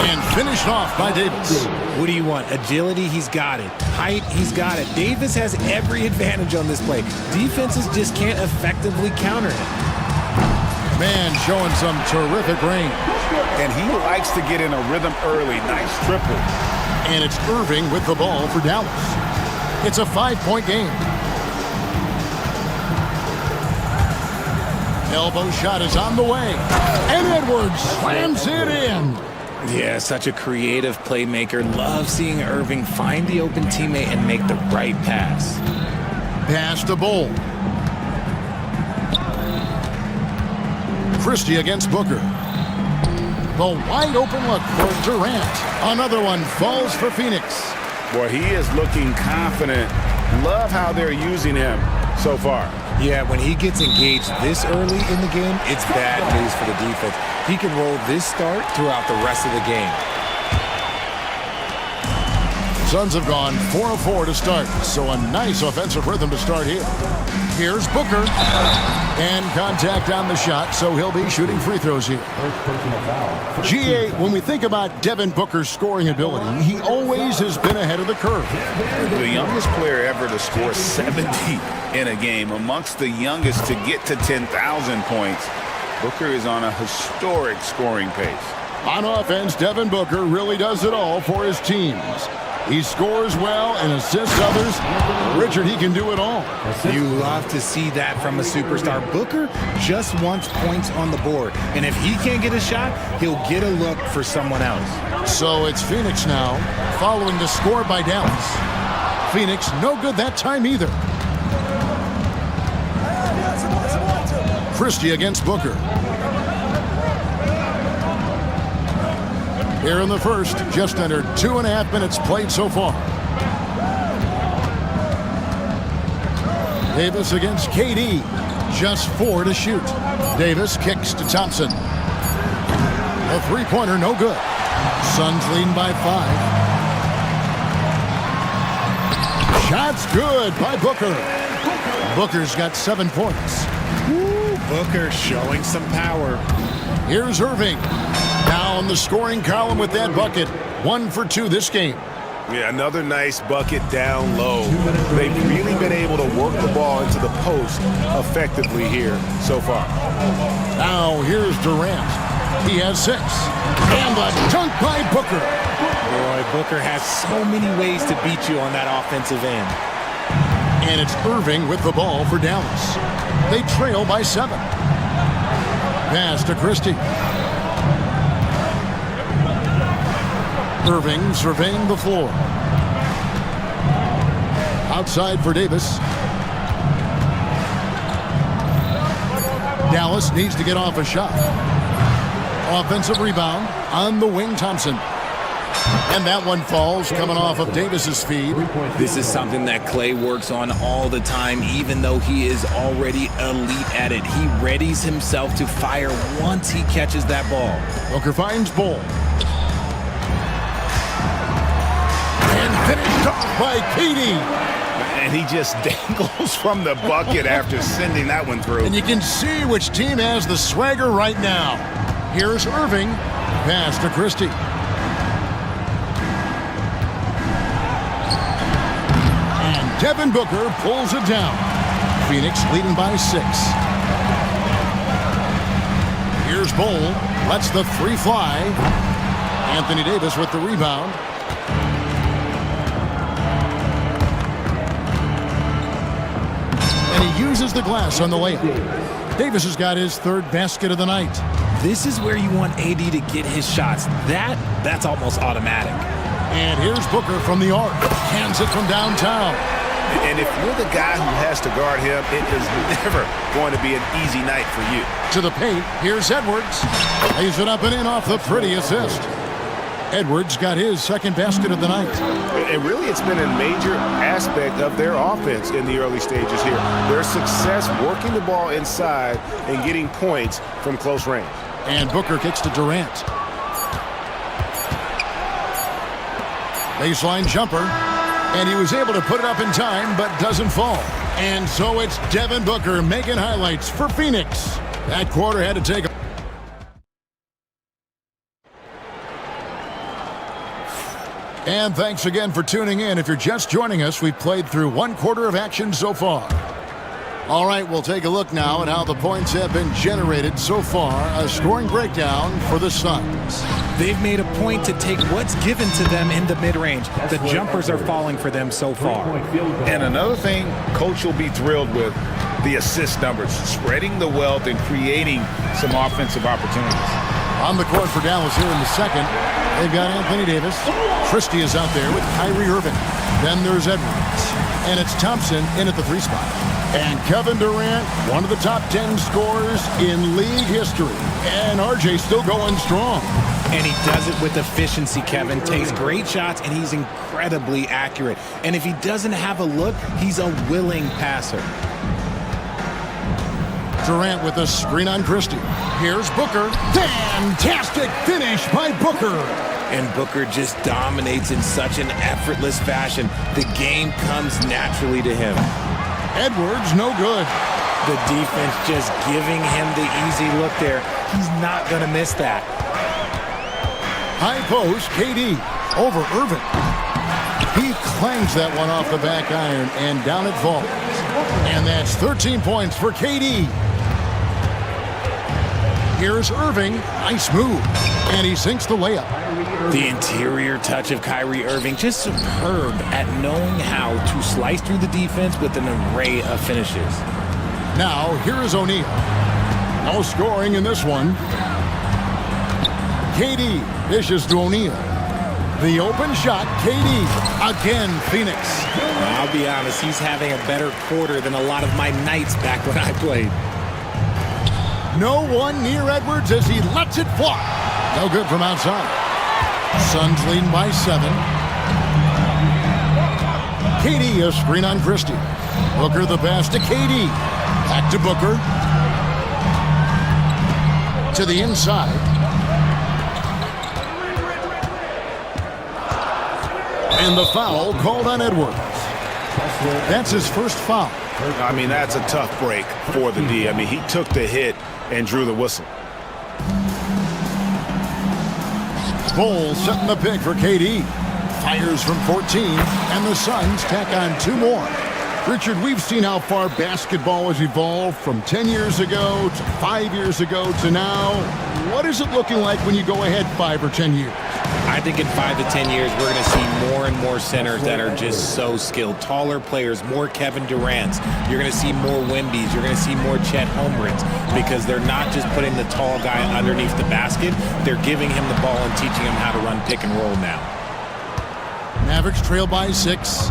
[SPEAKER 1] And finished off by Davis.
[SPEAKER 7] What do you want? Agility, he's got it. Height, he's got it. Davis has every advantage on this play. Defenses just can't effectively counter him.
[SPEAKER 1] Man showing some terrific range.
[SPEAKER 2] And he likes to get in a rhythm early. Nice triple.
[SPEAKER 1] And it's Irving with the ball for Dallas. It's a 5-point game. Elbow shot is on the way. And Edwards slams it in.
[SPEAKER 7] Yeah, such a creative playmaker. Love seeing Irving find the open teammate and make the right pass.
[SPEAKER 1] Pass to Bull. Christie against Booker. The wide open look for Durant. Another one falls for Phoenix.
[SPEAKER 2] Boy, he is looking confident. Love how they're using him so far.
[SPEAKER 7] Yeah, when he gets engaged this early in the game, it's bad news for the defense. He can roll this start throughout the rest of the game.
[SPEAKER 1] Suns have gone 4 of 4 to start, so a nice offensive rhythm to start here. Here's Booker. And contact on the shot, so he'll be shooting free throws here. GA, when we think about Devin Booker's scoring ability, he always has been ahead of the curve.
[SPEAKER 2] The youngest player ever to score 70 in a game, amongst the youngest to get to 10,000 points. Booker is on a historic scoring pace.
[SPEAKER 1] On offense, Devin Booker really does it all for his teams. He scores well and assists others. Richard, he can do it all.
[SPEAKER 7] You love to see that from a superstar. Booker just wants points on the board. And if he can't get a shot, he'll get a look for someone else.
[SPEAKER 1] So it's Phoenix now, following the score by Dallas. Phoenix, no good that time either. Christie against Booker. Here in the first, just under 2.5 minutes played so far. Davis against KD. Just 4 to shoot. Davis kicks to Thompson. A three-pointer, no good. Suns leading by 5. Shots good by Booker. Booker's got 7 points.
[SPEAKER 7] Woo, Booker showing some power.
[SPEAKER 1] Here's Irving. Down the scoring column with that bucket. 1 for 2 this game.
[SPEAKER 6] Yeah, another nice bucket down low. They've really been able to work the ball into the post effectively here so far.
[SPEAKER 1] Now here's Durant. He has 6. And a dunk by Booker.
[SPEAKER 7] Boy, Booker has so many ways to beat you on that offensive end.
[SPEAKER 1] And it's Irving with the ball for Dallas. They trail by 7. Pass to Christie. Irving surveying the floor. Outside for Davis. Dallas needs to get off a shot. Offensive rebound on the wing, Thompson. And that one falls, coming off of Davis's feed.
[SPEAKER 7] This is something that Clay works on all the time, even though he is already elite at it. He readies himself to fire once he catches that ball.
[SPEAKER 1] Booker finds Bull. And finished off by KD.
[SPEAKER 2] And he just dangles from the bucket after sending that one through.
[SPEAKER 1] And you can see which team has the swagger right now. Here's Irving. Pass to Christie. Devin Booker pulls it down. Phoenix leading by 6. Here's Bull. Lets the 3 fly. Anthony Davis with the rebound. And he uses the glass on the layup. Davis has got his third basket of the night.
[SPEAKER 7] This is where you want AD to get his shots. That's almost automatic.
[SPEAKER 1] And here's Booker from the arc. Hands it from downtown.
[SPEAKER 2] And if you're the guy who has to guard him, it is never going to be an easy night for you.
[SPEAKER 1] To the paint, here's Edwards. Lays it up and in off the pretty assist. Edwards got his second basket of the night.
[SPEAKER 2] And really, it's been a major aspect of their offense in the early stages here. Their success working the ball inside and getting points from close range.
[SPEAKER 1] And Booker kicks to Durant. Baseline jumper. And he was able to put it up in time, but doesn't fall. And so it's Devin Booker making highlights for Phoenix. That quarter had to take a... And thanks again for tuning in. If you're just joining us, we've played through one quarter of action so far. All right, we'll take a look now at how the points have been generated so far. A scoring breakdown for the Suns.
[SPEAKER 7] They've made a point to take what's given to them in the mid-range. The jumpers are falling for them so far.
[SPEAKER 2] And another thing Coach will be thrilled with, the assist numbers, spreading the wealth and creating some offensive opportunities.
[SPEAKER 1] On the court for Dallas here in the second, they've got Anthony Davis. Christie is out there with Kyrie Irving. Then there's Edwards. And it's Thompson in at the 3 spot. And Kevin Durant, one of the top 10 scorers in league history. And RJ still going strong.
[SPEAKER 7] And he does it with efficiency, Kevin. Takes great shots, and he's incredibly accurate. And if he doesn't have a look, he's a willing passer.
[SPEAKER 1] Durant with a screen on Christie. Here's Booker. Fantastic finish by Booker.
[SPEAKER 7] And Booker just dominates in such an effortless fashion. The game comes naturally to him.
[SPEAKER 1] Edwards, no good.
[SPEAKER 7] The defense just giving him the easy look there. He's not going to miss that.
[SPEAKER 1] High post, KD over Irving. He clangs that one off the back iron, and down it falls. And that's 13 points for KD. Here's Irving. Nice move. And he sinks the layup.
[SPEAKER 7] The interior touch of Kyrie Irving, just superb at knowing how to slice through the defense with an array of finishes.
[SPEAKER 1] Now, here is O'Neal. No scoring in this one. KD dishes to O'Neal. The open shot, KD. Again, Phoenix.
[SPEAKER 7] I'll be honest, he's having a better quarter than a lot of my nights back when I played.
[SPEAKER 1] No one near Edwards as he lets it fly. No good from outside. Suns leading by 7. KD a screen on Christie. Booker the pass to KD. Back to Booker. To the inside. And the foul called on Edwards. That's his first foul.
[SPEAKER 2] I mean, that's a tough break for the D. I mean, he took the hit and drew the whistle.
[SPEAKER 1] Bowles setting the pick for KD. Fires from 14, and the Suns tack on 2 more. Richard, we've seen how far basketball has evolved from 10 years ago to 5 years ago to now. What is it looking like when you go ahead 5 or 10 years?
[SPEAKER 7] I think in 5 to 10 years, we're going to see more and more centers that are just so skilled. Taller players, more Kevin Durants. You're going to see more Wembys. You're going to see more Chet Holmgrens because they're not just putting the tall guy underneath the basket. They're giving him the ball and teaching him how to run pick and roll now.
[SPEAKER 1] Mavericks trail by 6.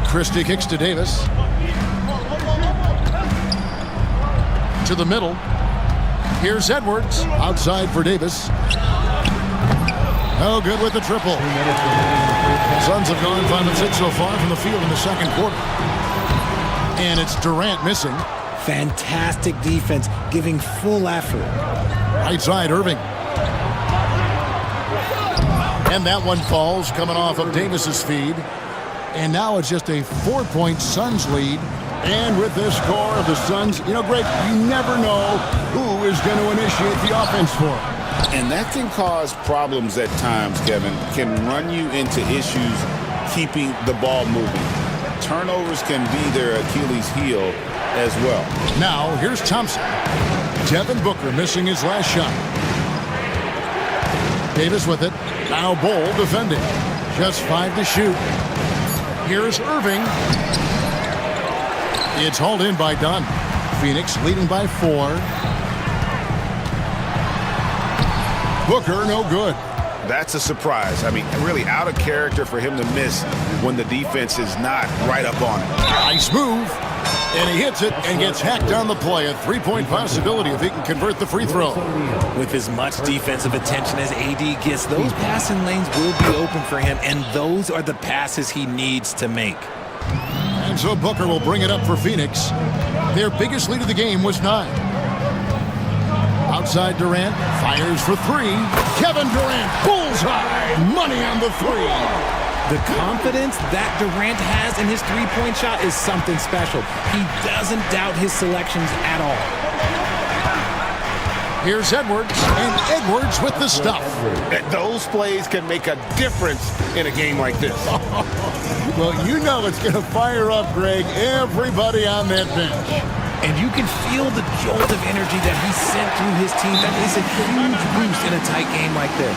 [SPEAKER 1] Christie kicks to Davis. To the middle. Here's Edwards. Outside for Davis. No good with the triple. Suns have gone 5 and 6 so far from the field in the second quarter. And it's Durant missing.
[SPEAKER 7] Fantastic defense, giving full effort.
[SPEAKER 1] Right side, Irving. And that one falls, coming off of Davis's feed. And now it's just a 4-point Suns lead. And with this score of the Suns, you know, Greg, you never know who is going to initiate the offense for them.
[SPEAKER 2] And that can cause problems at times, Kevin. Can run you into issues keeping the ball moving. Turnovers can be their Achilles heel as well.
[SPEAKER 1] Now, here's Thompson. Devin Booker missing his last shot. Davis with it. Now Bol defending. Just 5 to shoot. Here's Irving. It's hauled in by Dunn. Phoenix leading by 4. Booker, no good.
[SPEAKER 2] That's a surprise. I mean, really out of character for him to miss when the defense is not right up on it.
[SPEAKER 1] Nice move. And he hits it and gets hacked on the play. A three-point possibility if he can convert the free throw.
[SPEAKER 7] With as much defensive attention as AD gets, those passing lanes will be open for him, and those are the passes he needs to make.
[SPEAKER 1] And so Booker will bring it up for Phoenix. Their biggest lead of the game was 9. Outside Durant, fires for 3. Kevin Durant, bullseye, money on the 3.
[SPEAKER 7] The confidence that Durant has in his three-point shot is something special. He doesn't doubt his selections at all.
[SPEAKER 1] Here's Edwards, and Edwards with the stuff.
[SPEAKER 2] Those plays can make a difference in a game like this.
[SPEAKER 1] Well, you know it's going to fire up, Greg, everybody on that bench.
[SPEAKER 7] And you can feel the jolt of energy that he sent through his team. That is a huge boost in a tight game like this.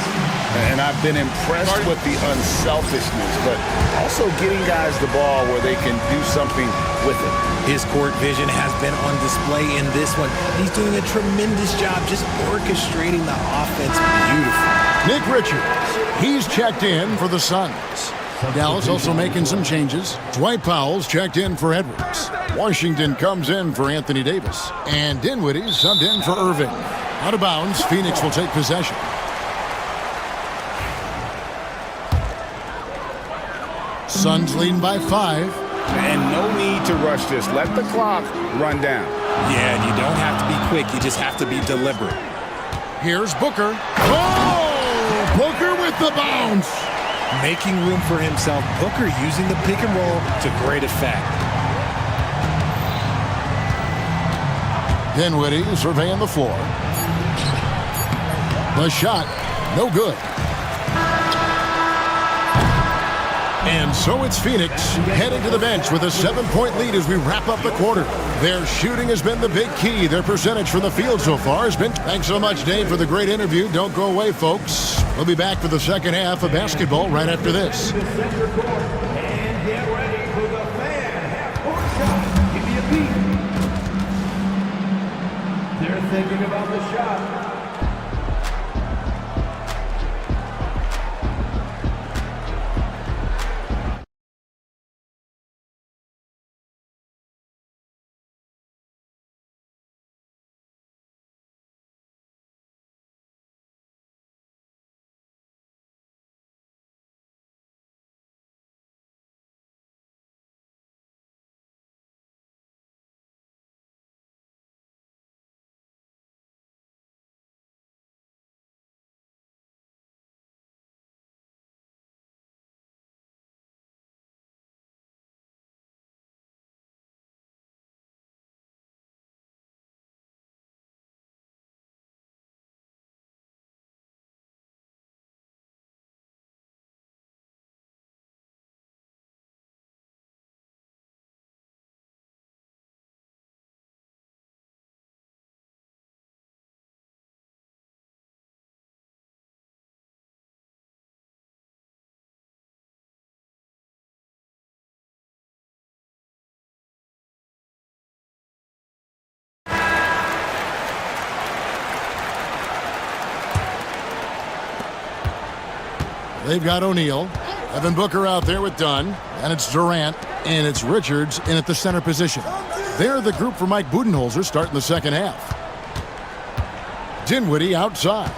[SPEAKER 2] And I've been impressed with the unselfishness, but also getting guys the ball where they can do something with it.
[SPEAKER 7] His court vision has been on display in this one. He's doing a tremendous job just orchestrating the offense beautifully.
[SPEAKER 1] Nick Richards, he's checked in for the Suns. Dallas also making some changes. Dwight Powell's checked in for Edwards. Washington comes in for Anthony Davis. And Dinwiddie's subbed in for Irving. Out of bounds, Phoenix will take possession. Suns leading by 5.
[SPEAKER 2] And no need to rush this. Let the clock run down.
[SPEAKER 7] Yeah, and you don't have to be quick. You just have to be deliberate.
[SPEAKER 1] Here's Booker. Oh! Booker with the bounce.
[SPEAKER 7] Making room for himself. Booker using the pick and roll to great effect.
[SPEAKER 1] Dinwiddie surveying the floor. The shot, no good. And so it's Phoenix heading to the bench with a 7-point lead as we wrap up the quarter. Their shooting has been the big key. Their percentage from the field so far has been... Thanks so much, Dave, for the great interview. Don't go away, folks. We'll be back for the second half of basketball right after this.
[SPEAKER 5] And get ready for the fan half-court shot. Give me a beat. They're thinking about the shot.
[SPEAKER 1] They've got O'Neal. Evan Booker out there with Dunn. And it's Durant. And it's Richards in at the center position. They're the group for Mike Budenholzer starting the second half. Dinwiddie outside.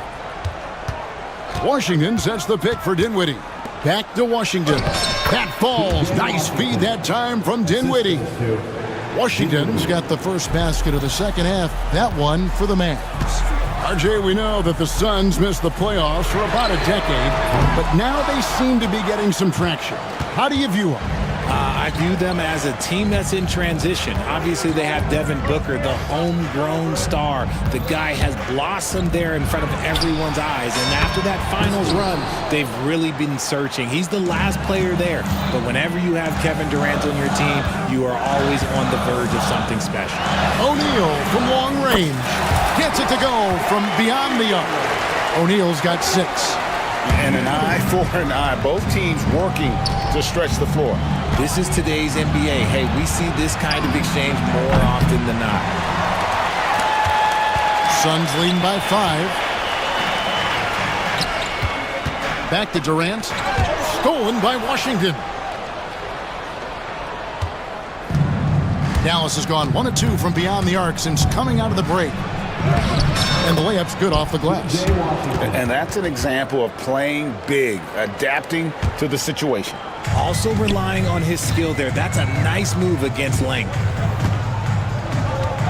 [SPEAKER 1] Washington sets the pick for Dinwiddie. Back to Washington. That falls. Nice feed that time from Dinwiddie. Washington's got the first basket of the second half. That one for the Mavs. RJ, we know that the Suns missed the playoffs for about a decade, but now they seem to be getting some traction. How do you view them?
[SPEAKER 7] I view them as a team that's in transition. Obviously, they have Devin Booker, the homegrown star. The guy has blossomed there in front of everyone's eyes. And after that finals run, they've really been searching. He's the last player there. But whenever you have Kevin Durant on your team, you are always on the verge of something special.
[SPEAKER 1] O'Neal from long range. Gets it to go from beyond the arc. O'Neal's got 6.
[SPEAKER 2] And an eye for an eye. Both teams working to stretch the floor.
[SPEAKER 7] This is today's NBA. Hey, we see this kind of exchange more often than not.
[SPEAKER 1] Suns leading by 5. Back to Durant. Stolen by Washington. Dallas has gone 1 of 2 from beyond the arc since coming out of the break. And the layup's good off the glass.
[SPEAKER 2] And that's an example of playing big, adapting to the situation.
[SPEAKER 7] Also relying on his skill there. That's a nice move against length.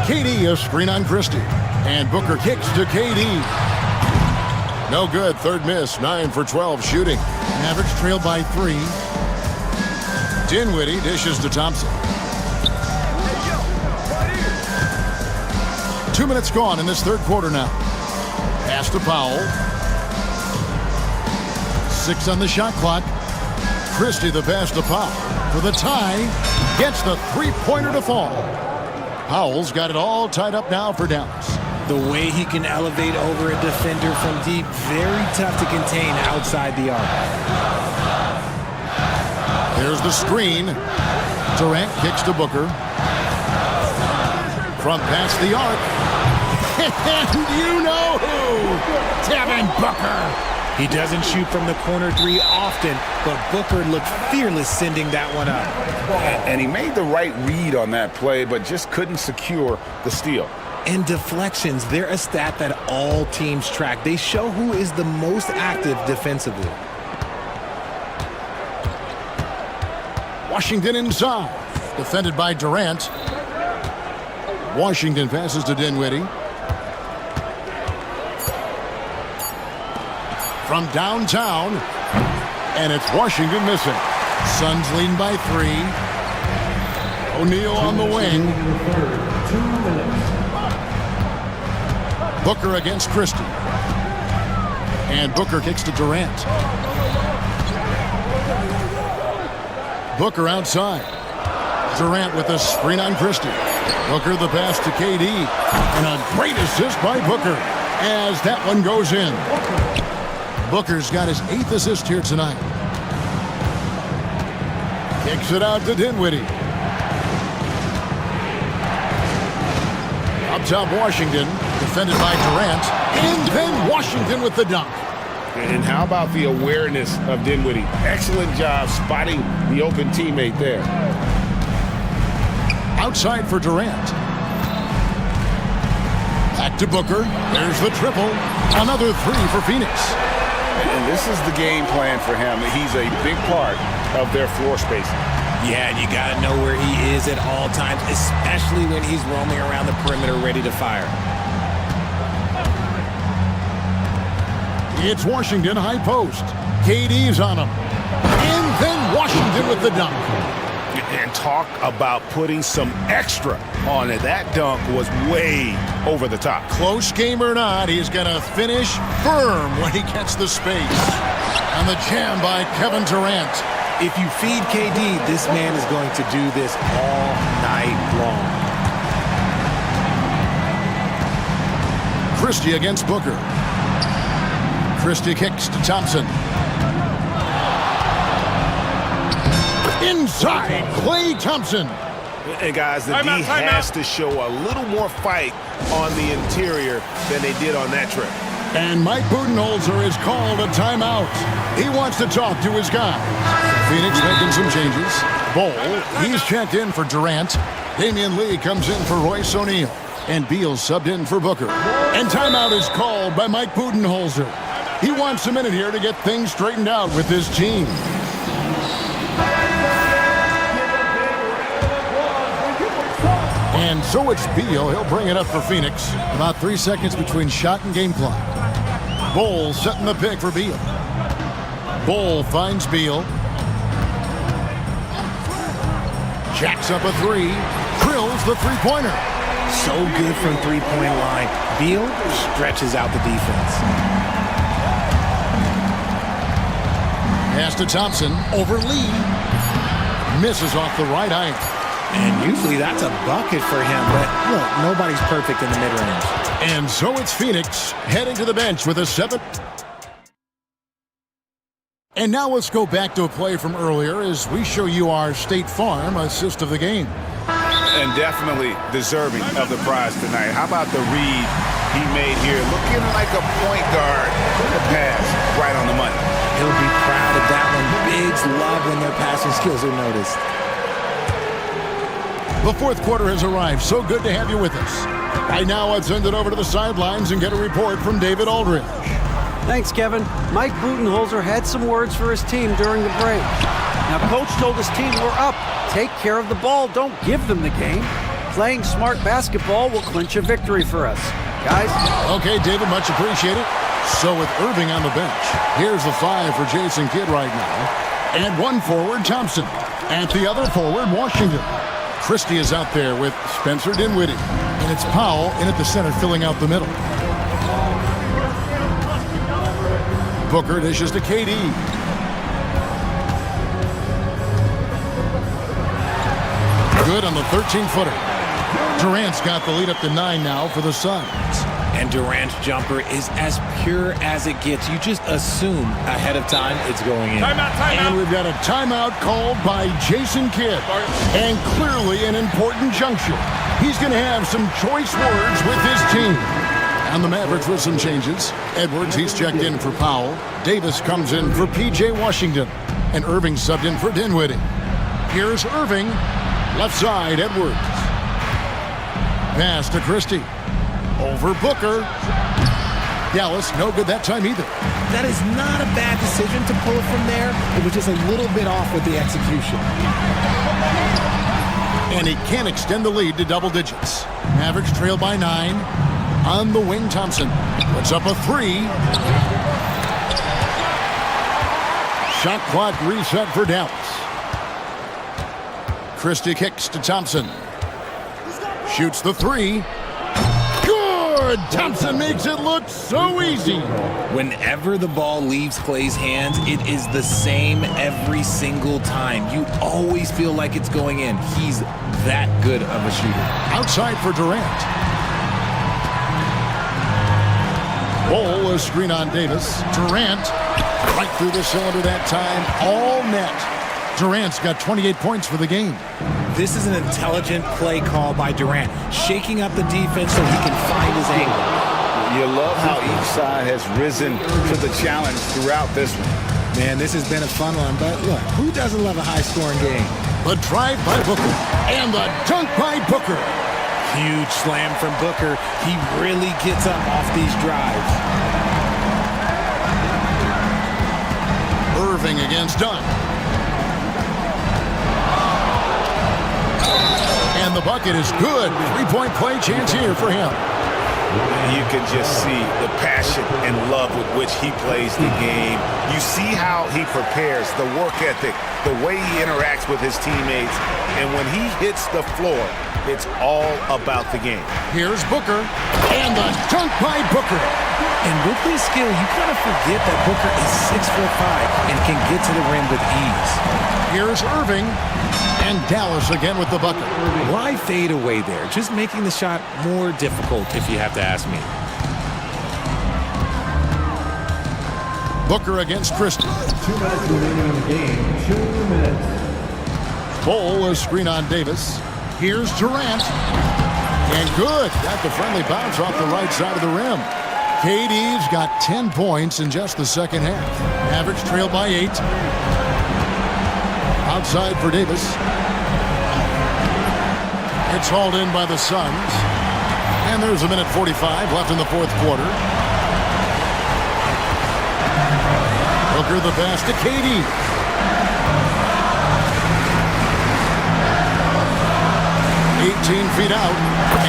[SPEAKER 1] KD a screen on Christie. And Booker kicks to KD. No good. Third miss. 9 for 12 shooting. Mavericks trailed by 3. Dinwiddie dishes to Thompson. 2 minutes gone in this third quarter now. Pass to Powell. 6 on the shot clock. Christie the pass to Powell for the tie. Gets the three-pointer to fall. Powell's got it all tied up now for Dallas.
[SPEAKER 7] The way he can elevate over a defender from deep, very tough to contain outside the arc.
[SPEAKER 1] Here's the screen. Durant kicks to Booker. From past the arc. And you know who! Devin Booker!
[SPEAKER 7] He doesn't shoot from the corner 3 often, but Booker looked fearless sending that one up.
[SPEAKER 2] And he made the right read on that play, but just couldn't secure the steal.
[SPEAKER 7] And deflections, they're a stat that all teams track. They show who is the most active defensively.
[SPEAKER 1] Washington inside. Defended by Durant. Washington passes to Dinwiddie. From downtown. And it's Washington missing. Suns leading by 3. O'Neal on the wing.
[SPEAKER 10] 2 minutes.
[SPEAKER 1] Booker against Christie. And Booker kicks to Durant. Booker outside. Durant with a screen on Christie. Booker the pass to KD. And a great assist by Booker as that one goes in. Booker's got his 8th assist here tonight. Kicks it out to Dinwiddie. Up top Washington, defended by Durant. And then Washington with the dunk.
[SPEAKER 2] And how about the awareness of Dinwiddie? Excellent job spotting the open teammate there.
[SPEAKER 1] Outside for Durant. Back to Booker. There's the triple. Another 3 for Phoenix.
[SPEAKER 2] And this is the game plan for him. He's a big part of their floor spacing.
[SPEAKER 7] Yeah, and you got to know where he is at all times, especially when he's roaming around the perimeter ready to fire.
[SPEAKER 1] It's Washington high post. KD's on him. And then Washington with the dunk.
[SPEAKER 2] And talk about putting some extra on it. That dunk was way over the top.
[SPEAKER 1] Close game or not, he's going to finish firm when he gets the space. And the jam by Kevin Durant.
[SPEAKER 7] If you feed KD, this man is going to do this all night long.
[SPEAKER 1] Christie against Booker. Christie kicks to Thompson. Inside, Klay Thompson.
[SPEAKER 2] And guys, the D has to show a little more fight on the interior than they did on that trip.
[SPEAKER 1] And Mike Budenholzer is called a timeout. He wants to talk to his guys. Phoenix making some changes. Bol, he's checked in for Durant. Damian Lee comes in for Royce O'Neal. And Beal subbed in for Booker. And timeout is called by Mike Budenholzer. He wants a minute here to get things straightened out with his team. And so it's Beal. He'll bring it up for Phoenix. About 3 seconds between shot and game clock. Bol setting the pick for Beal. Bol finds Beal. Jacks up a 3. Drills the three-pointer.
[SPEAKER 7] So good from three-point line. Beal stretches out the defense.
[SPEAKER 1] Pass to Thompson over Lee. Misses off the right eye.
[SPEAKER 7] And usually that's a bucket for him, but look, nobody's perfect in the mid-range.
[SPEAKER 1] And so it's Phoenix heading to the bench with a 7. And now let's go back to a play from earlier as we show you our State Farm assist of the game.
[SPEAKER 2] And definitely deserving of the prize tonight. How about the read he made here? Looking like a point guard. The pass right on the money.
[SPEAKER 7] He'll be proud of that one. Bigs love when their passing skills are noticed.
[SPEAKER 1] The fourth quarter has arrived. So good to have you with us. Right now, let's send it over to the sidelines and get a report from David Aldridge.
[SPEAKER 4] Thanks, Kevin. Mike Budenholzer had some words for his team during the break. Now, Coach told his team, we're up. Take care of the ball. Don't give them the game. Playing smart basketball will clinch a victory for us. Guys?
[SPEAKER 1] Okay, David, much appreciated. So with Irving on the bench, here's the 5 for Jason Kidd right now. And one forward, Thompson. At the other forward, Washington. Christie is out there with Spencer Dinwiddie. And it's Powell in at the center filling out the middle. Booker dishes to KD. Good on the 13-footer. Durant's got the lead up to 9 now for the Suns.
[SPEAKER 7] And Durant's jumper is as pure as it gets. You just assume ahead of time it's going in.
[SPEAKER 1] Timeout. And we've got a timeout called by Jason Kidd. And clearly an important juncture. He's going to have some choice words with his team. And the Mavericks with some changes. Edwards, he's checked in for Powell. Davis comes in for P.J. Washington. And Irving subbed in for Dinwiddie. Here's Irving. Left side, Edwards. Pass to Christie. Over Booker. Dallas, no good that time either.
[SPEAKER 7] That is not a bad decision to pull it from there. It was just a little bit off with the execution.
[SPEAKER 1] And he can't extend the lead to double digits. Mavericks trail by 9. On the wing, Thompson puts up a 3. Shot clock reset for Dallas. Christie kicks to Thompson. Shoots the 3. Good! Thompson makes it look so easy.
[SPEAKER 7] Whenever the ball leaves Clay's hands, it is the same every single time. You always feel like it's going in. He's that good of a shooter.
[SPEAKER 1] Outside for Durant. Ball, a screen on Davis. Durant right through the cylinder that time. All net. Durant's got 28 points for the game.
[SPEAKER 7] This is an intelligent play call by Durant, shaking up the defense so he can find his angle.
[SPEAKER 2] You love how each side has risen to the challenge throughout this one.
[SPEAKER 7] Man, this has been a fun one, but look, who doesn't love a high-scoring game?
[SPEAKER 1] The drive by Booker and the dunk by Booker.
[SPEAKER 7] Huge slam from Booker. He really gets up off these drives.
[SPEAKER 1] Irving against Dunn. And the bucket is good. 3-point play chance here for him.
[SPEAKER 2] You can just see the passion and love with which he plays the game. You see how he prepares, the work ethic, the way he interacts with his teammates. And when he hits the floor, it's all about the game.
[SPEAKER 1] Here's Booker. And the dunk by Booker.
[SPEAKER 7] And with his skill, you kind of forget that Booker is 6'5" and can get to the rim with ease.
[SPEAKER 1] Here's Irving. And Dallas again with the bucket.
[SPEAKER 7] Why fade away there? Just making the shot more difficult, if you have to ask me.
[SPEAKER 1] Booker against Christie.
[SPEAKER 10] 2 minutes remaining in the game. 2 minutes.
[SPEAKER 1] Ball, a screen on Davis. Here's Durant. And good. Got the friendly bounce off the right side of the rim. KD's got 10 points in just the second half. Mavericks trail by 8. Outside for Davis. It's hauled in by the Suns. And there's a minute 45 left in the fourth quarter. Booker the pass to KD. Feet out,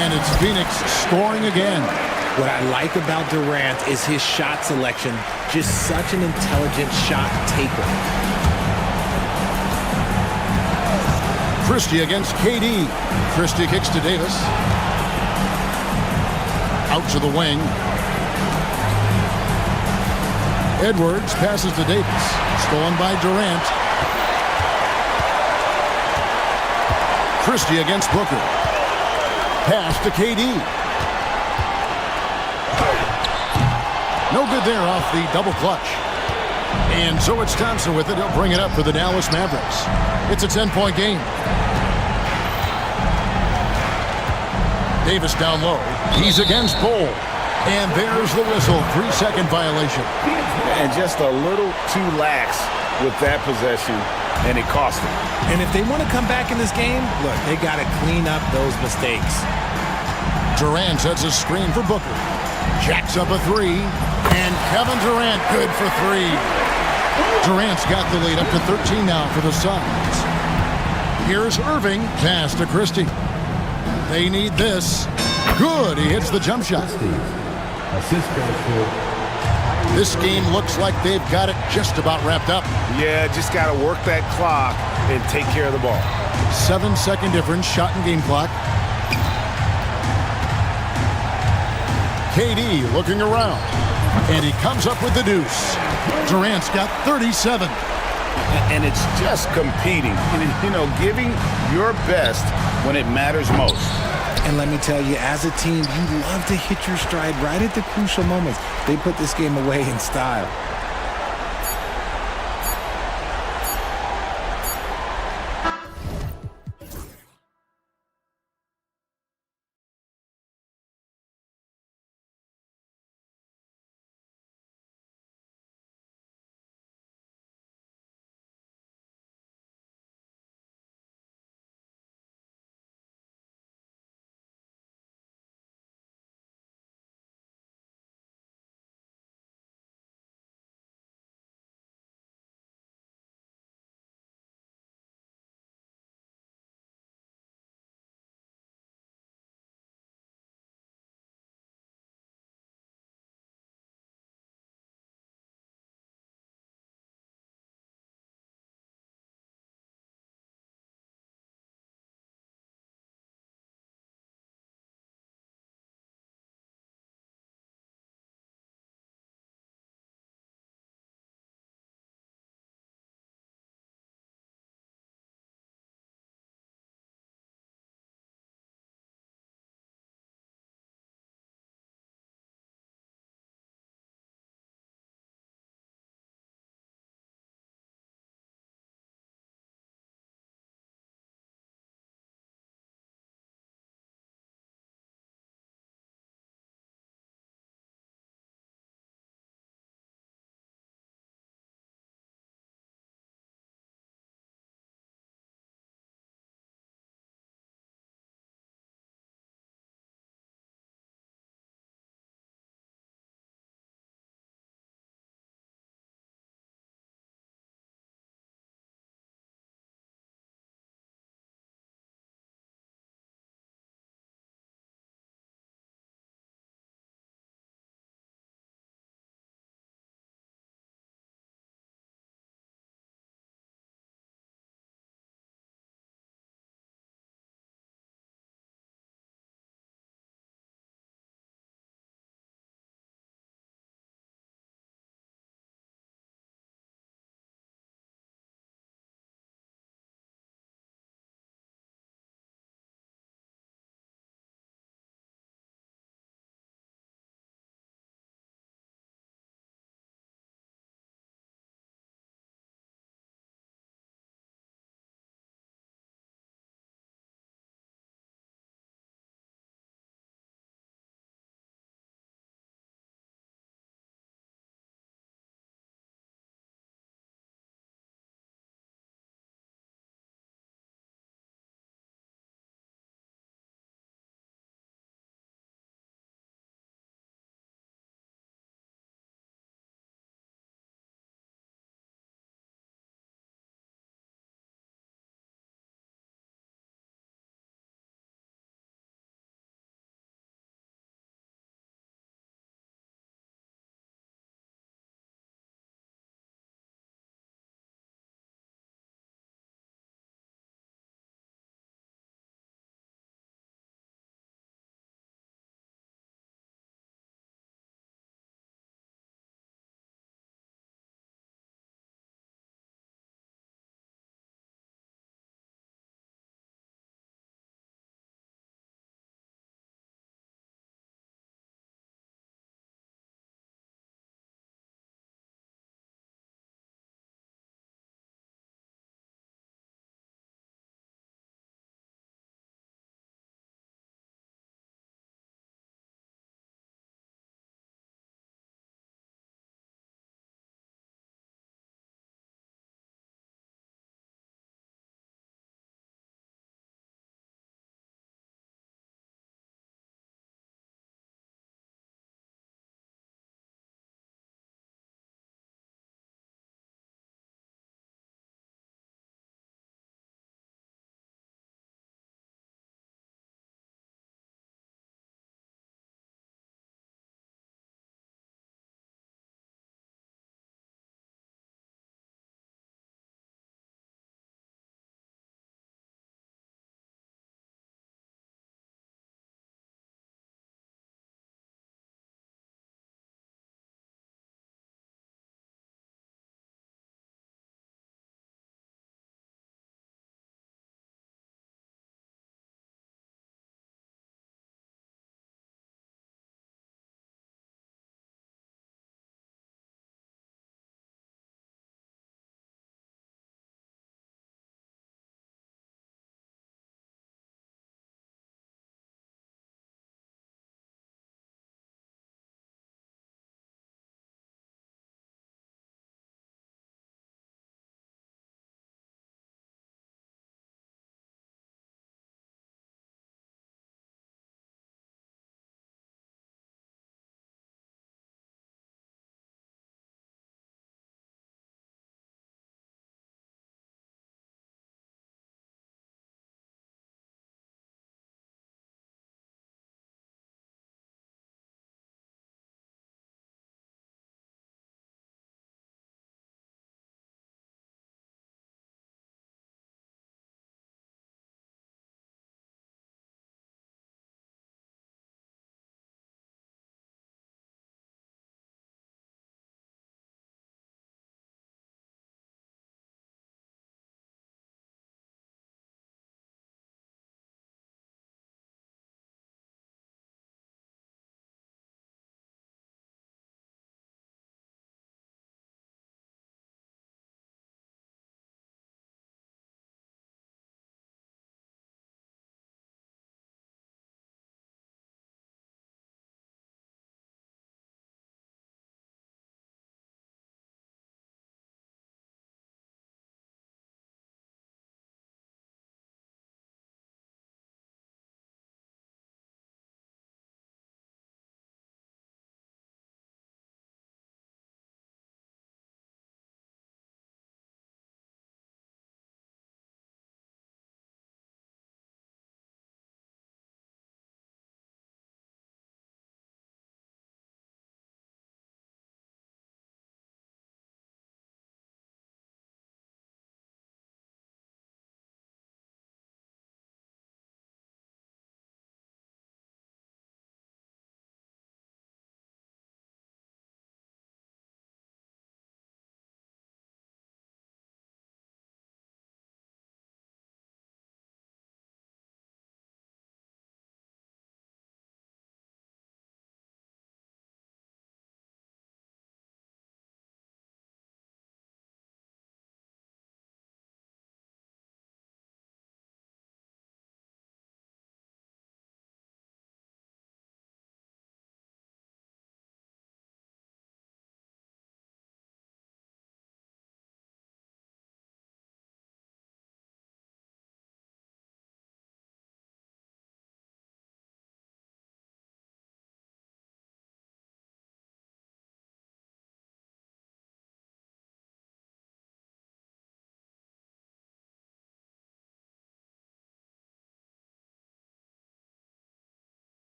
[SPEAKER 1] and it's Phoenix scoring again.
[SPEAKER 7] What I like about Durant is his shot selection. Just such an intelligent shot taker.
[SPEAKER 1] Christie against KD. Christie kicks to Davis. Out to the wing. Edwards passes to Davis. Stolen by Durant. Christie against Booker. Pass to KD. No good there off the double clutch. And so it's Thompson with it. He'll bring it up for the Dallas Mavericks. It's a 10-point game. Davis down low. He's against Bull. And there's the whistle. 3-second violation.
[SPEAKER 2] And just a little too lax with that possession, and it cost them.
[SPEAKER 7] And if they want to come back in this game, look, they got to clean up those mistakes.
[SPEAKER 1] Durant sets a screen for Booker. Jacks up a three. And Kevin Durant good for three. Durant's got the lead up to 13 now for the Suns. Here's Irving. Pass to Christie. They need this. Good. He hits the jump shot.
[SPEAKER 10] Assist goes for
[SPEAKER 1] This game looks like they've got it just about wrapped up.
[SPEAKER 2] Yeah, just got to work that clock and take care of the ball.
[SPEAKER 1] 7-second difference, shot and game clock. KD looking around, and he comes up with the deuce. Durant's got 37.
[SPEAKER 2] And it's just competing, you know, giving your best when it matters most.
[SPEAKER 7] And let me tell you, as a team, you love to hit your stride right at the crucial moments. They put this game away in style.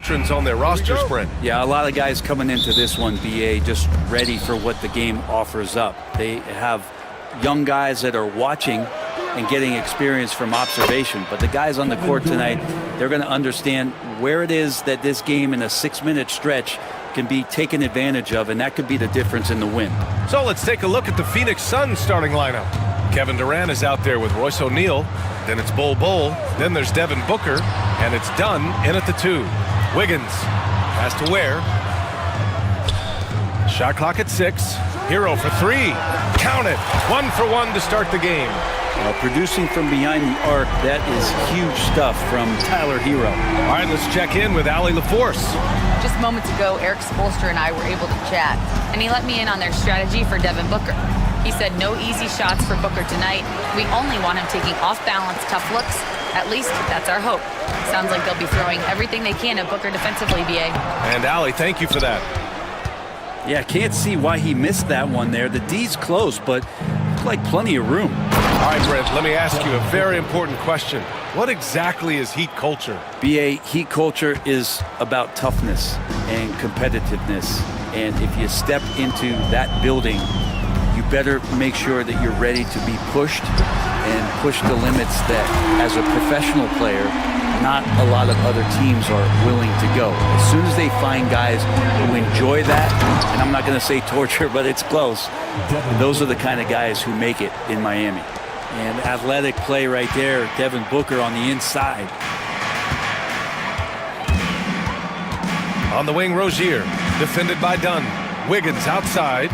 [SPEAKER 6] veterans on their roster, Sprint.
[SPEAKER 14] Yeah, a lot of guys coming into this one, BA, just ready for what the game offers up. They have young guys that are watching and getting experience from observation. But the guys on the court tonight, they're going to understand where it is that this game in a 6-minute stretch can be taken advantage of, and that could be the difference in the win.
[SPEAKER 6] So let's take a look at the Phoenix Suns starting lineup. Kevin Durant is out there with Royce O'Neal. Then it's Bol Bol. Then there's Devin Booker. And it's Dunn in at the 2. Wiggins has to Ware. Shot clock at 6. Hero for 3. Count it. 1 for 1 to start the game.
[SPEAKER 14] Producing from behind the arc, that is huge stuff from Tyler Hero.
[SPEAKER 6] All right, let's check in with Allie LaForce.
[SPEAKER 9] Just moments ago, Eric Spoelstra and I were able to chat, and he let me in on their strategy for Devin Booker. He said no easy shots for Booker tonight. We only want him taking off-balance tough looks. At least that's our hope. Sounds like they'll be throwing everything they can at Booker defensively, BA.
[SPEAKER 6] And Allie, thank you for that.
[SPEAKER 14] Yeah, can't see why he missed that one there. The D's close, but looks like plenty of room.
[SPEAKER 6] All right, Brent, let me ask you a very important question. What exactly is Heat culture?
[SPEAKER 14] BA, Heat culture is about toughness and competitiveness. And if you step into that building, you better make sure that you're ready to be pushed and push the limits that, as a professional player, not a lot of other teams are willing to go. As soon as they find guys who enjoy that, and I'm not going to say torture, but it's close, those are the kind of guys who make it in Miami. And athletic play right there, Devin Booker on the inside.
[SPEAKER 6] On the wing, Rozier, defended by Dunn. Wiggins outside,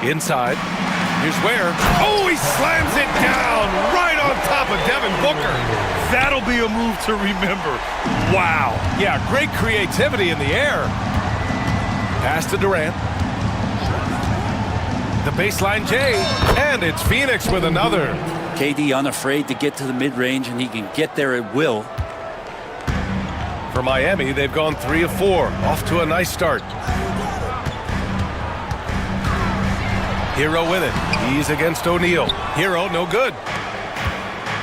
[SPEAKER 6] inside. Here's Ware. Oh, he slams it down right on top of Devin Booker.
[SPEAKER 8] That'll be a move to remember. Wow.
[SPEAKER 6] Yeah, great creativity in the air. Pass to Durant. The baseline J, and it's Phoenix with another.
[SPEAKER 14] KD unafraid to get to the mid-range, and he can get there at will.
[SPEAKER 6] For Miami, they've gone 3 of 4, off to a nice start. Hero with it. He's against O'Neal. Hero, no good.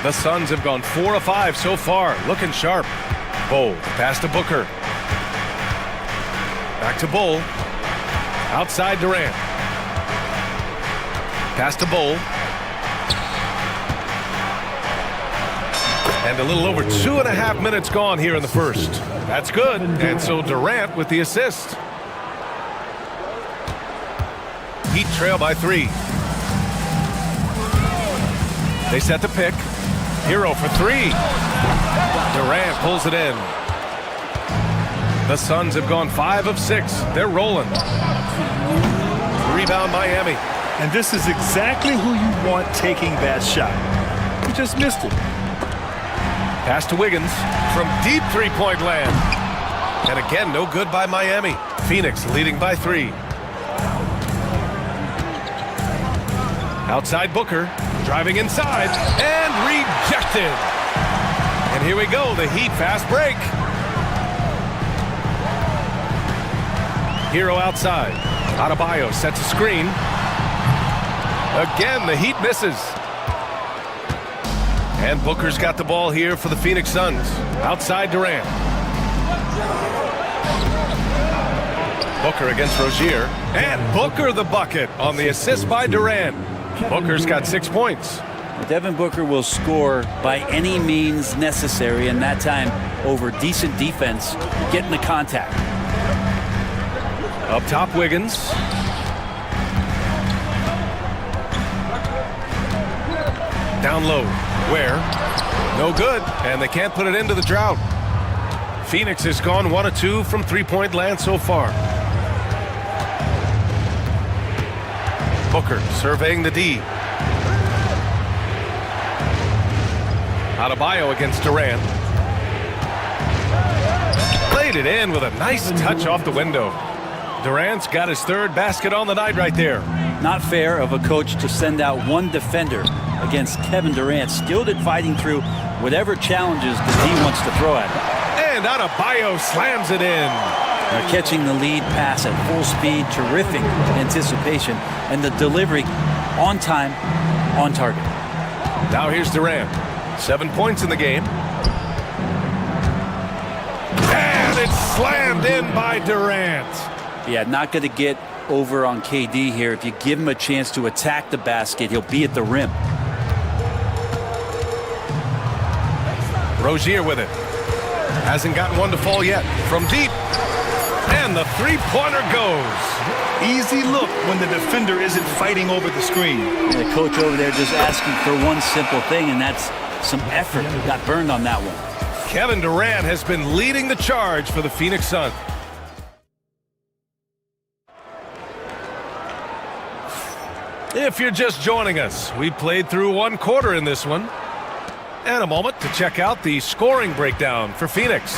[SPEAKER 6] The Suns have gone 4 of 5 so far, looking sharp. Bol, pass to Booker. Back to Bol. Outside Durant. Pass to Bol. And a little over 2.5 minutes gone here in the first. That's good. And so Durant with the assist. Heat trail by 3. They set the pick. Hero for 3. Durant pulls it in. The Suns have gone 5 of 6. They're rolling. Rebound Miami.
[SPEAKER 8] And this is exactly who you want taking that shot. You just missed it.
[SPEAKER 6] Pass to Wiggins from deep three-point land. And again, no good by Miami. Phoenix leading by 3. Outside Booker, driving inside, and rejected. And here we go, the Heat fast break. Hero outside. Adebayo sets a screen. Again, the Heat misses. And Booker's got the ball here for the Phoenix Suns. Outside Durant. Booker against Rozier. And Booker the bucket on the assist by Durant. Booker's got 6 points.
[SPEAKER 14] Devin Booker will score by any means necessary, and that time over decent defense, getting the contact.
[SPEAKER 6] Up top, Wiggins. Down low. Ware. No good, and they can't put it into the drought. Phoenix has gone 1 of 2 from three-point land so far. Booker surveying the D. Adebayo against Durant. Played it in with a nice touch off the window. Durant's got his 3rd basket on the night right there.
[SPEAKER 14] Not fair of a coach to send out one defender against Kevin Durant, skilled at fighting through whatever challenges the D wants to throw at him.
[SPEAKER 6] And Adebayo slams it in.
[SPEAKER 14] They're catching the lead pass at full speed, terrific anticipation, and the delivery on time, on target.
[SPEAKER 6] Now here's Durant. 7 points in the game. And it's slammed in by Durant.
[SPEAKER 14] Yeah, not going to get over on KD here. If you give him a chance to attack the basket, he'll be at the rim.
[SPEAKER 6] Rozier with it. Hasn't gotten one to fall yet. From deep. And the three-pointer goes.
[SPEAKER 8] Easy look when the defender isn't fighting over the screen.
[SPEAKER 14] And the coach over there just asking for one simple thing, and that's some effort. Got burned on that one.
[SPEAKER 6] Kevin Durant has been leading the charge for the Phoenix Suns. If you're just joining us, we played through one quarter in this one. And a moment to check out the scoring breakdown for Phoenix.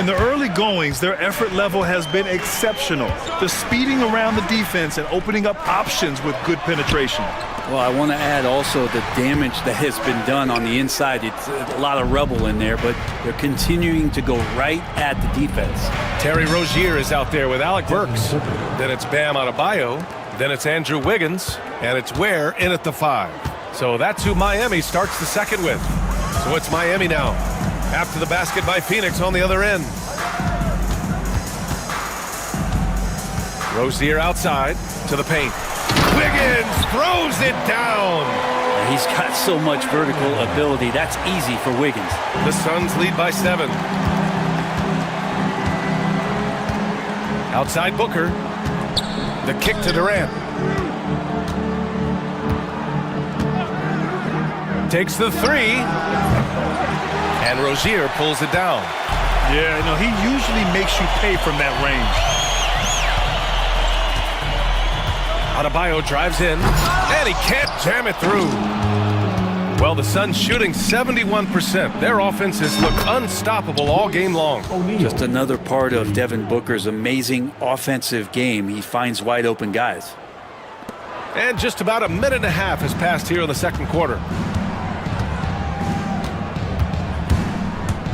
[SPEAKER 8] In the early goings, their effort level has been exceptional. The speeding around the defense and opening up options with good penetration.
[SPEAKER 14] Well, I want to add also the damage that has been done on the inside. It's a lot of rubble in there, but they're continuing to go right at the defense.
[SPEAKER 6] Terry Rozier is out there with Alec Burks. Then it's Bam Adebayo. Then it's Andrew Wiggins. And it's Ware in at the 5. So that's who Miami starts the second with. So it's Miami now. After the basket by Phoenix on the other end. Rozier outside to the paint. Wiggins throws it down.
[SPEAKER 14] He's got so much vertical ability. That's easy for Wiggins.
[SPEAKER 6] The Suns lead by 7. Outside Booker. The kick to Durant. Takes the 3. And Rozier pulls it down.
[SPEAKER 8] Yeah, no, he usually makes you pay from that range.
[SPEAKER 6] Adebayo drives in, and he can't jam it through. Well, the Suns shooting 71%. Their offense has looked unstoppable all game long.
[SPEAKER 14] Just another part of Devin Booker's amazing offensive game. He finds wide open guys.
[SPEAKER 6] And just about a minute and a half has passed here in the second quarter.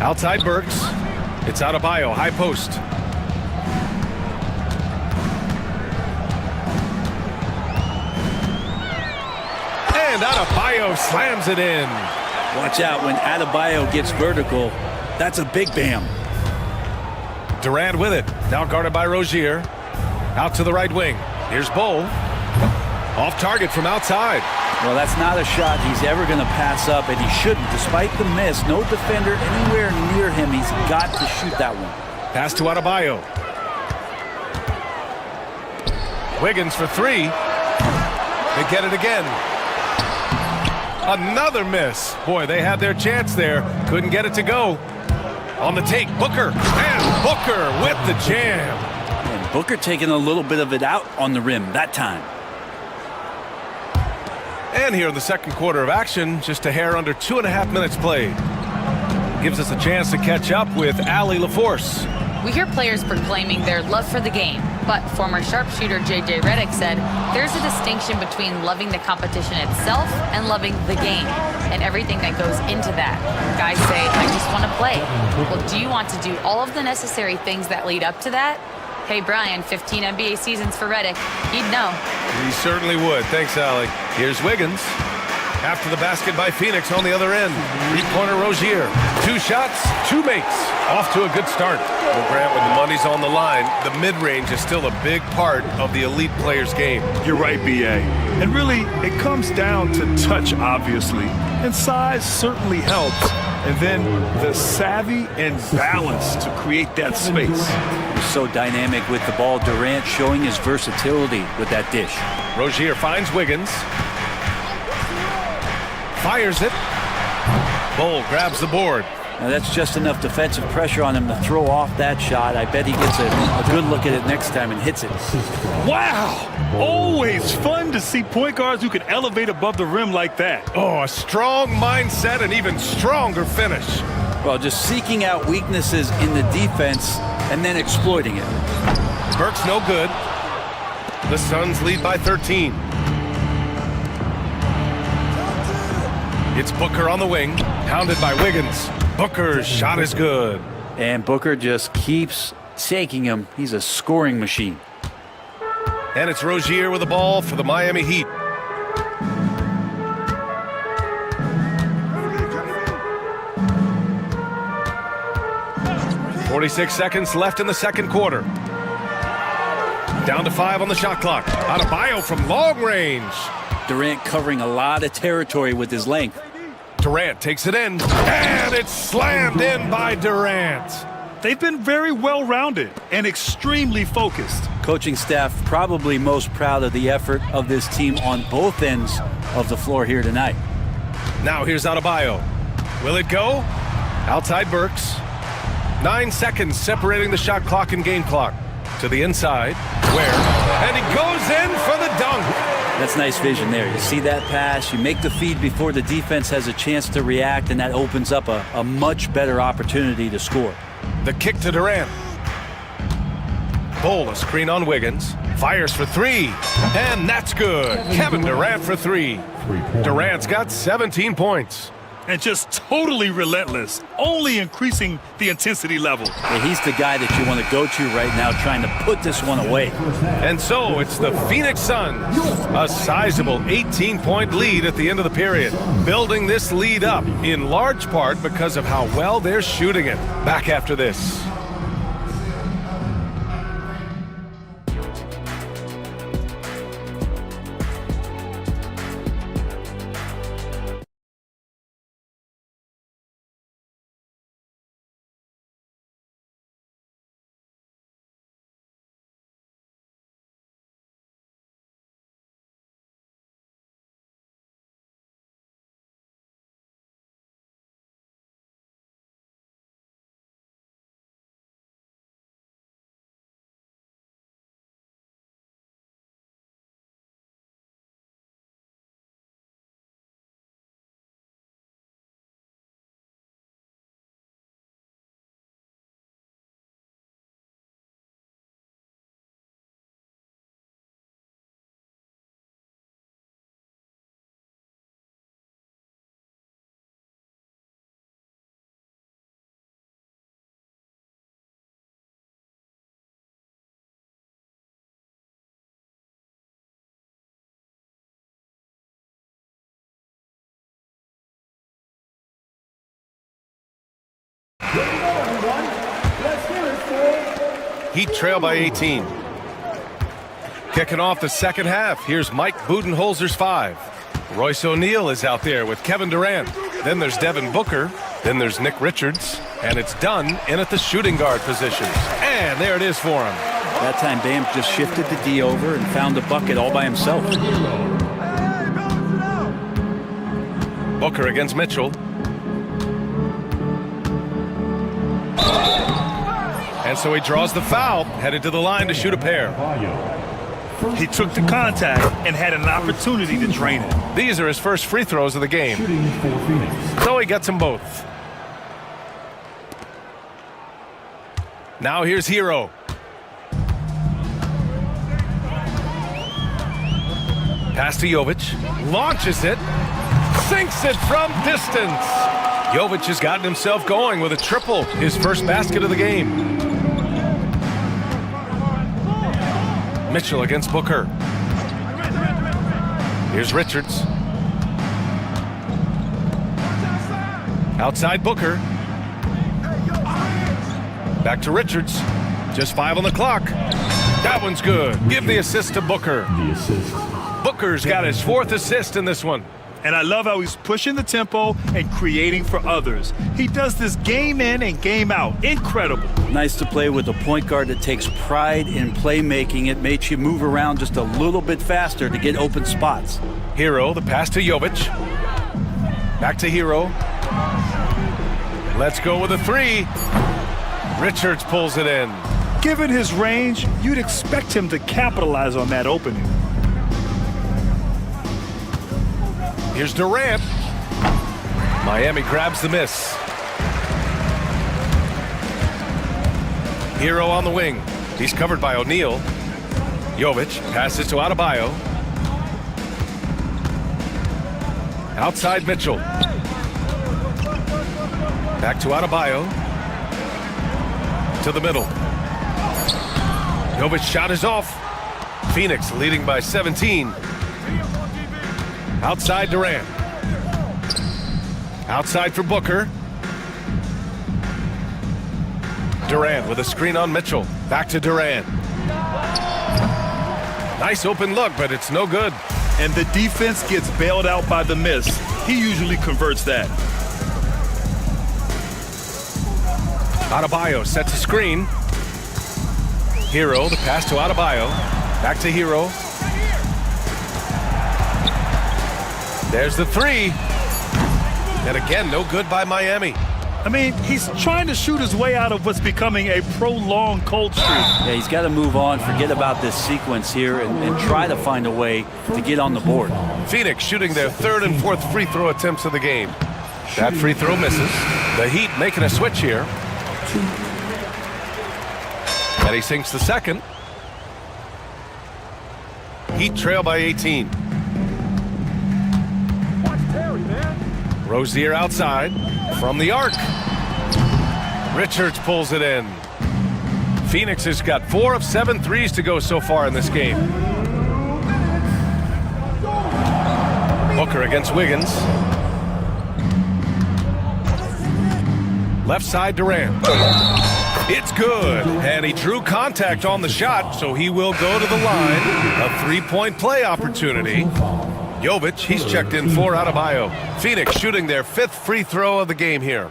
[SPEAKER 6] Outside Burks. It's Adebayo, high post. And Adebayo slams it in.
[SPEAKER 14] Watch out when Adebayo gets vertical. That's a big bam.
[SPEAKER 6] Durant with it. Now guarded by Rozier. Out to the right wing. Here's Bull. Off target from outside.
[SPEAKER 14] Well, that's not a shot he's ever going to pass up, and he shouldn't. Despite the miss, no defender anywhere near him. He's got to shoot that one.
[SPEAKER 6] Pass to Adebayo. Wiggins for 3. They get it again. Another miss. Boy, they had their chance there. Couldn't get it to go. On the take, Booker. And Booker with the jam.
[SPEAKER 14] And Booker taking a little bit of it out on the rim that time.
[SPEAKER 6] And here in the second quarter of action, just a hair under 2.5 minutes played. Gives us a chance to catch up with Allie LaForce.
[SPEAKER 9] We hear players proclaiming their love for the game, but former sharpshooter J.J. Redick said there's a distinction between loving the competition itself and loving the game and everything that goes into that. Guys say, I just want to play. Well, do you want to do all of the necessary things that lead up to that? Hey, Brian, 15 NBA seasons for Redick. He'd know.
[SPEAKER 6] He certainly would. Thanks, Allie. Here's Wiggins. After the basket by Phoenix on the other end. 3-pointer Rozier. 2 shots, 2 makes. Off to a good start. Well, Grant, when the money's on the line, the mid-range is still a big part of the elite player's game.
[SPEAKER 8] You're right, B.A. And really, it comes down to touch, obviously. And size certainly helps. And then the savvy and balance to create that space.
[SPEAKER 14] He's so dynamic with the ball. Durant showing his versatility with that dish.
[SPEAKER 6] Rozier finds Wiggins. Fires it. Bull grabs the board.
[SPEAKER 14] Now that's just enough defensive pressure on him to throw off that shot. I bet he gets a good look at it next time and hits it.
[SPEAKER 8] Wow! Always fun to see point guards who can elevate above the rim like that.
[SPEAKER 6] Oh, a strong mindset and even stronger finish.
[SPEAKER 14] Well, just seeking out weaknesses in the defense and then exploiting it.
[SPEAKER 6] Burks no good. The Suns lead by 13. It's Booker on the wing, pounded by Wiggins. Booker's shot is good.
[SPEAKER 14] And Booker just keeps taking him. He's a scoring machine.
[SPEAKER 6] And it's Rozier with the ball for the Miami Heat. 46 seconds left in the second quarter. Down to 5 on the shot clock. Adebayo from long range.
[SPEAKER 14] Durant covering a lot of territory with his length.
[SPEAKER 6] Durant takes it in, and it's slammed in by Durant.
[SPEAKER 8] They've been very well-rounded and extremely focused.
[SPEAKER 14] Coaching staff probably most proud of the effort of this team on both ends of the floor here tonight.
[SPEAKER 6] Now here's Adebayo. Will it go? Outside Burks. 9 seconds separating the shot clock and game clock. To the inside, where? And he goes in for the dunk.
[SPEAKER 14] That's nice vision there. You see that pass, you make the feed before the defense has a chance to react, and that opens up a much better opportunity to score.
[SPEAKER 6] The kick to Durant. Bull, a screen on Wiggins. Fires for 3, and that's good. Kevin Durant for 3. Durant's got 17 points.
[SPEAKER 8] And just totally relentless, only increasing the intensity level.
[SPEAKER 14] Yeah, he's the guy that you want to go to right now, trying to put this one away.
[SPEAKER 6] And so it's the Phoenix Suns, a sizable 18-point lead at the end of the period, building this lead up in large part because of how well they're shooting it. Back after this. Heat trail by 18. Kicking off the second half, here's Mike Budenholzer's 5. Royce O'Neal is out there with Kevin Durant. Then there's Devin Booker. Then there's Nick Richards. And it's done in at the shooting guard positions. And there it is for him.
[SPEAKER 14] That time Bam just shifted the D over and found the bucket all by himself.
[SPEAKER 6] Booker against Mitchell. And so he draws the foul, headed to the line to shoot a pair.
[SPEAKER 8] He took the contact and had an opportunity to drain it.
[SPEAKER 6] These are his first free throws of the game. So he gets them both. Now here's Hero. Pass to Jovic. Launches it. Sinks it from distance. Jovic has gotten himself going with a triple. His first basket of the game. Mitchell against Booker. Here's Richards. Outside Booker. Back to Richards. Just 5 on the clock. That one's good. Give the assist to Booker. Booker's got his 4th assist in this one.
[SPEAKER 8] And I love how he's pushing the tempo and creating for others. He does this game in and game out. Incredible.
[SPEAKER 14] Nice to play with a point guard that takes pride in playmaking. It makes you move around just a little bit faster to get open spots.
[SPEAKER 6] Hero, the pass to Jovic. Back to Hero. Let's go with a 3. Richards pulls it in.
[SPEAKER 8] Given his range, you'd expect him to capitalize on that opening.
[SPEAKER 6] Here's Durant. Miami grabs the miss. Hero on the wing. He's covered by O'Neal. Jovic passes to Adebayo. Outside Mitchell. Back to Adebayo. To the middle. Jovic shot is off. Phoenix leading by 17. Outside Durant. Outside for Booker. Durant with a screen on Mitchell. Back to Durant. Nice open look, but it's no good.
[SPEAKER 8] And the defense gets bailed out by the miss. He usually converts that.
[SPEAKER 6] Adebayo sets a screen. Hero, the pass to Adebayo. Back to Hero. There's the three. And again, no good by Miami.
[SPEAKER 8] I mean, he's trying to shoot his way out of what's becoming a prolonged cold streak.
[SPEAKER 14] Yeah, he's got to move on, forget about this sequence here, and try to find a way to get on the board.
[SPEAKER 6] Phoenix shooting their third and fourth free throw attempts of the game. That free throw misses. The Heat making a switch here. And he sinks the second. Heat trail by 18. Rozier outside from the arc. Richards pulls it in. Phoenix has got 4 of 7 threes to go so far in this game. Booker against Wiggins. Left side Durant. It's good. And he drew contact on the shot, so he will go to the line. A three-point play opportunity. Jovic, he's checked in for Adebayo. Phoenix shooting their 5th free throw of the game here.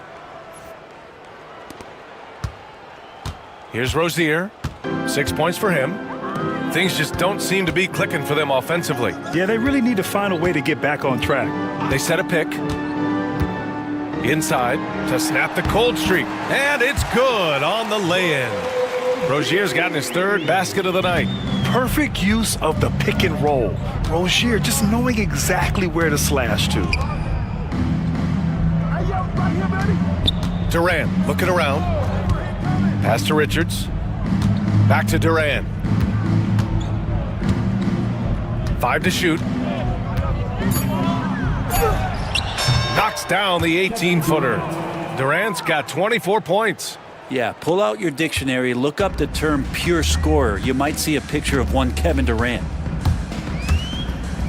[SPEAKER 6] Here's Rozier. 6 points for him. Things just don't seem to be clicking for them offensively.
[SPEAKER 8] Yeah, they really need to find a way to get back on track.
[SPEAKER 6] They set a pick. Inside to snap the cold streak. And it's good on the lay-in. Rozier's gotten his 3rd basket of the night.
[SPEAKER 8] Perfect use of the pick and roll. Rozier just knowing exactly where to slash to.
[SPEAKER 6] Durant looking around. Pass to Richards. Back to Durant. 5 to shoot. Knocks down the 18-footer. Durant's got 24 points.
[SPEAKER 14] Yeah, pull out your dictionary, look up the term pure scorer. You might see a picture of one Kevin Durant.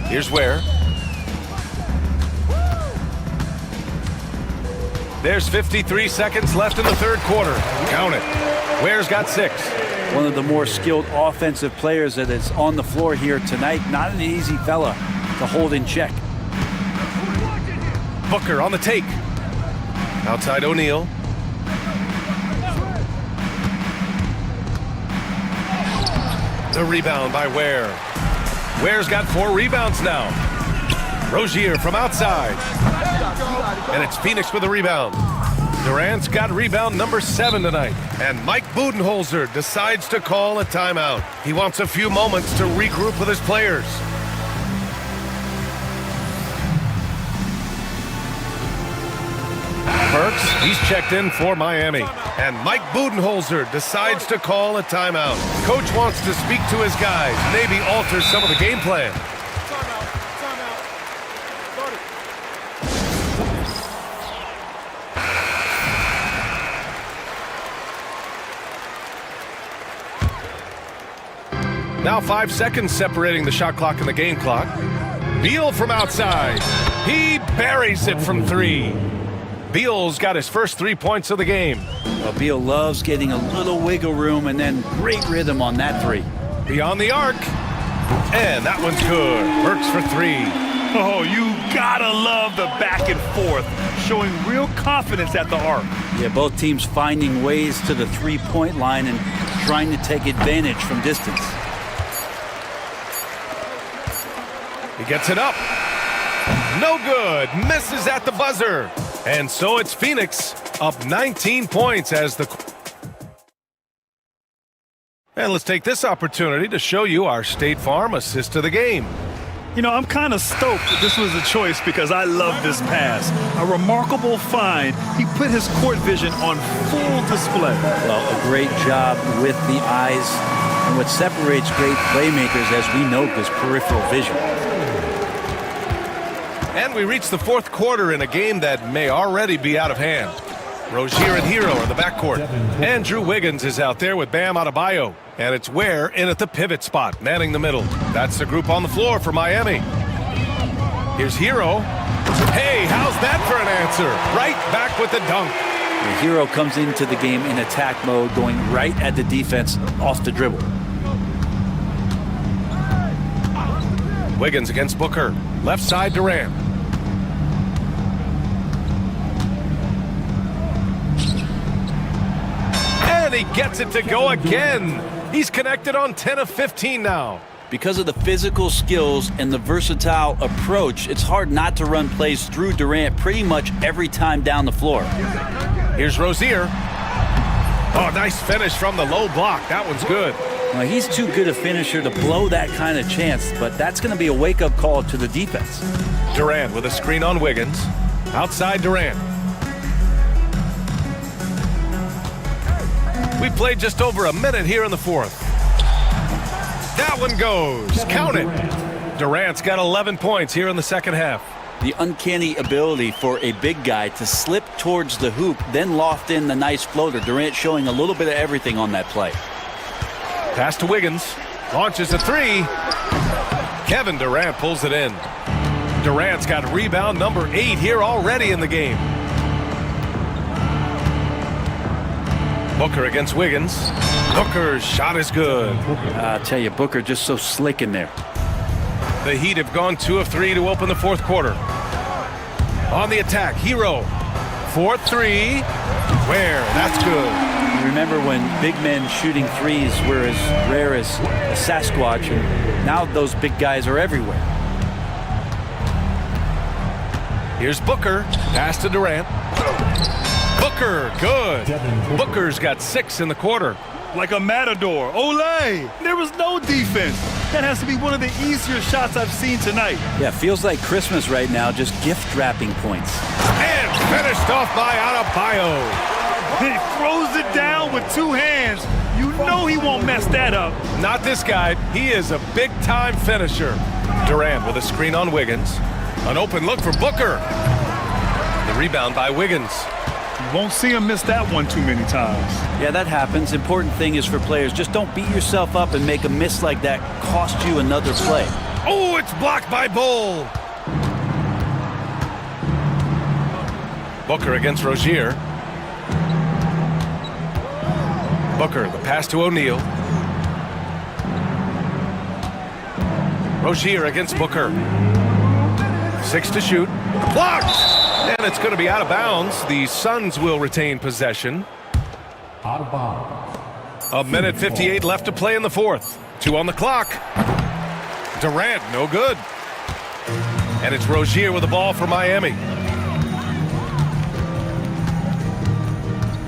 [SPEAKER 6] Here's Ware. There's 53 seconds left in the 3rd quarter. Count it. Ware's got 6.
[SPEAKER 14] One of the more skilled offensive players that is on the floor here tonight. Not an easy fella to hold in check.
[SPEAKER 6] Booker on the take. Outside O'Neal. The rebound by Ware. Ware's got 4 rebounds now. Rozier from outside. And it's Phoenix with the rebound. Durant's got rebound number 7 tonight. And Mike Budenholzer decides to call a timeout. He wants a few moments to regroup with his players. Burks, he's checked in for Miami. And Mike Budenholzer decides to call a timeout. Coach wants to speak to his guys, maybe alter some of the game plan. Now 5 seconds separating the shot clock and the game clock. Beal from outside. He buries it from 3. Beal's got his first 3 points of the game.
[SPEAKER 14] Well, Beal loves getting a little wiggle room and then great rhythm on that 3.
[SPEAKER 6] Beyond the arc. And that one's good. Burks for 3.
[SPEAKER 8] Oh, you gotta love the back and forth, showing real confidence at the arc.
[SPEAKER 14] Yeah, both teams finding ways to the 3-point line and trying to take advantage from distance.
[SPEAKER 6] He gets it up. No good. Misses at the buzzer. And so it's Phoenix up 19 points as the... And let's take this opportunity to show you our State Farm assist of the game.
[SPEAKER 8] You know, I'm kind of stoked that this was a choice because I love this pass. A remarkable find. He put his court vision on full display.
[SPEAKER 14] Well, a great job with the eyes. And what separates great playmakers, as we note, is peripheral vision.
[SPEAKER 6] And we reach the 4th quarter in a game that may already be out of hand. Rozier and Hero in the backcourt. Andrew Wiggins is out there with Bam Adebayo. And it's Ware in at the pivot spot, manning the middle. That's the group on the floor for Miami. Here's Hero. Hey, how's that for an answer? Right back with the dunk.
[SPEAKER 14] The hero comes into the game in attack mode, going right at the defense off the dribble.
[SPEAKER 6] Wiggins against Booker. Left side, Durant. And he gets it to go again. He's connected on 10 of 15 now.
[SPEAKER 14] Because of the physical skills and the versatile approach, it's hard not to run plays through Durant pretty much every time down the floor.
[SPEAKER 6] Here's Rozier. Oh, nice finish from the low block. That one's good.
[SPEAKER 14] Now, he's too good a finisher to blow that kind of chance, but that's going to be a wake-up call to the defense.
[SPEAKER 6] Durant with a screen on Wiggins. Outside Durant. We played just over a minute here in the fourth. That one goes. Count it. Durant's got 11 points here in the second half.
[SPEAKER 14] The uncanny ability for a big guy to slip towards the hoop, then loft in the nice floater. Durant showing a little bit of everything on that play.
[SPEAKER 6] Pass to Wiggins. Launches a three. Kevin Durant pulls it in. Durant's got rebound number 8 here already in the game. Booker against Wiggins. Booker's shot is good.
[SPEAKER 14] I'll tell you, Booker just so slick in there.
[SPEAKER 6] The Heat have gone 2 of 3 to open the fourth quarter. On the attack, Hero. 4-3. Where? That's good.
[SPEAKER 14] Remember when big men shooting threes were as rare as a Sasquatch, and now those big guys are everywhere.
[SPEAKER 6] Here's Booker. Pass to Durant. Booker, good. Booker's got 6 in the quarter.
[SPEAKER 8] Like a matador. Olay! There was no defense. That has to be one of the easier shots I've seen tonight.
[SPEAKER 14] Yeah, feels like Christmas right now, just gift wrapping points.
[SPEAKER 6] And finished off by Adebayo.
[SPEAKER 8] He throws it down with 2 hands. You know he won't mess that up.
[SPEAKER 6] Not this guy. He is a big-time finisher. Durant with a screen on Wiggins. An open look for Booker. The rebound by Wiggins.
[SPEAKER 8] You won't see him miss that one too many times.
[SPEAKER 14] Yeah, that happens. Important thing is for players, just don't beat yourself up and make a miss like that cost you another play.
[SPEAKER 6] Oh, it's blocked by Bull. Booker against Rozier. Booker, the pass to O'Neal. Rozier against Booker. 6 to shoot. Blocked! And it's going to be out of bounds. The Suns will retain possession.
[SPEAKER 10] Out of bounds.
[SPEAKER 6] A minute 58 left to play in the fourth. 2 on the clock. Durant, no good. And it's Rozier with the ball for Miami.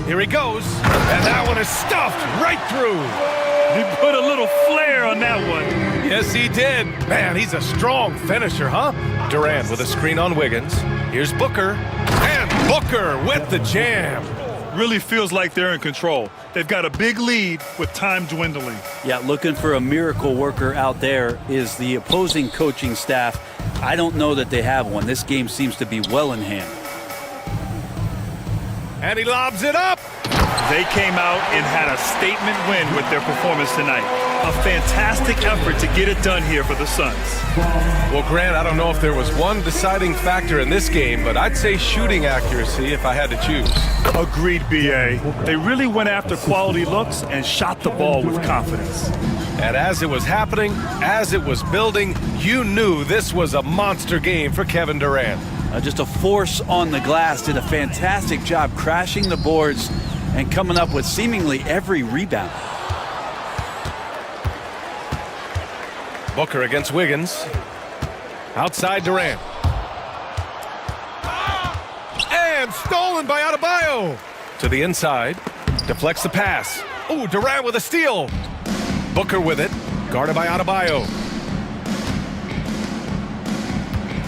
[SPEAKER 6] Here he goes. And that one is stuffed right through.
[SPEAKER 8] He put a little flair on that one.
[SPEAKER 6] Yes, he did. Man, he's a strong finisher, huh? Durant with a screen on Wiggins. Here's Booker. And Booker with the jam.
[SPEAKER 8] Really feels like they're in control. They've got a big lead with time dwindling.
[SPEAKER 14] Yeah, looking for a miracle worker out there is the opposing coaching staff. I don't know that they have one. This game seems to be well in hand.
[SPEAKER 6] And he lobs it up.
[SPEAKER 8] They came out and had a statement win with their performance tonight. A fantastic effort to get it done here for the Suns.
[SPEAKER 6] Well, Grant, I don't know if there was one deciding factor in this game, but I'd say shooting accuracy if I had to choose.
[SPEAKER 8] Agreed, B.A. They really went after quality looks and shot the ball with confidence.
[SPEAKER 6] And as it was happening, as it was building, you knew this was a monster game for Kevin Durant.
[SPEAKER 14] Just a force on the glass, did a fantastic job crashing the boards and coming up with seemingly every rebound.
[SPEAKER 6] Booker against Wiggins. Outside Durant. And stolen by Adebayo. To the inside. Deflects the pass. Ooh, Durant with a steal. Booker with it. Guarded by Adebayo.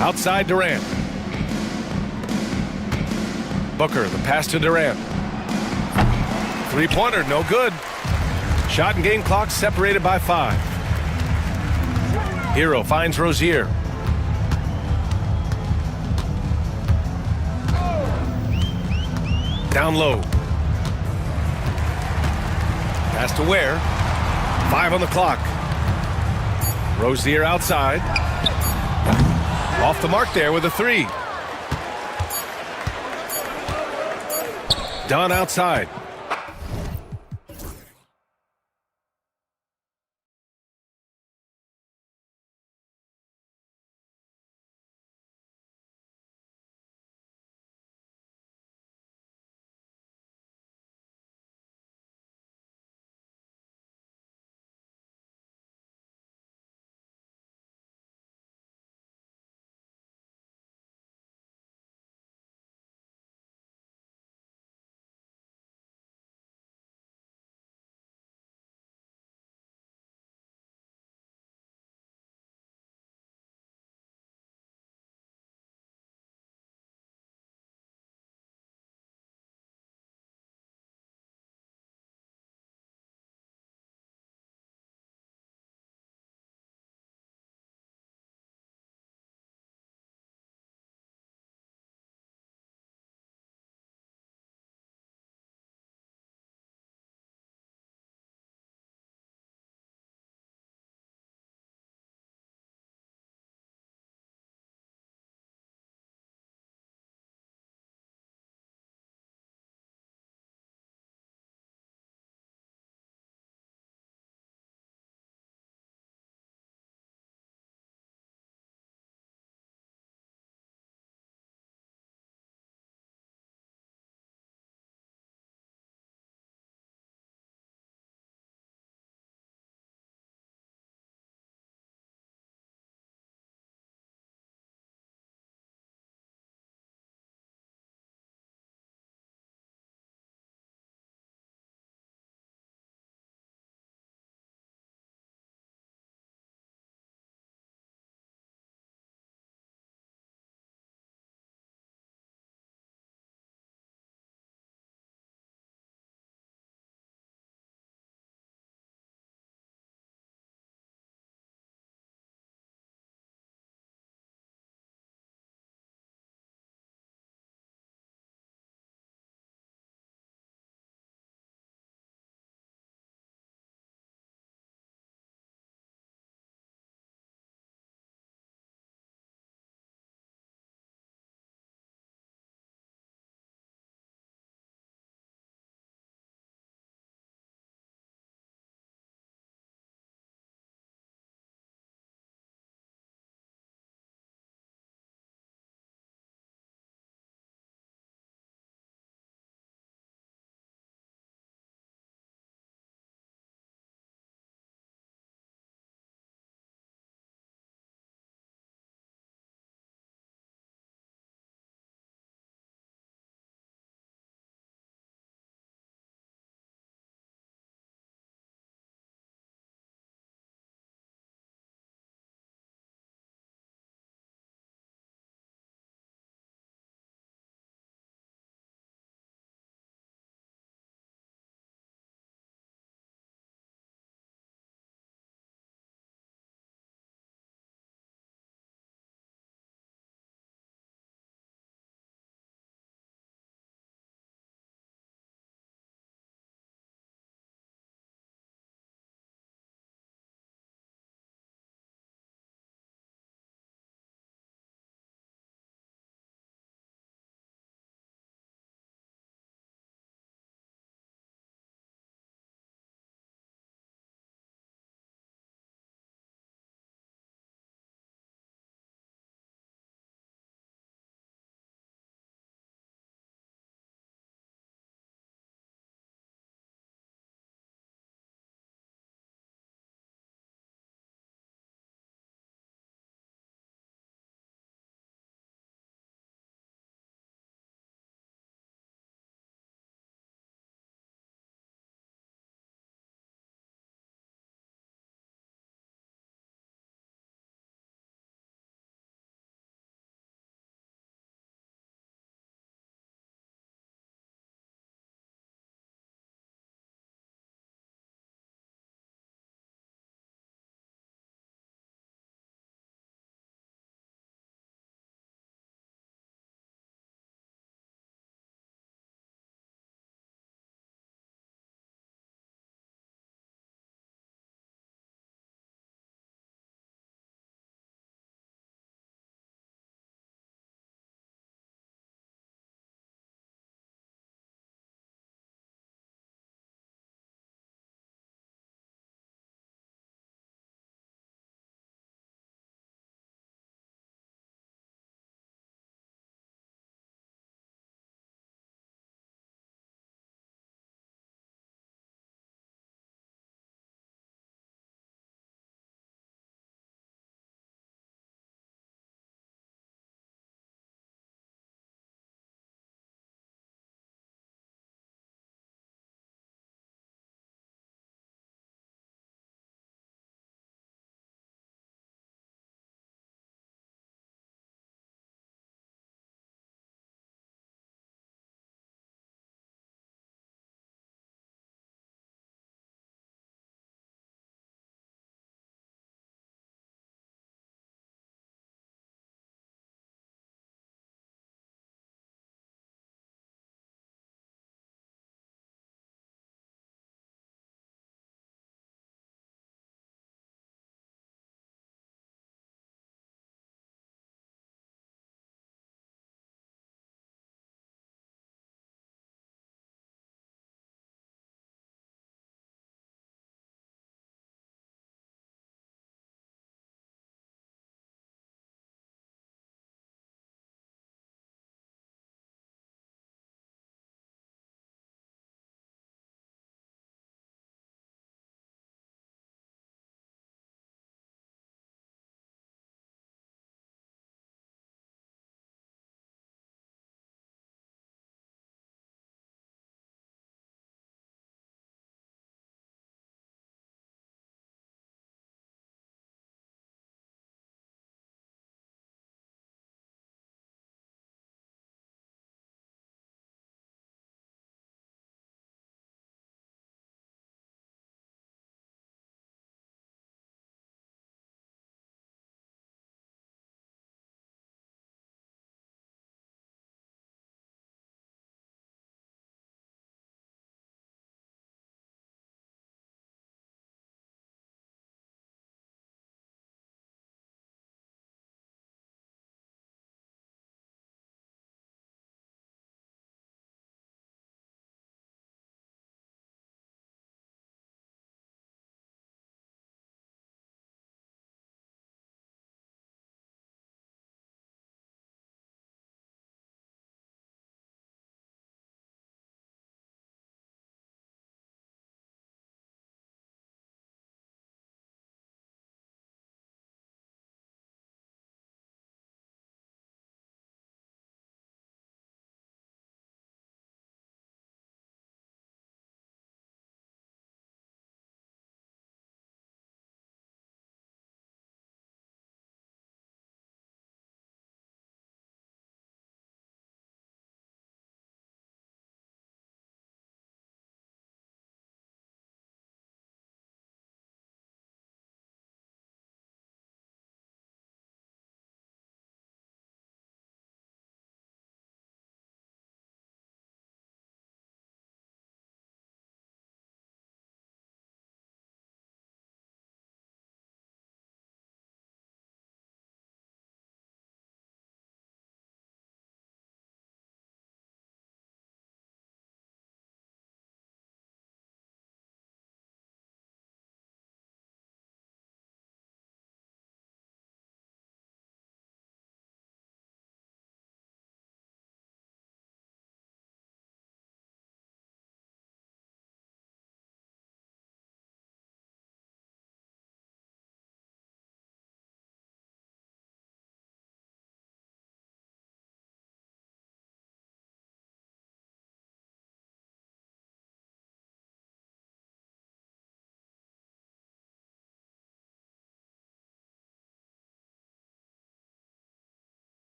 [SPEAKER 6] Outside Durant. Booker, the pass to Durant. Three-pointer, no good. Shot and game clock separated by 5. Hero finds Rozier. Down low. Pass to Ware. 5 on the clock. Rozier outside. Off the mark there with a 3. Done outside.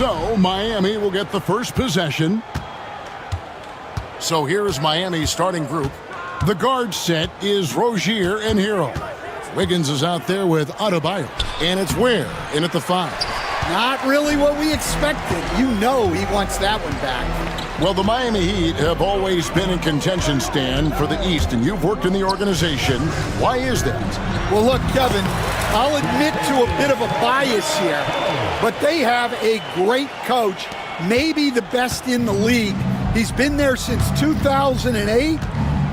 [SPEAKER 1] So Miami will get the first possession. So here is Miami's starting group. The guard set is Rozier and Hero. Wiggins is out there with Adebayo. And it's Ware in at the 5.
[SPEAKER 11] Not really what we expected. You know he wants that one back.
[SPEAKER 1] Well, the Miami Heat have always been in contention, Stan, for the East, and you've worked in the organization. Why is that?
[SPEAKER 11] Well, look, Kevin, I'll admit to a bit of a bias here, but they have a great coach, maybe the best in the league. He's been there since 2008.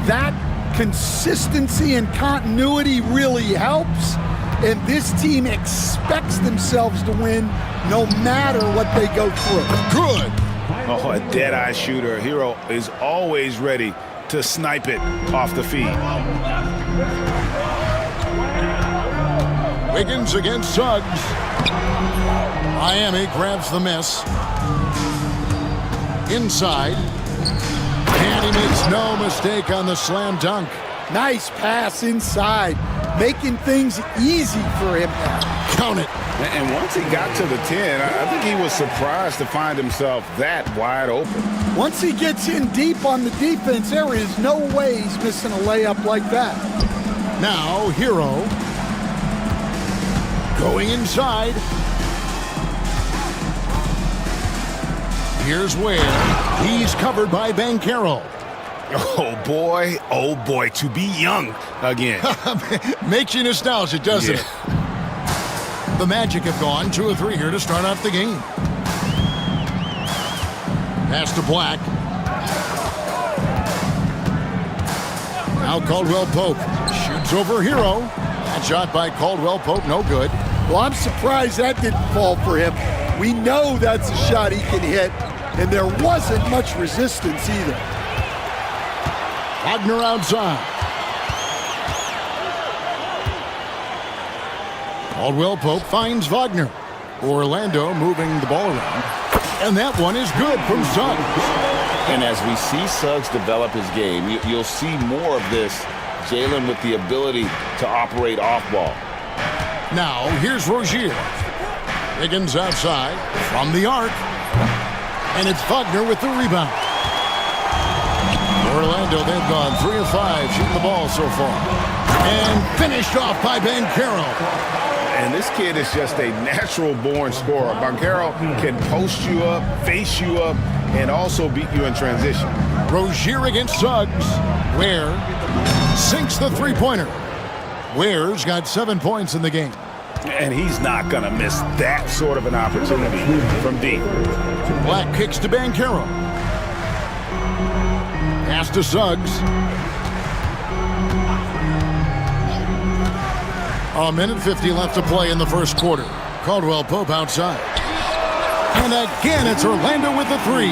[SPEAKER 11] That consistency and continuity really helps, and this team expects themselves to win no matter what they go through.
[SPEAKER 1] Good.
[SPEAKER 2] Oh, a dead-eye shooter. Hero is always ready to snipe it off the feed.
[SPEAKER 1] Wiggins against Suggs. Miami grabs the miss. Inside. And he makes no mistake on the slam dunk.
[SPEAKER 11] Nice pass inside, making things easy for him now.
[SPEAKER 1] Count it.
[SPEAKER 2] And once he got to the 10, I think he was surprised to find himself that wide open.
[SPEAKER 11] Once he gets in deep on the defense, there is no way he's missing a layup like that.
[SPEAKER 1] Now, Hero. Going inside. Here's Ware. He's covered by Banchero.
[SPEAKER 2] Oh boy, to be young again.
[SPEAKER 1] Makes you nostalgic, doesn't it? The Magic have gone 2 of 3 here to start off the game. Pass to Black. Now Caldwell Pope shoots over Hero. That shot by Caldwell Pope, no good.
[SPEAKER 11] Well, I'm surprised that didn't fall for him. We know that's a shot he can hit, and there wasn't much resistance either.
[SPEAKER 1] Wagner outside. Caldwell Pope finds Wagner. Orlando moving the ball around. And that one is good from Suggs.
[SPEAKER 2] And as we see Suggs develop his game, you'll see more of this. Jalen with the ability to operate off ball.
[SPEAKER 1] Now, here's Rozier. Wiggins outside from the arc. And it's Wagner with the rebound. Orlando, they've gone 3 of 5 shooting the ball so far. And finished off by Banchero.
[SPEAKER 2] And this kid is just a natural-born scorer. Banchero can post you up, face you up, and also beat you in transition.
[SPEAKER 1] Rozier against Suggs. Ware sinks the three-pointer. Ware's got 7 points in the game.
[SPEAKER 2] And he's not going to miss that sort of an opportunity from deep.
[SPEAKER 1] Black kicks to Banchero. Pass to Suggs. A minute 50 left to play in the first quarter. Caldwell Pope outside. And again, it's Orlando with the 3.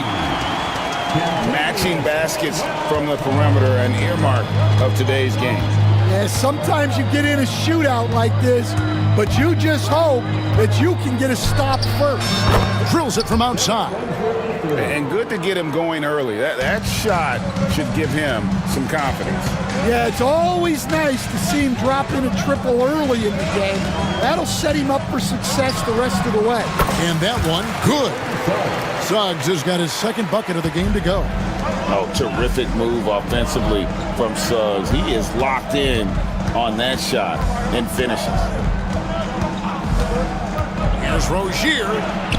[SPEAKER 2] Matching baskets from the perimeter, an earmark of today's game.
[SPEAKER 11] Yeah, sometimes you get in a shootout like this, but you just hope that you can get a stop first.
[SPEAKER 1] Drills it from outside.
[SPEAKER 2] And good to get him going early. That shot should give him some confidence.
[SPEAKER 11] Yeah, it's always nice to see him drop in a triple early in the game. That'll set him up for success the rest of the way.
[SPEAKER 1] And that one, good. Suggs has got his second bucket of the game to go.
[SPEAKER 2] Oh, terrific move offensively from Suggs. He is locked in on that shot and finishes.
[SPEAKER 1] Here's Rozier.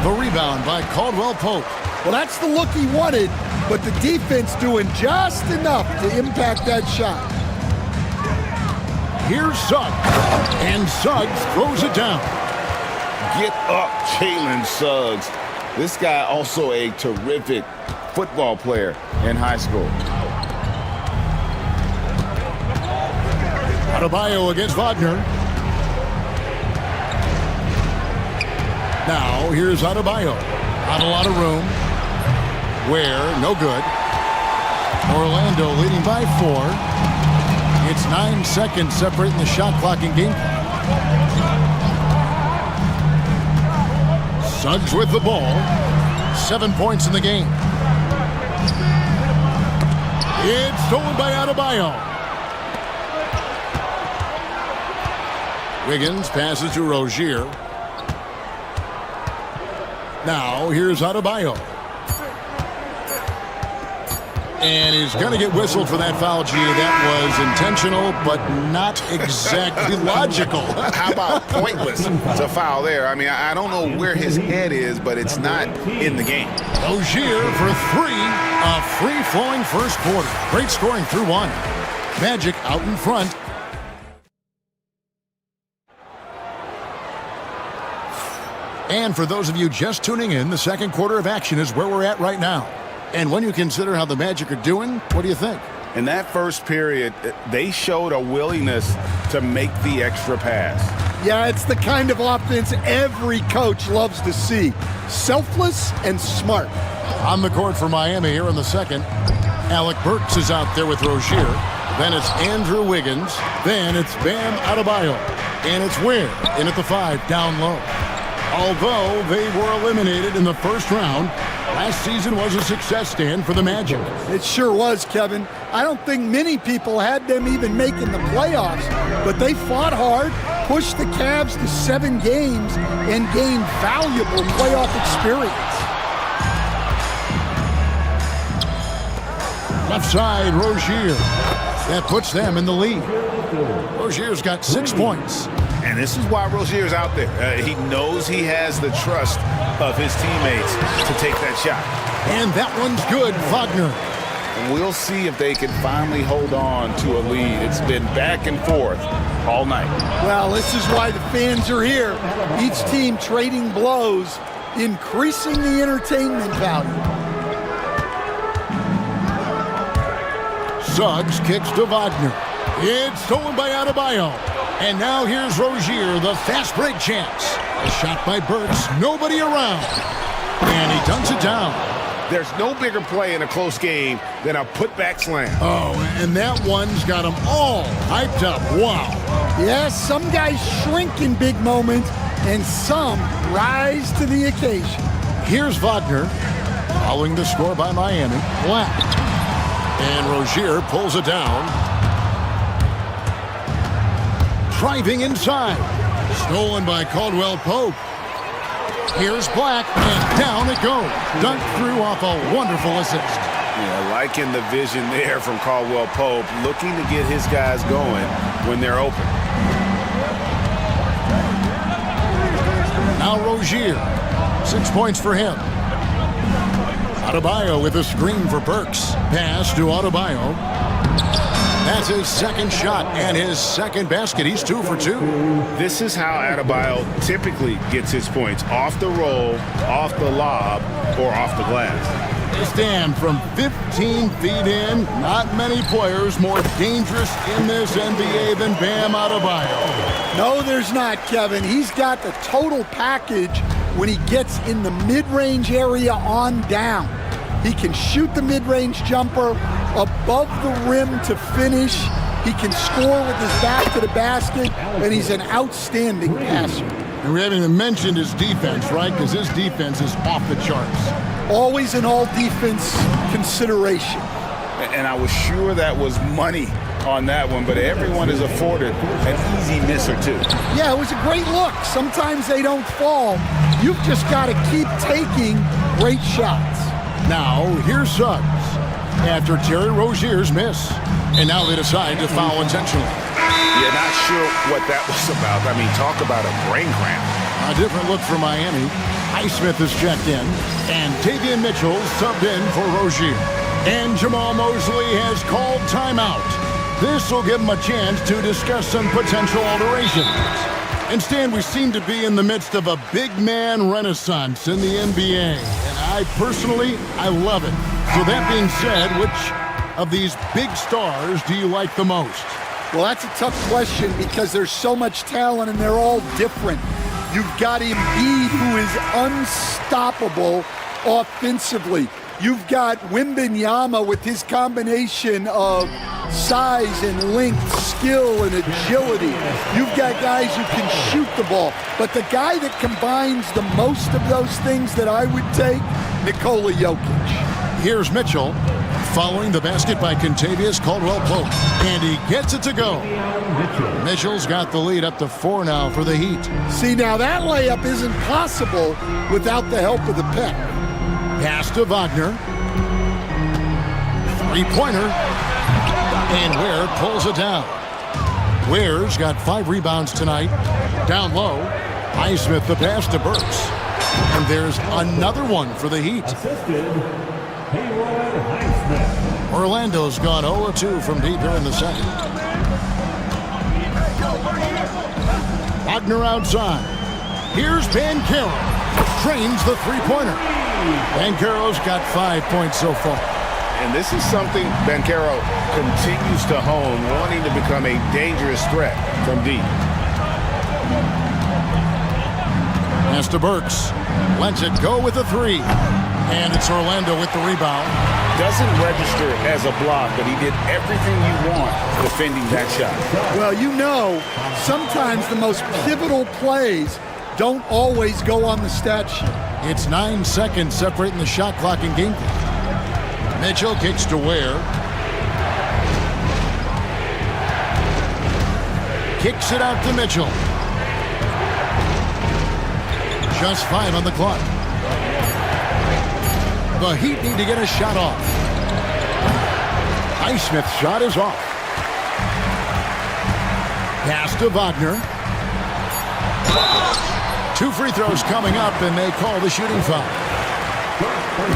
[SPEAKER 1] The rebound by Caldwell Pope.
[SPEAKER 11] Well, that's the look he wanted, but the defense doing just enough to impact that shot.
[SPEAKER 1] Here's Suggs. And Suggs throws it down.
[SPEAKER 2] Get up, Jalen Suggs. This guy also a terrific football player in high school.
[SPEAKER 1] Adebayo against Wagner. Now, here's Adebayo. Not a lot of room. Ware, no good. Orlando leading by 4. It's 9 seconds separating the shot clock and game clock. Suggs with the ball. 7 points in the game. It's stolen by Adebayo. Wiggins passes to Rozier. Now, here's Adebayo. And he's going to get whistled for that foul, G. That was intentional, but not exactly logical.
[SPEAKER 2] How about pointless to foul there? I mean, I don't know where his head is, but it's not in the game.
[SPEAKER 1] Rozier for three. A free-flowing first quarter. Great scoring through one. Magic out in front. And for those of you just tuning in, the second quarter of action is where we're at right now. And when you consider how the Magic are doing, what do you think?
[SPEAKER 2] In that first period, they showed a willingness to make the extra pass.
[SPEAKER 11] Yeah, it's the kind of offense every coach loves to see. Selfless and smart.
[SPEAKER 1] On the court for Miami here in the second. Alec Burks is out there with Rozier. Then it's Andrew Wiggins. Then it's Bam Adebayo. And it's Ware in at the 5 down low. Although they were eliminated in the first round, last season was a success stand for the Magic.
[SPEAKER 11] It sure was, Kevin. I don't think many people had them even making the playoffs, but they fought hard, pushed the Cavs to 7 games, and gained valuable playoff experience.
[SPEAKER 1] Left side, Rozier. That puts them in the lead. Rozier's got 6 points.
[SPEAKER 2] And this is why Rozier's out there. He knows he has the trust of his teammates to take that shot.
[SPEAKER 1] And that one's good, Wagner.
[SPEAKER 2] And we'll see if they can finally hold on to a lead. It's been back and forth all night.
[SPEAKER 11] Well, this is why the fans are here. Each team trading blows, increasing the entertainment value.
[SPEAKER 1] Suggs kicks to Wagner. It's stolen by Adebayo. And now here's Rozier, the fast break chance. A shot by Burks, nobody around. And he dunks it down.
[SPEAKER 2] There's no bigger play in a close game than a putback slam.
[SPEAKER 1] Oh, and that one's got them all hyped up. Wow.
[SPEAKER 11] Yes, some guys shrink in big moments, and some rise to the occasion.
[SPEAKER 1] Here's Wagner, following the score by Miami. Left. And Rozier pulls it down. Driving inside. Stolen by Caldwell Pope. Here's Black, and down it goes. Dunked through off a wonderful assist.
[SPEAKER 2] Yeah, liking the vision there from Caldwell Pope, looking to get his guys going when they're open.
[SPEAKER 1] Now Rozier. 6 points for him. Adebayo with a screen for Burks. Pass to Adebayo. That's his second shot and his second basket. He's 2 for 2.
[SPEAKER 2] This is how Adebayo typically gets his points. Off the roll, off the lob, or off the glass.
[SPEAKER 1] They stand from 15 feet in. Not many players more dangerous in this NBA than Bam Adebayo.
[SPEAKER 11] No, there's not, Kevin. He's got the total package when he gets in the mid-range area on down. He can shoot the mid-range jumper above the rim to finish. He can score with his back to the basket, and he's an outstanding passer.
[SPEAKER 1] And we haven't even mentioned his defense, right? Because his defense is off the charts.
[SPEAKER 11] Always an all-defense consideration.
[SPEAKER 2] And I was sure that was money on that one, but everyone is afforded an easy miss or two.
[SPEAKER 11] Yeah, it was a great look. Sometimes they don't fall. You've just got to keep taking great shots.
[SPEAKER 1] Now, here's Suggs after Terry Rozier's miss. And now they decide to foul intentionally.
[SPEAKER 2] Yeah, not sure what that was about. I mean, talk about a brain cramp.
[SPEAKER 1] A different look for Miami. Highsmith has checked in. And Tavian Mitchell subbed in for Rozier. And Jamal Mosley has called timeout. This will give him a chance to discuss some potential alterations. Instead, we seem to be in the midst of a big man renaissance in the NBA. And I personally love it. So that being said, which of these big stars do you like the most?
[SPEAKER 11] Well, that's a tough question because there's so much talent and they're all different. You've got Embiid, who is unstoppable offensively. You've got Wembanyama with his combination of size and length, skill and agility. You've got guys who can shoot the ball. But the guy that combines the most of those things that I would take, Nikola Jokic.
[SPEAKER 1] Here's Mitchell. Following the basket by Contavious Caldwell-Pope. And he gets it to go. Mitchell's got the lead up to 4 now for the Heat.
[SPEAKER 11] See, now that layup isn't possible without the help of the pick.
[SPEAKER 1] Pass to Wagner. Three-pointer. And Ware pulls it down. Ware's got 5 rebounds tonight. Down low. Highsmith the pass to Burks. And there's another one for the Heat. Orlando's gone 0-2 from deep here in the second. Wagner outside. Here's Banchero. Trains the three-pointer. Banchero's got 5 points so far.
[SPEAKER 2] And this is something Banchero continues to hone, wanting to become a dangerous threat from deep.
[SPEAKER 1] Pass to Burks. Lets it go with a 3. And it's Orlando with the rebound.
[SPEAKER 2] Doesn't register as a block, but he did everything you want defending that shot.
[SPEAKER 11] Well, you know, sometimes the most pivotal plays don't always go on the stat sheet.
[SPEAKER 1] It's 9 seconds separating the shot clock and game clock. Mitchell kicks to Ware. Kicks it out to Mitchell. Just 5 on the clock. The Heat need to get a shot off. Highsmith's shot is off. Pass to Wagner. 2 free throws coming up, and they call the shooting foul.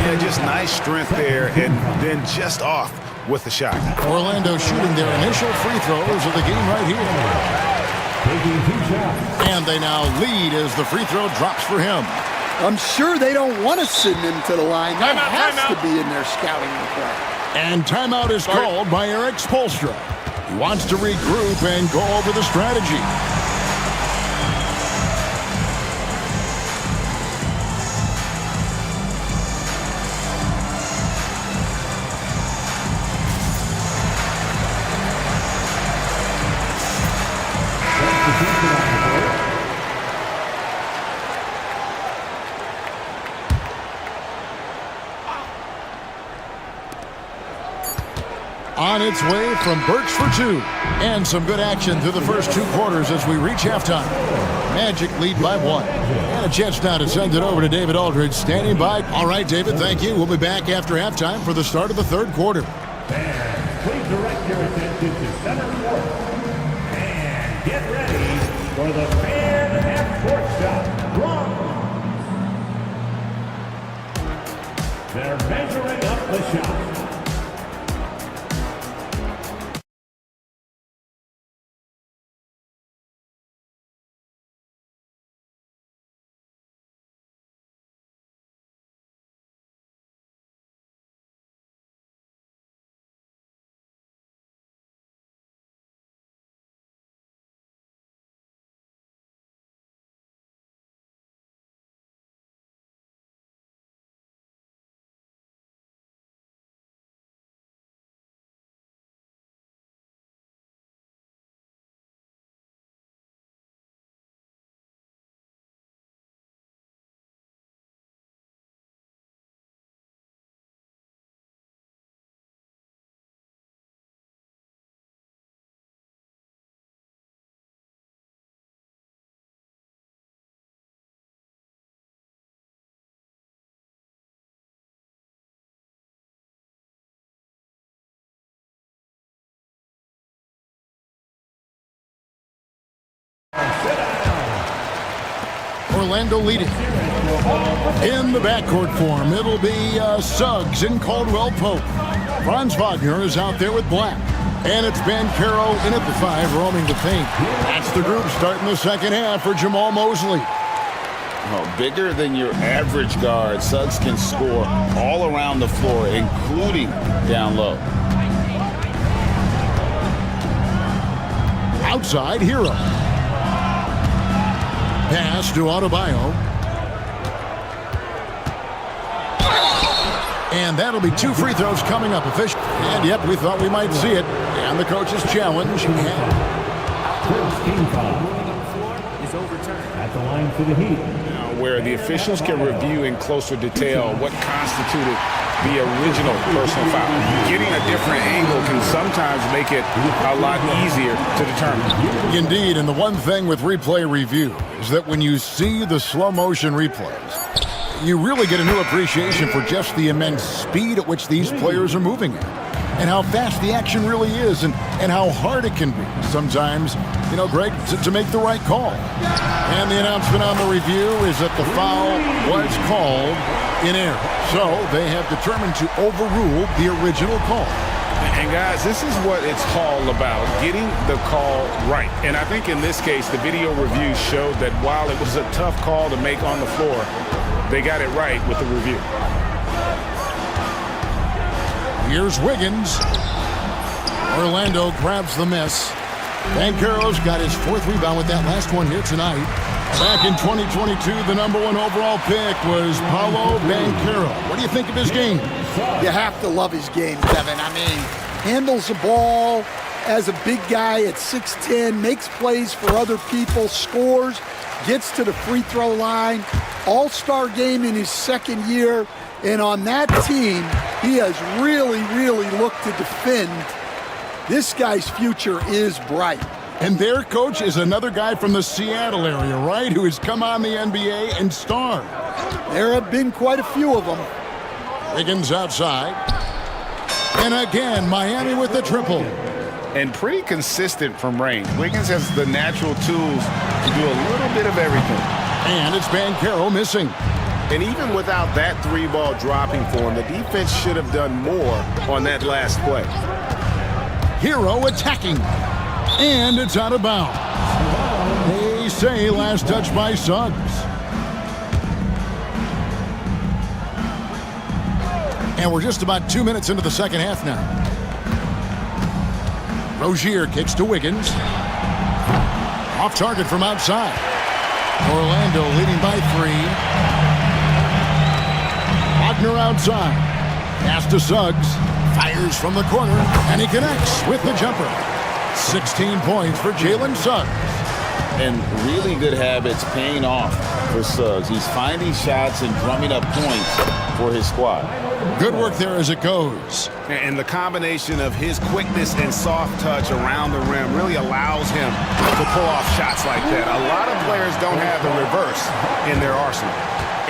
[SPEAKER 2] Yeah, just nice strength there, and then just off with the shot.
[SPEAKER 1] Orlando shooting their initial free throws of the game right here. And they now lead as the free throw drops for him.
[SPEAKER 11] I'm sure they don't want to send him to the line. That has to be in their scouting report.
[SPEAKER 1] And timeout is called by Eric Spoelstra. He wants to regroup and go over the strategy. On its way from Burks for 2. And some good action through the first 2 quarters as we reach halftime. Magic lead by 1. And a chance now to send it over to David Aldridge standing by. All right, David, thank you. We'll be back after halftime for the start of the 3rd quarter.
[SPEAKER 5] Fans, please direct your attention to center court. And get ready for the fan half-court shot. Drums. They're measuring up the shot.
[SPEAKER 1] Orlando leading. In the backcourt form, it'll be Suggs and Caldwell-Pope. Franz Wagner is out there with Black. And it's Banchero in at the 5, roaming the paint. That's the group starting the second half for Jamal Mosley.
[SPEAKER 2] Oh, bigger than your average guard, Suggs can score all around the floor, including down low.
[SPEAKER 1] Outside, Hero. Pass to Adebayo. And that'll be 2 free throws coming up. Official. And yep, we thought we might see it. And the coach's challenge.
[SPEAKER 5] First team foul is overturned at the line for the Heat.
[SPEAKER 2] Now, where the officials can review in closer detail what constituted the original personal foul. Getting a different angle can sometimes make it a lot easier to determine.
[SPEAKER 1] Indeed, and the one thing with replay review is that when you see the slow motion replays, you really get a new appreciation for just the immense speed at which these players are moving at, and how fast the action really is, and how hard it can be sometimes, you know, Greg, to make the right call. And the announcement on the review is that the foul was called in error. So they have determined to overrule the original call.
[SPEAKER 2] And guys, this is what it's all about, getting the call right. And I think in this case, the video review showed that while it was a tough call to make on the floor, they got it right with the review.
[SPEAKER 1] Here's Wiggins. Orlando grabs the miss. Banchero's got his 4th rebound with that last one here tonight. Back in 2022, the #1 overall pick was Paolo Banchero. What do you think of his game?
[SPEAKER 11] You have to love his game, Kevin. I mean, handles the ball as a big guy at 6'10", makes plays for other people, scores, gets to the free throw line. All-star game in his 2nd year. And on that team, he has really, really looked to defend. This guy's future is bright.
[SPEAKER 1] And their coach is another guy from the Seattle area, right, who has come on the NBA and starred.
[SPEAKER 11] There have been quite a few of them.
[SPEAKER 1] Wiggins outside. And again, Miami with the triple.
[SPEAKER 2] And pretty consistent from range. Wiggins has the natural tools to do a little bit of everything.
[SPEAKER 1] And it's Banchero missing.
[SPEAKER 2] And even without that 3-ball dropping for him, the defense should have done more on that last play.
[SPEAKER 1] Hero attacking. And it's out of bounds. They say last touch by Suggs. And we're just about 2 minutes into the second half now. Rozier kicks to Wiggins. Off target from outside. Orlando leading by 3. Wagner outside. Pass to Suggs. Fires from the corner. And he connects with the jumper. 16 points for Jalen Suggs.
[SPEAKER 2] And really good habits paying off for Suggs. He's finding shots and drumming up points for his squad.
[SPEAKER 1] Good work there as it goes.
[SPEAKER 2] And the combination of his quickness and soft touch around the rim really allows him to pull off shots like that. A lot of players don't have the reverse in their arsenal.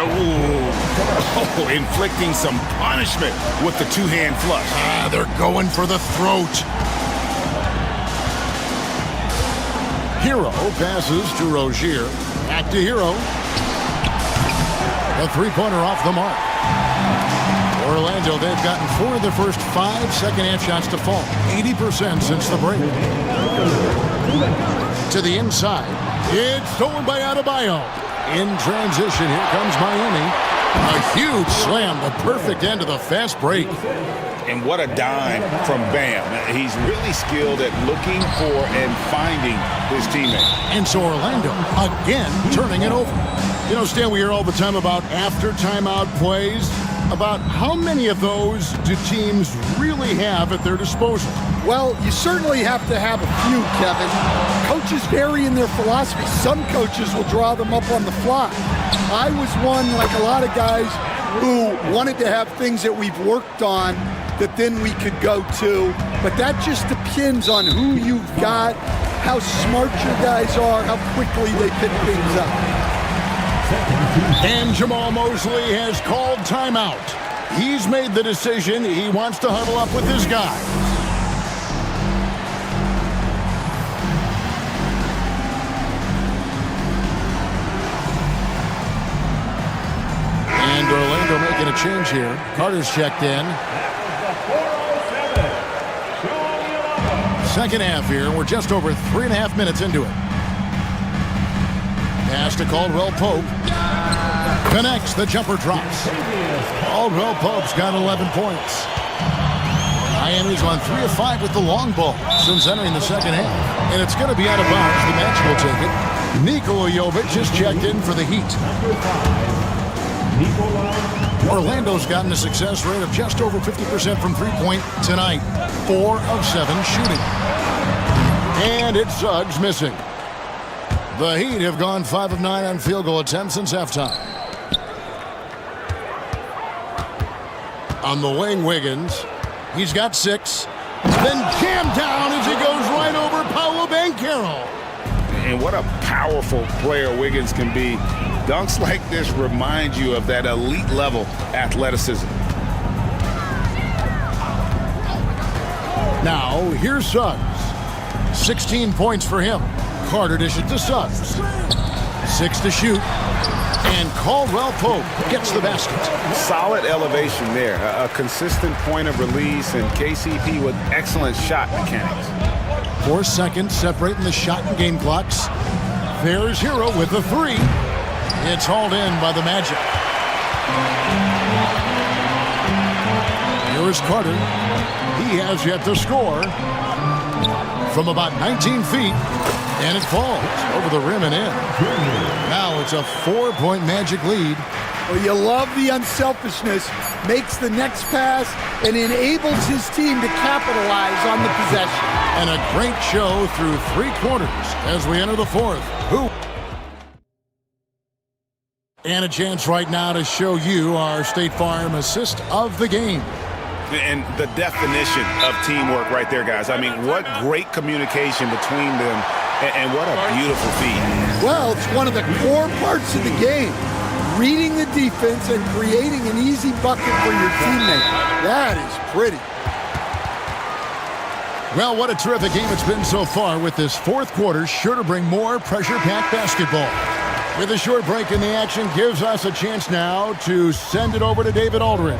[SPEAKER 2] Ooh. Inflicting some punishment with the two-hand flush.
[SPEAKER 1] They're going for the throat. Hero passes to Rozier. Back to Hero. A three-pointer off the mark. Orlando, they've gotten 4 of their first 5 second-half shots to fall. 80% since the break. To the inside. It's stolen by Adebayo. In transition, here comes Miami. A huge slam, the perfect end of the fast break.
[SPEAKER 2] And what a dime from Bam. He's really skilled at looking for and finding his teammate.
[SPEAKER 1] And so Orlando, again, turning it over. You know, Stan, we hear all the time about after timeout plays. About how many of those do teams really have at their disposal?
[SPEAKER 11] Well, you certainly have to have a few, Kevin. Coaches vary in their philosophy. Some coaches will draw them up on the fly. I was one, like a lot of guys, who wanted to have things that we've worked on that then we could go to. But that just depends on who you've got, how smart your guys are, how quickly they pick things up.
[SPEAKER 1] And Jamal Mosley has called timeout. He's made the decision. He wants to huddle up with his guys. And Orlando making a change here. Carter's checked in. Second half here. We're just over 3.5 minutes into it. Pass to Caldwell Pope. Connects, the jumper drops. Caldwell Pope's got 11 points. Miami's on 3 of 5 with the long ball since entering the second half. And it's going to be out of bounds. The match will take it. Nikola Jovic just checked in for the Heat. Orlando's gotten a success rate of just over 50% from three-point tonight. 4 of 7 shooting. And it's Suggs missing. The Heat have gone 5 of 9 on field goal attempts since halftime. On the wing, Wiggins. He's got 6. Then jammed down as he goes right over Paolo Banchero.
[SPEAKER 2] And what a powerful player Wiggins can be. Dunks like this remind you of that elite level athleticism.
[SPEAKER 1] Now, here's Suggs. 16 points for him. Carter dishes to Suggs. 6 to shoot. And Caldwell Pope gets the basket.
[SPEAKER 2] Solid elevation there. A consistent point of release, and KCP with excellent shot mechanics.
[SPEAKER 1] 4 seconds separating the shot and game clocks. There's Hero with the 3. It's hauled in by the Magic. Here is Carter. He has yet to score from about 19 feet, and it falls over the rim and in. Now it's a 4-point Magic lead.
[SPEAKER 11] Well, you love the unselfishness, makes the next pass, and enables his team to capitalize on the possession.
[SPEAKER 1] And a great show through 3 quarters as we enter the 4th. And a chance right now to show you our State Farm assist of the game.
[SPEAKER 2] And the definition of teamwork right there, guys. I mean, what great communication between them, and what a beautiful feat.
[SPEAKER 11] Well, it's one of the core parts of the game. Reading the defense and creating an easy bucket for your teammate. That is pretty.
[SPEAKER 1] Well, what a terrific game it's been so far, with this 4th quarter sure to bring more pressure-packed basketball. With a short break in the action, gives us a chance now to send it over to David Aldridge.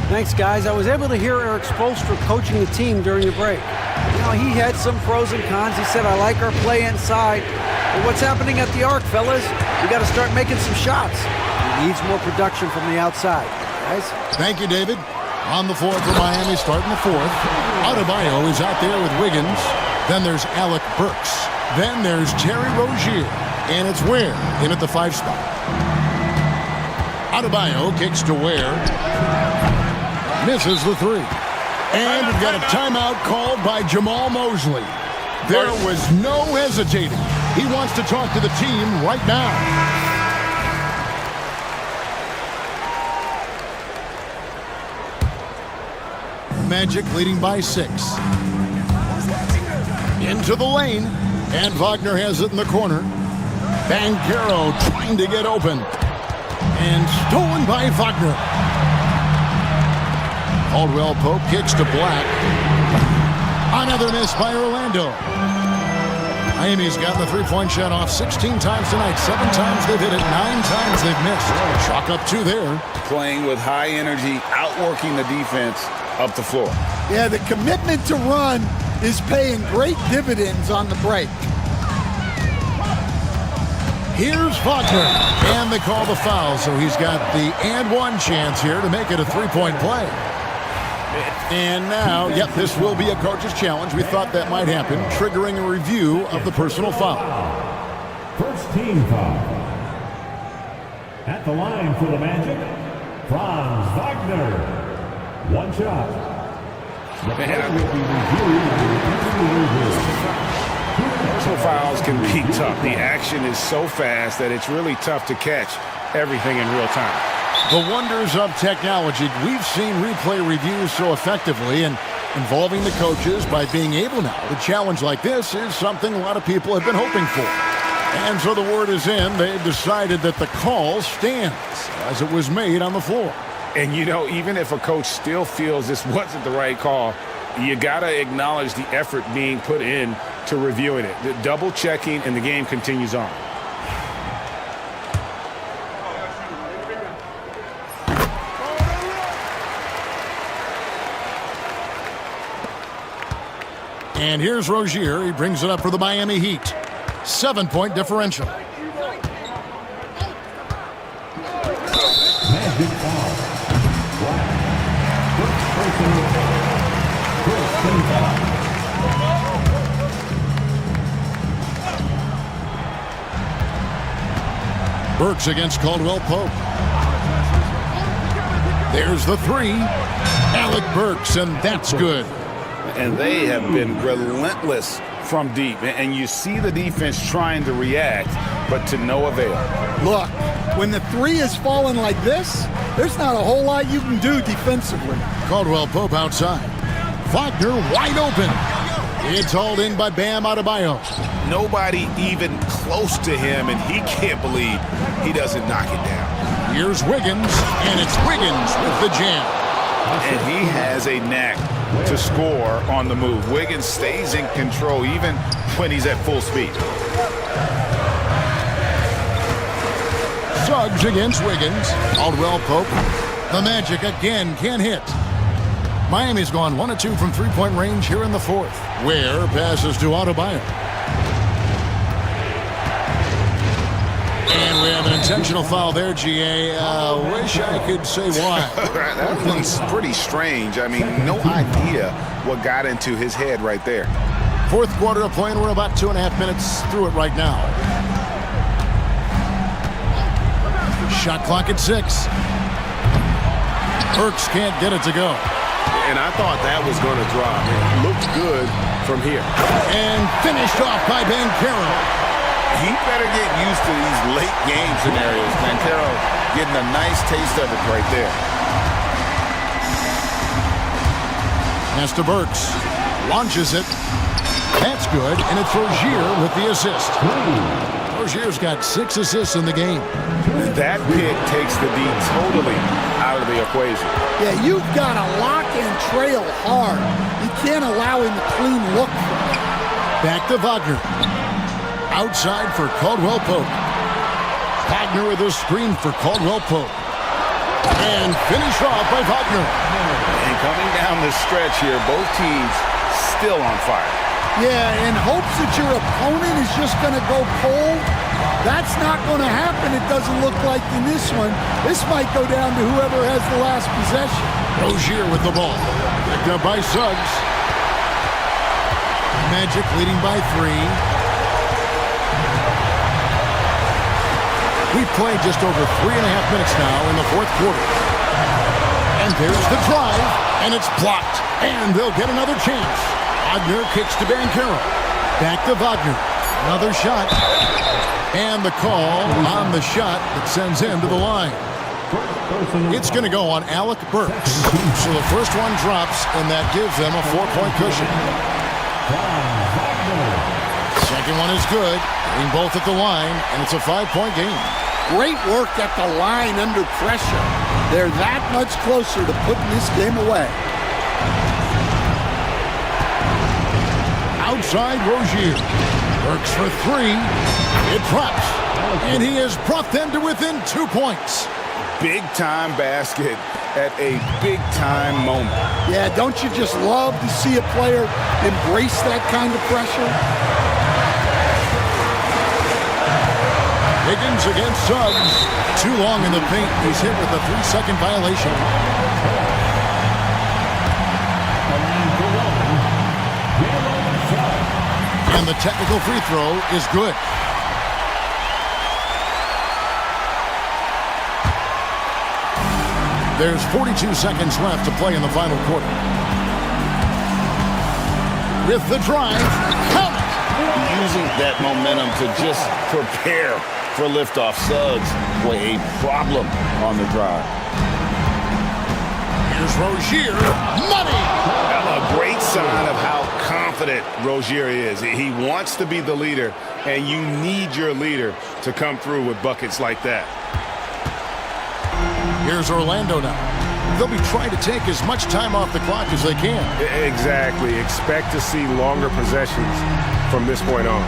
[SPEAKER 4] Thanks, guys. I was able to hear Eric Spoelstra coaching the team during the break. You know, he had some pros and cons. He said, I like our play inside. But what's happening at the arc, fellas? We got to start making some shots. He needs more production from the outside. Guys?
[SPEAKER 1] Thank you, David. On the floor for Miami, starting the 4th. Adebayo is out there with Wiggins. Then there's Alec Burks. Then there's Terry Rozier. And it's Ware in at the 5 spot. Adebayo kicks to Ware. Misses the 3. And we've got a timeout called by Jamal Mosley. There was no hesitating. He wants to talk to the team right now. Magic leading by 6. Into the lane. And Wagner has it in the corner. Banchero trying to get open. And stolen by Wagner. Caldwell Pope kicks to Black. Another miss by Orlando. Miami's gotten the 3-point shot off 16 times tonight. 7 times they've hit it. 9 times they've missed. Chalk up 2 there.
[SPEAKER 2] Playing with high energy, outworking the defense up the floor.
[SPEAKER 11] Yeah, the commitment to run is paying great dividends on the break.
[SPEAKER 1] Here's Wagner. And they call the foul, so he's got the and 1 chance here to make it a 3-point play. And now, yep, this will be a coach's challenge. We thought that might happen, triggering a review of the personal foul.
[SPEAKER 5] First team foul. At the line for the Magic, Franz Wagner. 1 shot. The player will be reviewed.
[SPEAKER 2] Personal fouls can be tough. The action is so fast that it's really tough to catch everything in real time.
[SPEAKER 1] The wonders of technology. We've seen replay reviews so effectively, and involving the coaches by being able now to challenge like this is something a lot of people have been hoping for. And so the word is in. They've decided that the call stands as it was made on the floor.
[SPEAKER 2] And, you know, even if a coach still feels this wasn't the right call, you got to acknowledge the effort being put in to reviewing it. The double checking, and the game continues on.
[SPEAKER 1] And here's Rozier. He brings it up for the Miami Heat. 7-point differential.
[SPEAKER 5] Magic foul. First team foul.
[SPEAKER 1] Burks against Caldwell Pope. There's the 3. Alec Burks, and that's good.
[SPEAKER 2] and they have been relentless from deep. And you see the defense trying to react, but to no avail.
[SPEAKER 11] Look, when the three is falling like this, there's not a whole lot you can do defensively.
[SPEAKER 1] Caldwell Pope outside. Wagner wide open. It's hauled in by Bam Adebayo.
[SPEAKER 2] Nobody even close to him, and he can't believe he doesn't knock it down.
[SPEAKER 1] Here's Wiggins, and it's Wiggins with the jam.
[SPEAKER 2] And he has a knack to score on the move. Wiggins stays in control even when he's at full speed.
[SPEAKER 1] Suggs against Wiggins. Caldwell Pope. The Magic again can't hit. Miami's gone 1 of 2 from three-point range here in the fourth. Ware passes to Adebayo. And we have an intentional foul there, GA. Wish I could say why.
[SPEAKER 2] That one's pretty strange. I mean, no idea what got into his head right there.
[SPEAKER 1] Fourth quarter of play, and we're about 2.5 minutes through it right now. Shot clock at 6. Burks can't get it to go.
[SPEAKER 6] And I thought that was going to drop. It looked good from here.
[SPEAKER 1] And finished off by Banchero.
[SPEAKER 2] He better get used to these late game scenarios. Banchero getting a nice taste of it right there.
[SPEAKER 1] Pass to Burks. Launches it. That's good, and it's Rozier with the assist. Rozier's got 6 assists in the game.
[SPEAKER 2] That pick takes the D totally out of the equation.
[SPEAKER 11] Yeah, you've got to lock and trail hard. You can't allow him to clean look.
[SPEAKER 1] Back to Wagner. Outside for Caldwell Pope. Wagner with a screen for Caldwell Pope. And finished off by Wagner.
[SPEAKER 2] And coming down the stretch here, both teams still on fire.
[SPEAKER 11] Yeah, in hopes that your opponent is just going to go cold. That's not going to happen, it doesn't look like in this one. This might go down to whoever has the last possession.
[SPEAKER 1] Rozier with the ball. Picked up by Suggs. Magic leading by 3. We've played just over 3.5 minutes now in the fourth quarter. And there's the drive, and it's blocked. And they'll get another chance. Wagner kicks to Banchero. Back to Wagner. Another shot. And the call on the shot that sends him to the line. It's going to go on Alec Burks. So the first one drops, and that gives them a 4-point cushion. Second one is good. Getting both at the line, and it's a 5-point game.
[SPEAKER 11] Great work at the line under pressure. They're that much closer to putting this game away.
[SPEAKER 1] Outside Rozier. Works for 3. It drops. And he has brought them to within 2 points.
[SPEAKER 2] Big-time basket at a big-time moment.
[SPEAKER 11] Yeah, don't you just love to see a player embrace that kind of pressure?
[SPEAKER 1] Higgins against Suggs. Too long in the paint. He's hit with a 3-second violation. And the technical free throw is good. There's 42 seconds left to play in the final quarter. With the drive, count it!
[SPEAKER 2] Using that momentum to just prepare for liftoff. Suggs with a problem on the drive.
[SPEAKER 1] Here's Rozier. Money!
[SPEAKER 2] A great sign of how confident Rozier is. He wants to be the leader, and you need your leader to come through with buckets like that.
[SPEAKER 1] Here's Orlando now. They'll be trying to take as much time off the clock as they can.
[SPEAKER 6] Exactly. Expect to see longer possessions from this point on.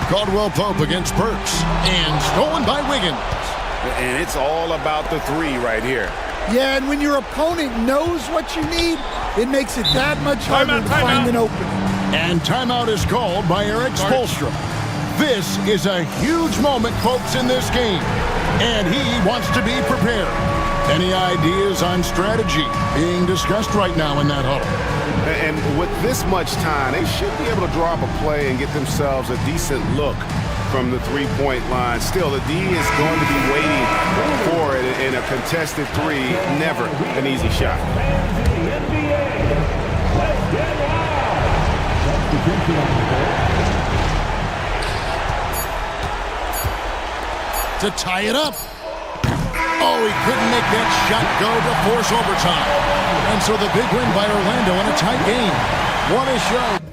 [SPEAKER 1] Caldwell Pope against Burks. And stolen by Wiggins.
[SPEAKER 2] And it's all about the 3 right here.
[SPEAKER 11] Yeah, and when your opponent knows what you need, it makes it that much harder to find an opening.
[SPEAKER 1] And timeout is called by Eric Spoelstra. This is a huge moment, folks, in this game. And he wants to be prepared. Any ideas on strategy being discussed right now in that huddle?
[SPEAKER 6] And with this much time, they should be able to draw up a play and get themselves a decent look
[SPEAKER 2] from the three-point line. Still, the D is going to be waiting for it in a contested three. Never an easy shot.
[SPEAKER 1] To tie it up. Oh, he couldn't make that shot go to force overtime. And so the big win by Orlando in a tight game. What a show.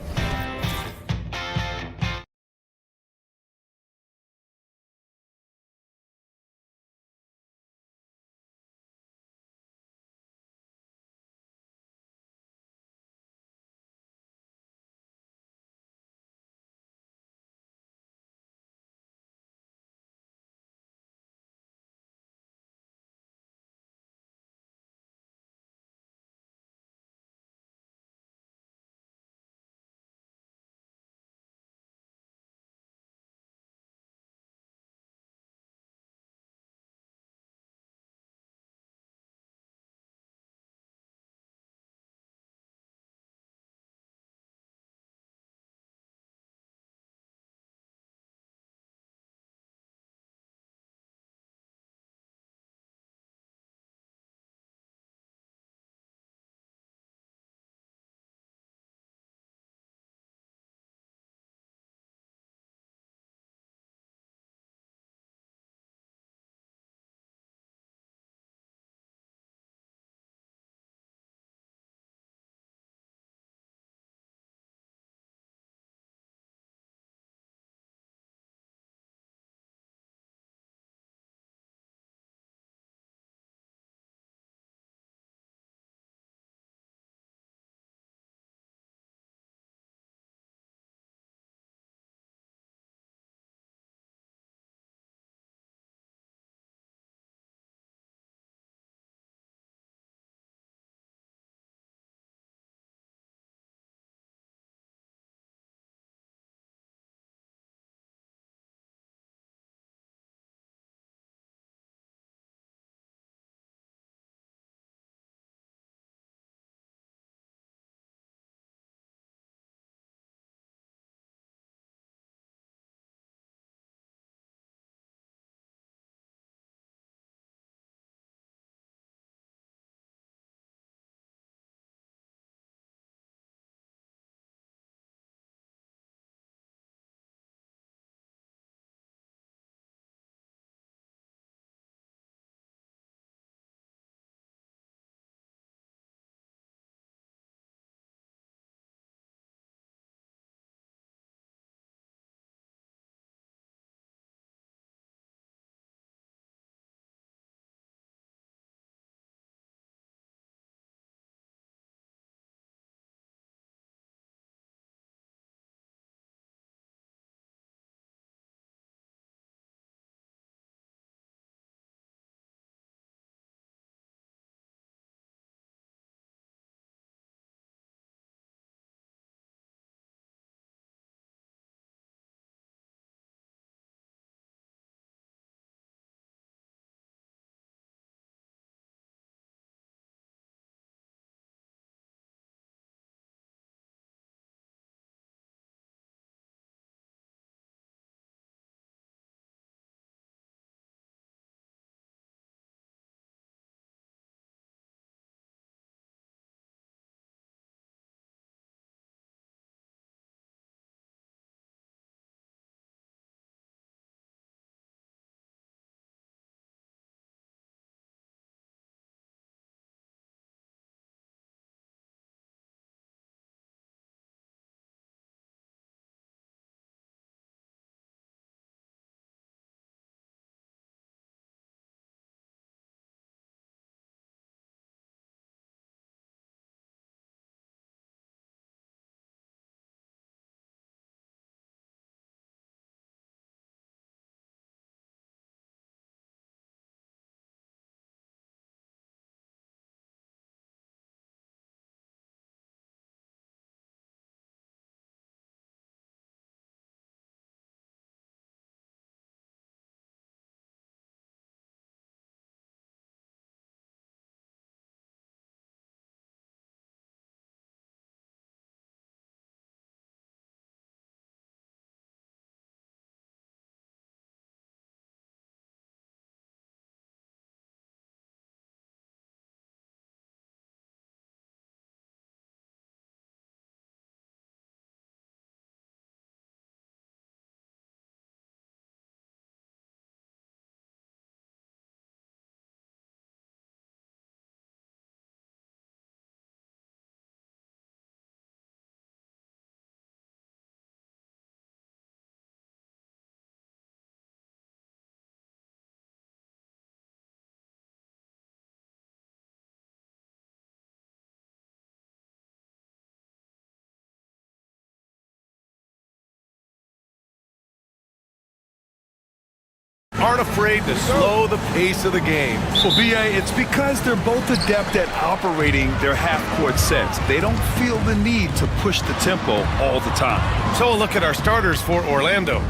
[SPEAKER 6] aren't afraid to slow the pace of the game.
[SPEAKER 8] Well, B.A., it's because they're both adept at operating their half-court sets. They don't feel the need to push the tempo all the time.
[SPEAKER 6] So a look at our starters for Orlando.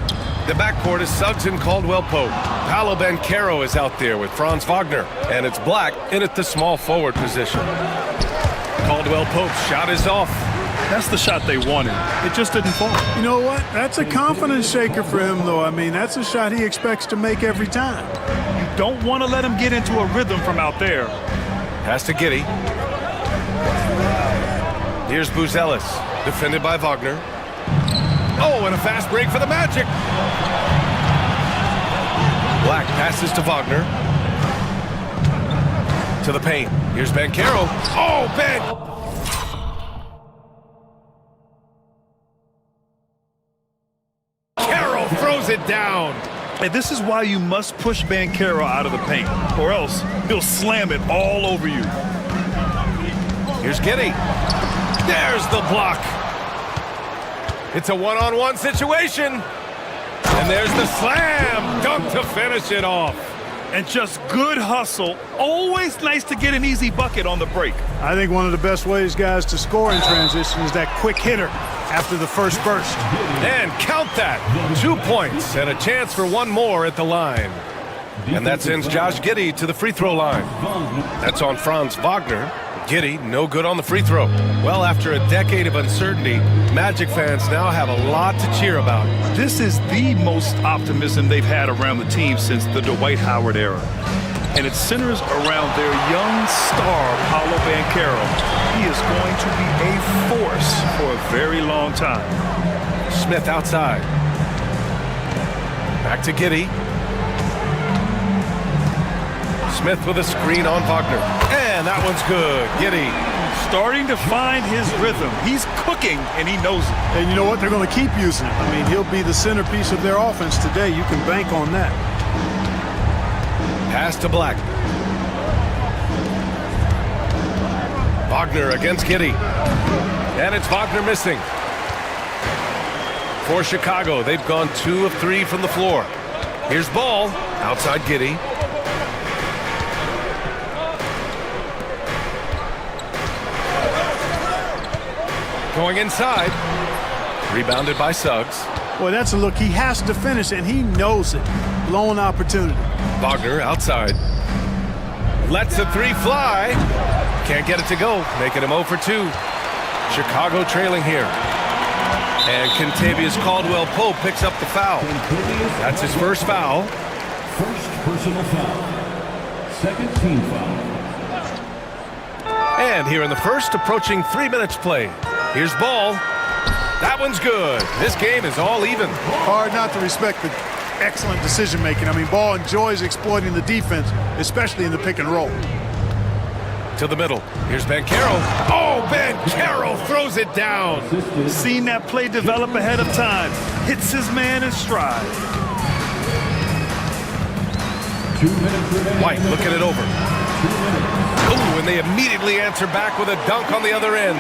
[SPEAKER 6] The backcourt is Suggs and Caldwell-Pope. Paolo Banchero is out there with Franz Wagner. And it's Black in at the small forward position. Caldwell-Pope's shot is off.
[SPEAKER 8] That's the shot they wanted. It just didn't fall.
[SPEAKER 12] You know what? That's a confidence shaker for him, though. I mean, that's a shot he expects to make every time.
[SPEAKER 8] You don't want to let him get into a rhythm from out there.
[SPEAKER 6] Pass to Giddey. Here's Buzelis, defended by Wagner. Oh, and a fast break for the Magic. Black passes to Wagner. To the paint. Here's Banchero. Oh, Banchero throws it down.
[SPEAKER 8] And this is why you must push Banchero out of the paint, or else he'll slam it all over you.
[SPEAKER 6] Here's Giddey. There's the block. It's a one-on-one situation. And there's the slam dunk to finish it off.
[SPEAKER 8] And just good hustle. Always nice to get an easy bucket on the break.
[SPEAKER 12] I think one of the best ways, guys, to score in transition is that quick hitter after the first burst.
[SPEAKER 6] And count that. 2 points and a chance for one more at the line. And that sends Josh Giddey to the free throw line. That's on Franz Wagner. Giddey, no good on the free throw. Well, after a decade of uncertainty, Magic fans now have a lot to cheer about.
[SPEAKER 8] This is the most optimism they've had around the team since the Dwight Howard era. And it centers around their young star, Paolo Banchero. He is going to be a force for a very long time.
[SPEAKER 6] Smith outside. Back to Giddey. Smith with a screen on Wagner. And that one's good. Giddey
[SPEAKER 8] starting to find his rhythm. He's cooking, and he knows it.
[SPEAKER 12] And you know what? They're going to keep using him. I mean, he'll be the centerpiece of their offense today. You can bank on that.
[SPEAKER 6] Pass to Black. Wagner against Giddey. And it's Wagner missing. For Chicago, they've gone 2 of 3 from the floor. Here's Ball. Outside Giddey. Going inside. Rebounded by Suggs.
[SPEAKER 12] Boy, that's a look he has to finish, and he knows it. Blown opportunity.
[SPEAKER 6] Wagner outside. Lets the three fly. Can't get it to go. Making him 0 for 2. Chicago trailing here. And Kentavious Caldwell-Pope picks up the foul. That's his first foul.
[SPEAKER 10] First personal foul. Second team foul.
[SPEAKER 6] And here in the first, approaching 3 minutes played. Here's Ball. That one's good. This game is all even.
[SPEAKER 12] Hard not to respect the excellent decision-making. I mean, Ball enjoys exploiting the defense, especially in the pick and roll.
[SPEAKER 6] To the middle. Here's Banchero. Oh, Banchero throws it down.
[SPEAKER 8] Seen that play develop ahead of time. Hits his man in stride.
[SPEAKER 10] 2 minutes remaining.
[SPEAKER 6] White looking it over.
[SPEAKER 10] 2 minutes.
[SPEAKER 6] Ooh, and they immediately answer back with a dunk on the other end.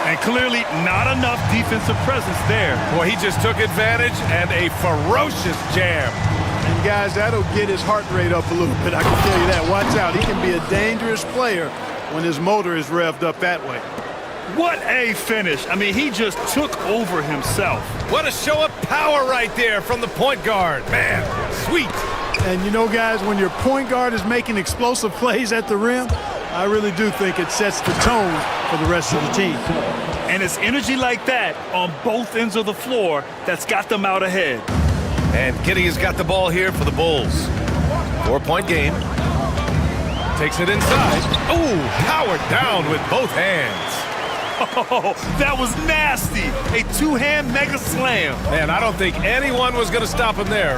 [SPEAKER 8] And clearly not enough defensive presence there.
[SPEAKER 6] Boy, he just took advantage and a ferocious jam.
[SPEAKER 12] And guys, that'll get his heart rate up a little bit. I can tell you that. Watch out. He can be a dangerous player when his motor is revved up that way.
[SPEAKER 8] What a finish. I mean, he just took over himself.
[SPEAKER 6] What a show of power right there from the point guard. Man, sweet.
[SPEAKER 12] And you know, guys, when your point guard is making explosive plays at the rim, I really do think it sets the tone for the rest of the team.
[SPEAKER 8] And it's energy like that on both ends of the floor that's got them out ahead.
[SPEAKER 6] And Giddey has got the ball here for the Bulls. 4-point game. Takes it inside. Ooh, Howard down with both hands.
[SPEAKER 8] Oh, that was nasty. A two-hand mega slam.
[SPEAKER 6] Man, I don't think anyone was going to stop him there.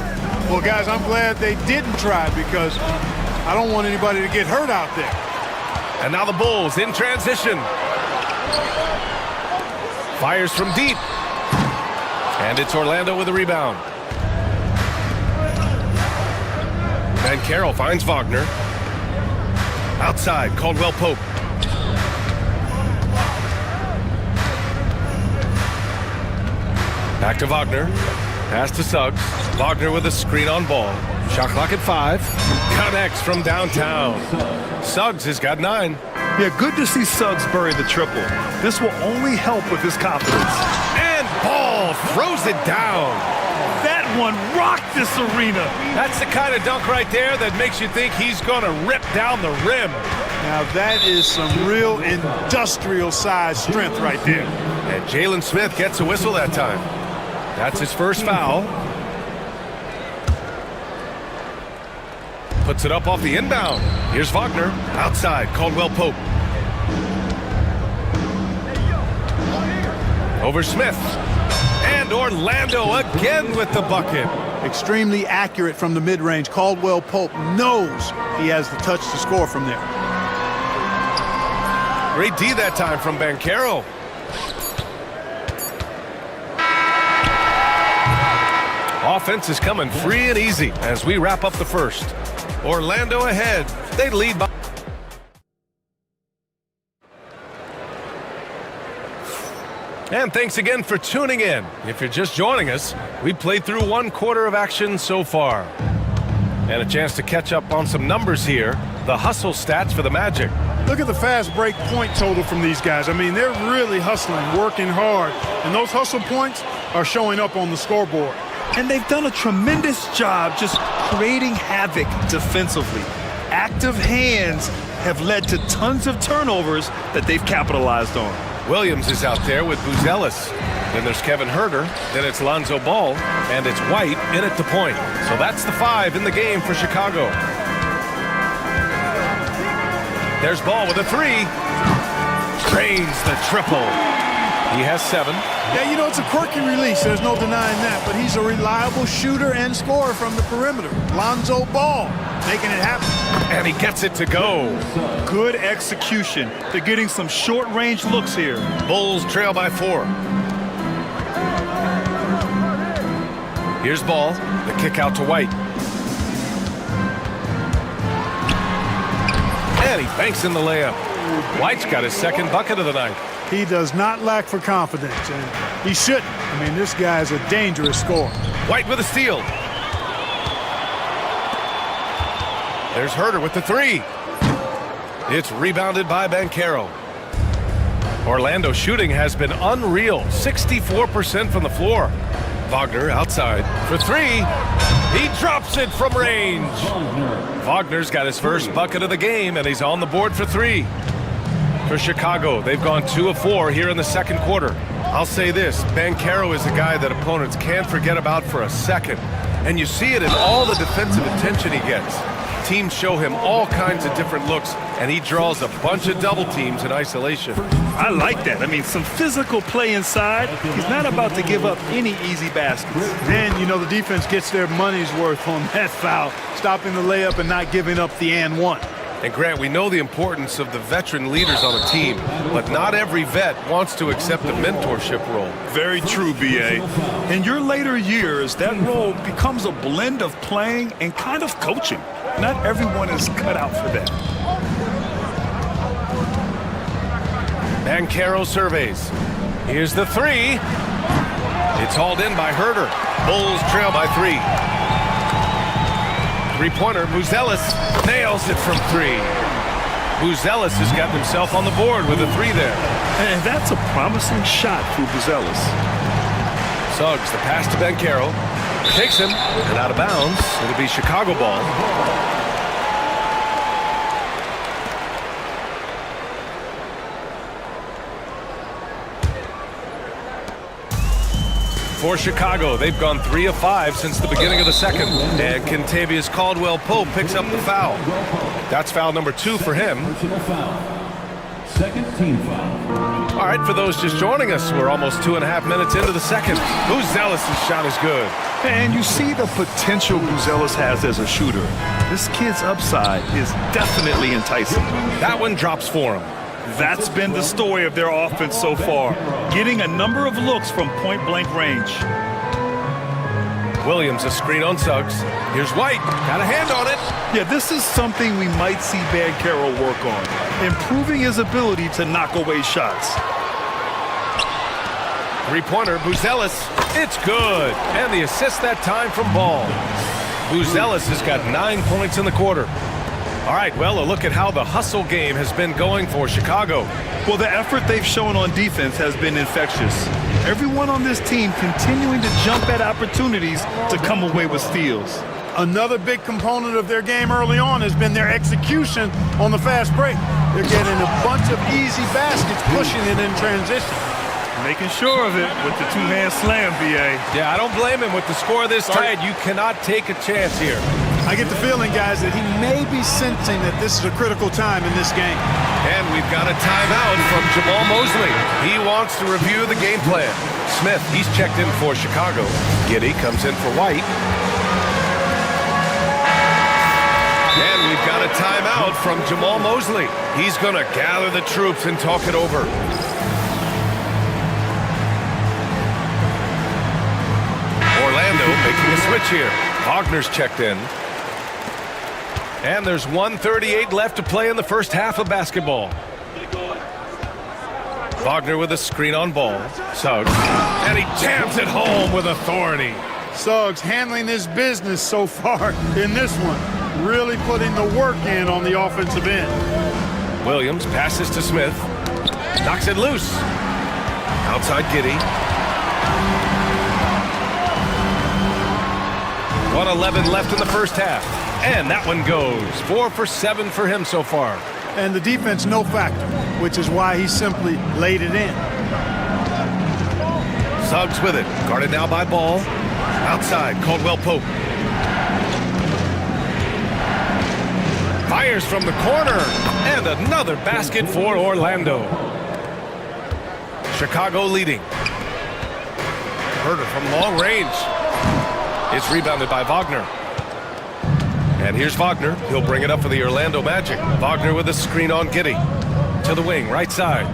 [SPEAKER 12] Well, guys, I'm glad they didn't try because I don't want anybody to get hurt out there.
[SPEAKER 6] And now the Bulls in transition. Fires from deep. And it's Orlando with a rebound. Banchero finds Wagner. Outside, Caldwell-Pope. Back to Wagner. Pass to Suggs. Wagner with a screen on Ball. Shot clock at 5. Connects from downtown. Suggs has got 9.
[SPEAKER 8] Yeah, good to see Suggs bury the triple. This will only help with his confidence.
[SPEAKER 6] And Ball throws it down.
[SPEAKER 8] That one rocked this arena.
[SPEAKER 6] That's the kind of dunk right there that makes you think he's going to rip down the rim.
[SPEAKER 12] Now that is some real industrial size strength right there.
[SPEAKER 6] And Jalen Smith gets a whistle that time. That's his first foul. Puts it up off the inbound. Here's Wagner. Outside, Caldwell Pope. Over Smith. And Orlando again with the bucket.
[SPEAKER 12] Extremely accurate from the mid-range. Caldwell Pope knows he has the touch to score from there.
[SPEAKER 6] Great D that time from Banchero. Offense is coming free and easy as we wrap up the first. Orlando ahead. They lead by... And thanks again for tuning in. If you're just joining us, we played through 1 quarter of action so far. And a chance to catch up on some numbers here. The hustle stats for the Magic.
[SPEAKER 12] Look at the fast break point total from these guys. I mean, they're really hustling, working hard. And those hustle points are showing up on the scoreboard.
[SPEAKER 8] And they've done a tremendous job just creating havoc defensively. Active hands have led to tons of turnovers that they've capitalized on.
[SPEAKER 6] Williams is out there with Buzelis. Then there's Kevin Herter. Then it's Lonzo Ball. And it's White in at the point. So that's the 5 in the game for Chicago. There's Ball with a 3. Drains the triple. He has 7.
[SPEAKER 12] Yeah, you know, it's a quirky release. There's no denying that. But he's a reliable shooter and scorer from the perimeter. Lonzo Ball making it happen.
[SPEAKER 6] And he gets it to go.
[SPEAKER 8] Good execution. They're getting some short-range looks here.
[SPEAKER 6] Bulls trail by 4. Here's Ball. The kick out to White. And he banks in the layup. White's got his second bucket of the night.
[SPEAKER 12] He does not lack for confidence, and he shouldn't. I mean, this guy is a dangerous scorer.
[SPEAKER 6] White with a steal. There's Herter with the 3. It's rebounded by Banchero. Orlando shooting has been unreal. 64% from the floor. Wagner outside for 3. He drops it from range. Wagner's got his first bucket of the game, and he's on the board for 3. For Chicago, they've gone 2 of 4 here in the second quarter. I'll say this, Banchero is a guy that opponents can't forget about for a second. And you see it in all the defensive attention he gets. Teams show him all kinds of different looks, and he draws a bunch of double teams in isolation.
[SPEAKER 8] I like that. I mean, some physical play inside. He's not about to give up any easy baskets.
[SPEAKER 12] And, you know, the defense gets their money's worth on that foul, stopping the layup and not giving up the and one.
[SPEAKER 6] And Grant, we know the importance of the veteran leaders on a team, but not every vet wants to accept the mentorship role.
[SPEAKER 8] Very true, B.A. In your later years, that role becomes a blend of playing and kind of coaching. Not everyone is cut out for that.
[SPEAKER 6] Banchero surveys. Here's the 3. It's hauled in by Herter. Bulls trail by 3. Three-pointer, Buzelis nails it from 3. Buzelis has got himself on the board with a 3 there.
[SPEAKER 8] And that's a promising shot for Buzelis.
[SPEAKER 6] Suggs, the pass to Banchero. Takes him, and out of bounds. It'll be Chicago ball. For Chicago, they've gone 3 of 5 since the beginning of the second. And Kentavious Caldwell-Pope picks up the foul. That's foul number 2 for him.
[SPEAKER 10] Second team foul.
[SPEAKER 6] All right, for those just joining us, we're almost 2.5 minutes into the second. Buzelis' shot is good.
[SPEAKER 8] And you see the potential Buzelis has as a shooter. This kid's upside is definitely enticing.
[SPEAKER 6] That one drops for him.
[SPEAKER 8] That's been the story of their offense so far, getting a number of looks from point-blank range.
[SPEAKER 6] Williams, a screen on Suggs. Here's White, got a hand on it.
[SPEAKER 8] Yeah, this is something we might see Banchero work on, improving his ability to knock away shots.
[SPEAKER 6] Three-pointer, Buzelis, it's good. And the assist that time from Ball. Buzelis has got 9 points in the quarter. All right, well, a look at how the hustle game has been going for Chicago.
[SPEAKER 8] Well, the effort they've shown on defense has been infectious. Everyone on this team continuing to jump at opportunities to come away with steals.
[SPEAKER 12] Another big component of their game early on has been their execution on the fast break. They're getting a bunch of easy baskets, pushing it in transition.
[SPEAKER 8] Making sure of it with the two-hand slam, BA.
[SPEAKER 6] Yeah, I don't blame him with the score this tight. You cannot take a chance here.
[SPEAKER 12] I get the feeling, guys, that he may be sensing that this is a critical time in this game.
[SPEAKER 6] And we've got a timeout from Jamal Mosley. He wants to review the game plan. Smith, he's checked in for Chicago. Giddey comes in for White. And we've got a timeout from Jamal Mosley. He's going to gather the troops and talk it over. Orlando making a switch here. Wagner's checked in. And there's 1:38 left to play in the first half of basketball. Wagner with a screen on ball. Suggs. And he jams it home with authority.
[SPEAKER 12] Suggs handling his business so far in this one. Really putting the work in on the offensive end.
[SPEAKER 6] Williams passes to Smith. Knocks it loose. Outside Giddey. 1:11 left in the first half. And that one goes. 4 for 7 for him so far.
[SPEAKER 12] And the defense no factor, which is why he simply laid it in.
[SPEAKER 6] Suggs with it. Guarded now by Ball. Outside, Caldwell Pope. Fires from the corner. And another basket for Orlando. Chicago leading. Herder from long range. It's rebounded by Wagner. And here's Wagner. He'll bring it up for the Orlando Magic. Wagner with a screen on Giddey. To the wing, right side.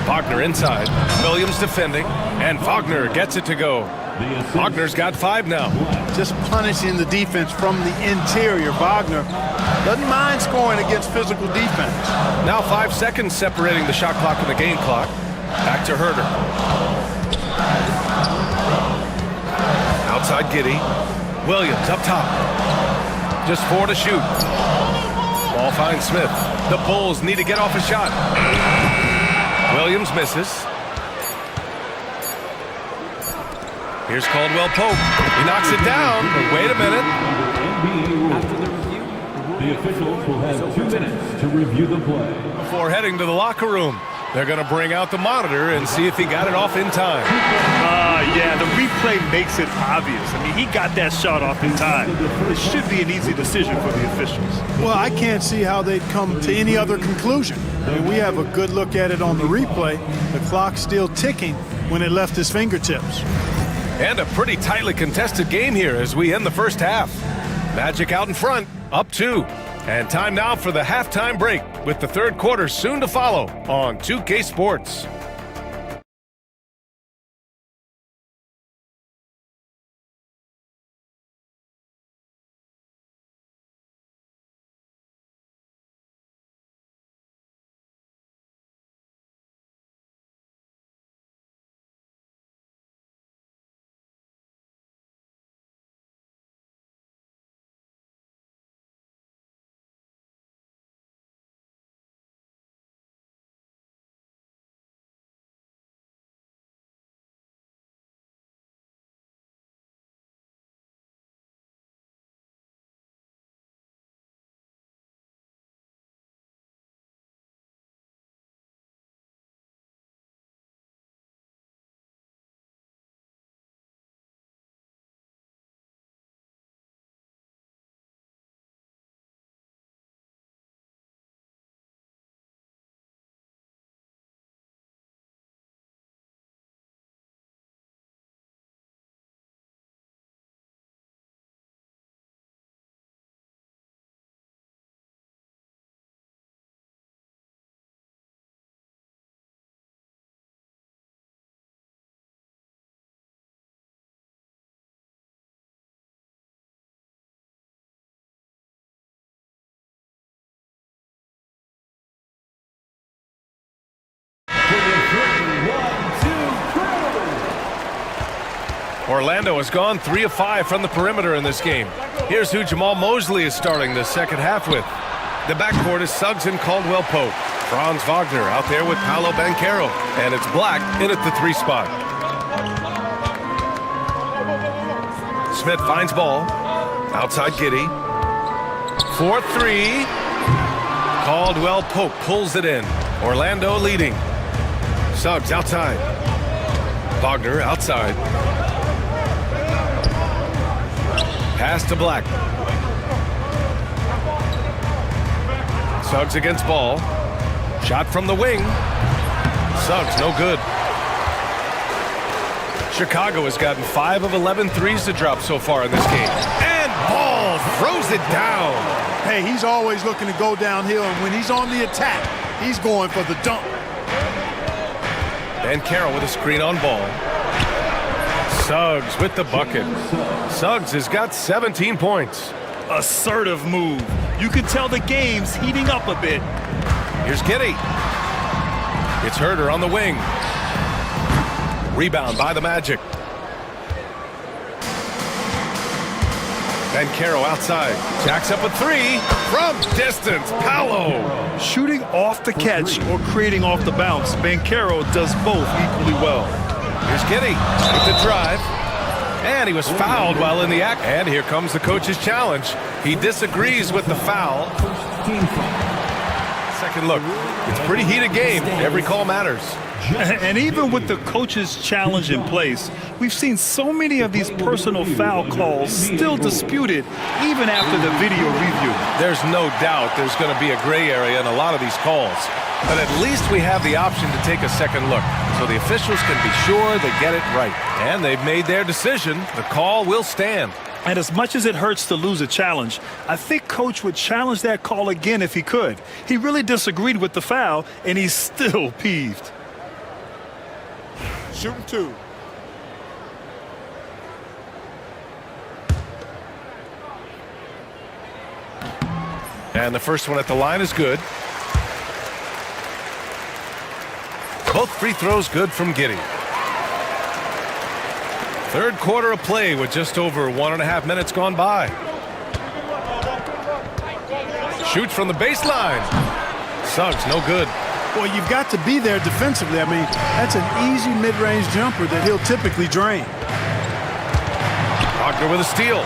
[SPEAKER 6] Wagner inside. Williams defending. And Wagner gets it to go. Wagner's got 5 now.
[SPEAKER 12] Just punishing the defense from the interior. Wagner doesn't mind scoring against physical defense.
[SPEAKER 6] Now 5 seconds separating the shot clock and the game clock. Back to Herder. Outside Giddey. Williams up top. Just 4 to shoot. Ball finds Smith. The Bulls need to get off a shot. Williams misses. Here's Caldwell Pope. He knocks it down, but wait a minute.
[SPEAKER 10] After the review, the officials will have 2 minutes to review the play.
[SPEAKER 6] Before heading to the locker room, they're going to bring out the monitor and see if he got it off in time.
[SPEAKER 8] Yeah, the replay makes it obvious. I mean, he got that shot off in time. It should be an easy decision for the officials.
[SPEAKER 12] Well, I can't see how they'd come to any other conclusion. I mean, we have a good look at it on the replay. The clock's still ticking when it left his fingertips.
[SPEAKER 6] And a pretty tightly contested game here as we end the first half. Magic out in front, up 2. And time now for the halftime break with the third quarter soon to follow on 2K Sports. Orlando has gone 3 of 5 from the perimeter in this game. Here's who Jamal Mosley is starting the second half with. The backcourt is Suggs and Caldwell Pope. Franz Wagner out there with Paolo Banchero. And it's Black in at the 3 spot. Smith finds ball. Outside Giddey. 4-3. Caldwell Pope pulls it in. Orlando leading. Suggs outside. Wagner outside. Pass to Black. Suggs against ball. Shot from the wing. Suggs, no good. Chicago has gotten 5 of 11 threes to drop so far in this game. And Ball throws it down.
[SPEAKER 12] Hey, he's always looking to go downhill, and when he's on the attack, he's going for the dunk.
[SPEAKER 6] Banchero with a screen on ball. Suggs with the bucket. Suggs has got 17 points.
[SPEAKER 8] Assertive move. You can tell the game's heating up a bit.
[SPEAKER 6] Here's Giddey. It's Herter on the wing. Rebound by the Magic. Banchero outside. Jacks up a 3 from distance. Paolo.
[SPEAKER 8] Shooting off the catch or creating off the bounce, Banchero does both equally well.
[SPEAKER 6] Here's Giddey with the drive. And he was fouled while in the act. And here comes the coach's challenge. He disagrees with the foul. Second look. It's a pretty heated game. Every call matters.
[SPEAKER 8] And even with the coach's challenge in place, we've seen so many of these personal foul calls still disputed even after the video review.
[SPEAKER 6] There's no doubt there's going to be a gray area in a lot of these calls. But at least we have the option to take a second look, so the officials can be sure they get it right. And they've made their decision. The call will stand.
[SPEAKER 8] And as much as it hurts to lose a challenge, I think Coach would challenge that call again if he could. He really disagreed with the foul, and he's still peeved.
[SPEAKER 13] Shooting 2.
[SPEAKER 6] And the first one at the line is good. Both free throws good from Giddey. Third quarter of play with just over 1.5 minutes gone by. Shoots from the baseline. Suggs, no good.
[SPEAKER 12] Well, you've got to be there defensively. I mean, that's an easy mid-range jumper that he'll typically drain.
[SPEAKER 6] Wagner with a steal.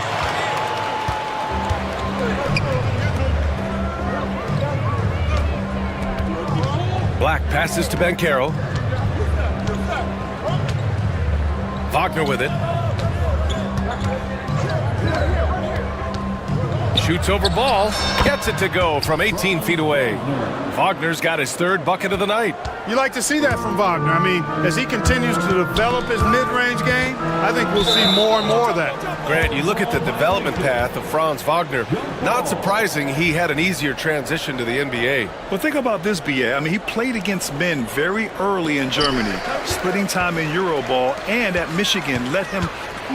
[SPEAKER 6] Black passes to Banchero. Wagner with it. Shoots over ball. Gets it to go from 18 feet away. Wagner's got his 3rd bucket of the night.
[SPEAKER 12] You like to see that from Wagner. I mean, as he continues to develop his mid-range game, I think we'll see more and more of that.
[SPEAKER 6] Grant, you look at the development path of Franz Wagner. Not surprising he had an easier transition to the NBA.
[SPEAKER 8] Well, think about this, B.A. I mean, he played against men very early in Germany, splitting time in Euroball, and at Michigan let him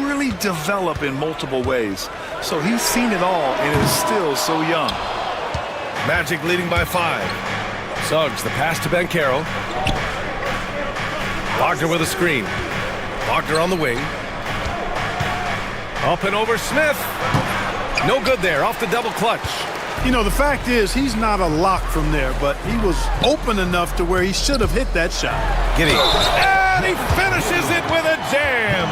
[SPEAKER 8] really develop in multiple ways. So he's seen it all and is still so young.
[SPEAKER 6] Magic leading by 5. Suggs, the pass to Banchero. Wagner with a screen. Wagner on the wing. Up and over Smith. No good there, off the double clutch.
[SPEAKER 12] You know, the fact is he's not a lock from there, but he was open enough to where he should have hit that shot.
[SPEAKER 6] Giddey. And he finishes it with a jam.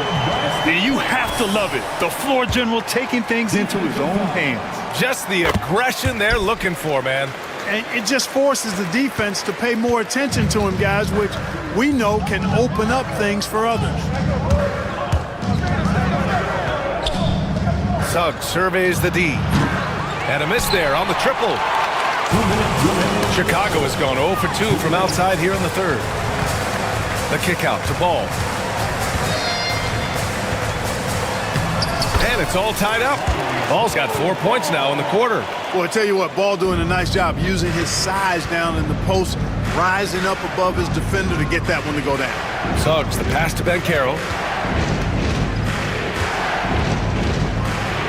[SPEAKER 8] And you have to love it. The floor general taking things into his own hands.
[SPEAKER 6] Just the aggression they're looking for, man.
[SPEAKER 12] And it just forces the defense to pay more attention to him, guys, which we know can open up things for others.
[SPEAKER 6] Suggs surveys the D. And a miss there on the triple. Chicago has gone 0 for 2 from outside here in the 3rd. The kick out to Ball. And it's all tied up. Ball's got 4 points now in the quarter.
[SPEAKER 12] Well, I tell you what, Ball doing a nice job using his size down in the post, rising up above his defender to get that one to go down.
[SPEAKER 6] Suggs, the pass to Banchero.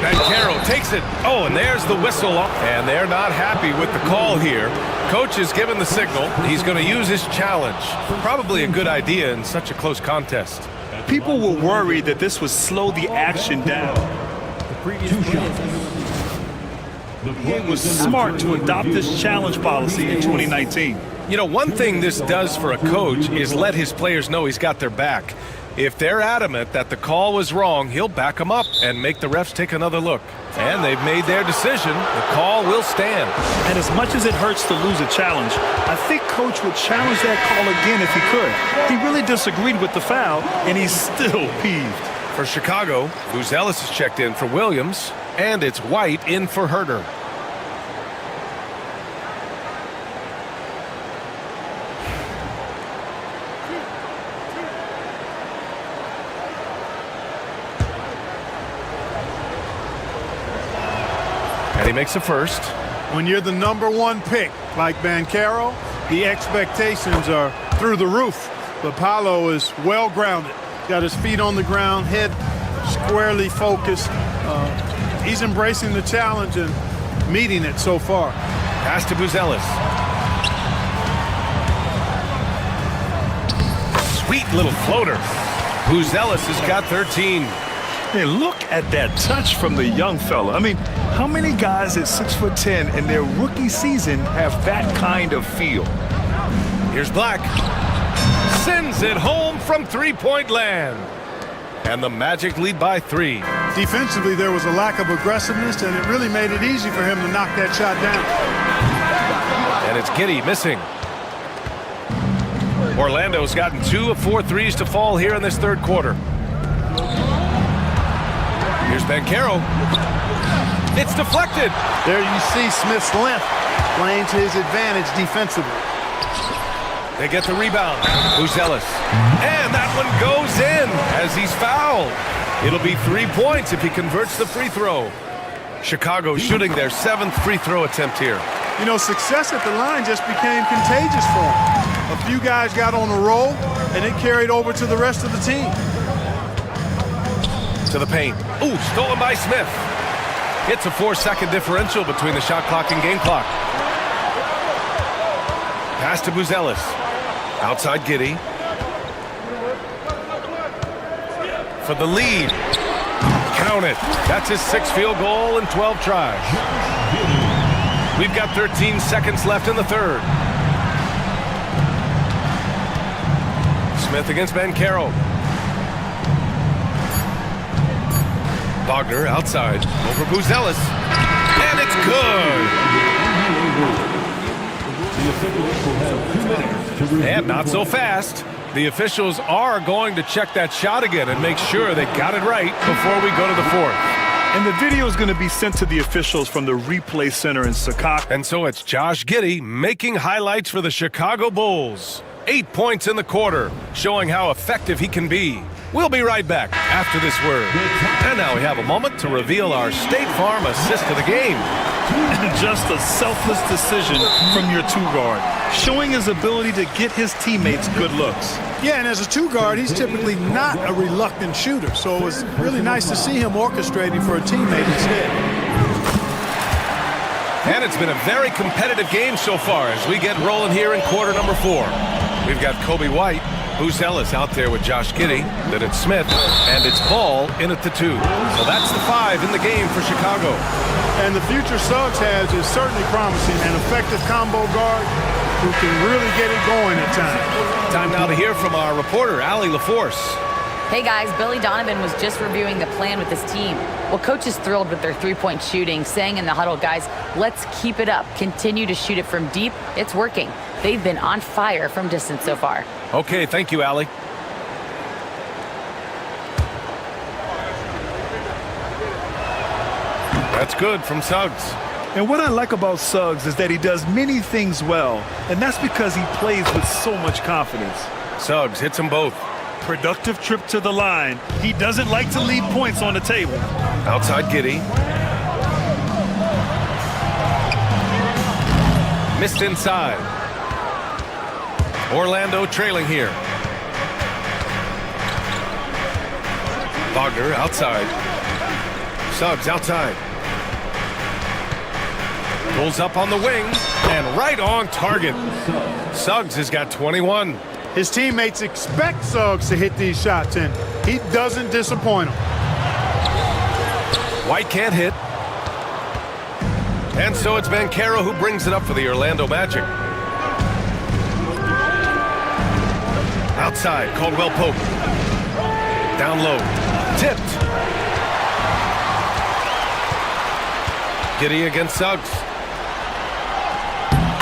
[SPEAKER 6] Banchero takes it. Oh, and there's the whistle. And they're not happy with the call here. Coach has given the signal. He's going to use his challenge. Probably a good idea in such a close contest.
[SPEAKER 8] People were worried that this would slow the action down. It was smart to adopt this challenge policy in 2019.
[SPEAKER 6] You know, one thing this does for a coach is let his players know he's got their back. If they're adamant that the call was wrong, he'll back them up and make the refs take another look. And they've made their decision. The call will stand.
[SPEAKER 8] And as much as it hurts to lose a challenge, I think Coach would challenge that call again if he could. He really disagreed with the foul, and he's still peeved.
[SPEAKER 6] For Chicago, Buzelis is checked in for Williams, and it's White in for Herter. And he makes a first.
[SPEAKER 12] When you're the #1 pick, like Banchero, the expectations are through the roof. But Paolo is well-grounded. Got his feet on the ground, head squarely focused. He's embracing the challenge and meeting it so far.
[SPEAKER 6] Pass to Buzelis. Sweet little floater. Buzelis has got 13.
[SPEAKER 8] Hey, look at that touch from the young fella. I mean, how many guys at 6'10" in their rookie season have that kind of feel?
[SPEAKER 6] Here's Black. Sends it home from three-point land. And the Magic lead by 3.
[SPEAKER 12] Defensively, there was a lack of aggressiveness, and it really made it easy for him to knock that shot down.
[SPEAKER 6] And it's Giddey missing. Orlando's gotten 2 of 4 threes to fall here in this third quarter. Here's Banchero. It's deflected.
[SPEAKER 12] There you see Smith's length playing to his advantage defensively.
[SPEAKER 6] They get the rebound. Buzelis. And that one goes in as he's fouled. It'll be 3 points if he converts the free throw. Chicago shooting their 7th free throw attempt here.
[SPEAKER 12] You know, success at the line just became contagious for him. A few guys got on a roll, and it carried over to the rest of the team.
[SPEAKER 6] To the paint. Ooh, stolen by Smith. It's a 4-second differential between the shot clock and game clock. Pass to Buzelis. Outside Giddey. For the lead. Count it. That's his 6th field goal and 12 tries. We've got 13 seconds left in the third. Smith against Banchero. Wagner outside over Buzelis, and it's good. And not so fast. The officials are going to check that shot again and make sure they got it right before we go to the fourth.
[SPEAKER 8] And the video is going to be sent to the officials from the replay center in Chicago.
[SPEAKER 6] And so it's Josh Giddey making highlights for the Chicago Bulls. 8 points in the quarter, showing how effective he can be. We'll be right back after this word. And now we have a moment to reveal our State Farm assist of the game.
[SPEAKER 8] Just a selfless decision from your 2-guard, showing his ability to get his teammates good looks.
[SPEAKER 12] Yeah, and as a 2-guard, he's typically not a reluctant shooter, so it was really nice to see him orchestrating for a teammate instead.
[SPEAKER 6] And it's been a very competitive game so far as we get rolling here in quarter number 4. We've got Kobe White, Buzelis out there with Josh Giddey, then it's Smith, and it's Ball in at the 2. So that's the 5 in the game for Chicago.
[SPEAKER 12] And the future Suggs has is certainly promising, an effective combo guard who can really get it going at times.
[SPEAKER 6] Time now to hear from our reporter, Allie LaForce.
[SPEAKER 9] Hey guys, Billy Donovan was just reviewing the plan with his team. Well, coach is thrilled with their 3-point shooting, saying in the huddle, guys, let's keep it up. Continue to shoot it from deep. It's working. They've been on fire from distance so far.
[SPEAKER 6] Okay, thank you, Allie. That's good from Suggs.
[SPEAKER 8] And what I like about Suggs is that he does many things well, and that's because he plays with so much confidence.
[SPEAKER 6] Suggs hits them both.
[SPEAKER 8] Productive trip to the line. He doesn't like to leave points on the table.
[SPEAKER 6] Outside Giddey. Missed inside. Orlando trailing here. Wagner outside. Suggs outside. Pulls up on the wing and right on target. Suggs has got 21.
[SPEAKER 12] His teammates expect Suggs to hit these shots, and he doesn't disappoint them.
[SPEAKER 6] White can't hit. And so it's Banchero who brings it up for the Orlando Magic. Outside, Caldwell Pope. Down low, tipped. Giddey against Suggs.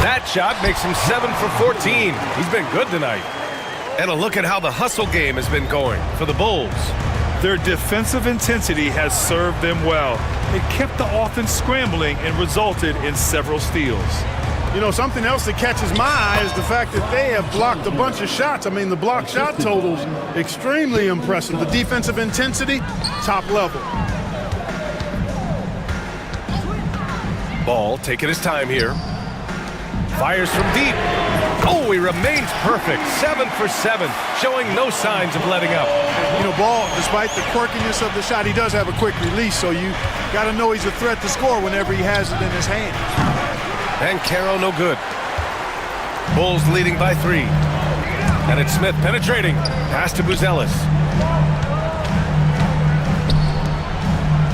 [SPEAKER 6] That shot makes him 7 for 14. He's been good tonight. And a look at how the hustle game has been going for the Bulls.
[SPEAKER 8] Their defensive intensity has served them well. It kept the offense scrambling and resulted in several steals.
[SPEAKER 12] You know, something else that catches my eye is the fact that they have blocked a bunch of shots. I mean, the block shot totals, extremely impressive. The defensive intensity, top level.
[SPEAKER 6] Ball taking his time here. Fires from deep. Oh, he remains perfect. 7 for 7, showing no signs of letting up.
[SPEAKER 12] You know, Ball, despite the quirkiness of the shot, he does have a quick release, so you got to know he's a threat to score whenever he has it in his hand.
[SPEAKER 6] Banchero no good. Bulls leading by 3. And it's Smith penetrating. Pass to Buzelis.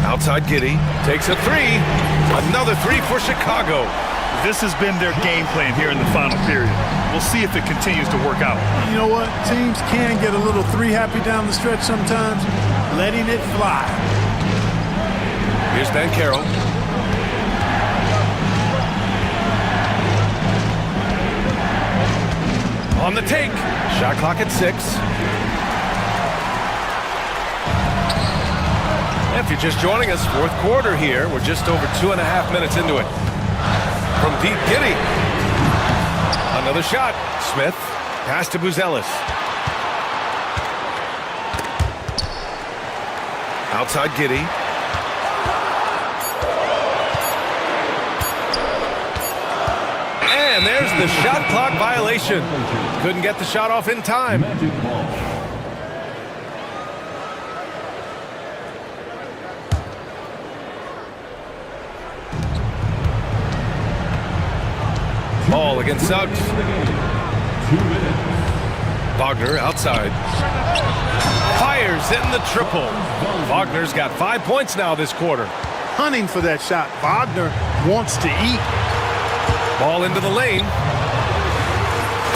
[SPEAKER 6] Outside Giddey. Takes a 3. Another 3 for Chicago.
[SPEAKER 8] This has been their game plan here in the final period. We'll see if it continues to work out.
[SPEAKER 12] You know what? Teams can get a little 3-happy down the stretch sometimes. Letting it fly.
[SPEAKER 6] Here's Banchero. On the take. Shot clock at 6. If you're just joining us, fourth quarter here. We're just over 2.5 minutes into it. From deep, Giddey. Another shot. Smith. Pass to Buzelis. Outside Giddey. And there's the shot clock violation. Couldn't get the shot off in time. Ball against Suggs.
[SPEAKER 5] 2 minutes.
[SPEAKER 6] Wagner outside. Fires in the triple. Wagner's got 5 points now this quarter.
[SPEAKER 12] Hunting for that shot. Wagner wants to eat.
[SPEAKER 6] Ball into the lane.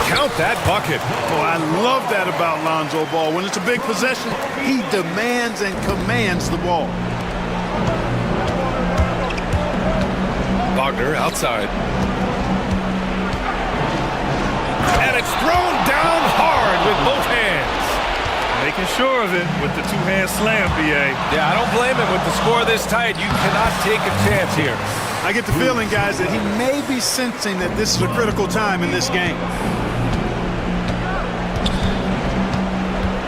[SPEAKER 6] Count that bucket.
[SPEAKER 12] Oh, I love that about Lonzo Ball. When it's a big possession, he demands and commands the ball.
[SPEAKER 6] Wagner outside. And it's thrown down hard with both hands.
[SPEAKER 8] Making sure of it with the two-hand slam, B.A.
[SPEAKER 6] Yeah, I don't blame him. With the score this tight, you cannot take a chance here.
[SPEAKER 12] I get the feeling, guys, that he may be sensing that this is a critical time in this game.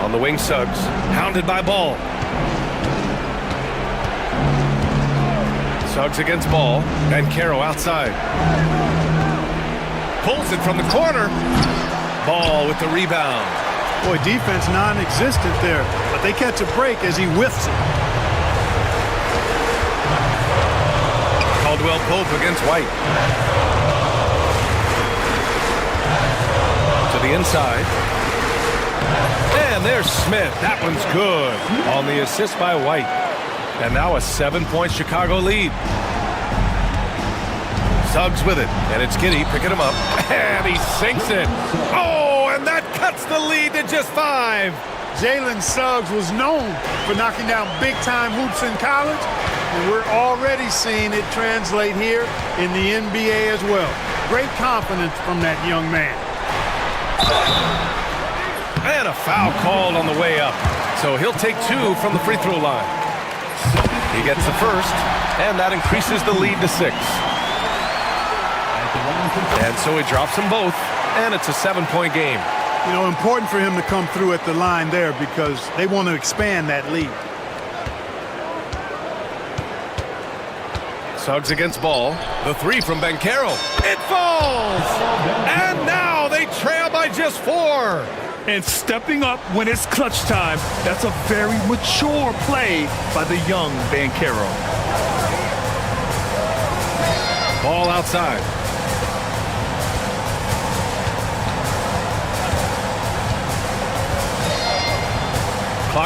[SPEAKER 6] On the wing, Suggs, hounded by Ball. Suggs against Ball. Banchero outside. Pulls it from the corner. Ball with the rebound.
[SPEAKER 12] Boy, defense non-existent there, but they catch a break as he whiffs it.
[SPEAKER 6] Caldwell Pope against White. To the inside. And there's Smith. That one's good. On the assist by White. And now a 7-point Chicago lead. Suggs with it. And it's Giddey picking him up. And he sinks it. Oh, and that cuts the lead to just 5.
[SPEAKER 12] Jalen Suggs was known for knocking down big-time hoops in college, and we're already seeing it translate here in the NBA as well. Great confidence from that young man.
[SPEAKER 6] And a foul called on the way up. So he'll take 2 from the free throw line. He gets the first, and that increases the lead to 6. And so he drops them both, and it's a 7-point game.
[SPEAKER 12] You know, important for him to come through at the line there because they want to expand that lead.
[SPEAKER 6] Suggs against Ball. The 3 from Banchero. It falls! And now they trail by just 4.
[SPEAKER 8] And stepping up when it's clutch time, that's a very mature play by the young Banchero.
[SPEAKER 6] Ball outside.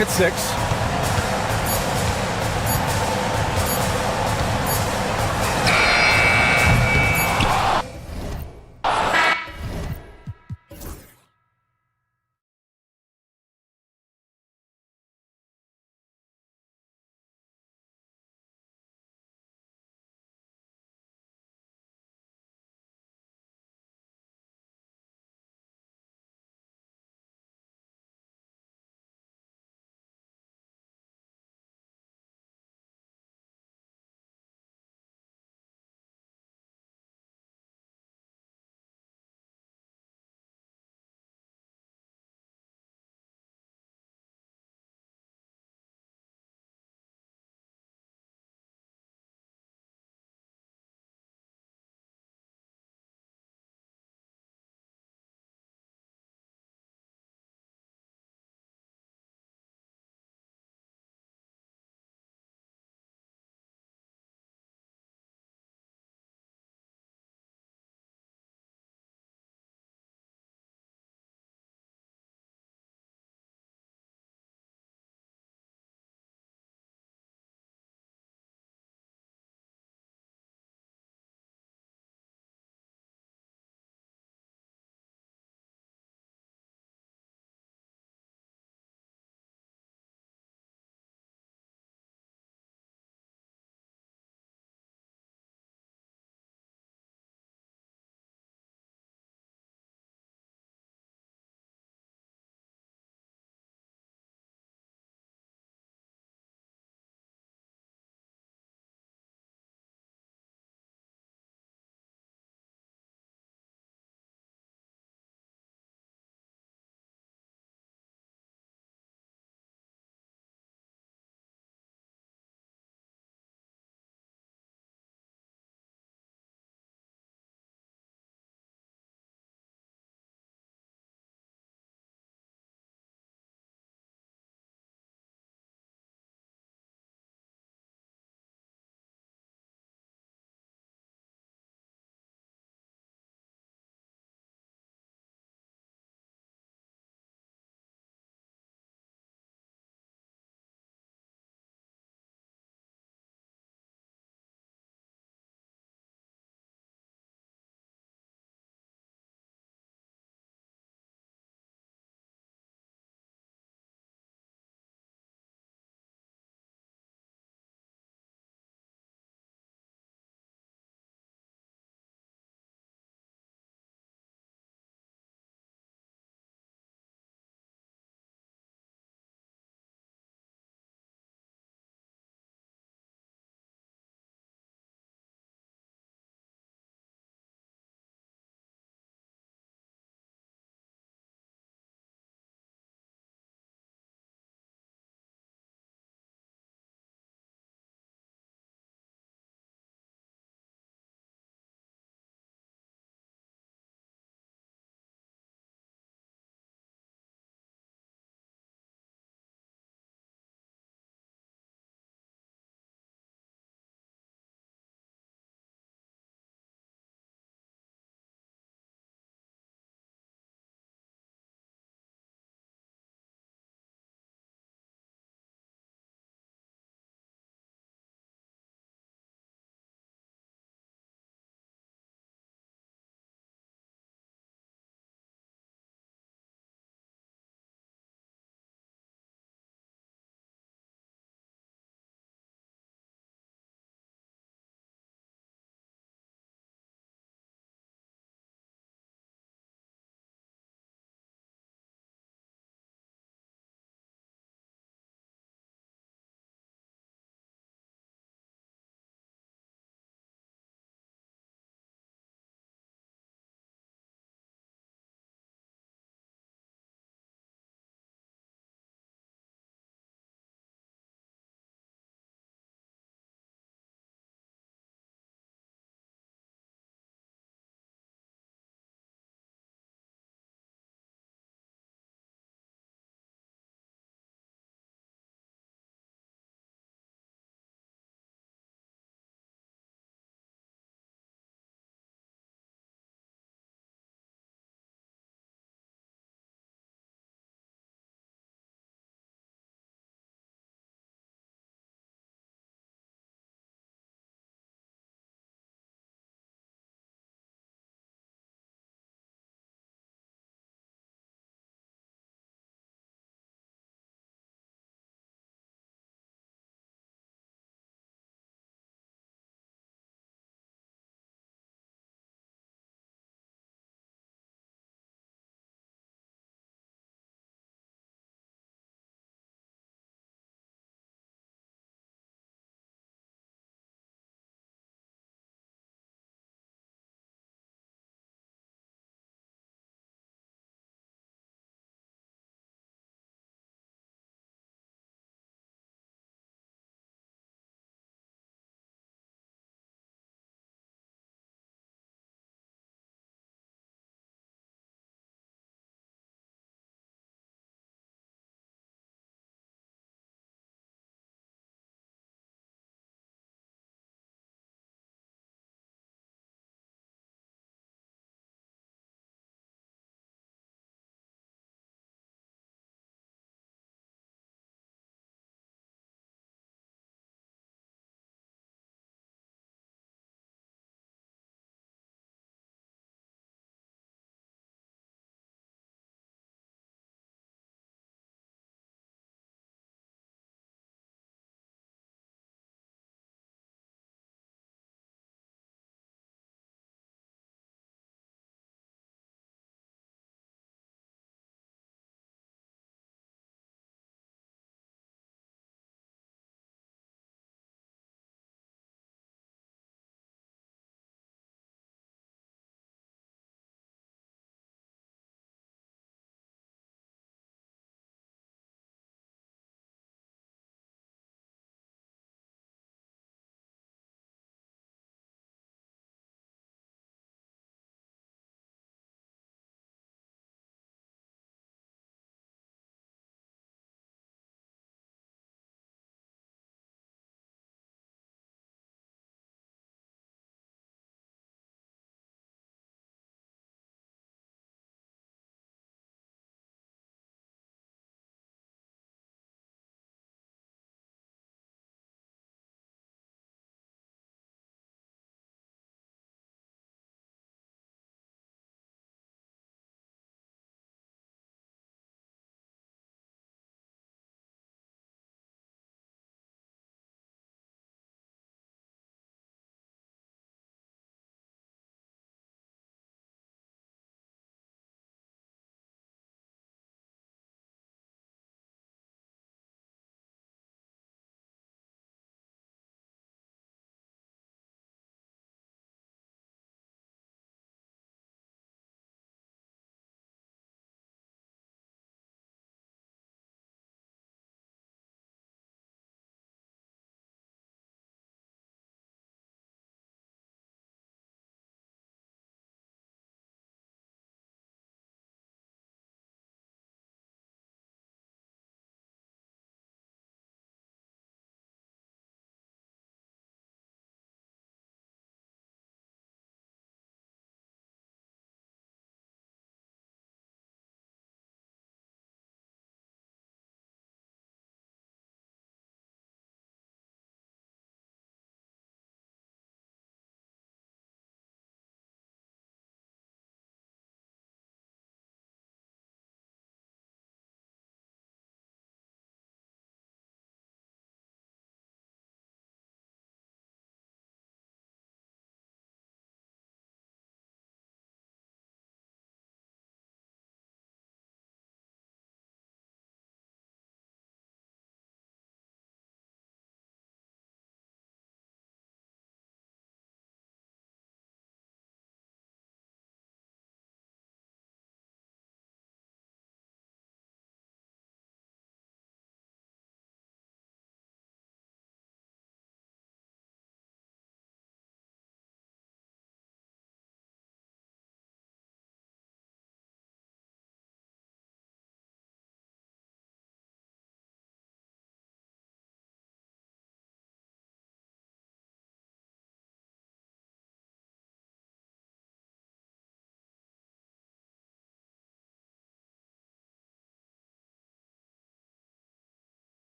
[SPEAKER 6] at 6.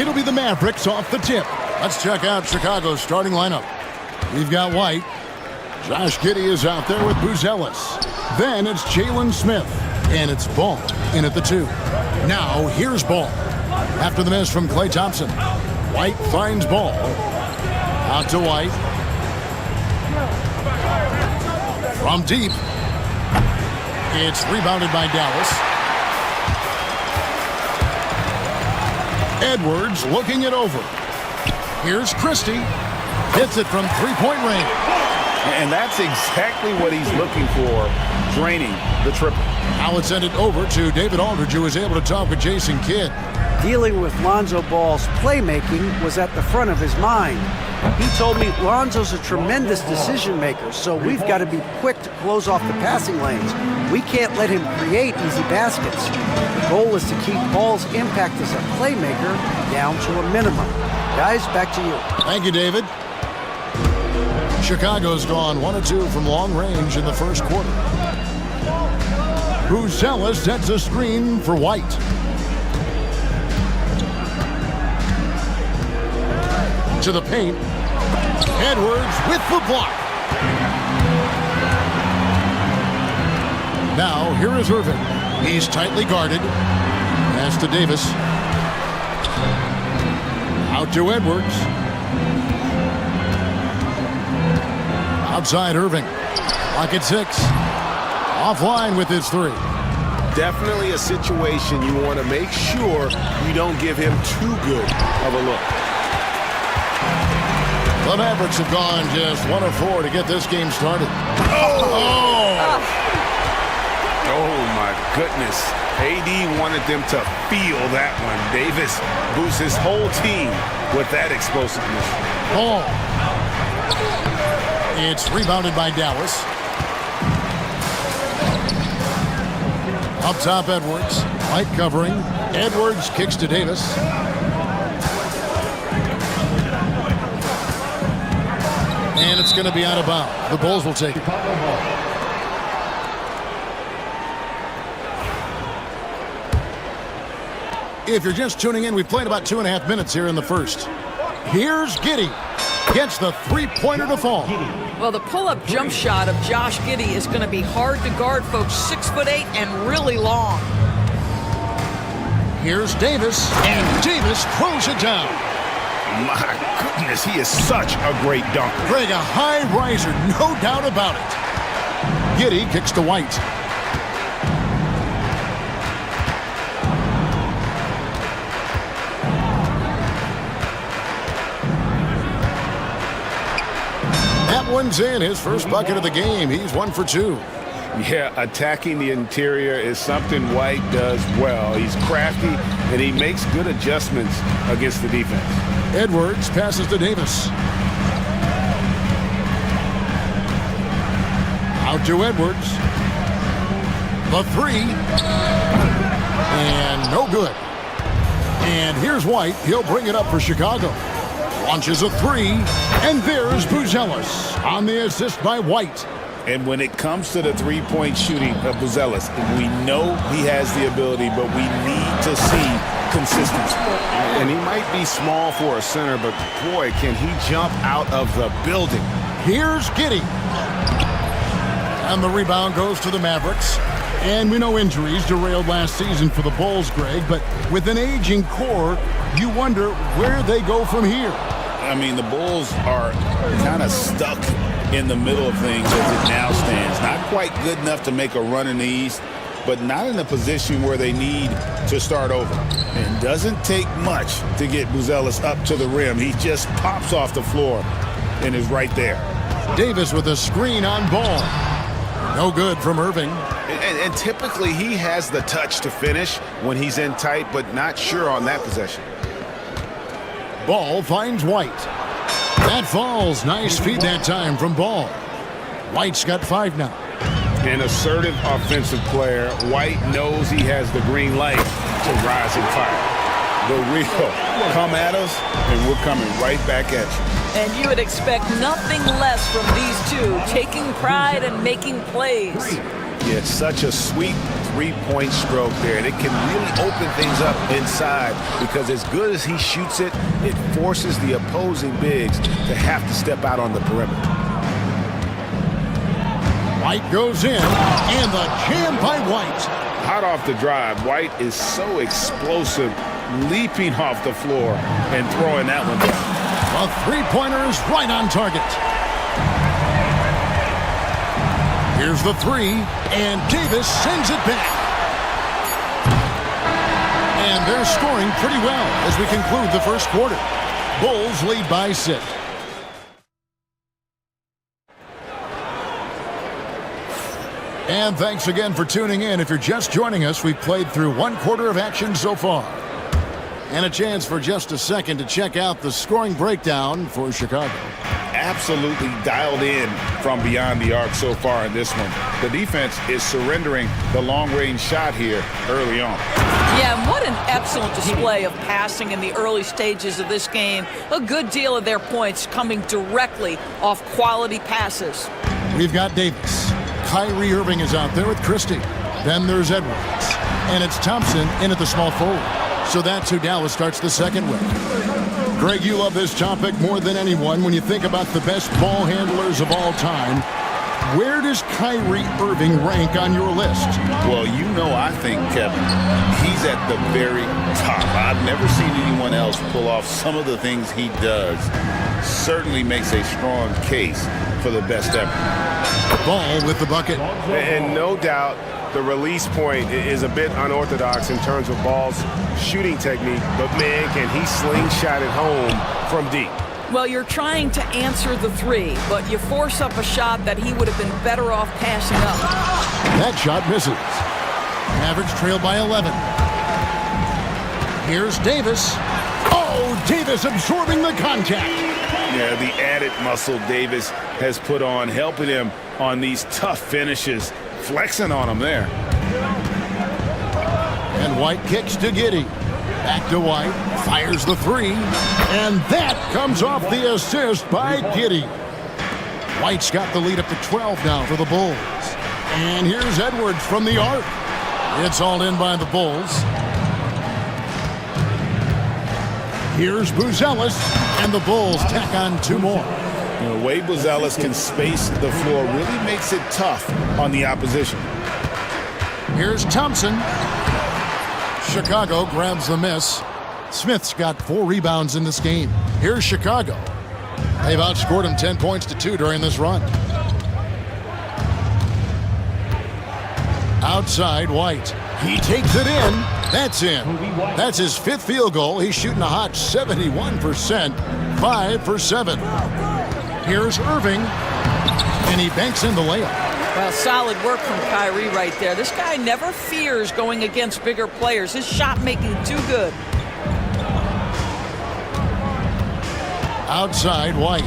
[SPEAKER 1] It'll be the Mavericks off the tip. Let's check out Chicago's starting lineup. We've got White. Josh Giddey is out there with Buzelis. Then it's Jalen Smith. And it's Ball in at the 2. Now here's Ball. After the miss from Klay Thompson. White finds Ball. Out to White. From deep. It's rebounded by Dallas. Edwards looking it over. Here's Christie. Hits it from three-point range.
[SPEAKER 2] And that's exactly what he's looking for, draining the triple.
[SPEAKER 1] Now let's send it over to David Aldridge, who was able to talk with Jason Kidd.
[SPEAKER 4] Dealing with Lonzo Ball's playmaking was at the front of his mind. He told me Lonzo's a tremendous decision maker, so we've got to be quick to close off the passing lanes. We can't let him create easy baskets. The goal is to keep Ball's impact as a playmaker down to a minimum. Guys, back to you.
[SPEAKER 1] Thank you, David. Chicago's gone 1 of 2 from long range in the first quarter. Buzelis sets a screen for White. To the paint. Edwards with the block. Now, here is Irving. He's tightly guarded. Pass to Davis. Out to Edwards. Outside Irving. Lock at 6. Offline with his 3.
[SPEAKER 2] Definitely a situation you want to make sure you don't give him too good of a look.
[SPEAKER 1] The Mavericks have gone just 1 of 4 to get this game started. Oh
[SPEAKER 2] my goodness. AD wanted them to feel that one. Davis boosts his whole team with that explosiveness.
[SPEAKER 1] Ball. It's rebounded by Dallas. Up top, Edwards. White covering. Edwards kicks to Davis. And it's going to be out of bounds. The Bulls will take it. If you're just tuning in, we've played about 2.5 minutes here in the first. Here's Giddey. Gets the three-pointer to fall.
[SPEAKER 3] Well, the pull-up jump shot of Josh Giddey is going to be hard to guard, folks. 6'8" and really long.
[SPEAKER 1] Here's Davis, and Davis throws it down.
[SPEAKER 2] My goodness, he is such a great dunker.
[SPEAKER 1] Greg, a high riser, no doubt about it. Giddey kicks to White. That one's in, his first bucket of the game. He's 1 for 2.
[SPEAKER 2] Yeah, attacking the interior is something White does well. He's crafty, and he makes good adjustments against the defense.
[SPEAKER 1] Edwards passes to Davis. Out to Edwards. The 3. And no good. And here's White. He'll bring it up for Chicago. Launches a 3. And there's Buzelis on the assist by White.
[SPEAKER 2] And when it comes to the three-point shooting of Buzelis, we know he has the ability, but we need to see consistency. And he might be small for a center, but boy, can he jump out of the building.
[SPEAKER 1] Here's Giddey. And the rebound goes to the Mavericks. And we know injuries derailed last season for the Bulls, Greg, but with an aging core, you wonder where they go from here.
[SPEAKER 2] I mean, the Bulls are kind of stuck in the middle of things as it now stands. Not quite good enough to make a run in the East, but not in a position where they need to start over. And doesn't take much to get Buzelis up to the rim. He just pops off the floor and is right there.
[SPEAKER 1] Davis with a screen on Ball. No good from Irving.
[SPEAKER 2] And typically he has the touch to finish when he's in tight, but not sure on that possession.
[SPEAKER 1] Ball finds White. That falls. Nice feed that time from Ball. White's got 5 now.
[SPEAKER 2] An assertive offensive player. White knows he has the green light to rise and fire. The real come at us, and we're coming right back at you.
[SPEAKER 3] And you would expect nothing less from these two, taking pride and making plays.
[SPEAKER 2] Yeah, it's such a sweet three-point stroke there, and it can really open things up inside because as good as he shoots it, it forces the opposing bigs to have to step out on the perimeter.
[SPEAKER 1] White goes in, and the jam by White.
[SPEAKER 2] Hot off the drive, White is so explosive, leaping off the floor and throwing that one down.
[SPEAKER 1] The three-pointer is right on target. Here's the three, and Davis sends it back. And they're scoring pretty well as we conclude the first quarter. Bulls lead by 6. And thanks again for tuning in. If you're just joining us, we've played through one quarter of action so far. And a chance for just a second to check out the scoring breakdown for Chicago.
[SPEAKER 2] Absolutely dialed in from beyond the arc so far in this one. The defense is surrendering the long-range shot here early on.
[SPEAKER 3] Yeah, and what an excellent display of passing in the early stages of this game. A good deal of their points coming directly off quality passes.
[SPEAKER 1] We've got Davis. Kyrie Irving is out there with Christie. Then there's Edwards. And it's Thompson in at the small forward. So that's who Dallas starts the second with. Greg, you love this topic more than anyone. When you think about the best ball handlers of all time, where does Kyrie Irving rank on your list?
[SPEAKER 2] Well, you know, I think, Kevin, he's at the very top. I've never seen anyone else pull off some of the things he does. Certainly makes a strong case for the best ever.
[SPEAKER 1] Ball with the bucket.
[SPEAKER 15] And no doubt, the release point is a bit unorthodox in terms of Ball's shooting technique, but man, can he slingshot it home from deep.
[SPEAKER 3] Well, you're trying to answer the three, but you force up a shot that he would have been better off passing up.
[SPEAKER 1] That shot misses. Mavericks trail by 11. Here's Davis. Oh, Davis absorbing the contact.
[SPEAKER 2] Yeah, the added muscle Davis has put on, helping him on these tough finishes. Flexing on him there.
[SPEAKER 1] And White kicks to Giddey. Back to White. Fires the three. And that comes off the assist by Giddey. White's got the lead up to 12 now for the Bulls. And here's Edwards from the arc. It's all in by the Bulls. Here's Buzelis. And the Bulls tack on 2 more.
[SPEAKER 2] You know, Wade Buzelis can space the floor, really makes it tough on the opposition.
[SPEAKER 1] Here's Thompson. Chicago grabs the miss. Smith's got 4 rebounds in this game. Here's Chicago. They've outscored him 10 points to 2 during this run. Outside, White. He takes it in. That's in. That's his 5th field goal. He's shooting a hot 71%. 5 for 7. Here's Irving, and he banks in the layup.
[SPEAKER 3] Well, solid work from Kyrie right there. This guy never fears going against bigger players. His shot making too good.
[SPEAKER 1] Outside, White.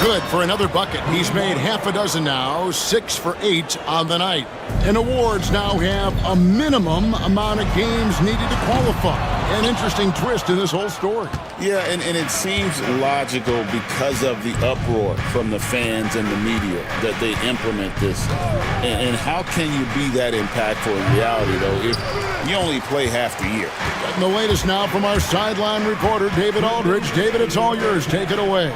[SPEAKER 1] Good for another bucket. He's made half a dozen now, 6 for 8 on the night. And awards now have a minimum amount of games needed to qualify. An interesting twist in this whole story.
[SPEAKER 2] Yeah, and it seems logical because of the uproar from the fans and the media that they implement this. And how can you be that impactful in reality, though, if you only play half the year?
[SPEAKER 1] And the latest now from our sideline reporter, David Aldridge. David, it's all yours. Take it away.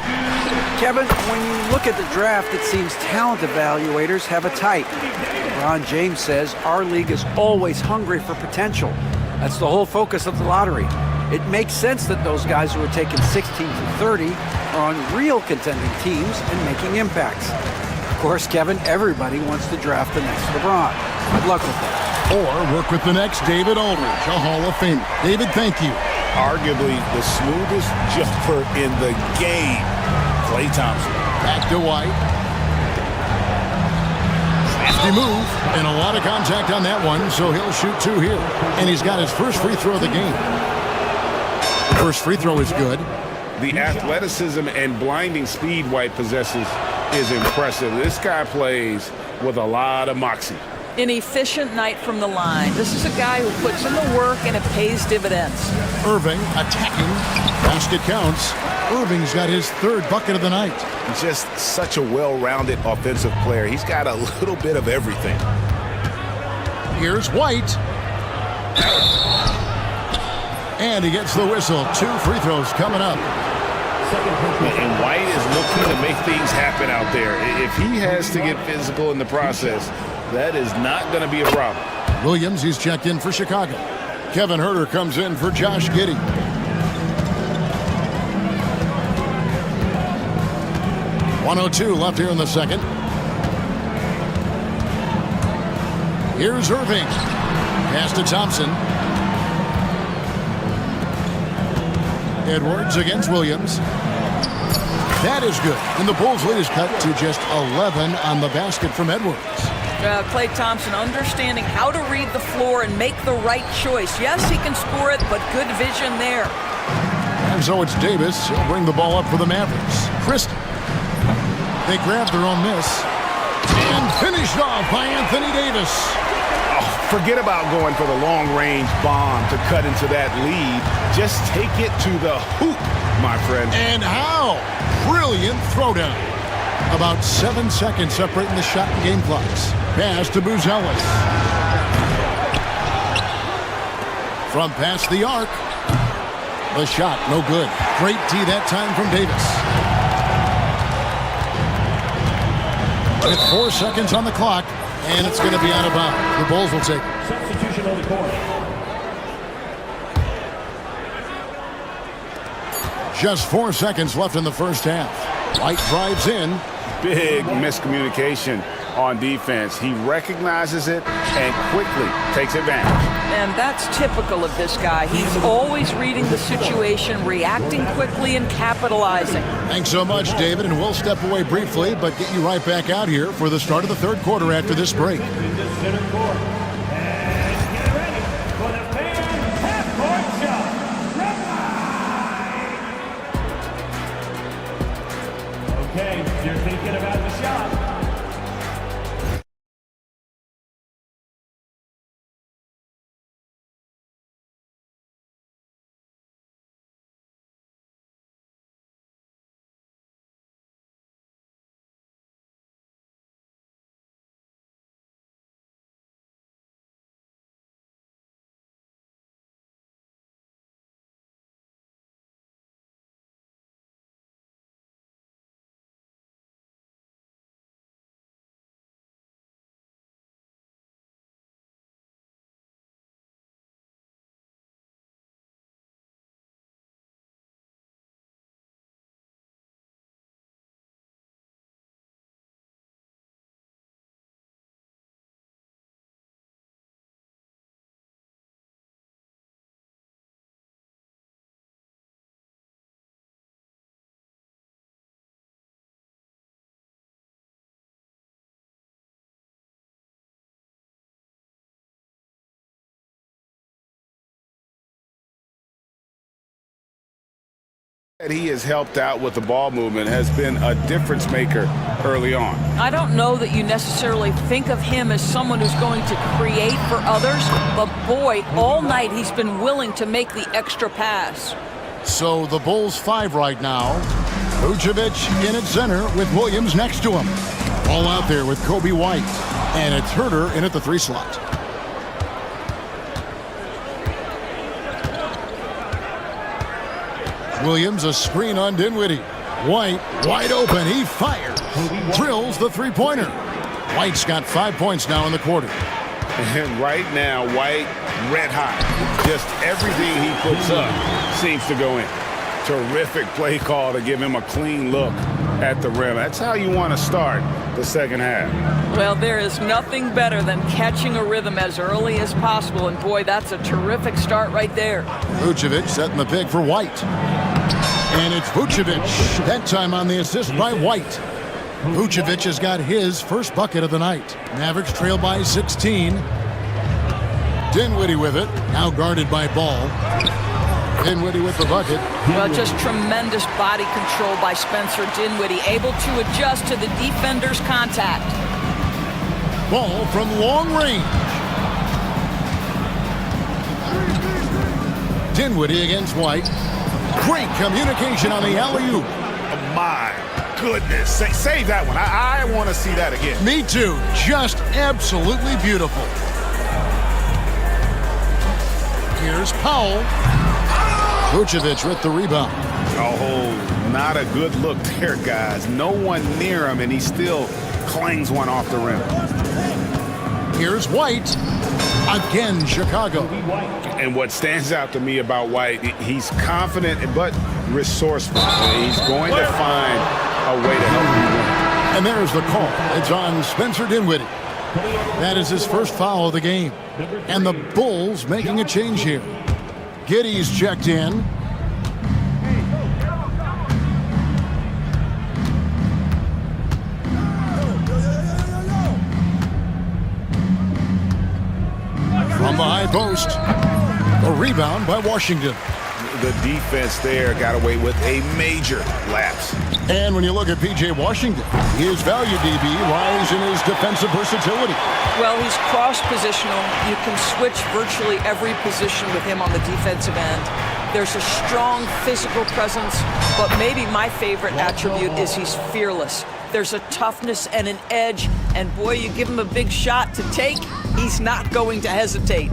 [SPEAKER 4] Kevin, when you look at the draft, it seems talent evaluators have a type. LeBron James says our league is always hungry for potential. That's the whole focus of the lottery. It makes sense that those guys who are taken 16 to 30 are on real contending teams and making impacts. Of course, Kevin, everybody wants to draft the next LeBron. Good luck with that.
[SPEAKER 1] Or work with the next David Aldridge, a Hall of Famer. David, thank you.
[SPEAKER 2] Arguably the smoothest jumper in the game, Klay Thompson.
[SPEAKER 1] Back to White. Crafty move, and a lot of contact on that one, so he'll shoot 2 here. And he's got his first free throw of the game. The first free throw is good.
[SPEAKER 2] The athleticism and blinding speed White possesses is impressive. This guy plays with a lot of moxie.
[SPEAKER 3] An efficient night from the line. This is a guy who puts in the work and it pays dividends.
[SPEAKER 1] Irving attacking. Basket counts. Irving's got his 3rd bucket of the night.
[SPEAKER 2] Just such a well-rounded offensive player. He's got a little bit of everything.
[SPEAKER 1] Here's White. And he gets the whistle. 2 free throws coming up.
[SPEAKER 2] And White is looking to make things happen out there. If he has to get physical in the process, that is not going to be a problem.
[SPEAKER 1] Williams, he's checked in for Chicago. Kevin Huerter comes in for Josh Giddey. .102 left here in the second. Here's Irving. Pass to Thompson. Edwards against Williams. That is good. And the Bulls' lead is cut to just 11 on the basket from Edwards.
[SPEAKER 3] Klay Thompson understanding how to read the floor and make the right choice. Yes, he can score it, but good vision there.
[SPEAKER 1] And so it's Davis. He'll bring the ball up for the Mavericks. Christie. They grab their own miss. And finished off by Anthony Davis.
[SPEAKER 2] Forget about going for the long-range bomb to cut into that lead. Just take it to the hoop, my friend.
[SPEAKER 1] And how? Brilliant throwdown. About 7 seconds separating the shot and game clocks. Pass to Buzelis. From past the arc. The shot, no good. Great D that time from Davis. With 4 seconds on the clock, and it's going to be out of bounds. The Bulls will take it.
[SPEAKER 5] Substitution on the court.
[SPEAKER 1] Just 4 seconds left in the first half. White drives in.
[SPEAKER 2] Big miscommunication on defense. He recognizes it and quickly takes advantage.
[SPEAKER 3] And that's typical of this guy. He's always reading the situation, reacting quickly, and capitalizing.
[SPEAKER 1] Thanks so much, David, and we'll step away briefly, but get you right back out here for the start of the third quarter after this break.
[SPEAKER 5] Okay, you're thinking about the shot.
[SPEAKER 2] He has helped out with the ball movement, has been a difference maker early on.
[SPEAKER 3] I don't know that you necessarily think of him as someone who's going to create for others, but boy, all night he's been willing to make the extra pass.
[SPEAKER 1] So the Bulls 5 right now. Vucevic in at center with Williams next to him. All out there with Kobe White. And it's Huerter in at the 3 slot. Williams, a screen on Dinwiddie. White, wide open, he fires. Drills the three-pointer. White's got 5 points now in the quarter.
[SPEAKER 2] And right now, White, red hot. Just everything he puts up seems to go in. Terrific play call to give him a clean look at the rim. That's how you want to start the second half.
[SPEAKER 3] Well, there is nothing better than catching a rhythm as early as possible, and boy, that's a terrific start right there.
[SPEAKER 1] Vucevic setting the pick for White. And it's Vucevic, that time on the assist by White. Vucevic has got his first bucket of the night. Mavericks trail by 16. Dinwiddie with it, now guarded by Ball. Dinwiddie with the bucket.
[SPEAKER 3] Well, just tremendous body control by Spencer Dinwiddie, able to adjust to the defender's contact.
[SPEAKER 1] Ball from long range. Dinwiddie against White. Great communication on the alley-oop.
[SPEAKER 2] Oh my goodness. Save that one. I want to see that again.
[SPEAKER 1] Me too. Just absolutely beautiful. Here's Powell. Vucevic with the rebound.
[SPEAKER 2] Oh, not a good look there, guys. No one near him, and he still clangs one off the rim.
[SPEAKER 1] Here's White. Again, Chicago.
[SPEAKER 2] And what stands out to me about White, he's confident but resourceful. He's going to find a way to help you win.
[SPEAKER 1] And there's the call. It's on Spencer Dinwiddie. That is his first foul of the game. And the Bulls making a change here. Giddey's checked in. From the high post, a rebound by Washington.
[SPEAKER 2] The defense there got away with a major lapse.
[SPEAKER 1] And when you look at P.J. Washington, his value DB lies in his defensive versatility.
[SPEAKER 3] Well, he's cross-positional. You can switch virtually every position with him on the defensive end. There's a strong physical presence, but maybe my favorite attribute is he's fearless. There's a toughness and an edge, and boy, you give him a big shot to take, he's not going to hesitate.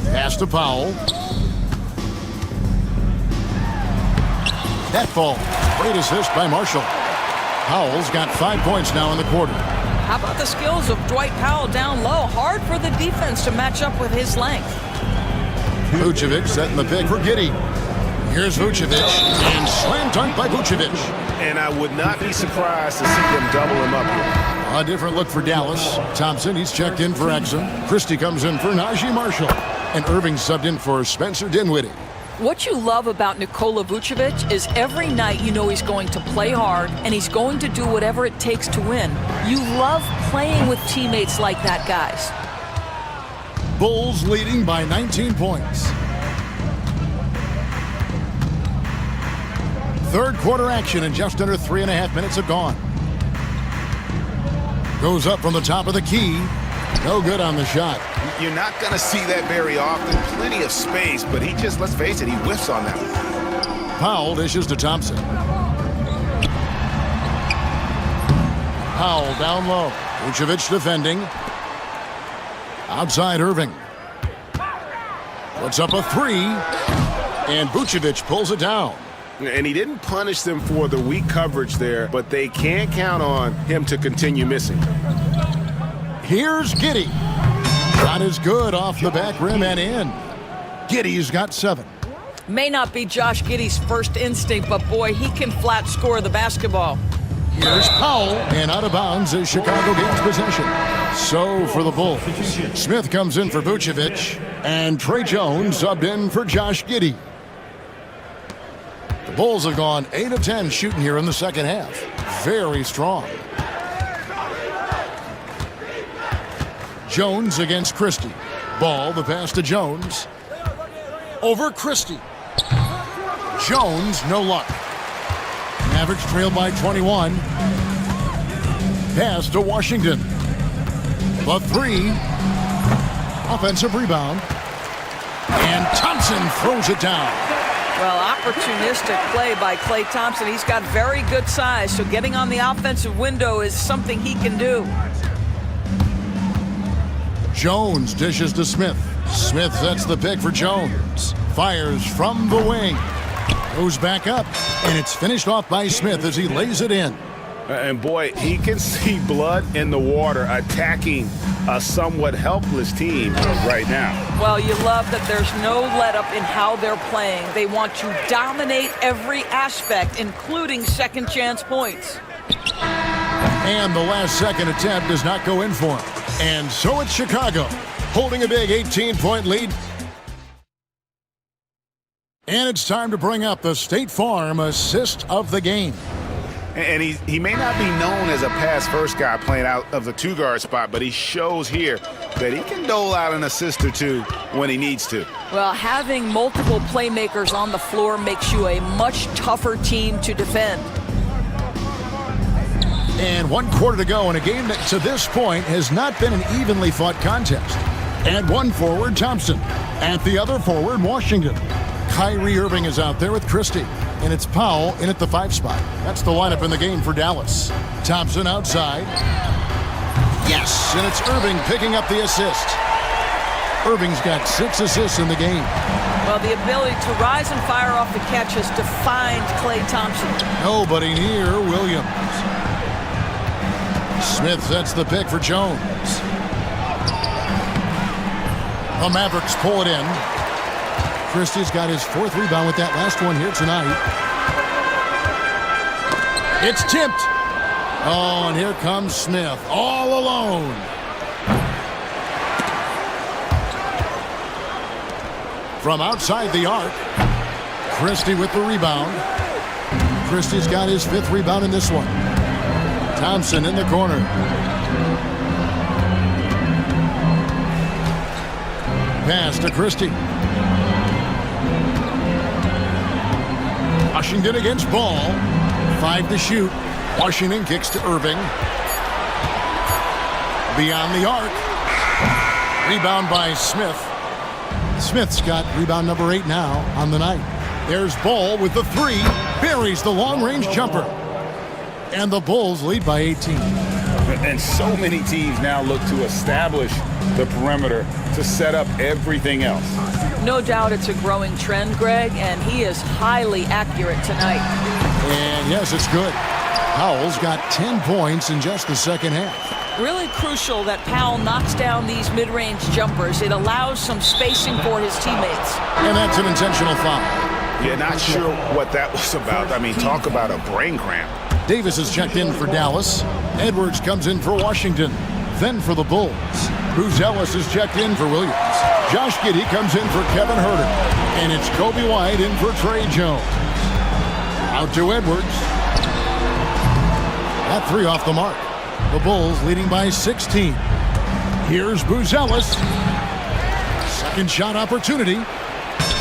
[SPEAKER 1] Pass to Powell. That ball. Great assist by Marshall. Powell's got 5 points now in the quarter.
[SPEAKER 3] How about the skills of Dwight Powell down low? Hard for the defense to match up with his length.
[SPEAKER 1] Vucevic setting the pick for Giddey. Here's Vucevic, and slam dunk by Vucevic.
[SPEAKER 2] And I would not be surprised to see them double him up here.
[SPEAKER 1] A different look for Dallas. Thompson, he's checked in for Exum. Christie comes in for Najee Marshall. And Irving subbed in for Spencer Dinwiddie.
[SPEAKER 3] What you love about Nikola Vucevic is every night you know he's going to play hard and he's going to do whatever it takes to win. You love playing with teammates like that, guys.
[SPEAKER 1] Bulls leading by 19 points. Third quarter action, and just under 3.5 minutes have gone. Goes up from the top of the key. No good on the shot.
[SPEAKER 2] You're not going to see that very often. Plenty of space, but he just, let's face it, he whiffs on that one.
[SPEAKER 1] Powell dishes to Thompson. Powell down low. Vucevic defending. Outside Irving. Puts up a three. And Vucevic pulls it down.
[SPEAKER 2] And he didn't punish them for the weak coverage there, but they can't count on him to continue missing.
[SPEAKER 1] Here's Giddey. Shot is good off the back rim and in. Giddey's got 7.
[SPEAKER 3] May not be Josh Giddey's first instinct, but boy, he can flat score the basketball.
[SPEAKER 1] Here's Powell, and out of bounds as Chicago gains possession. So for the Bulls, Smith comes in for Vucevic, and Trey Jones subbed in for Josh Giddey. The Bulls have gone 8 of 10 shooting here in the second half. Very strong. Jones against Christie. Ball, the pass to Jones. Over Christie. Jones, no luck. Mavericks trail by 21. Pass to Washington. The three. Offensive rebound. And Thompson throws it down.
[SPEAKER 3] Well, opportunistic play by Klay Thompson. He's got very good size, so getting on the offensive window is something he can do.
[SPEAKER 1] Jones dishes to Smith. Smith sets the pick for Jones. Fires from the wing. Goes back up, and it's finished off by Smith as he lays it in.
[SPEAKER 2] And boy, he can see blood in the water attacking a somewhat helpless team right now.
[SPEAKER 3] Well, you love that there's no let-up in how they're playing. They want to dominate every aspect, including second chance points.
[SPEAKER 1] And the last second attempt does not go in for him. And so it's Chicago, holding a big 18-point lead. And it's time to bring up the State Farm assist of the game.
[SPEAKER 2] And he may not be known as a pass-first guy playing out of the two-guard spot, but he shows here that he can dole out an assist or two when he needs to.
[SPEAKER 3] Well, having multiple playmakers on the floor makes you a much tougher team to defend.
[SPEAKER 1] And 1 quarter to go in a game that to this point has not been an evenly fought contest. At one forward, Thompson. At the other forward, Washington. Kyrie Irving is out there with Christie. And it's Powell in at the 5 spot. That's the lineup in the game for Dallas. Thompson outside. Yes, and it's Irving picking up the assist. Irving's got 6 assists in the game.
[SPEAKER 3] Well, the ability to rise and fire off the catch has defined Klay Thompson.
[SPEAKER 1] Nobody near Williams. Smith sets the pick for Jones. The Mavericks pull it in. Christie's got his 4th rebound with that last one here tonight. It's tipped. Oh, and here comes Smith all alone. From outside the arc, Christie with the rebound. Christie's got his 5th rebound in this one. Thompson in the corner. Pass to Christie. Washington against Ball. 5 to shoot. Washington kicks to Irving. Beyond the arc. Rebound by Smith. Smith's got rebound number 8 now on the night. There's Ball with the 3. Buries the long-range jumper. And the Bulls lead by 18.
[SPEAKER 2] And so many teams now look to establish the perimeter to set up everything else.
[SPEAKER 3] No doubt it's a growing trend, Greg, and he is highly accurate tonight.
[SPEAKER 1] And yes, it's good. Powell's got 10 points in just the second half.
[SPEAKER 3] Really crucial that Powell knocks down these mid-range jumpers. It allows some spacing for his teammates.
[SPEAKER 1] And that's an intentional foul.
[SPEAKER 2] Yeah, not sure what that was about. I mean, talk about a brain cramp.
[SPEAKER 1] Davis is checked in for Dallas. Edwards comes in for Washington. Then for the Bulls. Bruce Ellis is checked in for Williams. Josh Giddey comes in for Kevin Herter. And it's Kobe White in for Trey Jones. Out to Edwards. That 3 off the mark. The Bulls leading by 16. Here's Buzelis. Second shot opportunity.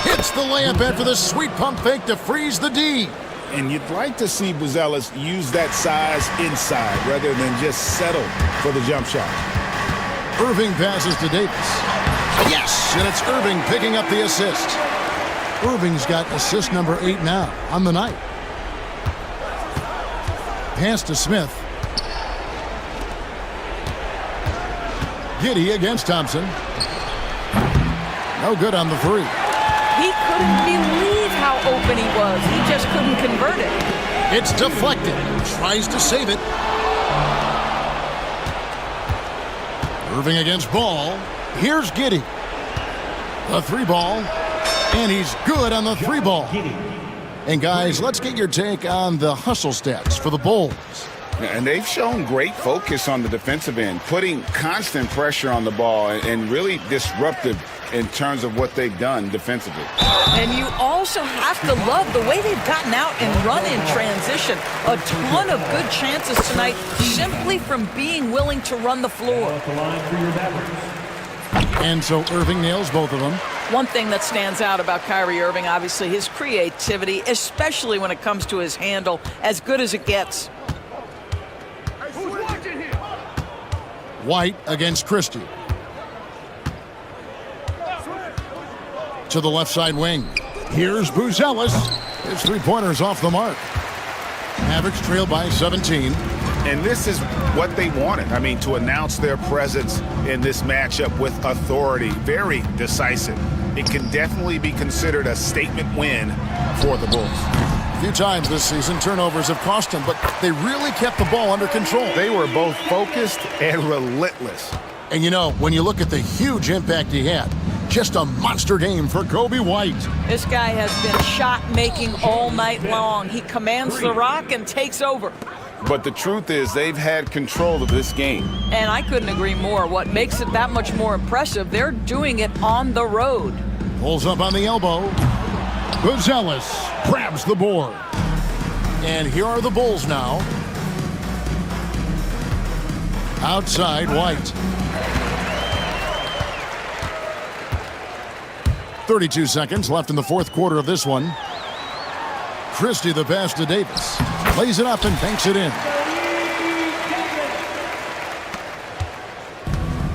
[SPEAKER 1] Hits the layup after the sweet pump fake to freeze the D.
[SPEAKER 2] And you'd like to see Buzelis use that size inside rather than just settle for the jump shot.
[SPEAKER 1] Irving passes to Davis. Yes, and it's Irving picking up the assist. Irving's got assist number 8 now on the night. Pass to Smith. Giddey against Thompson. No good on the 3.
[SPEAKER 3] He couldn't believe how open he was. He just couldn't convert it.
[SPEAKER 1] It's deflected. Tries to save it. Irving against Ball. Here's Giddey. The 3 ball. And he's good on the 3 ball. And guys, let's get your take on the hustle stats for the Bulls.
[SPEAKER 2] And they've shown great focus on the defensive end, putting constant pressure on the ball and really disruptive in terms of what they've done defensively.
[SPEAKER 3] And you also have to love the way they've gotten out and run in transition. A ton of good chances tonight simply from being willing to run the floor.
[SPEAKER 1] And so Irving nails both of them.
[SPEAKER 3] One thing that stands out about Kyrie Irving, obviously, his creativity, especially when it comes to his handle, as good as it gets.
[SPEAKER 1] White against Christie. To the left side wing. Here's Buzelis. His 3-pointer's off the mark. Mavericks trail by 17.
[SPEAKER 2] And this is what they wanted. I mean, to announce their presence in this matchup with authority. Very decisive. It can definitely be considered a statement win for the Bulls.
[SPEAKER 1] A few times this season, turnovers have cost them, but they really kept the ball under control.
[SPEAKER 2] They were both focused and relentless.
[SPEAKER 1] And you know, when you look at the huge impact he had, just a monster game for Kobe White.
[SPEAKER 3] This guy has been shot-making all night long. He commands the rock and takes over.
[SPEAKER 2] But the truth is they've had control of this game.
[SPEAKER 3] And I couldn't agree more. What makes it that much more impressive, they're doing it on the road.
[SPEAKER 1] Pulls up on the elbow. Buzelis grabs the board. And here are the Bulls now. Outside White. 32 seconds left in the 4th quarter of this one. Christie the pass to Davis. Lays it up and banks it in.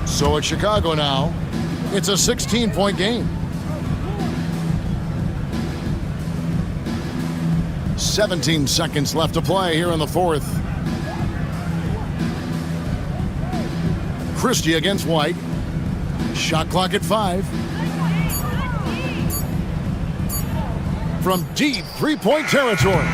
[SPEAKER 1] So at Chicago now, it's a 16-point game. 17 seconds left to play here in the 4th. Christie against White. Shot clock at 5. From deep three-point territory.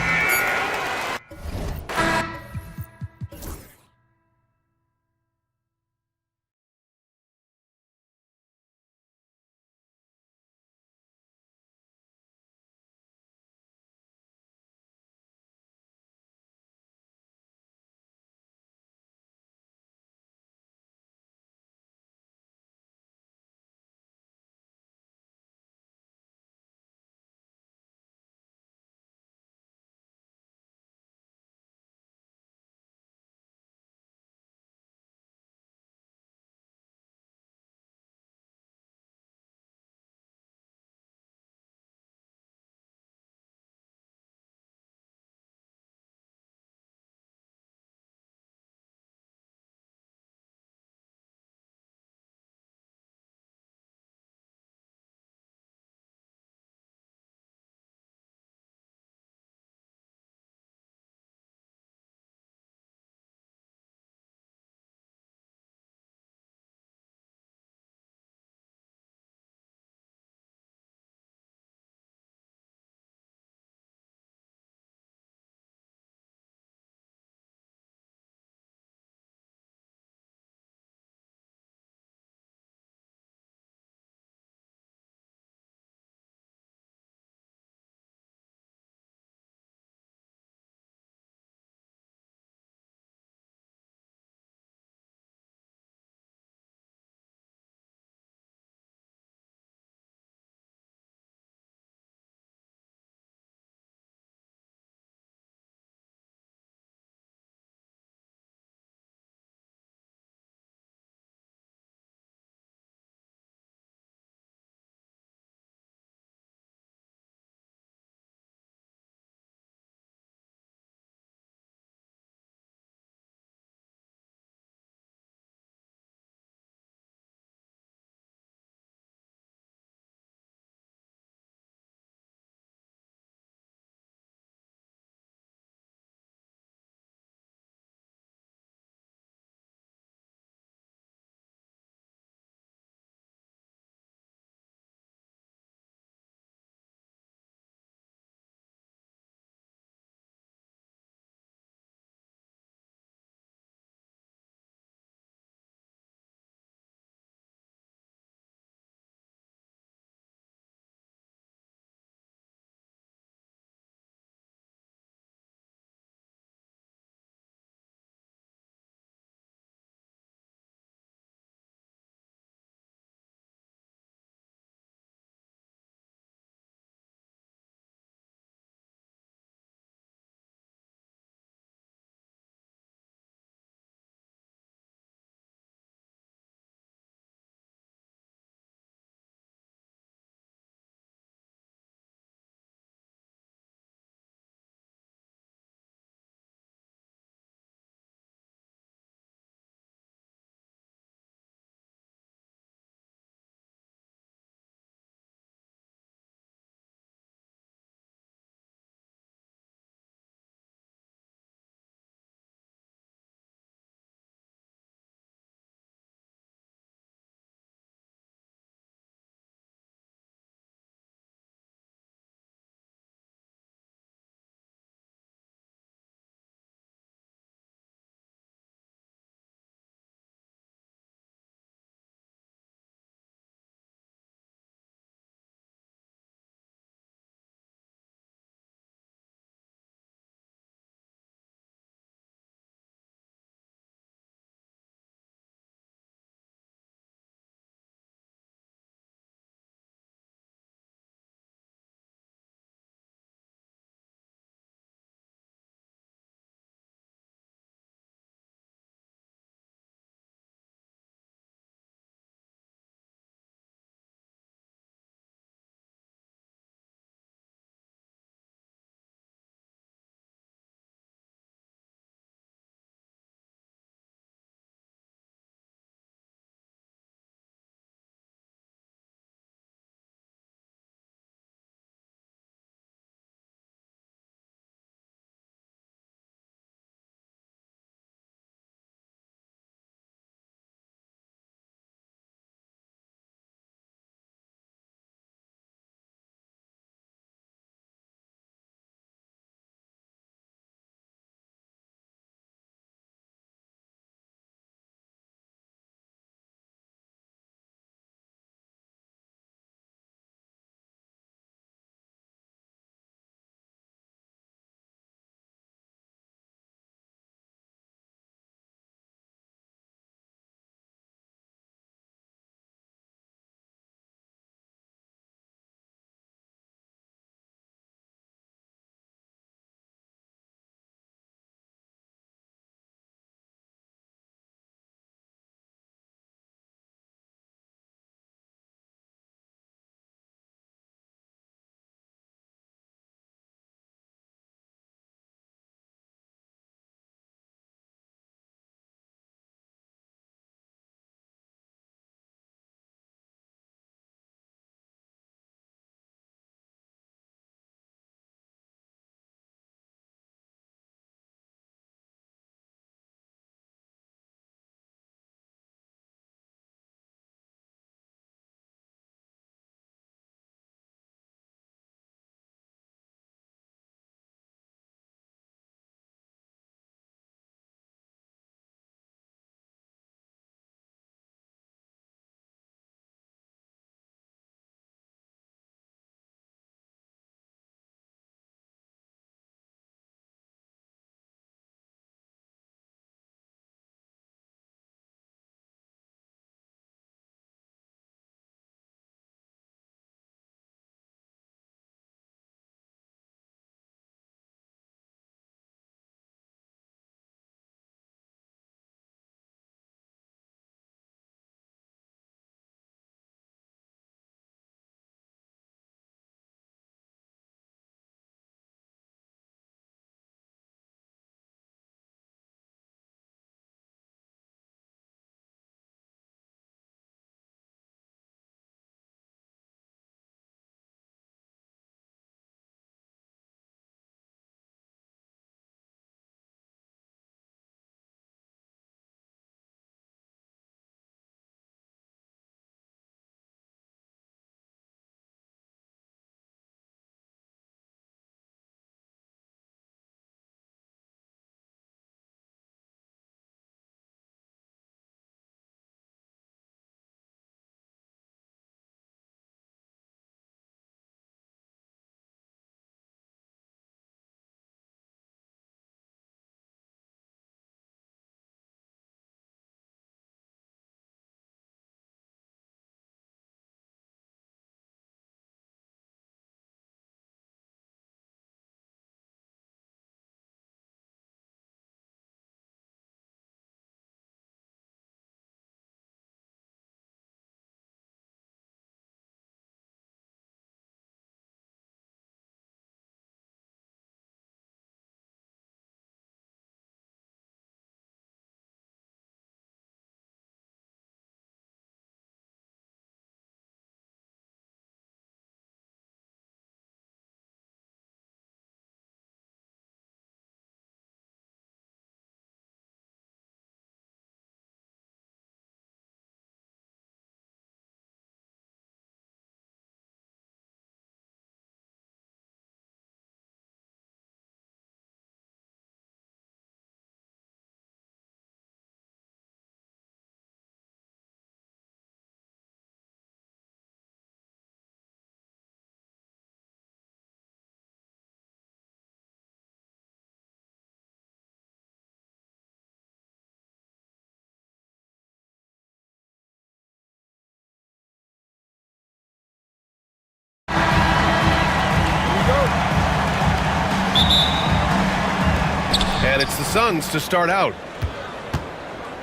[SPEAKER 6] And it's the Suns to start out.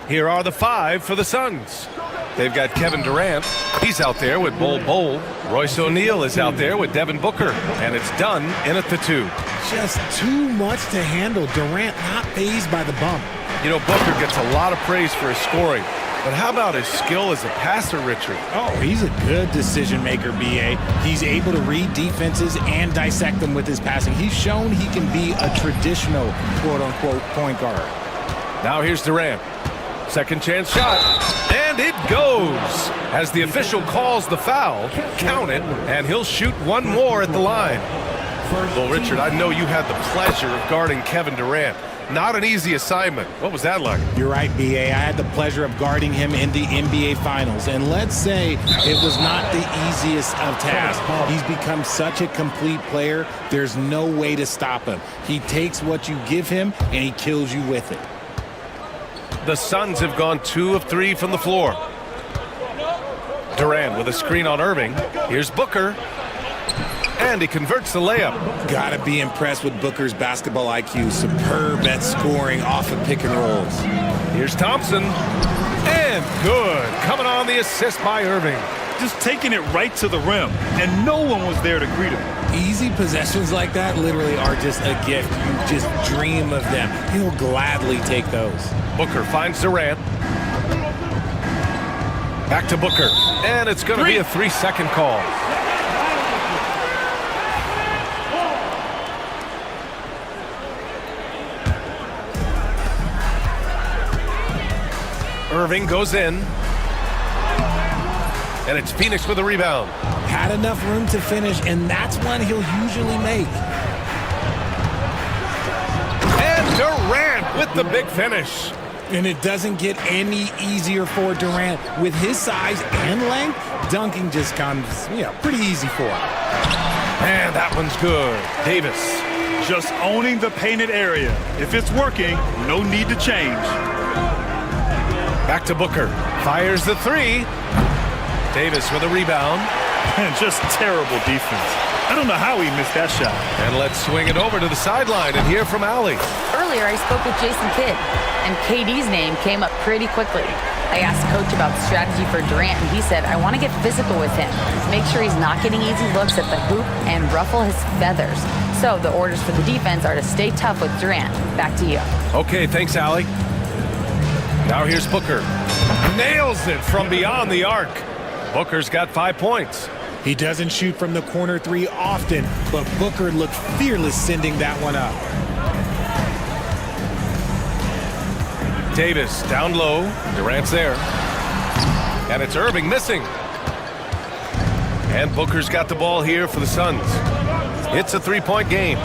[SPEAKER 6] Here are the 5 for the Suns. They've got Kevin Durant. He's out there with Bol. Royce O'Neal is out there with Devin Booker. And it's done in at the 2.
[SPEAKER 7] Just too much to handle. Durant not fazed by the bump.
[SPEAKER 6] You know, Booker gets a lot of praise for his scoring. But how about his skill as a passer, Richard?
[SPEAKER 7] Oh, he's a good decision maker, B.A. He's able to read defenses and dissect them with his passing. He's shown he can be a traditional, quote-unquote, point guard.
[SPEAKER 6] Now here's Durant. Second chance shot. And it goes. As the official calls the foul, count it, and he'll shoot one more at the line. Well, Richard, I know you had the pleasure of guarding Kevin Durant. Not an easy assignment. What was that like?
[SPEAKER 7] You're right, B.A. I had the pleasure of guarding him in the NBA Finals. And let's say it was not the easiest of tasks. He's become such a complete player, there's no way to stop him. He takes what you give him, and he kills you with it.
[SPEAKER 6] The Suns have gone 2 of 3 from the floor. Durant with a screen on Irving. Here's Booker. And he converts the layup.
[SPEAKER 7] Gotta be impressed with Booker's basketball IQ. Superb at scoring off of pick and rolls.
[SPEAKER 6] Here's Thompson. And good. Coming on the assist by Irving.
[SPEAKER 8] Just taking it right to the rim, and no one was there to greet him.
[SPEAKER 7] Easy possessions like that literally are just a gift. You just dream of them. He'll gladly take those.
[SPEAKER 6] Booker finds Durant. Back to Booker. And it's going to be a 3-second call. Irving goes in. And it's Phoenix with a rebound.
[SPEAKER 7] Had enough room to finish, and that's one he'll usually make.
[SPEAKER 6] And Durant with the big finish.
[SPEAKER 7] And it doesn't get any easier for Durant. With his size and length, dunking just comes, pretty easy for him.
[SPEAKER 6] And that one's good. Davis.
[SPEAKER 8] Just owning the painted area. If it's working, no need to change.
[SPEAKER 6] Back to Booker. Fires the 3. Davis with a rebound.
[SPEAKER 8] And just terrible defense. I don't know how he missed that shot.
[SPEAKER 6] And let's swing it over to the sideline and hear from Allie.
[SPEAKER 9] Earlier, I spoke with Jason Kidd, and KD's name came up pretty quickly. I asked Coach about strategy for Durant, and he said, I want to get physical with him. Make sure he's not getting easy looks at the hoop and ruffle his feathers. So the orders for the defense are to stay tough with Durant. Back to you.
[SPEAKER 6] Okay, thanks, Allie. Now here's Booker. Nails it from beyond the arc. Booker's got 5 points.
[SPEAKER 7] He doesn't shoot from the corner 3 often, but Booker looked fearless sending that one up.
[SPEAKER 6] Davis down low. Durant's there. And it's Irving missing. And Booker's got the ball here for the Suns. It's a 3-point game.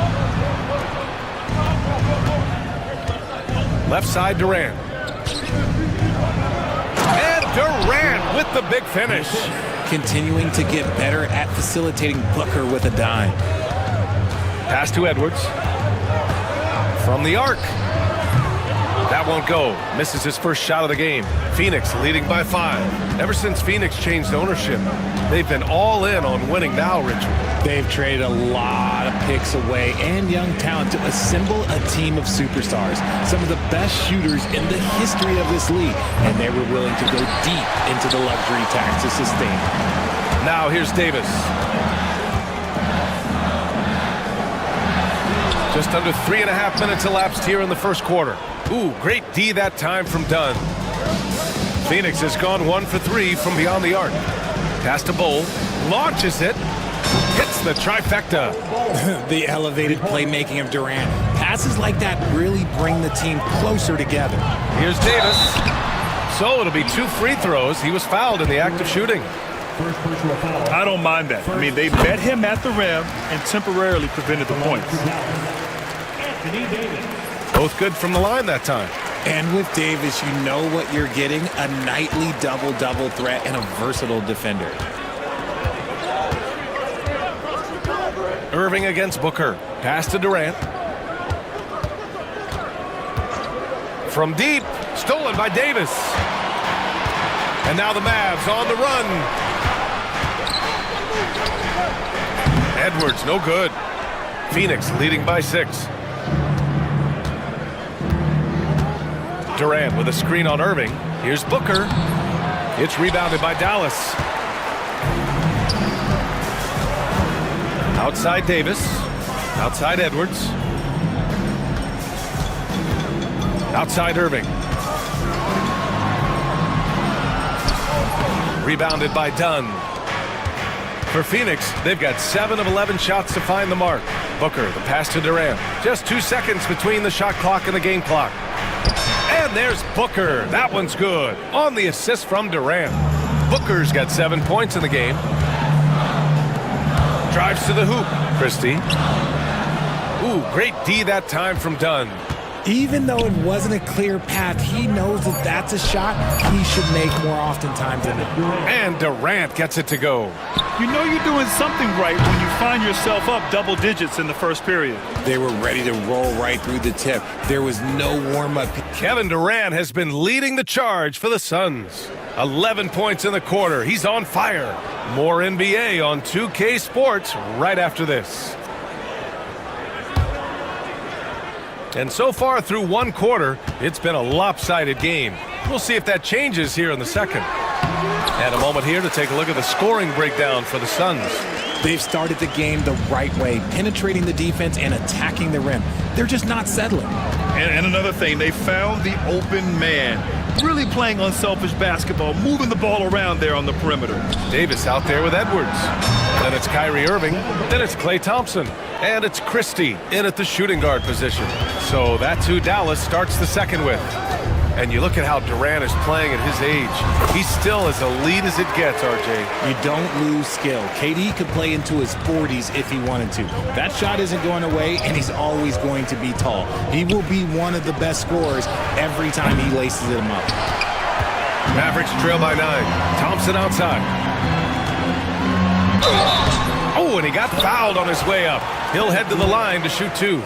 [SPEAKER 6] Left side, Durant. And Durant with the big finish.
[SPEAKER 7] Continuing to get better at facilitating Booker with a dime.
[SPEAKER 6] Pass to Edwards. From the arc. That won't go. Misses his first shot of the game. Phoenix leading by 5. Ever since Phoenix changed ownership, they've been all in on winning now, Richard.
[SPEAKER 7] They've traded a lot of picks away and young talent to assemble a team of superstars. Some of the best shooters in the history of this league. And they were willing to go deep into the luxury tax to sustain.
[SPEAKER 6] Now here's Davis. Just under 3.5 minutes elapsed here in the first quarter. Ooh, great D that time from Dunn. Phoenix has gone 1 for 3 from beyond the arc. Pass to Bol. Launches it. Hits the trifecta.
[SPEAKER 7] The elevated playmaking of Durant. Passes like that really bring the team closer together.
[SPEAKER 6] Here's Davis. So it'll be 2 free throws. He was fouled in the act of shooting.
[SPEAKER 8] I don't mind that. I mean, they met him at the rim and temporarily prevented the points.
[SPEAKER 6] Both good from the line that time.
[SPEAKER 7] And with Davis, you know what you're getting. A nightly double-double threat and a versatile defender.
[SPEAKER 6] Irving against Booker. Pass to Durant. From deep. Stolen by Davis. And now the Mavs on the run. Edwards, no good. Phoenix leading by 6. Durant with a screen on Irving. Here's Booker. It's rebounded by Dallas. Outside Davis. Outside Edwards. Outside Irving. Rebounded by Dunn. For Phoenix, they've got 7 of 11 shots to find the mark. Booker, the pass to Durant. Just 2 seconds between the shot clock and the game clock. And there's Booker. That one's good. On the assist from Durant. Booker's got 7 points in the game. Drives to the hoop. Christie. Ooh, great D that time from Dunn.
[SPEAKER 7] Even though it wasn't a clear path, he knows that that's a shot he should make more oftentimes than it.
[SPEAKER 6] And Durant gets it to go.
[SPEAKER 8] You know you're doing something right when you find yourself up double digits in the first period.
[SPEAKER 7] They were ready to roll right through the tip. There was no warm-up.
[SPEAKER 6] Kevin Durant has been leading the charge for the Suns. 11 points in the quarter. He's on fire. More NBA on 2K Sports right after this. And so far through one quarter, it's been a lopsided game. We'll see if that changes here in the second. And a moment here to take a look at the scoring breakdown for the Suns.
[SPEAKER 7] They've started the game the right way, penetrating the defense and attacking the rim. They're just not settling.
[SPEAKER 8] And another thing, they found the open man. Really playing unselfish basketball, moving the ball around there on the perimeter.
[SPEAKER 6] Davis out there with Edwards. Then it's Kyrie Irving. Then it's Klay Thompson. And it's Christie in at the shooting guard position. So that's who Dallas starts the second with. And you look at how Durant is playing at his age. He's still as elite as it gets, RJ.
[SPEAKER 7] You don't lose skill. KD could play into his 40s if he wanted to. That shot isn't going away, and he's always going to be tall. He will be one of the best scorers every time he laces them up.
[SPEAKER 6] Mavericks trail by 9. Thompson outside. Oh, and he got fouled on his way up. He'll head to the line to shoot 2.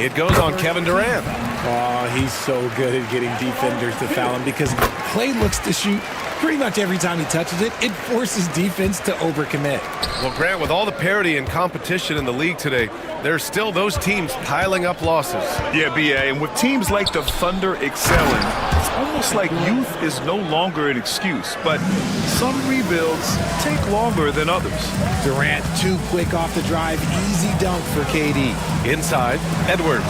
[SPEAKER 6] It goes on Kevin Durant.
[SPEAKER 7] Oh, he's so good at getting defenders to foul him because Klay looks to shoot pretty much every time he touches it. It forces defense to overcommit.
[SPEAKER 6] Well, Grant, with all the parity and competition in the league today, there's still those teams piling up losses.
[SPEAKER 8] Yeah, BA, and with teams like the Thunder excelling, it's almost like youth is no longer an excuse, but some rebuilds take longer than others.
[SPEAKER 7] Durant too quick off the drive, easy dunk for KD.
[SPEAKER 6] Inside, Edwards.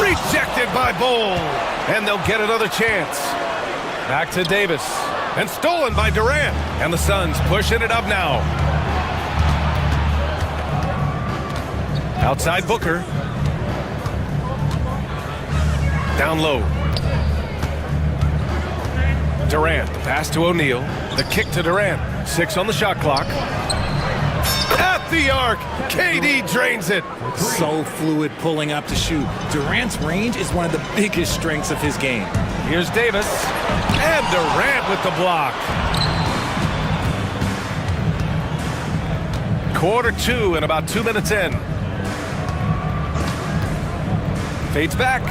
[SPEAKER 6] Rejected by Bol. And they'll get another chance. Back to Davis. And stolen by Durant. And the Suns pushing it up now. Outside Booker. Down low. Durant, the pass to O'Neal. The kick to Durant. 6 on the shot clock. At the arc, KD drains it.
[SPEAKER 7] So fluid pulling up to shoot. Durant's range is one of the biggest strengths of his game.
[SPEAKER 6] Here's Davis. And Durant with the block. Quarter 2 and about 2 minutes in. Fades back.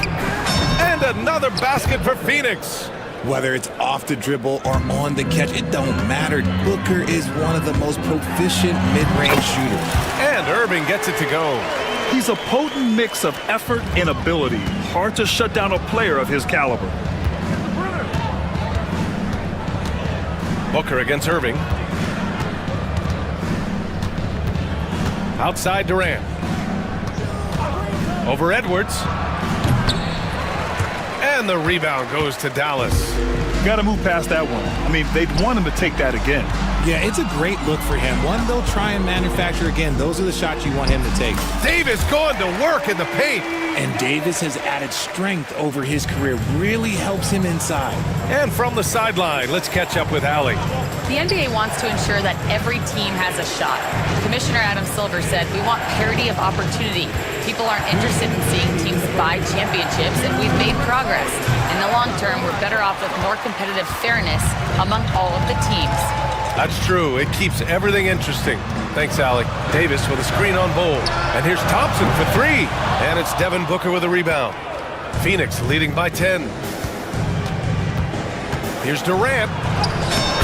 [SPEAKER 6] And another basket for Phoenix.
[SPEAKER 7] Whether it's off the dribble or on the catch, it don't matter. Booker is one of the most proficient mid-range shooters.
[SPEAKER 6] And Irving gets it to go.
[SPEAKER 8] He's a potent mix of effort and ability. Hard to shut down a player of his caliber.
[SPEAKER 6] Booker against Irving. Outside Durant. Over Edwards. And the rebound goes to Dallas.
[SPEAKER 8] Got to move past that one. I mean, they'd want him to take that again.
[SPEAKER 7] Yeah, it's a great look for him. One they'll try and manufacture again. Those are the shots you want him to take.
[SPEAKER 6] Davis going to work in the paint.
[SPEAKER 7] And Davis has added strength over his career. Really helps him inside.
[SPEAKER 6] And from the sideline, let's catch up with Allie.
[SPEAKER 9] The NBA wants to ensure that every team has a shot. Commissioner Adam Silver said, "We want parity of opportunity. People aren't interested in seeing teams buy championships, and we've made progress. In the long term, we're better off with more competitive fairness among all of the teams."
[SPEAKER 6] That's true. It keeps everything interesting. Thanks, Allie. Davis with a screen on Bol. And here's Thompson for 3. And it's Devin Booker with a rebound. Phoenix leading by 10. Here's Durant.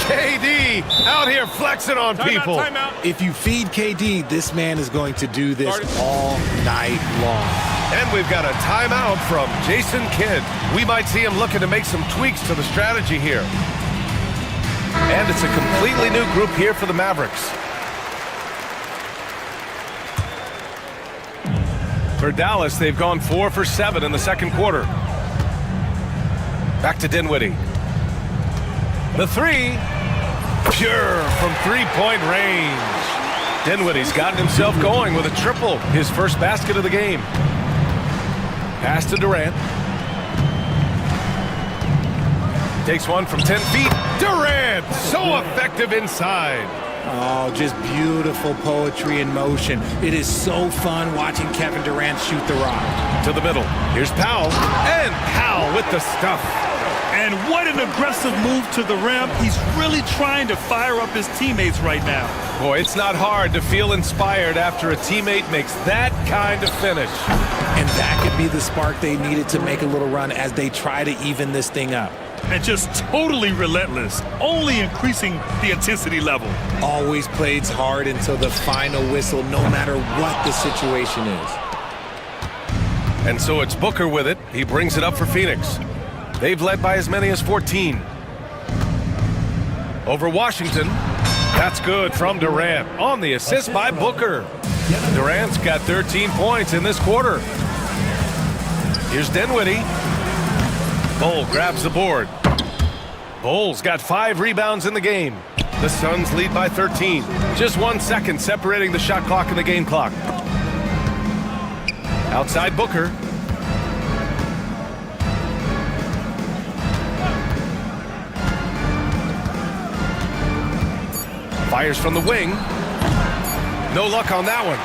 [SPEAKER 6] KD out here flexing on people.
[SPEAKER 7] If you feed KD, this man is going to do this all night long.
[SPEAKER 6] And we've got a timeout from Jason Kidd. We might see him looking to make some tweaks to the strategy here. And it's a completely new group here for the Mavericks. For Dallas, they've gone 4 for 7 in the second quarter. Back to Dinwiddie. The three, pure from three-point range. Dinwiddie's gotten himself going with a triple, his first basket of the game. Pass to Durant. Takes one from 10 feet. Durant, so effective inside.
[SPEAKER 7] Oh, just beautiful poetry in motion. It is so fun watching Kevin Durant shoot the rock.
[SPEAKER 6] To the middle. Here's Powell. And Powell with the stuff.
[SPEAKER 8] And what an aggressive move to the rim. He's really trying to fire up his teammates right now.
[SPEAKER 6] Boy, it's not hard to feel inspired after a teammate makes that kind of finish.
[SPEAKER 7] And that could be the spark they needed to make a little run as they try to even this thing up.
[SPEAKER 8] And just totally relentless, only increasing the intensity level.
[SPEAKER 7] Always plays hard until the final whistle, no matter what the situation is.
[SPEAKER 6] And so it's Booker with it. He brings it up for Phoenix. They've led by as many as 14. Over Washington. That's good from Durant on the assist by Booker. Durant's got 13 points in this quarter. Here's Dinwiddie. Bull grabs the board. Bull's got 5 rebounds in the game. The Suns lead by 13. Just 1 second separating the shot clock and the game clock. Outside Booker. Fires from the wing. No luck on that one.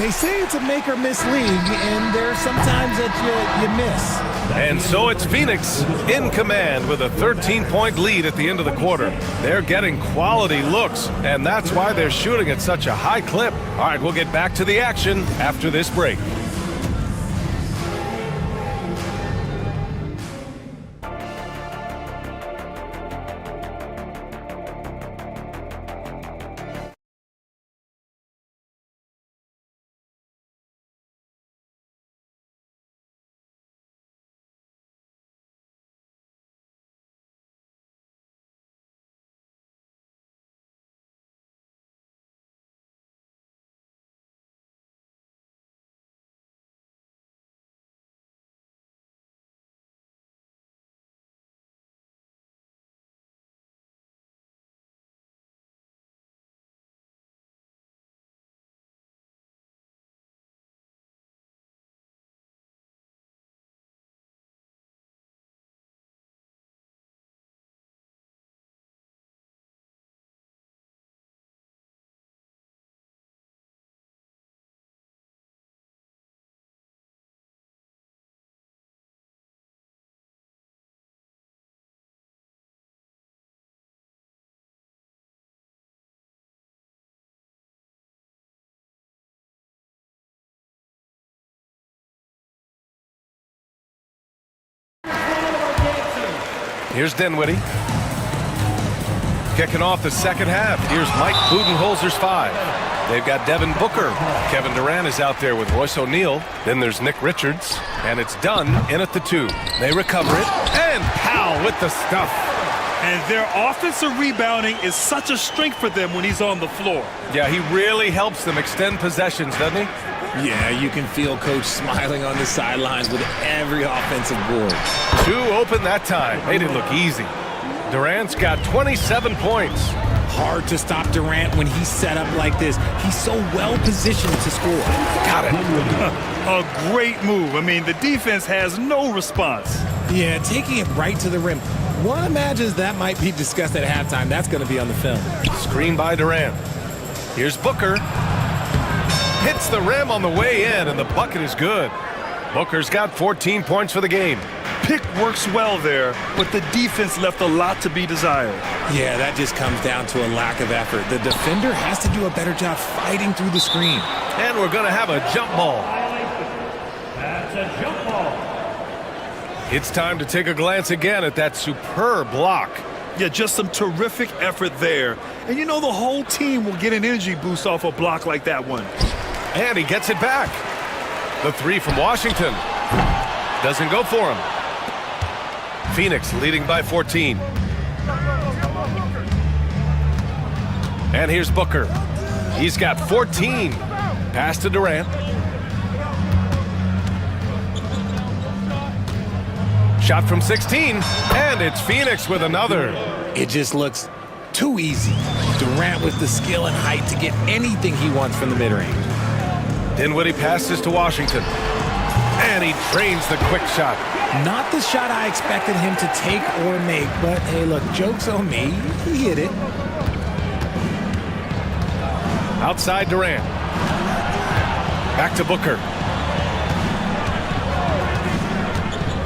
[SPEAKER 7] They say it's a make or miss league, and there's sometimes that you miss.
[SPEAKER 6] And so it's Phoenix in command with a 13-point lead at the end of the quarter. They're getting quality looks, and that's why they're shooting at such a high clip. All right, we'll get back to the action after this break. Here's Dinwiddie. Kicking off the second half. Here's Mike Budenholzer's 5. They've got Devin Booker. Kevin Durant is out there with Royce O'Neal. Then there's Nick Richards. And it's Dunn in at the 2. They recover it. And Powell with the stuff.
[SPEAKER 8] And their offensive rebounding is such a strength for them when he's on the floor.
[SPEAKER 6] Yeah, he really helps them extend possessions, doesn't he?
[SPEAKER 7] Yeah, you can feel Coach smiling on the sidelines with every offensive board.
[SPEAKER 6] 2 open that time. Made it look easy. Durant's got 27 points.
[SPEAKER 7] Hard to stop Durant when he's set up like this. He's so well positioned to score.
[SPEAKER 6] Got it.
[SPEAKER 8] A great move. I mean, the defense has no response.
[SPEAKER 7] Yeah, taking it right to the rim. One imagines that might be discussed at halftime. That's going to be on the film.
[SPEAKER 6] Screen by Durant. Here's Booker. Hits the rim on the way in, and the bucket is good. Booker's got 14 points for the game.
[SPEAKER 8] Pick works well there, but the defense left a lot to be desired.
[SPEAKER 7] Yeah, that just comes down to a lack of effort. The defender has to do a better job fighting through the screen.
[SPEAKER 6] And we're going to have a jump ball.
[SPEAKER 5] That's a jump ball.
[SPEAKER 6] It's time to take a glance again at that superb block.
[SPEAKER 8] Yeah, just some terrific effort there. And you know the whole team will get an energy boost off a block like that one.
[SPEAKER 6] And he gets it back. The three from Washington. Doesn't go for him. Phoenix leading by 14. And here's Booker. He's got 14. Pass to Durant. Shot from 16, and it's Phoenix with another.
[SPEAKER 7] It just looks too easy. Durant with the skill and height to get anything he wants from the mid-range.
[SPEAKER 6] Dinwiddie passes to Washington, and he drains the quick shot.
[SPEAKER 7] Not the shot I expected him to take or make, but hey, look, joke's on me. He hit it.
[SPEAKER 6] Outside Durant. Back to Booker.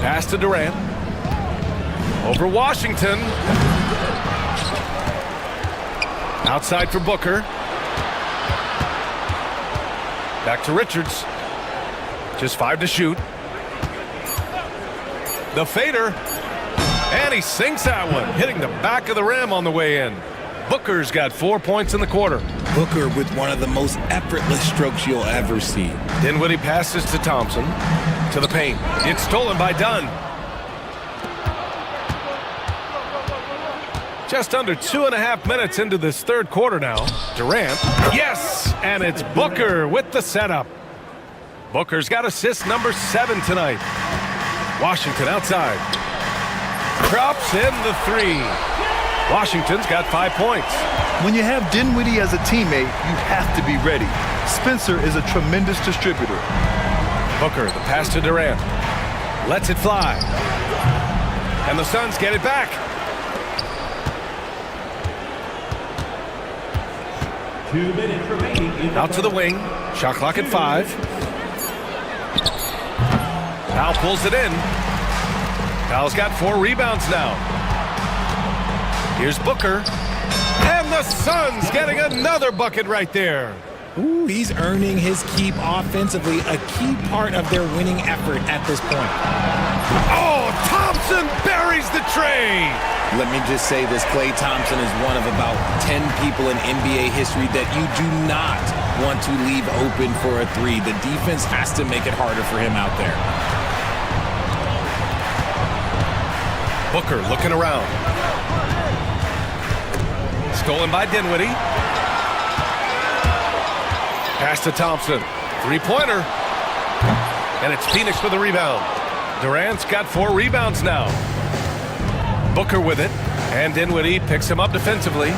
[SPEAKER 6] Pass to Durant. Over Washington. Outside for Booker. Back to Richards. Just 5 to shoot. The fader. And he sinks that one, hitting the back of the rim on the way in. Booker's got 4 points in the quarter.
[SPEAKER 7] Booker with one of the most effortless strokes you'll ever see.
[SPEAKER 6] Dinwiddie passes to Thompson. To the paint. It's stolen by Dunn. Just under 2.5 minutes into this third quarter now. Durant. Yes! And it's Booker with the setup. Booker's got assist number 7 tonight. Washington outside. Drops in the 3. Washington's got 5 points.
[SPEAKER 8] When you have Dinwiddie as a teammate, you have to be ready. Spencer is a tremendous distributor.
[SPEAKER 6] Booker, the pass to Durant. Lets it fly. And the Suns get it back.
[SPEAKER 5] 2 minutes remaining.
[SPEAKER 6] Out to the wing. Shot clock at 5. Powell pulls it in. Powell's got 4 rebounds now. Here's Booker. And the Suns getting another bucket right there.
[SPEAKER 7] Ooh, he's earning his keep offensively, a key part of their winning effort at this point.
[SPEAKER 6] Oh, Thompson buries the tray.
[SPEAKER 7] Let me just say this, Klay Thompson is one of about 10 people in NBA history that you do not want to leave open for a 3. The defense has to make it harder for him out there.
[SPEAKER 6] Booker looking around. Stolen by Dinwiddie. Pass to Thompson. 3-pointer. And it's Phoenix with a rebound. Durant's got 4 rebounds now. Booker with it. And Dinwiddie picks him up defensively.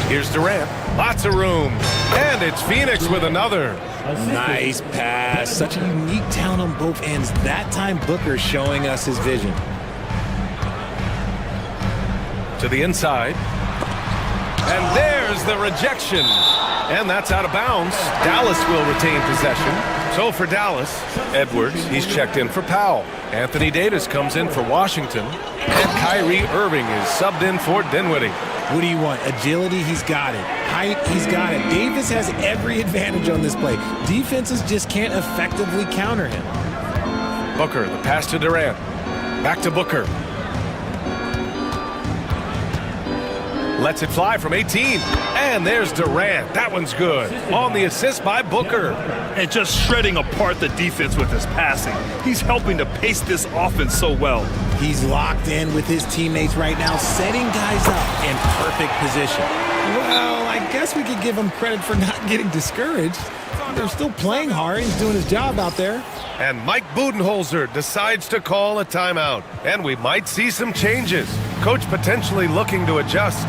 [SPEAKER 6] Here's Durant. Lots of room. And it's Phoenix with another.
[SPEAKER 7] Nice pass. Such a unique talent on both ends. That time Booker showing us his vision.
[SPEAKER 6] To the inside. And there's the rejection. And that's out of bounds. Dallas will retain possession. So for Dallas, Edwards, he's checked in for Powell. Anthony Davis comes in for Washington. And Kyrie Irving is subbed in for Dinwiddie.
[SPEAKER 7] What do you want? Agility, he's got it. Height, he's got it. Davis has every advantage on this play. Defenses just can't effectively counter him.
[SPEAKER 6] Booker, the pass to Durant. Back to Booker. Lets it fly from 18. And there's Durant. That one's good. On the assist by Booker.
[SPEAKER 8] And just shredding apart the defense with his passing. He's helping to pace this offense so well.
[SPEAKER 7] He's locked in with his teammates right now, setting guys up in perfect position. Well, I guess we could give him credit for not getting discouraged. They're still playing hard. He's doing his job out there.
[SPEAKER 6] And Mike Budenholzer decides to call a timeout. And we might see some changes. Coach potentially looking to adjust.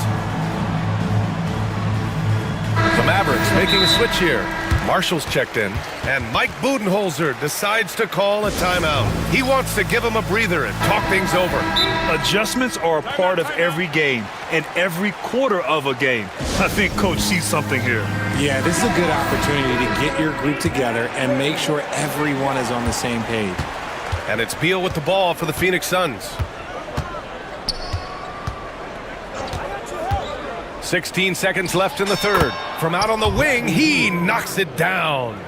[SPEAKER 6] The Mavericks making a switch here. Marshall's checked in, and Mike Budenholzer decides to call a timeout. He wants to give him a breather and talk things over.
[SPEAKER 8] Adjustments are a part of every game and every quarter of a game. I think Coach sees something here.
[SPEAKER 7] Yeah, this is a good opportunity to get your group together and make sure everyone is on the same page.
[SPEAKER 6] And it's Beal with the ball for the Phoenix Suns. 16 seconds left in the third. From out on the wing, he knocks it down.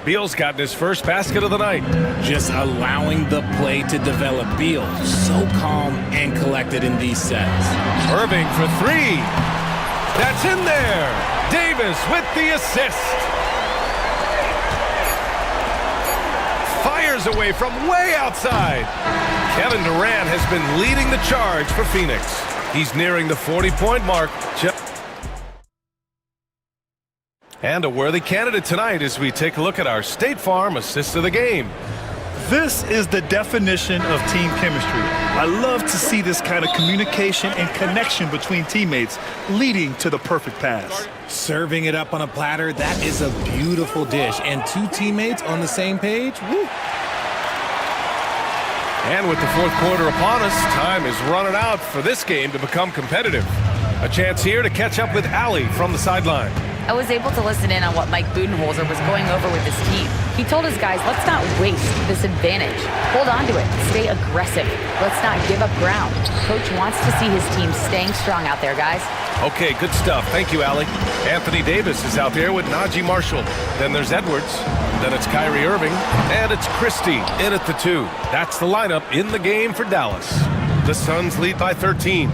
[SPEAKER 6] Beal's gotten his first basket of the night.
[SPEAKER 7] Just allowing the play to develop. Beal, so calm and collected in these sets.
[SPEAKER 6] Irving for 3. That's in there. Davis with the assist. Fires away from way outside. Kevin Durant has been leading the charge for Phoenix. He's nearing the 40-point mark. And a worthy candidate tonight as we take a look at our State Farm assist of the game.
[SPEAKER 8] This is the definition of team chemistry. I love to see this kind of communication and connection between teammates leading to the perfect pass.
[SPEAKER 7] Serving it up on a platter, that is a beautiful dish. And two teammates on the same page, woo.
[SPEAKER 6] And with the fourth quarter upon us, time is running out for this game to become competitive. A chance here to catch up with Allie from the sideline.
[SPEAKER 9] I was able to listen in on what Mike Budenholzer was going over with his team. He told his guys, let's not waste this advantage. Hold on to it. Stay aggressive. Let's not give up ground. Coach wants to see his team staying strong out there, guys.
[SPEAKER 6] Okay, good stuff. Thank you, Allie. Anthony Davis is out there with Najee Marshall. Then there's Edwards. Then it's Kyrie Irving. And it's Christie in at the 2. That's the lineup in the game for Dallas. The Suns lead by 13.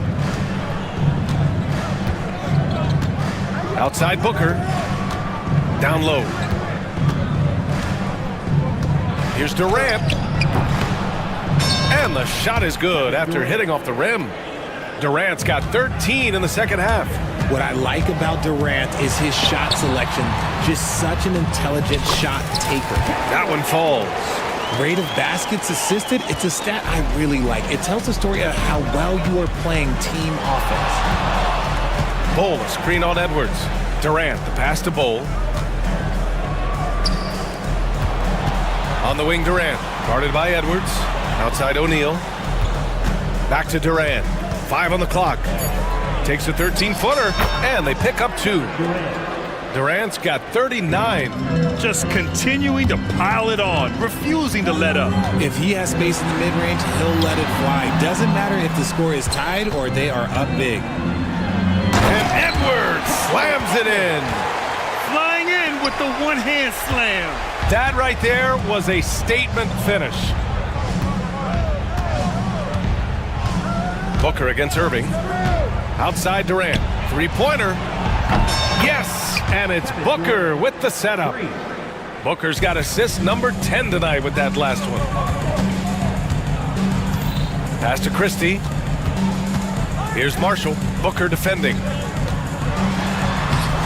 [SPEAKER 6] Outside Booker. Down low. Here's Durant. And the shot is good after hitting off the rim. Durant's got 13 in the second half.
[SPEAKER 7] What I like about Durant is his shot selection. Just such an intelligent shot taker.
[SPEAKER 6] That one falls.
[SPEAKER 7] Rate of baskets assisted, it's a stat I really like. It tells the story of how well you are playing team offense.
[SPEAKER 6] Bowl, a screen on Edwards. Durant, the pass to Bowl. On the wing, Durant. Guarded by Edwards. Outside O'Neal. Back to Durant. 5 on the clock. Takes a 13-footer, and they pick up 2. Durant's got 39.
[SPEAKER 8] Just continuing to pile it on, refusing to let up.
[SPEAKER 7] If he has space in the mid-range, he'll let it fly. Doesn't matter if the score is tied or they are up big.
[SPEAKER 6] And Edwards slams it in.
[SPEAKER 8] Flying in with the one-hand slam.
[SPEAKER 6] That right there was a statement finish. Booker against Irving. Outside Durant. Three-pointer. Yes, and it's Booker with the setup. Booker's got assist number 10 tonight with that last one. Pass to Christie. Here's Marshall. Booker defending.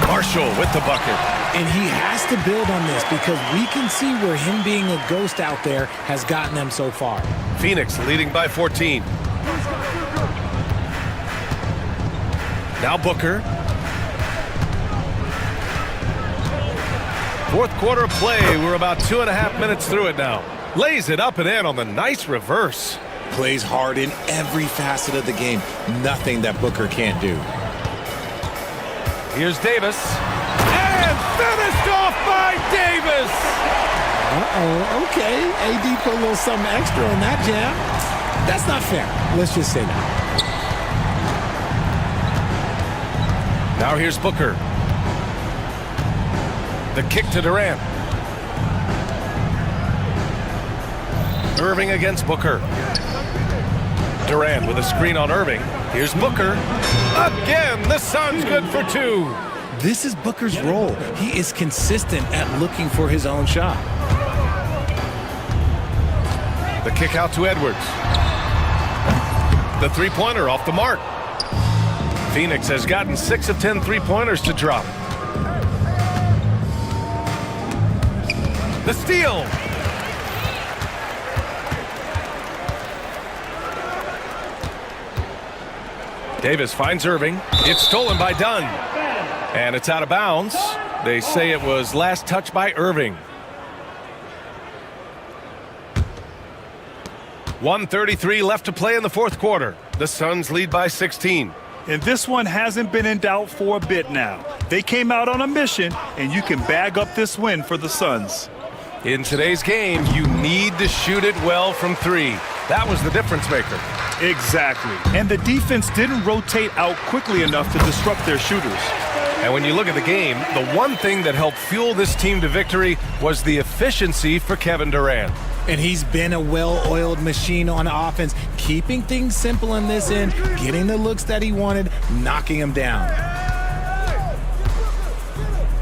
[SPEAKER 6] Marshall with the bucket.
[SPEAKER 7] And he has to build on this because we can see where him being a ghost out there has gotten them so far.
[SPEAKER 6] Phoenix leading by 14. Now Booker. Fourth quarter play. We're about 2.5 minutes through it now. Lays it up and in on the nice reverse.
[SPEAKER 7] Plays hard in every facet of the game. Nothing that Booker can't do.
[SPEAKER 6] Here's Davis. And finished off by Davis!
[SPEAKER 7] Uh-oh, okay. AD put a little something extra on that jam. That's not fair. Let's just say that.
[SPEAKER 6] Now here's Booker. The kick to Durant. Irving against Booker. Durant with a screen on Irving. Here's Booker. Again, the Suns good for 2.
[SPEAKER 7] This is Booker's role. He is consistent at looking for his own shot.
[SPEAKER 6] The kick out to Edwards. The three-pointer off the mark. Phoenix has gotten 6 of 10 three-pointers to drop. The steal. Davis finds Irving. It's stolen by Dunn. And it's out of bounds. They say it was last touched by Irving. 1:33 left to play in the fourth quarter. The Suns lead by 16.
[SPEAKER 8] And this one hasn't been in doubt for a bit now. They came out on a mission, and you can bag up this win for the Suns.
[SPEAKER 6] In today's game, you need to shoot it well from 3. That was the difference maker.
[SPEAKER 8] Exactly. And the defense didn't rotate out quickly enough to disrupt their shooters.
[SPEAKER 6] And when you look at the game, the one thing that helped fuel this team to victory was the efficiency for Kevin Durant.
[SPEAKER 7] And he's been a well-oiled machine on offense, keeping things simple in this end, getting the looks that he wanted, knocking them down.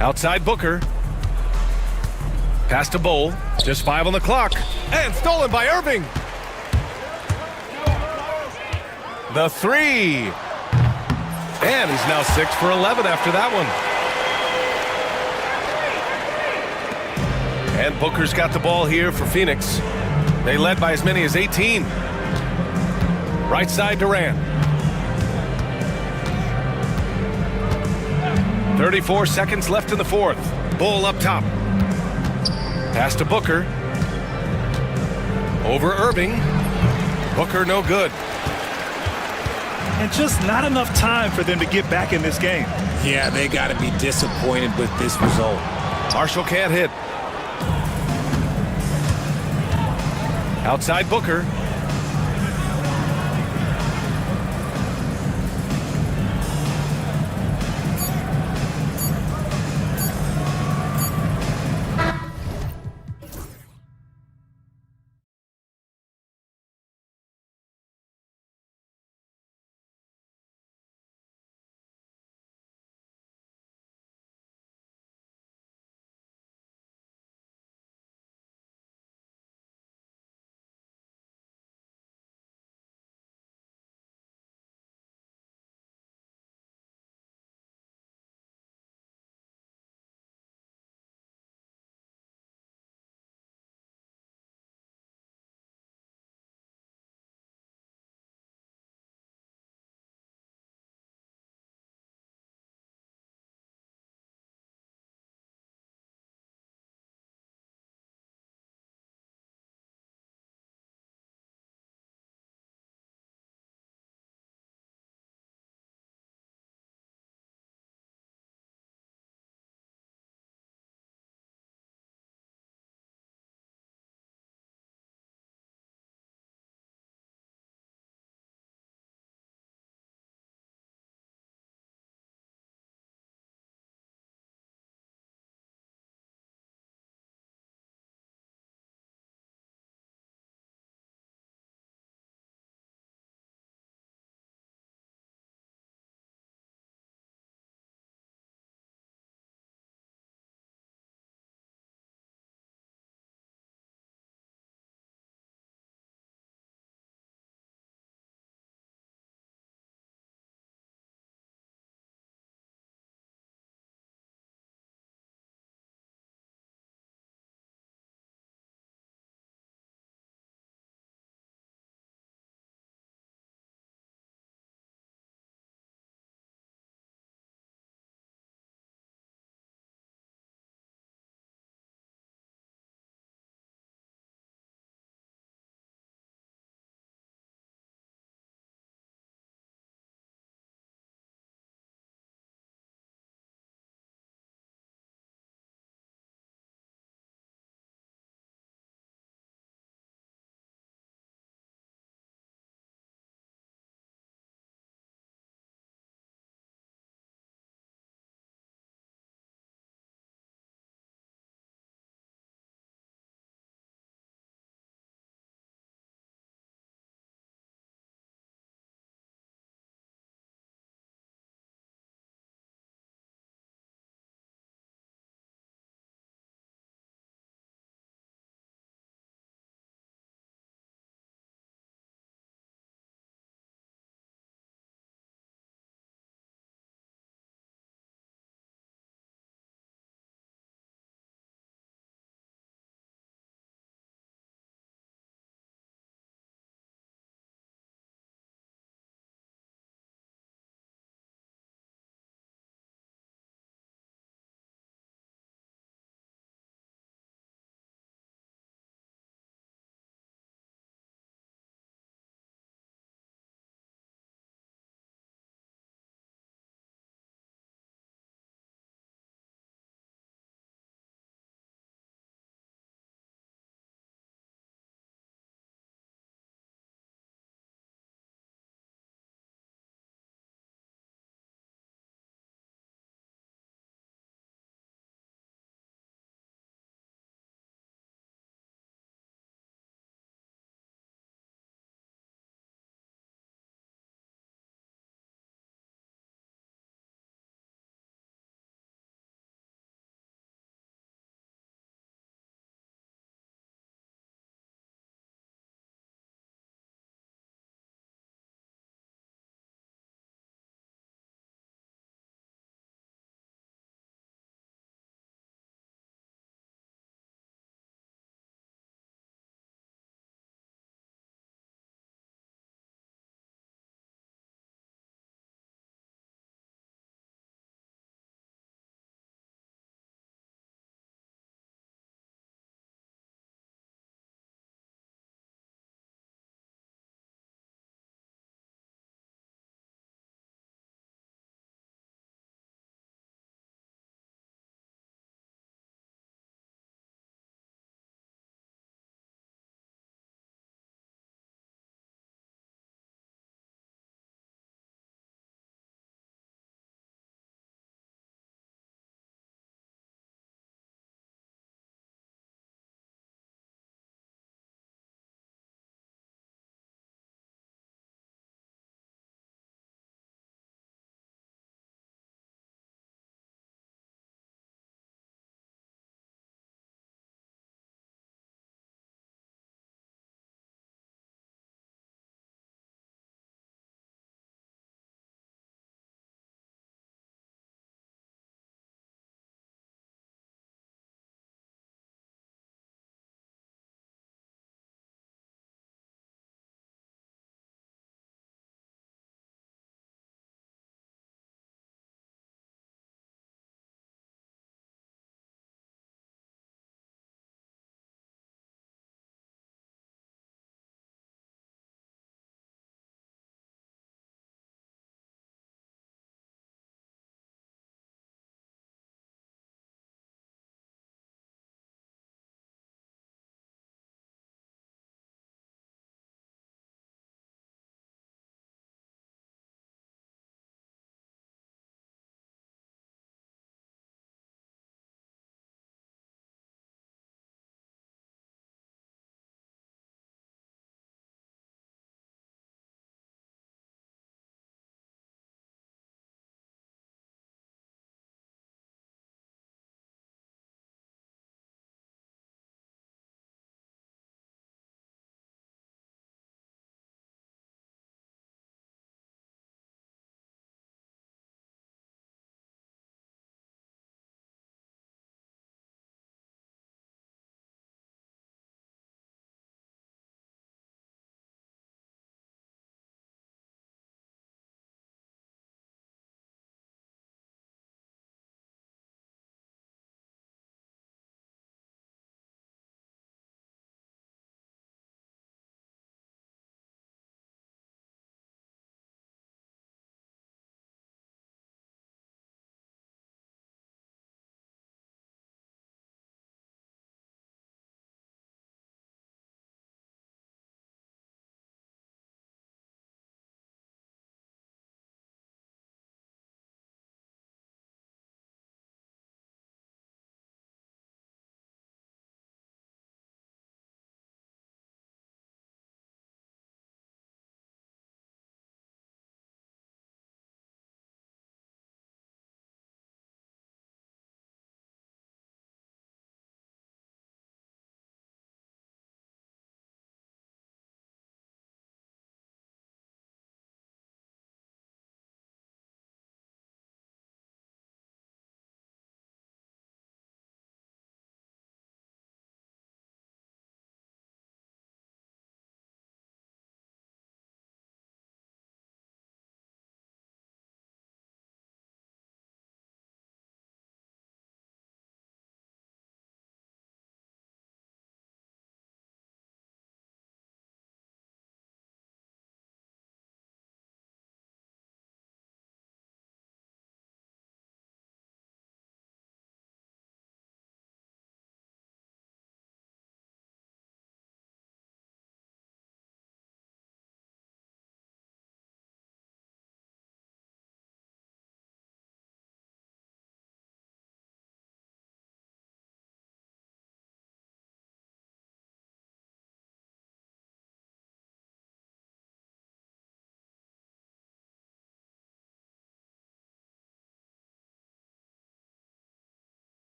[SPEAKER 6] Outside Booker. Pass to Bowl. Just 5 on the clock. And stolen by Irving. The three. And he's now 6 for 11 after that one. And Booker's got the ball here for Phoenix. They led by as many as 18. Right side Durant. 34 seconds left in the fourth. Bull up top. Pass to Booker. Over Irving. Booker no good.
[SPEAKER 8] And just not enough time for them to get back in this game.
[SPEAKER 7] Yeah, they got to be disappointed with this result.
[SPEAKER 6] Marshall can't hit. Outside Booker.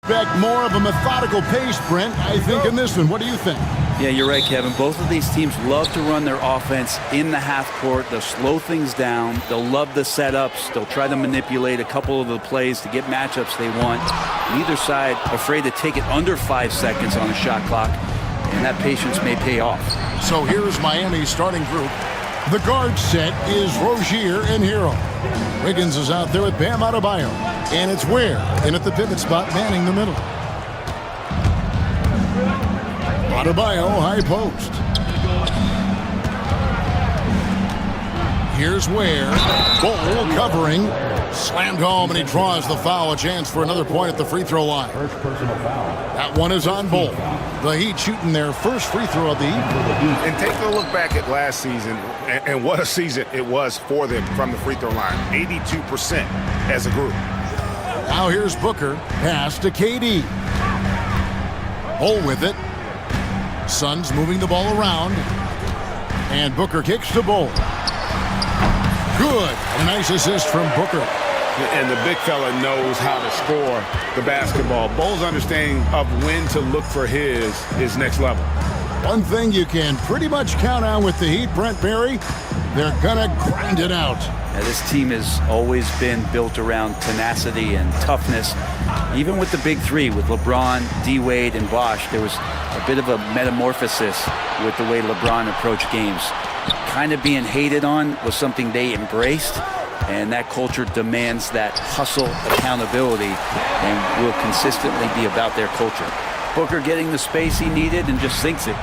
[SPEAKER 1] Expect more of a methodical pace, Brent, I think, in this one. What do you think?
[SPEAKER 14] Yeah, you're right, Kevin. Both of these teams love to run their offense in the half court. They'll slow things down. They'll love the setups. They'll try to manipulate a couple of the plays to get matchups they want. Neither side afraid to take it under 5 seconds on the shot clock, and that patience may pay off.
[SPEAKER 1] So here's Miami's starting group. The guard set is Rozier and Hero. Wiggins is out there with Bam Adebayo. And it's Ware in at the pivot spot, manning the middle. Adebayo, high post. Here's Ware. Ball covering. Slammed home, and he draws the foul. A chance for another point at the free throw line.
[SPEAKER 10] First personal foul.
[SPEAKER 1] That one is on Bull. The Heat shooting their first free throw of the evening.
[SPEAKER 15] And take a look back at last season, and what a season it was for them from the free throw line. 82% as a group.
[SPEAKER 1] Now here's Booker. Pass to KD. Bull with it. Suns moving the ball around. And Booker kicks to Bull. Good. And a nice assist from Booker.
[SPEAKER 2] And the big fella knows how to score the basketball. Bull's understanding of when to look for his is next level.
[SPEAKER 1] One thing you can pretty much count on with the Heat, Brent Barry, they're gonna grind it out.
[SPEAKER 14] Now, this team has always been built around tenacity and toughness. Even with the big three, with LeBron, D-Wade, and Bosh, there was a bit of a metamorphosis with the way LeBron approached games. Kind of being hated on was something they embraced, and that culture demands that hustle, accountability, and will consistently be about their culture. Booker getting the space he needed and just sinks it.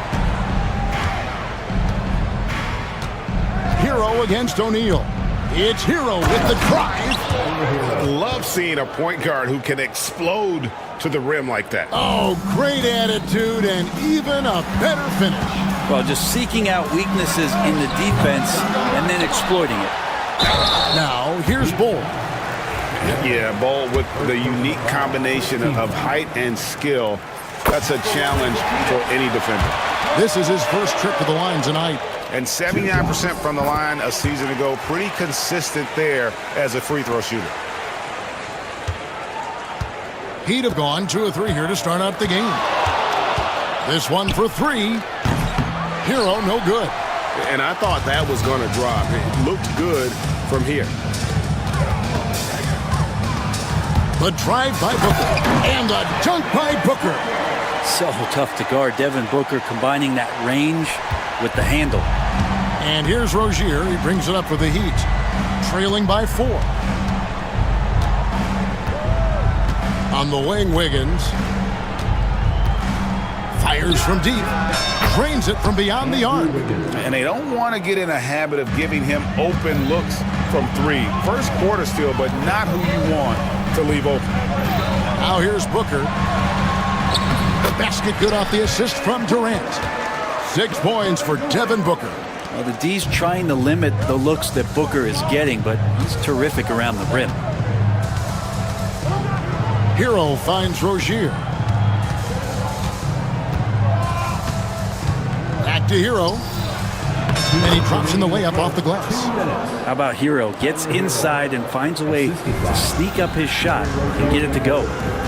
[SPEAKER 1] Hero against O'Neal. It's Hero with the drive.
[SPEAKER 2] I love seeing a point guard who can explode to the rim like that.
[SPEAKER 1] Oh, great attitude and even a better finish.
[SPEAKER 14] Well, just seeking out weaknesses in the defense and then exploiting it.
[SPEAKER 1] Now, here's Bull.
[SPEAKER 2] Yeah, Bull with the unique combination of height and skill. That's a challenge for any defender.
[SPEAKER 1] This is his first trip to the line tonight.
[SPEAKER 2] And 79% from the line a season ago. Pretty consistent there as a free throw shooter.
[SPEAKER 1] He'd have gone 2 or 3 here to start out the game. This one for 3. Hero, no good.
[SPEAKER 2] And I thought that was going to drop. It looked good from here.
[SPEAKER 1] The drive by Booker. And the dunk by Booker.
[SPEAKER 14] So tough to guard. Devin Booker combining that range with the handle.
[SPEAKER 1] And here's Rozier. He brings it up for the Heat. Trailing by 4. On the wing, Wiggins. Fires from deep. Drains it from beyond the arc.
[SPEAKER 2] And they don't want to get in a habit of giving him open looks from 3. First quarter still, but not who you want to leave open.
[SPEAKER 1] Now here's Booker. The basket good off the assist from Durant. 6 points for Devin Booker.
[SPEAKER 14] Well, the D's trying to limit the looks that Booker is getting, but he's terrific around the rim.
[SPEAKER 1] Hero finds Rozier. Back to Hero. And he drops in the layup off the glass.
[SPEAKER 14] How about Hero? Gets inside and finds a way to sneak up his shot and get it to go.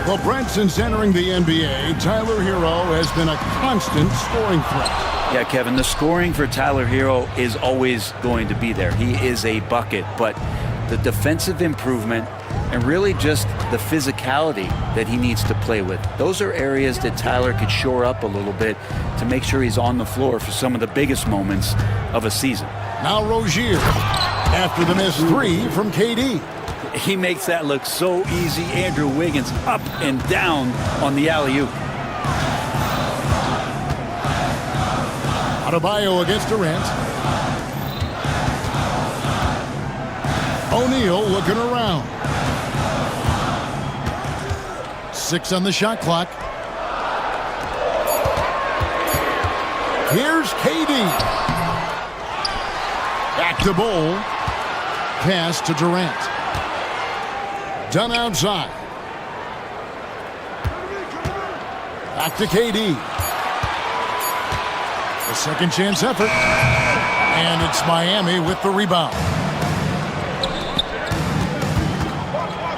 [SPEAKER 1] Well, Brent, since entering the NBA, Tyler Hero has been a constant scoring threat.
[SPEAKER 14] Yeah, Kevin, the scoring for Tyler Hero is always going to be there. He is a bucket, but the defensive improvement and really just the physicality that he needs to play with. Those are areas that Tyler could shore up a little bit to make sure he's on the floor for some of the biggest moments of a season.
[SPEAKER 1] Now Rozier, after the missed 3 from KD.
[SPEAKER 14] He makes that look so easy. Andrew Wiggins up and down on the alley-oop.
[SPEAKER 1] Adebayo against Durant. O'Neal looking around. 6 on the shot clock. Here's KD. Back to Bull. Pass to Durant. Done outside. Back to KD. A second chance effort. And it's Miami with the rebound.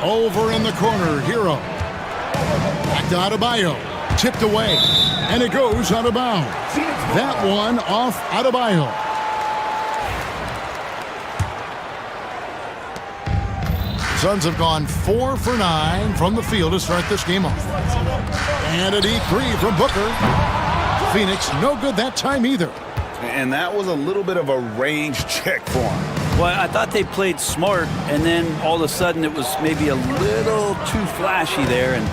[SPEAKER 1] Over in the corner, Hero. Back to Adebayo. Tipped away. And it goes out of bounds. That one off Adebayo. Suns have gone 4 for 9 from the field to start this game off. And a deep three from Booker. Phoenix, no good that time either.
[SPEAKER 2] And that was a little bit of a range check for him.
[SPEAKER 14] Well, I thought they played smart, and then all of a sudden it was maybe a little too flashy there, and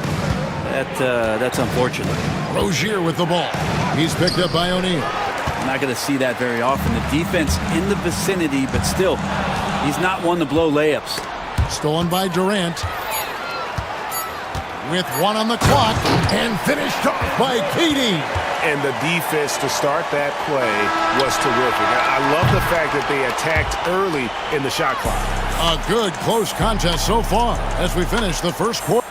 [SPEAKER 14] that's unfortunate.
[SPEAKER 1] Rozier with the ball. He's picked up by O'Neal.
[SPEAKER 14] I'm not going to see that very often. The defense in the vicinity, but still, he's not one to blow layups.
[SPEAKER 1] Stolen by Durant. With 1 on the clock, and finished off by KD.
[SPEAKER 2] And the defense to start that play was terrific. I love the fact that they attacked early in the shot clock.
[SPEAKER 1] A good close contest so far as we finish the first quarter.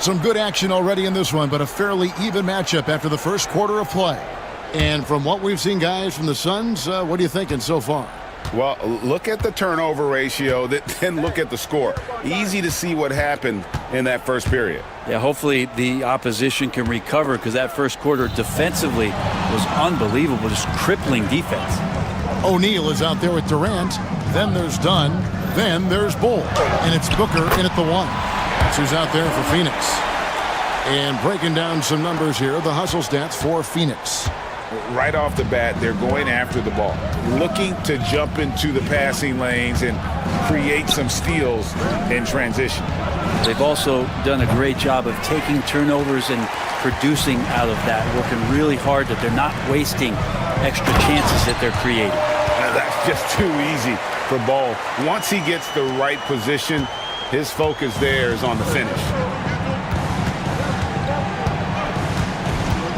[SPEAKER 1] Some good action already in this one, but a fairly even matchup after the first quarter of play. And from what we've seen, guys, from the Suns, what are you thinking so far?
[SPEAKER 2] Well, look at the turnover ratio, then look at the score. Easy to see what happened in that first period.
[SPEAKER 14] Yeah, hopefully the opposition can recover, because that first quarter defensively was unbelievable, just crippling defense.
[SPEAKER 1] O'Neal is out there with Durant. Then there's Dunn. Then there's Bull. And it's Booker in at the 1. That's who's out there for Phoenix. And breaking down some numbers here, the hustle stats for Phoenix.
[SPEAKER 2] Right off the bat, they're going after the ball, looking to jump into the passing lanes and create some steals in transition.
[SPEAKER 14] They've also done a great job of taking turnovers and producing out of that, working really hard that they're not wasting extra chances that they're creating.
[SPEAKER 2] That's just too easy for Ball. Once he gets the right position, his focus there is on the finish.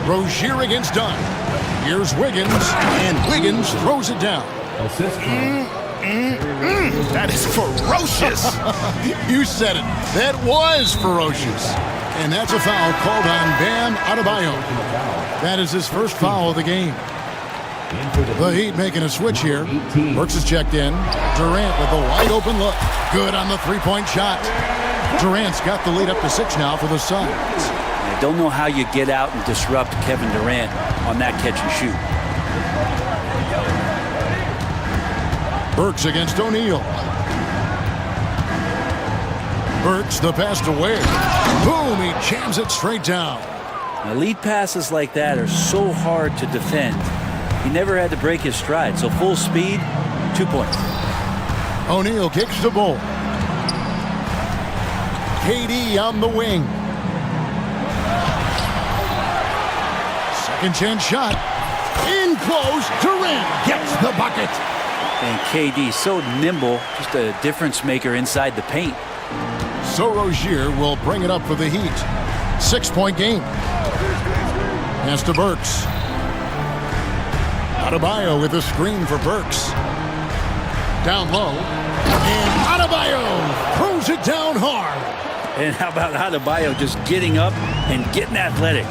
[SPEAKER 1] Rozier against Dunn. Here's Wiggins, and Wiggins throws it down.
[SPEAKER 2] That is ferocious.
[SPEAKER 1] You said it. That was ferocious. And that's a foul called on Bam Adebayo. That is his first foul of the game. The Heat making a switch here. Burks is checked in. Durant with a wide open look. Good on the three-point shot. Durant's got the lead up to 6 now for the Suns.
[SPEAKER 14] I don't know how you get out and disrupt Kevin Durant on that catch and shoot.
[SPEAKER 1] Burks against O'Neal. Burks, the pass to Ware. Boom, he jams it straight down.
[SPEAKER 14] Now, lead passes like that are so hard to defend. He never had to break his stride, so full speed, 2 points.
[SPEAKER 1] O'Neal kicks the ball. KD on the wing. Second chance shot. In close. Durant gets the bucket.
[SPEAKER 14] And KD so nimble, just a difference maker inside the paint.
[SPEAKER 1] So Rozier will bring it up for the Heat. 6-point game. Pass to Burks. Adebayo with a screen for Burks. Down low. And Adebayo throws it down hard.
[SPEAKER 14] And how about Adebayo just getting up and getting athletic?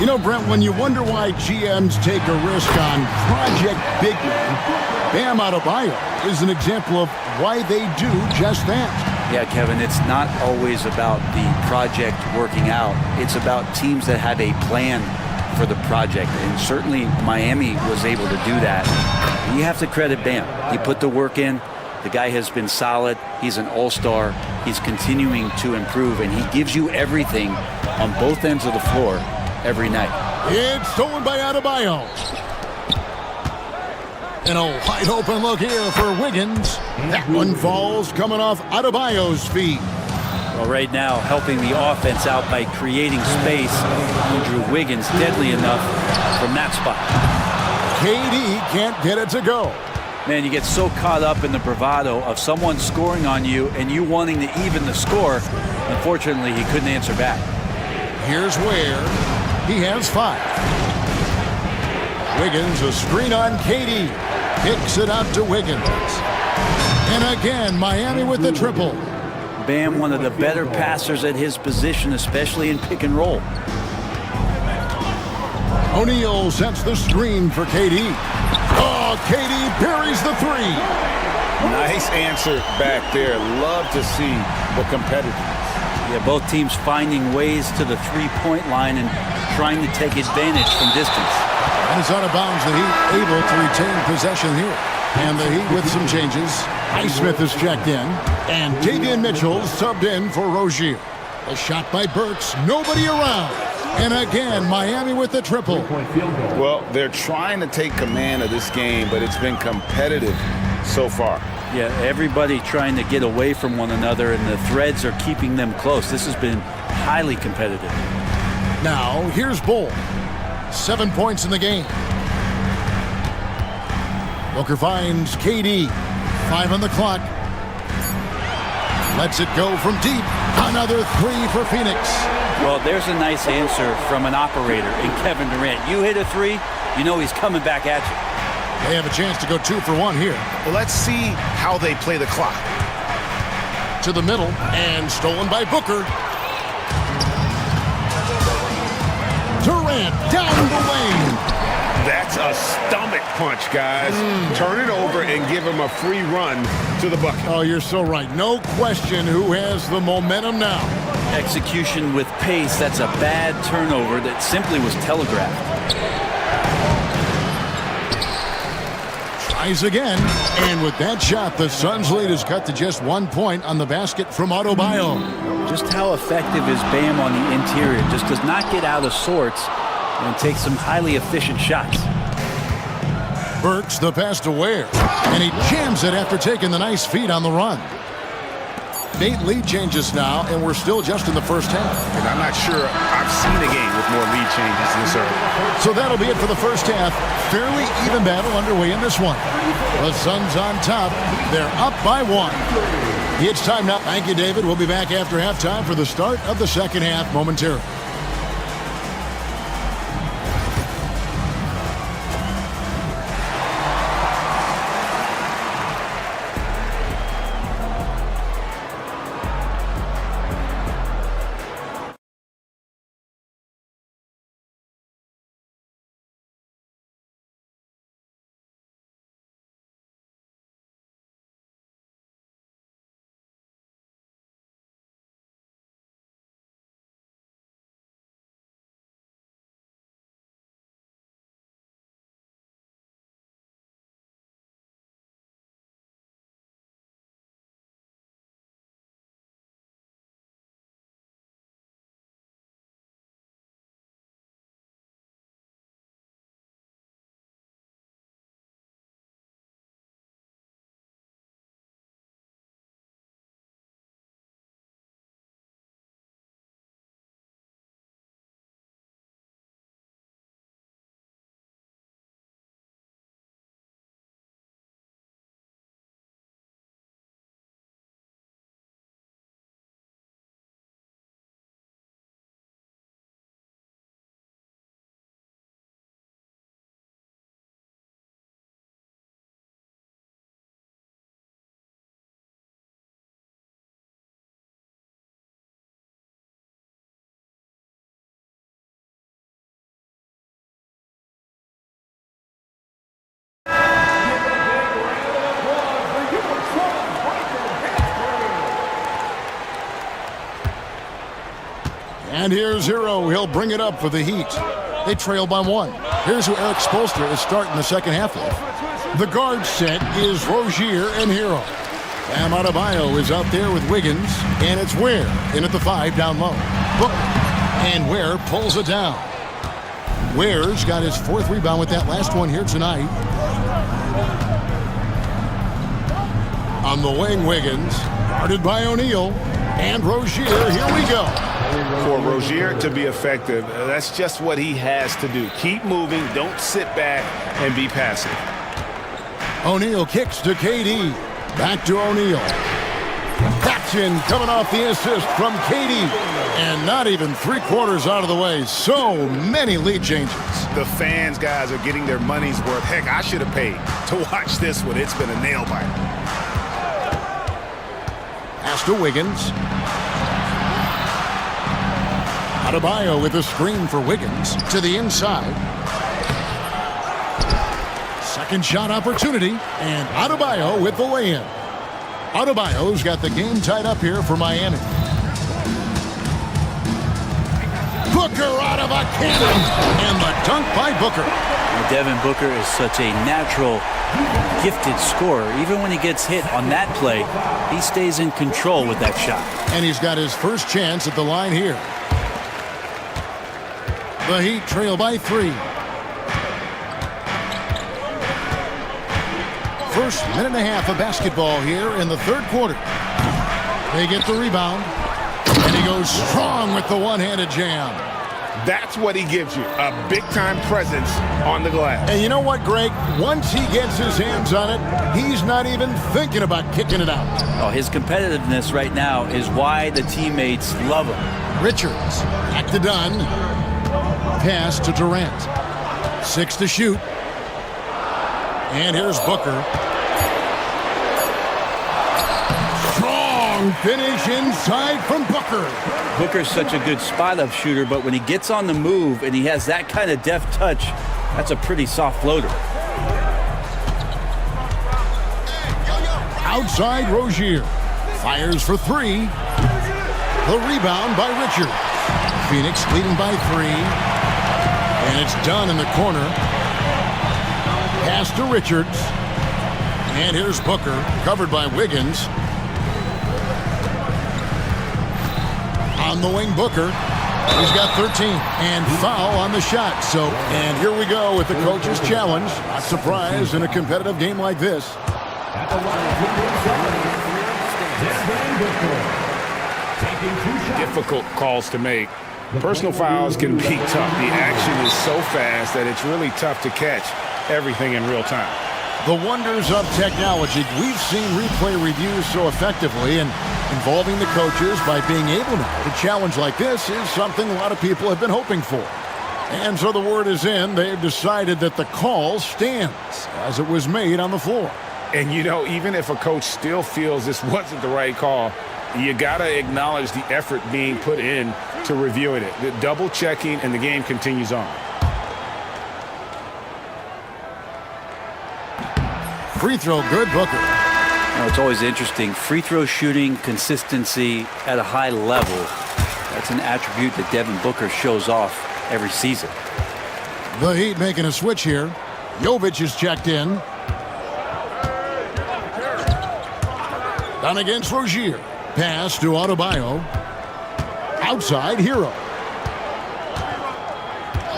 [SPEAKER 1] You know, Brent, when you wonder why GMs take a risk on Project Big Man, Bam Adebayo is an example of why they do just that.
[SPEAKER 14] Yeah, Kevin, it's not always about the project working out. It's about teams that have a plan for the project, and certainly Miami was able to do that. And you have to credit Bam. He put the work in. The guy has been solid. He's an all-star. He's continuing to improve, and he gives you everything on both ends of the floor every night.
[SPEAKER 1] It's stolen by Adebayo. And a wide open look here for Wiggins. That one falls coming off Adebayo's feet.
[SPEAKER 14] Well, right now, helping the offense out by creating space. Andrew Wiggins deadly enough from that spot.
[SPEAKER 1] KD can't get it to go.
[SPEAKER 14] Man, you get so caught up in the bravado of someone scoring on you and you wanting to even the score. Unfortunately, he couldn't answer back.
[SPEAKER 1] Here's Ware. He has 5. Wiggins, a screen on KD. Kicks it out to Wiggins. And again, Miami with the triple.
[SPEAKER 14] Bam, one of the better passers at his position, especially in pick and roll.
[SPEAKER 1] O'Neal sets the screen for KD. Oh, KD buries the three.
[SPEAKER 2] Nice answer back there. Love to see the competitiveness.
[SPEAKER 14] Yeah, both teams finding ways to the three-point line and trying to take advantage from distance.
[SPEAKER 1] And it's out of bounds. The Heat able to retain possession here. And the Heat with some changes. Highsmith is checked in. And Davian Mitchell subbed in for Rozier. A shot by Burks. Nobody around. And again, Miami with the triple.
[SPEAKER 2] Well, they're trying to take command of this game, but it's been competitive so far.
[SPEAKER 14] Yeah, everybody trying to get away from one another, and the threads are keeping them close. This has been highly competitive.
[SPEAKER 1] Now, here's Bull. 7 points in the game. Booker finds KD. 5 on the clock. Lets it go from deep. Another three for Phoenix.
[SPEAKER 14] Well, there's a nice answer from an operator in Kevin Durant. You hit a three, you know he's coming back at you.
[SPEAKER 1] They have a chance to go 2 for 1 here.
[SPEAKER 6] Well, let's see how they play the clock.
[SPEAKER 1] To the middle, and stolen by Booker. Durant down the lane.
[SPEAKER 2] That's a stomach punch, guys. Turn it over and give him a free run to the bucket.
[SPEAKER 1] Oh, you're so right. No question who has the momentum now.
[SPEAKER 14] Execution with pace, that's a bad turnover that simply was telegraphed.
[SPEAKER 1] Tries again, and with that shot, the Suns' lead is cut to just 1 point on the basket from Adebayo.
[SPEAKER 14] Just how effective is Bam on the interior? Just does not get out of sorts and takes some highly efficient shots.
[SPEAKER 1] Burks the pass to Ware, and he jams it after taking the nice feed on the run. 8 lead changes now, and we're still just in the first half.
[SPEAKER 2] And I'm not sure I've seen a game with more lead changes this early.
[SPEAKER 1] So that'll be it for the first half. Fairly even battle underway in this one. The Suns on top. They're up by 1. It's time now. Thank you, David. We'll be back after halftime for the start of the second half momentarily. And here's Hero. He'll bring it up for the Heat. They trail by 1. Here's who Eric Spoelstra is starting the second half with. The guard set is Rozier and Hero. Bam Adebayo is out there with Wiggins, and it's Ware in at the 5 down low. Booker, and Ware pulls it down. Ware's got his 4th rebound with that last one here tonight. On the wing, Wiggins, guarded by O'Neal, and Rozier. Here we go.
[SPEAKER 2] For Rozier to be effective, that's just what he has to do. Keep moving, don't sit back and be passive.
[SPEAKER 1] O'Neal kicks to KD. Back to O'Neal. Action coming off the assist from KD. And not even 3/4 out of the way. So many lead changes.
[SPEAKER 2] The fans, guys, are getting their money's worth. Heck, I should have paid to watch this one. It's been a nail biter.
[SPEAKER 1] Pass to Wiggins. Adebayo with a screen for Wiggins to the inside. Second shot opportunity, and Adebayo with the lay-in. Adebayo's got the game tied up here for Miami. Booker out of a cannon, and the dunk by Booker.
[SPEAKER 14] Devin Booker is such a natural, gifted scorer. Even when he gets hit on that play, he stays in control with that shot.
[SPEAKER 1] And he's got his first chance at the line here. The Heat trail by 3. First minute and a half of basketball here in the third quarter. They get the rebound, and he goes strong with the one-handed jam.
[SPEAKER 15] That's what he gives you, a big-time presence on the glass.
[SPEAKER 1] And you know what, Greg? Once he gets his hands on it, he's not even thinking about kicking it out.
[SPEAKER 14] Oh, his competitiveness right now is why the teammates love him.
[SPEAKER 1] Richards, back to Dunn. Pass to Durant. 6 to shoot. And here's Booker. Strong finish inside from Booker.
[SPEAKER 14] Booker's such a good spot-up shooter, but when he gets on the move and he has that kind of deft touch, that's a pretty soft floater.
[SPEAKER 1] Outside Rozier. Fires for 3. The rebound by Richards. Phoenix leading by 3. And it's done in the corner. Pass to Richards. And here's Booker, covered by Wiggins. On the wing, Booker. He's got 13. And foul on the shot. And here we go with the coach's challenge. Not surprised in a competitive game like this.
[SPEAKER 15] Difficult calls to make. Personal fouls can be tough. The action is so fast that it's really tough to catch everything in real time.
[SPEAKER 1] The wonders of technology. We've seen replay reviews so effectively, and involving the coaches by being able now to challenge like this is something a lot of people have been hoping for. And so the word is in. They've decided that the call stands as it was made on the floor.
[SPEAKER 15] And, you know, even if a coach still feels this wasn't the right call, you got to acknowledge the effort being put in to reviewing it. The double checking, and the game continues on.
[SPEAKER 1] Free throw good, Booker.
[SPEAKER 14] You know, it's always interesting. Free throw shooting, consistency at a high level. That's an attribute that Devin Booker shows off every season.
[SPEAKER 1] The Heat making a switch here. Jovic is checked in. Down against Rozier. Pass to Adebayo. Outside, Hero.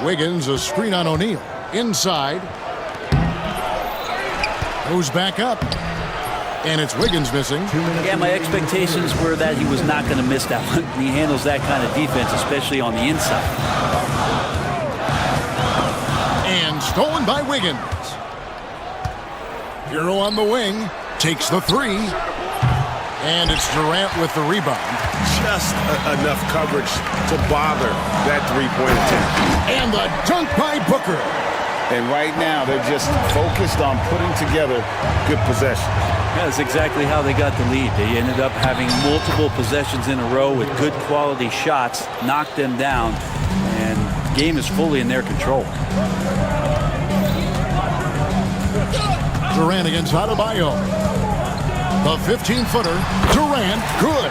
[SPEAKER 1] Wiggins, a screen on O'Neal. Inside. Goes back up. And it's Wiggins missing.
[SPEAKER 14] Yeah, my expectations were that he was not going to miss that one. He handles that kind of defense, especially on the inside.
[SPEAKER 1] And stolen by Wiggins. Hero on the wing. Takes the 3. And it's Durant with the rebound.
[SPEAKER 15] Just enough coverage to bother that three-point attempt.
[SPEAKER 1] And the dunk by Booker.
[SPEAKER 15] And right now, they're just focused on putting together good possession.
[SPEAKER 14] Yeah, that's exactly how they got the lead. They ended up having multiple possessions in a row with good quality shots, knocked them down, and the game is fully in their control.
[SPEAKER 1] Durant against Adebayo. The 15-footer, Durant, good.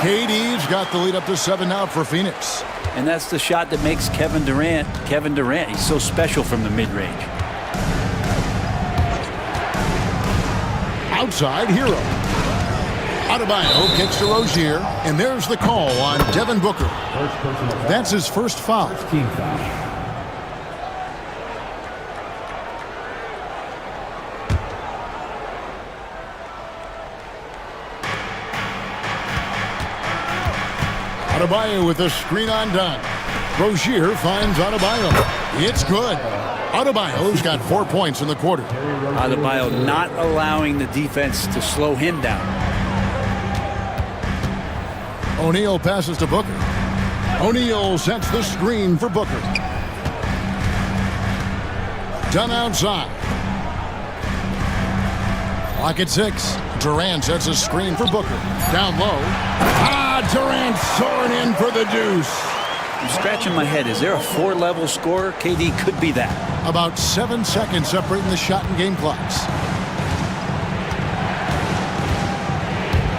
[SPEAKER 1] KD's got the lead up to 7 now for Phoenix.
[SPEAKER 14] And that's the shot that makes Kevin Durant. He's so special from the mid-range.
[SPEAKER 1] Outside, Hero. Adebayo kicks to Rozier, and there's the call on Devin Booker. That's his first foul.
[SPEAKER 10] Team foul.
[SPEAKER 1] Adebayo with a screen on Dunn. Rozier finds Adebayo. It's good. Adebayo's got 4 points in the quarter.
[SPEAKER 14] Adebayo not allowing the defense to slow him down.
[SPEAKER 1] O'Neal passes to Booker. O'Neal sets the screen for Booker. Dunn outside. Clock at 6. Durant sets a screen for Booker. Down low. Durant soaring in for the deuce.
[SPEAKER 14] I'm scratching my head. Is there a 4-level scorer? KD could be that.
[SPEAKER 1] About 7 seconds separating the shot and game clocks.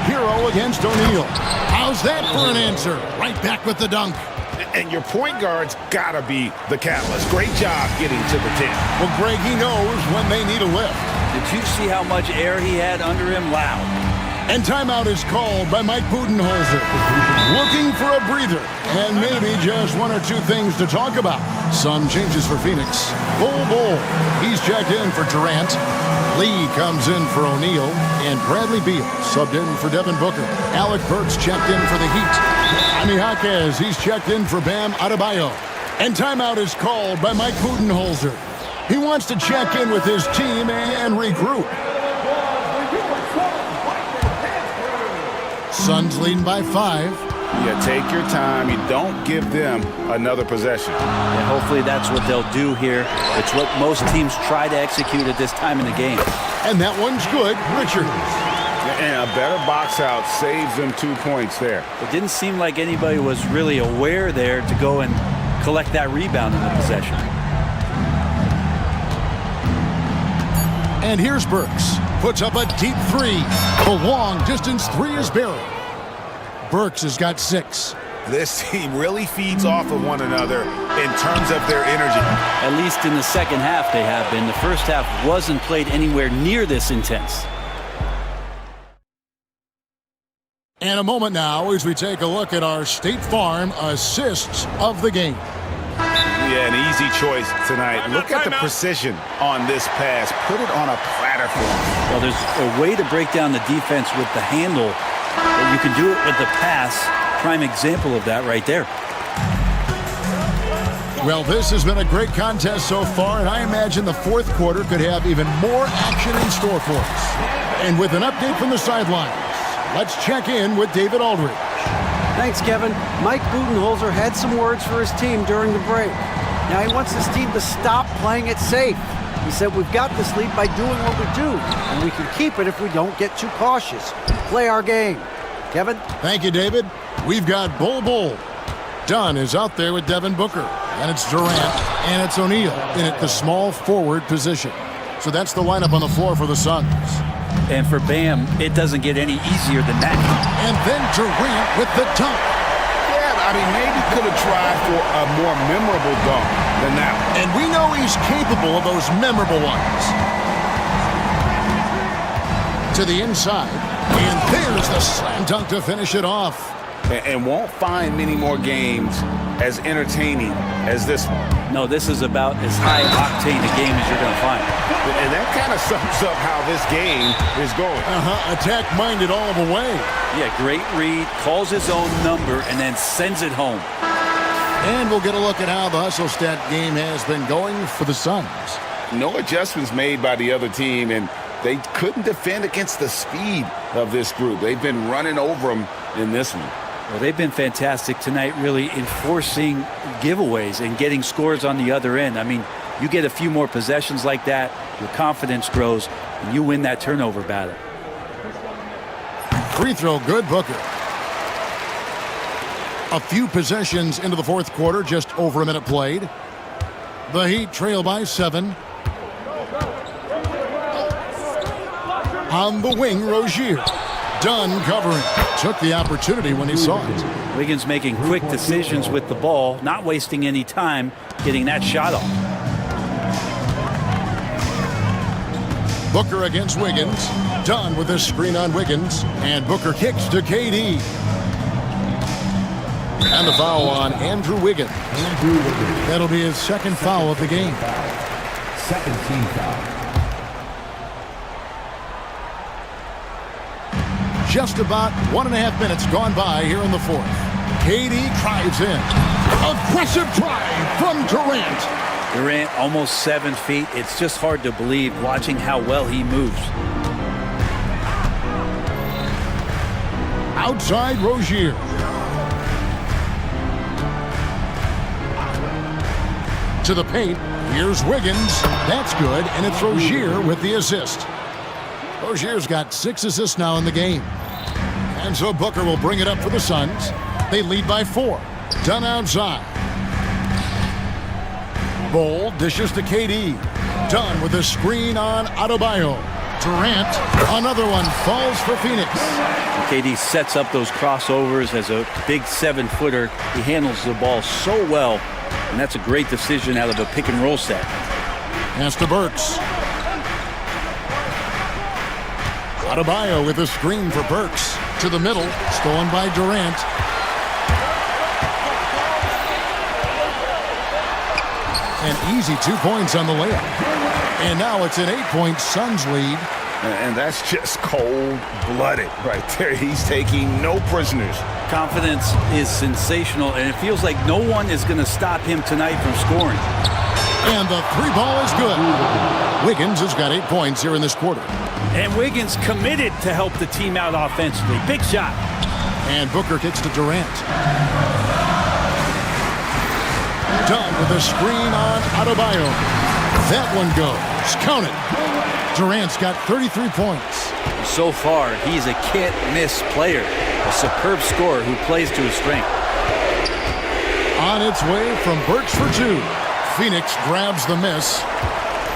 [SPEAKER 1] Hero against O'Neal. How's that for an answer? Right back with the dunk.
[SPEAKER 15] And your point guard's got to be the catalyst. Great job getting to the 10.
[SPEAKER 1] Well, Greg, he knows when they need a lift.
[SPEAKER 14] Did you see how much air he had under him? Wow.
[SPEAKER 1] And timeout is called by Mike Budenholzer. Looking for a breather and maybe just one or two things to talk about. Some changes for Phoenix. Bull. He's checked in for Durant. Lee comes in for O'Neal. And Bradley Beal subbed in for Devin Booker. Alec Burks checked in for the Heat. Jaime Jaquez, he's checked in for Bam Adebayo. And timeout is called by Mike Budenholzer. He wants to check in with his team and regroup. Suns leading by 5.
[SPEAKER 15] Yeah, take your time. You don't give them another possession.
[SPEAKER 14] And hopefully that's what they'll do here. It's what most teams try to execute at this time in the game.
[SPEAKER 1] And that one's good. Richards.
[SPEAKER 15] And a better box out saves them 2 points there.
[SPEAKER 14] It didn't seem like anybody was really aware there to go and collect that rebound in the possession.
[SPEAKER 1] And here's Burks. Puts up a deep 3. The long distance 3 is buried. Burks has got 6.
[SPEAKER 15] This team really feeds off of one another in terms of their energy.
[SPEAKER 14] At least in the second half they have been. The first half wasn't played anywhere near this intense.
[SPEAKER 1] And a moment now as we take a look at our State Farm assists of the game.
[SPEAKER 15] Yeah, an easy choice tonight. Look at the precision on this pass. Put it on a platter for him.
[SPEAKER 14] Well, there's a way to break down the defense with the handle. But you can do it with the pass. Prime example of that right there.
[SPEAKER 1] Well, this has been a great contest so far, and I imagine the fourth quarter could have even more action in store for us. And with an update from the sidelines, let's check in with David Aldridge.
[SPEAKER 4] Thanks, Kevin. Mike Budenholzer had some words for his team during the break. Now he wants his team to stop playing it safe. He said, we've got this lead by doing what we do, and we can keep it if we don't get too cautious. Play our game. Kevin?
[SPEAKER 1] Thank you, David. We've got Bull. Dunn is out there with Devin Booker, and it's Durant, and it's O'Neal in at the small forward position. So that's the lineup on the floor for the Suns.
[SPEAKER 14] And for Bam, it doesn't get any easier than that.
[SPEAKER 1] And then Durant with the dunk.
[SPEAKER 15] Yeah, I mean, maybe could have tried for a more memorable dunk than that one.
[SPEAKER 1] And we know he's capable of those memorable ones. To the inside, and there's the slam dunk to finish it off.
[SPEAKER 15] And won't find many more games as entertaining as this one.
[SPEAKER 14] No, this is about as high-octane a game as you're going to find.
[SPEAKER 15] And that kind of sums up how this game is going.
[SPEAKER 1] Attack-minded all the way.
[SPEAKER 14] Yeah, great read, calls his own number, and then sends it home.
[SPEAKER 1] And we'll get a look at how the hustle stat game has been going for the Suns.
[SPEAKER 15] No adjustments made by the other team, and they couldn't defend against the speed of this group. They've been running over them in this one.
[SPEAKER 14] Well, they've been fantastic tonight, really enforcing giveaways and getting scores on the other end. I mean, you get a few more possessions like that, your confidence grows, and you win that turnover battle.
[SPEAKER 1] Free throw good, Booker. A few possessions into the fourth quarter, just over a minute played. The Heat trail by 7. On the wing, Rozier. Dunn covering. Took the opportunity when he saw it.
[SPEAKER 14] Wiggins making quick decisions with the ball, not wasting any time getting that shot off.
[SPEAKER 1] Booker against Wiggins. Dunn with a screen on Wiggins. And Booker kicks to KD. And the foul on Andrew Wiggins. That'll be his second foul of the game.
[SPEAKER 10] Second team foul.
[SPEAKER 1] Just about 1.5 minutes gone by here in the fourth. KD drives in. Aggressive drive from Durant.
[SPEAKER 14] Durant almost 7 feet. It's just hard to believe watching how well he moves.
[SPEAKER 1] Outside Rozier. To the paint. Here's Wiggins. That's good, and it's Rozier with the assist. Rozier's got 6 assists now in the game. And so Booker will bring it up for the Suns. They lead by 4. Dunn outside. Ball dishes to KD. Done with a screen on Adebayo. Durant, another one, falls for Phoenix.
[SPEAKER 14] KD sets up those crossovers as a big 7-footer. He handles the ball so well, and that's a great decision out of a pick-and-roll set.
[SPEAKER 1] Pass to Burks. Adebayo with a screen for Burks. To the middle, stolen by Durant. An easy 2 points on the layup. And now it's an 8-point Suns lead.
[SPEAKER 15] And that's just cold-blooded right there. He's taking no prisoners.
[SPEAKER 14] Confidence is sensational, and it feels like no one is going to stop him tonight from scoring.
[SPEAKER 1] And the 3-ball is good. Wiggins has got 8 points here in this quarter.
[SPEAKER 14] And Wiggins committed to help the team out offensively. Big shot.
[SPEAKER 1] And Booker kicks to Durant. Done with a screen on Adebayo. That one goes. Count it. Durant's got 33 points.
[SPEAKER 14] So far, he's a can't-miss player. A superb scorer who plays to his strength.
[SPEAKER 1] On its way from Burks for 2. Phoenix grabs the miss.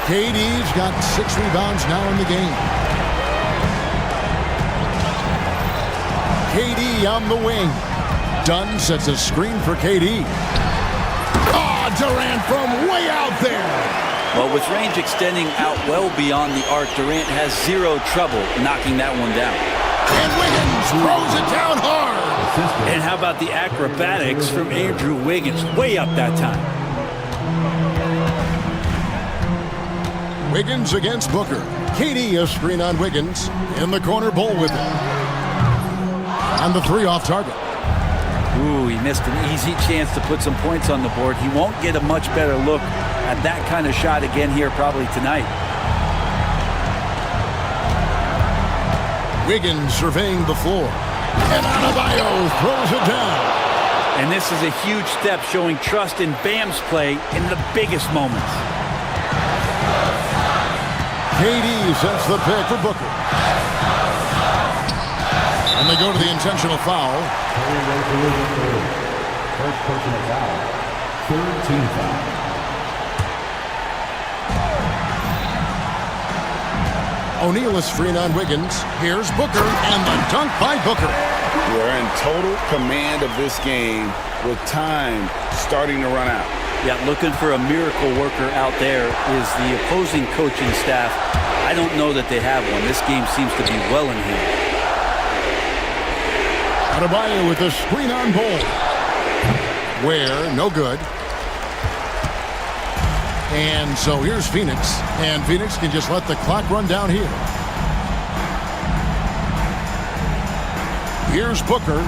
[SPEAKER 1] KD's got 6 rebounds now in the game. KD on the wing. Dunn sets a screen for KD. Durant from way out there.
[SPEAKER 14] Well, with range extending out well beyond the arc, Durant has zero trouble knocking that one down.
[SPEAKER 1] And Wiggins throws it down hard.
[SPEAKER 14] And how about the acrobatics from Andrew Wiggins? Way up that time.
[SPEAKER 1] Wiggins against Booker. KD a screen on Wiggins. In the corner, Bull with it. On the 3 off target.
[SPEAKER 14] Ooh, he missed an easy chance to put some points on the board. He won't get a much better look at that kind of shot again here probably tonight.
[SPEAKER 1] Wiggins surveying the floor. And Adebayo throws it down.
[SPEAKER 14] And this is a huge step showing trust in Bam's play in the biggest moments.
[SPEAKER 1] KD sets the pick for Booker. And they go to the intentional foul.
[SPEAKER 10] First personal foul. Third team foul.
[SPEAKER 1] O'Neal is screen on Wiggins. Here's Booker, and the dunk by Booker.
[SPEAKER 2] We're in total command of this game with time starting to run out.
[SPEAKER 14] Yeah, looking for a miracle worker out there is the opposing coaching staff. I don't know that they have one. This game seems to be well in hand.
[SPEAKER 1] Adebayo with the screen on Bull. Where, no good. And so here's Phoenix. And Phoenix can just let the clock run down here. Here's Booker.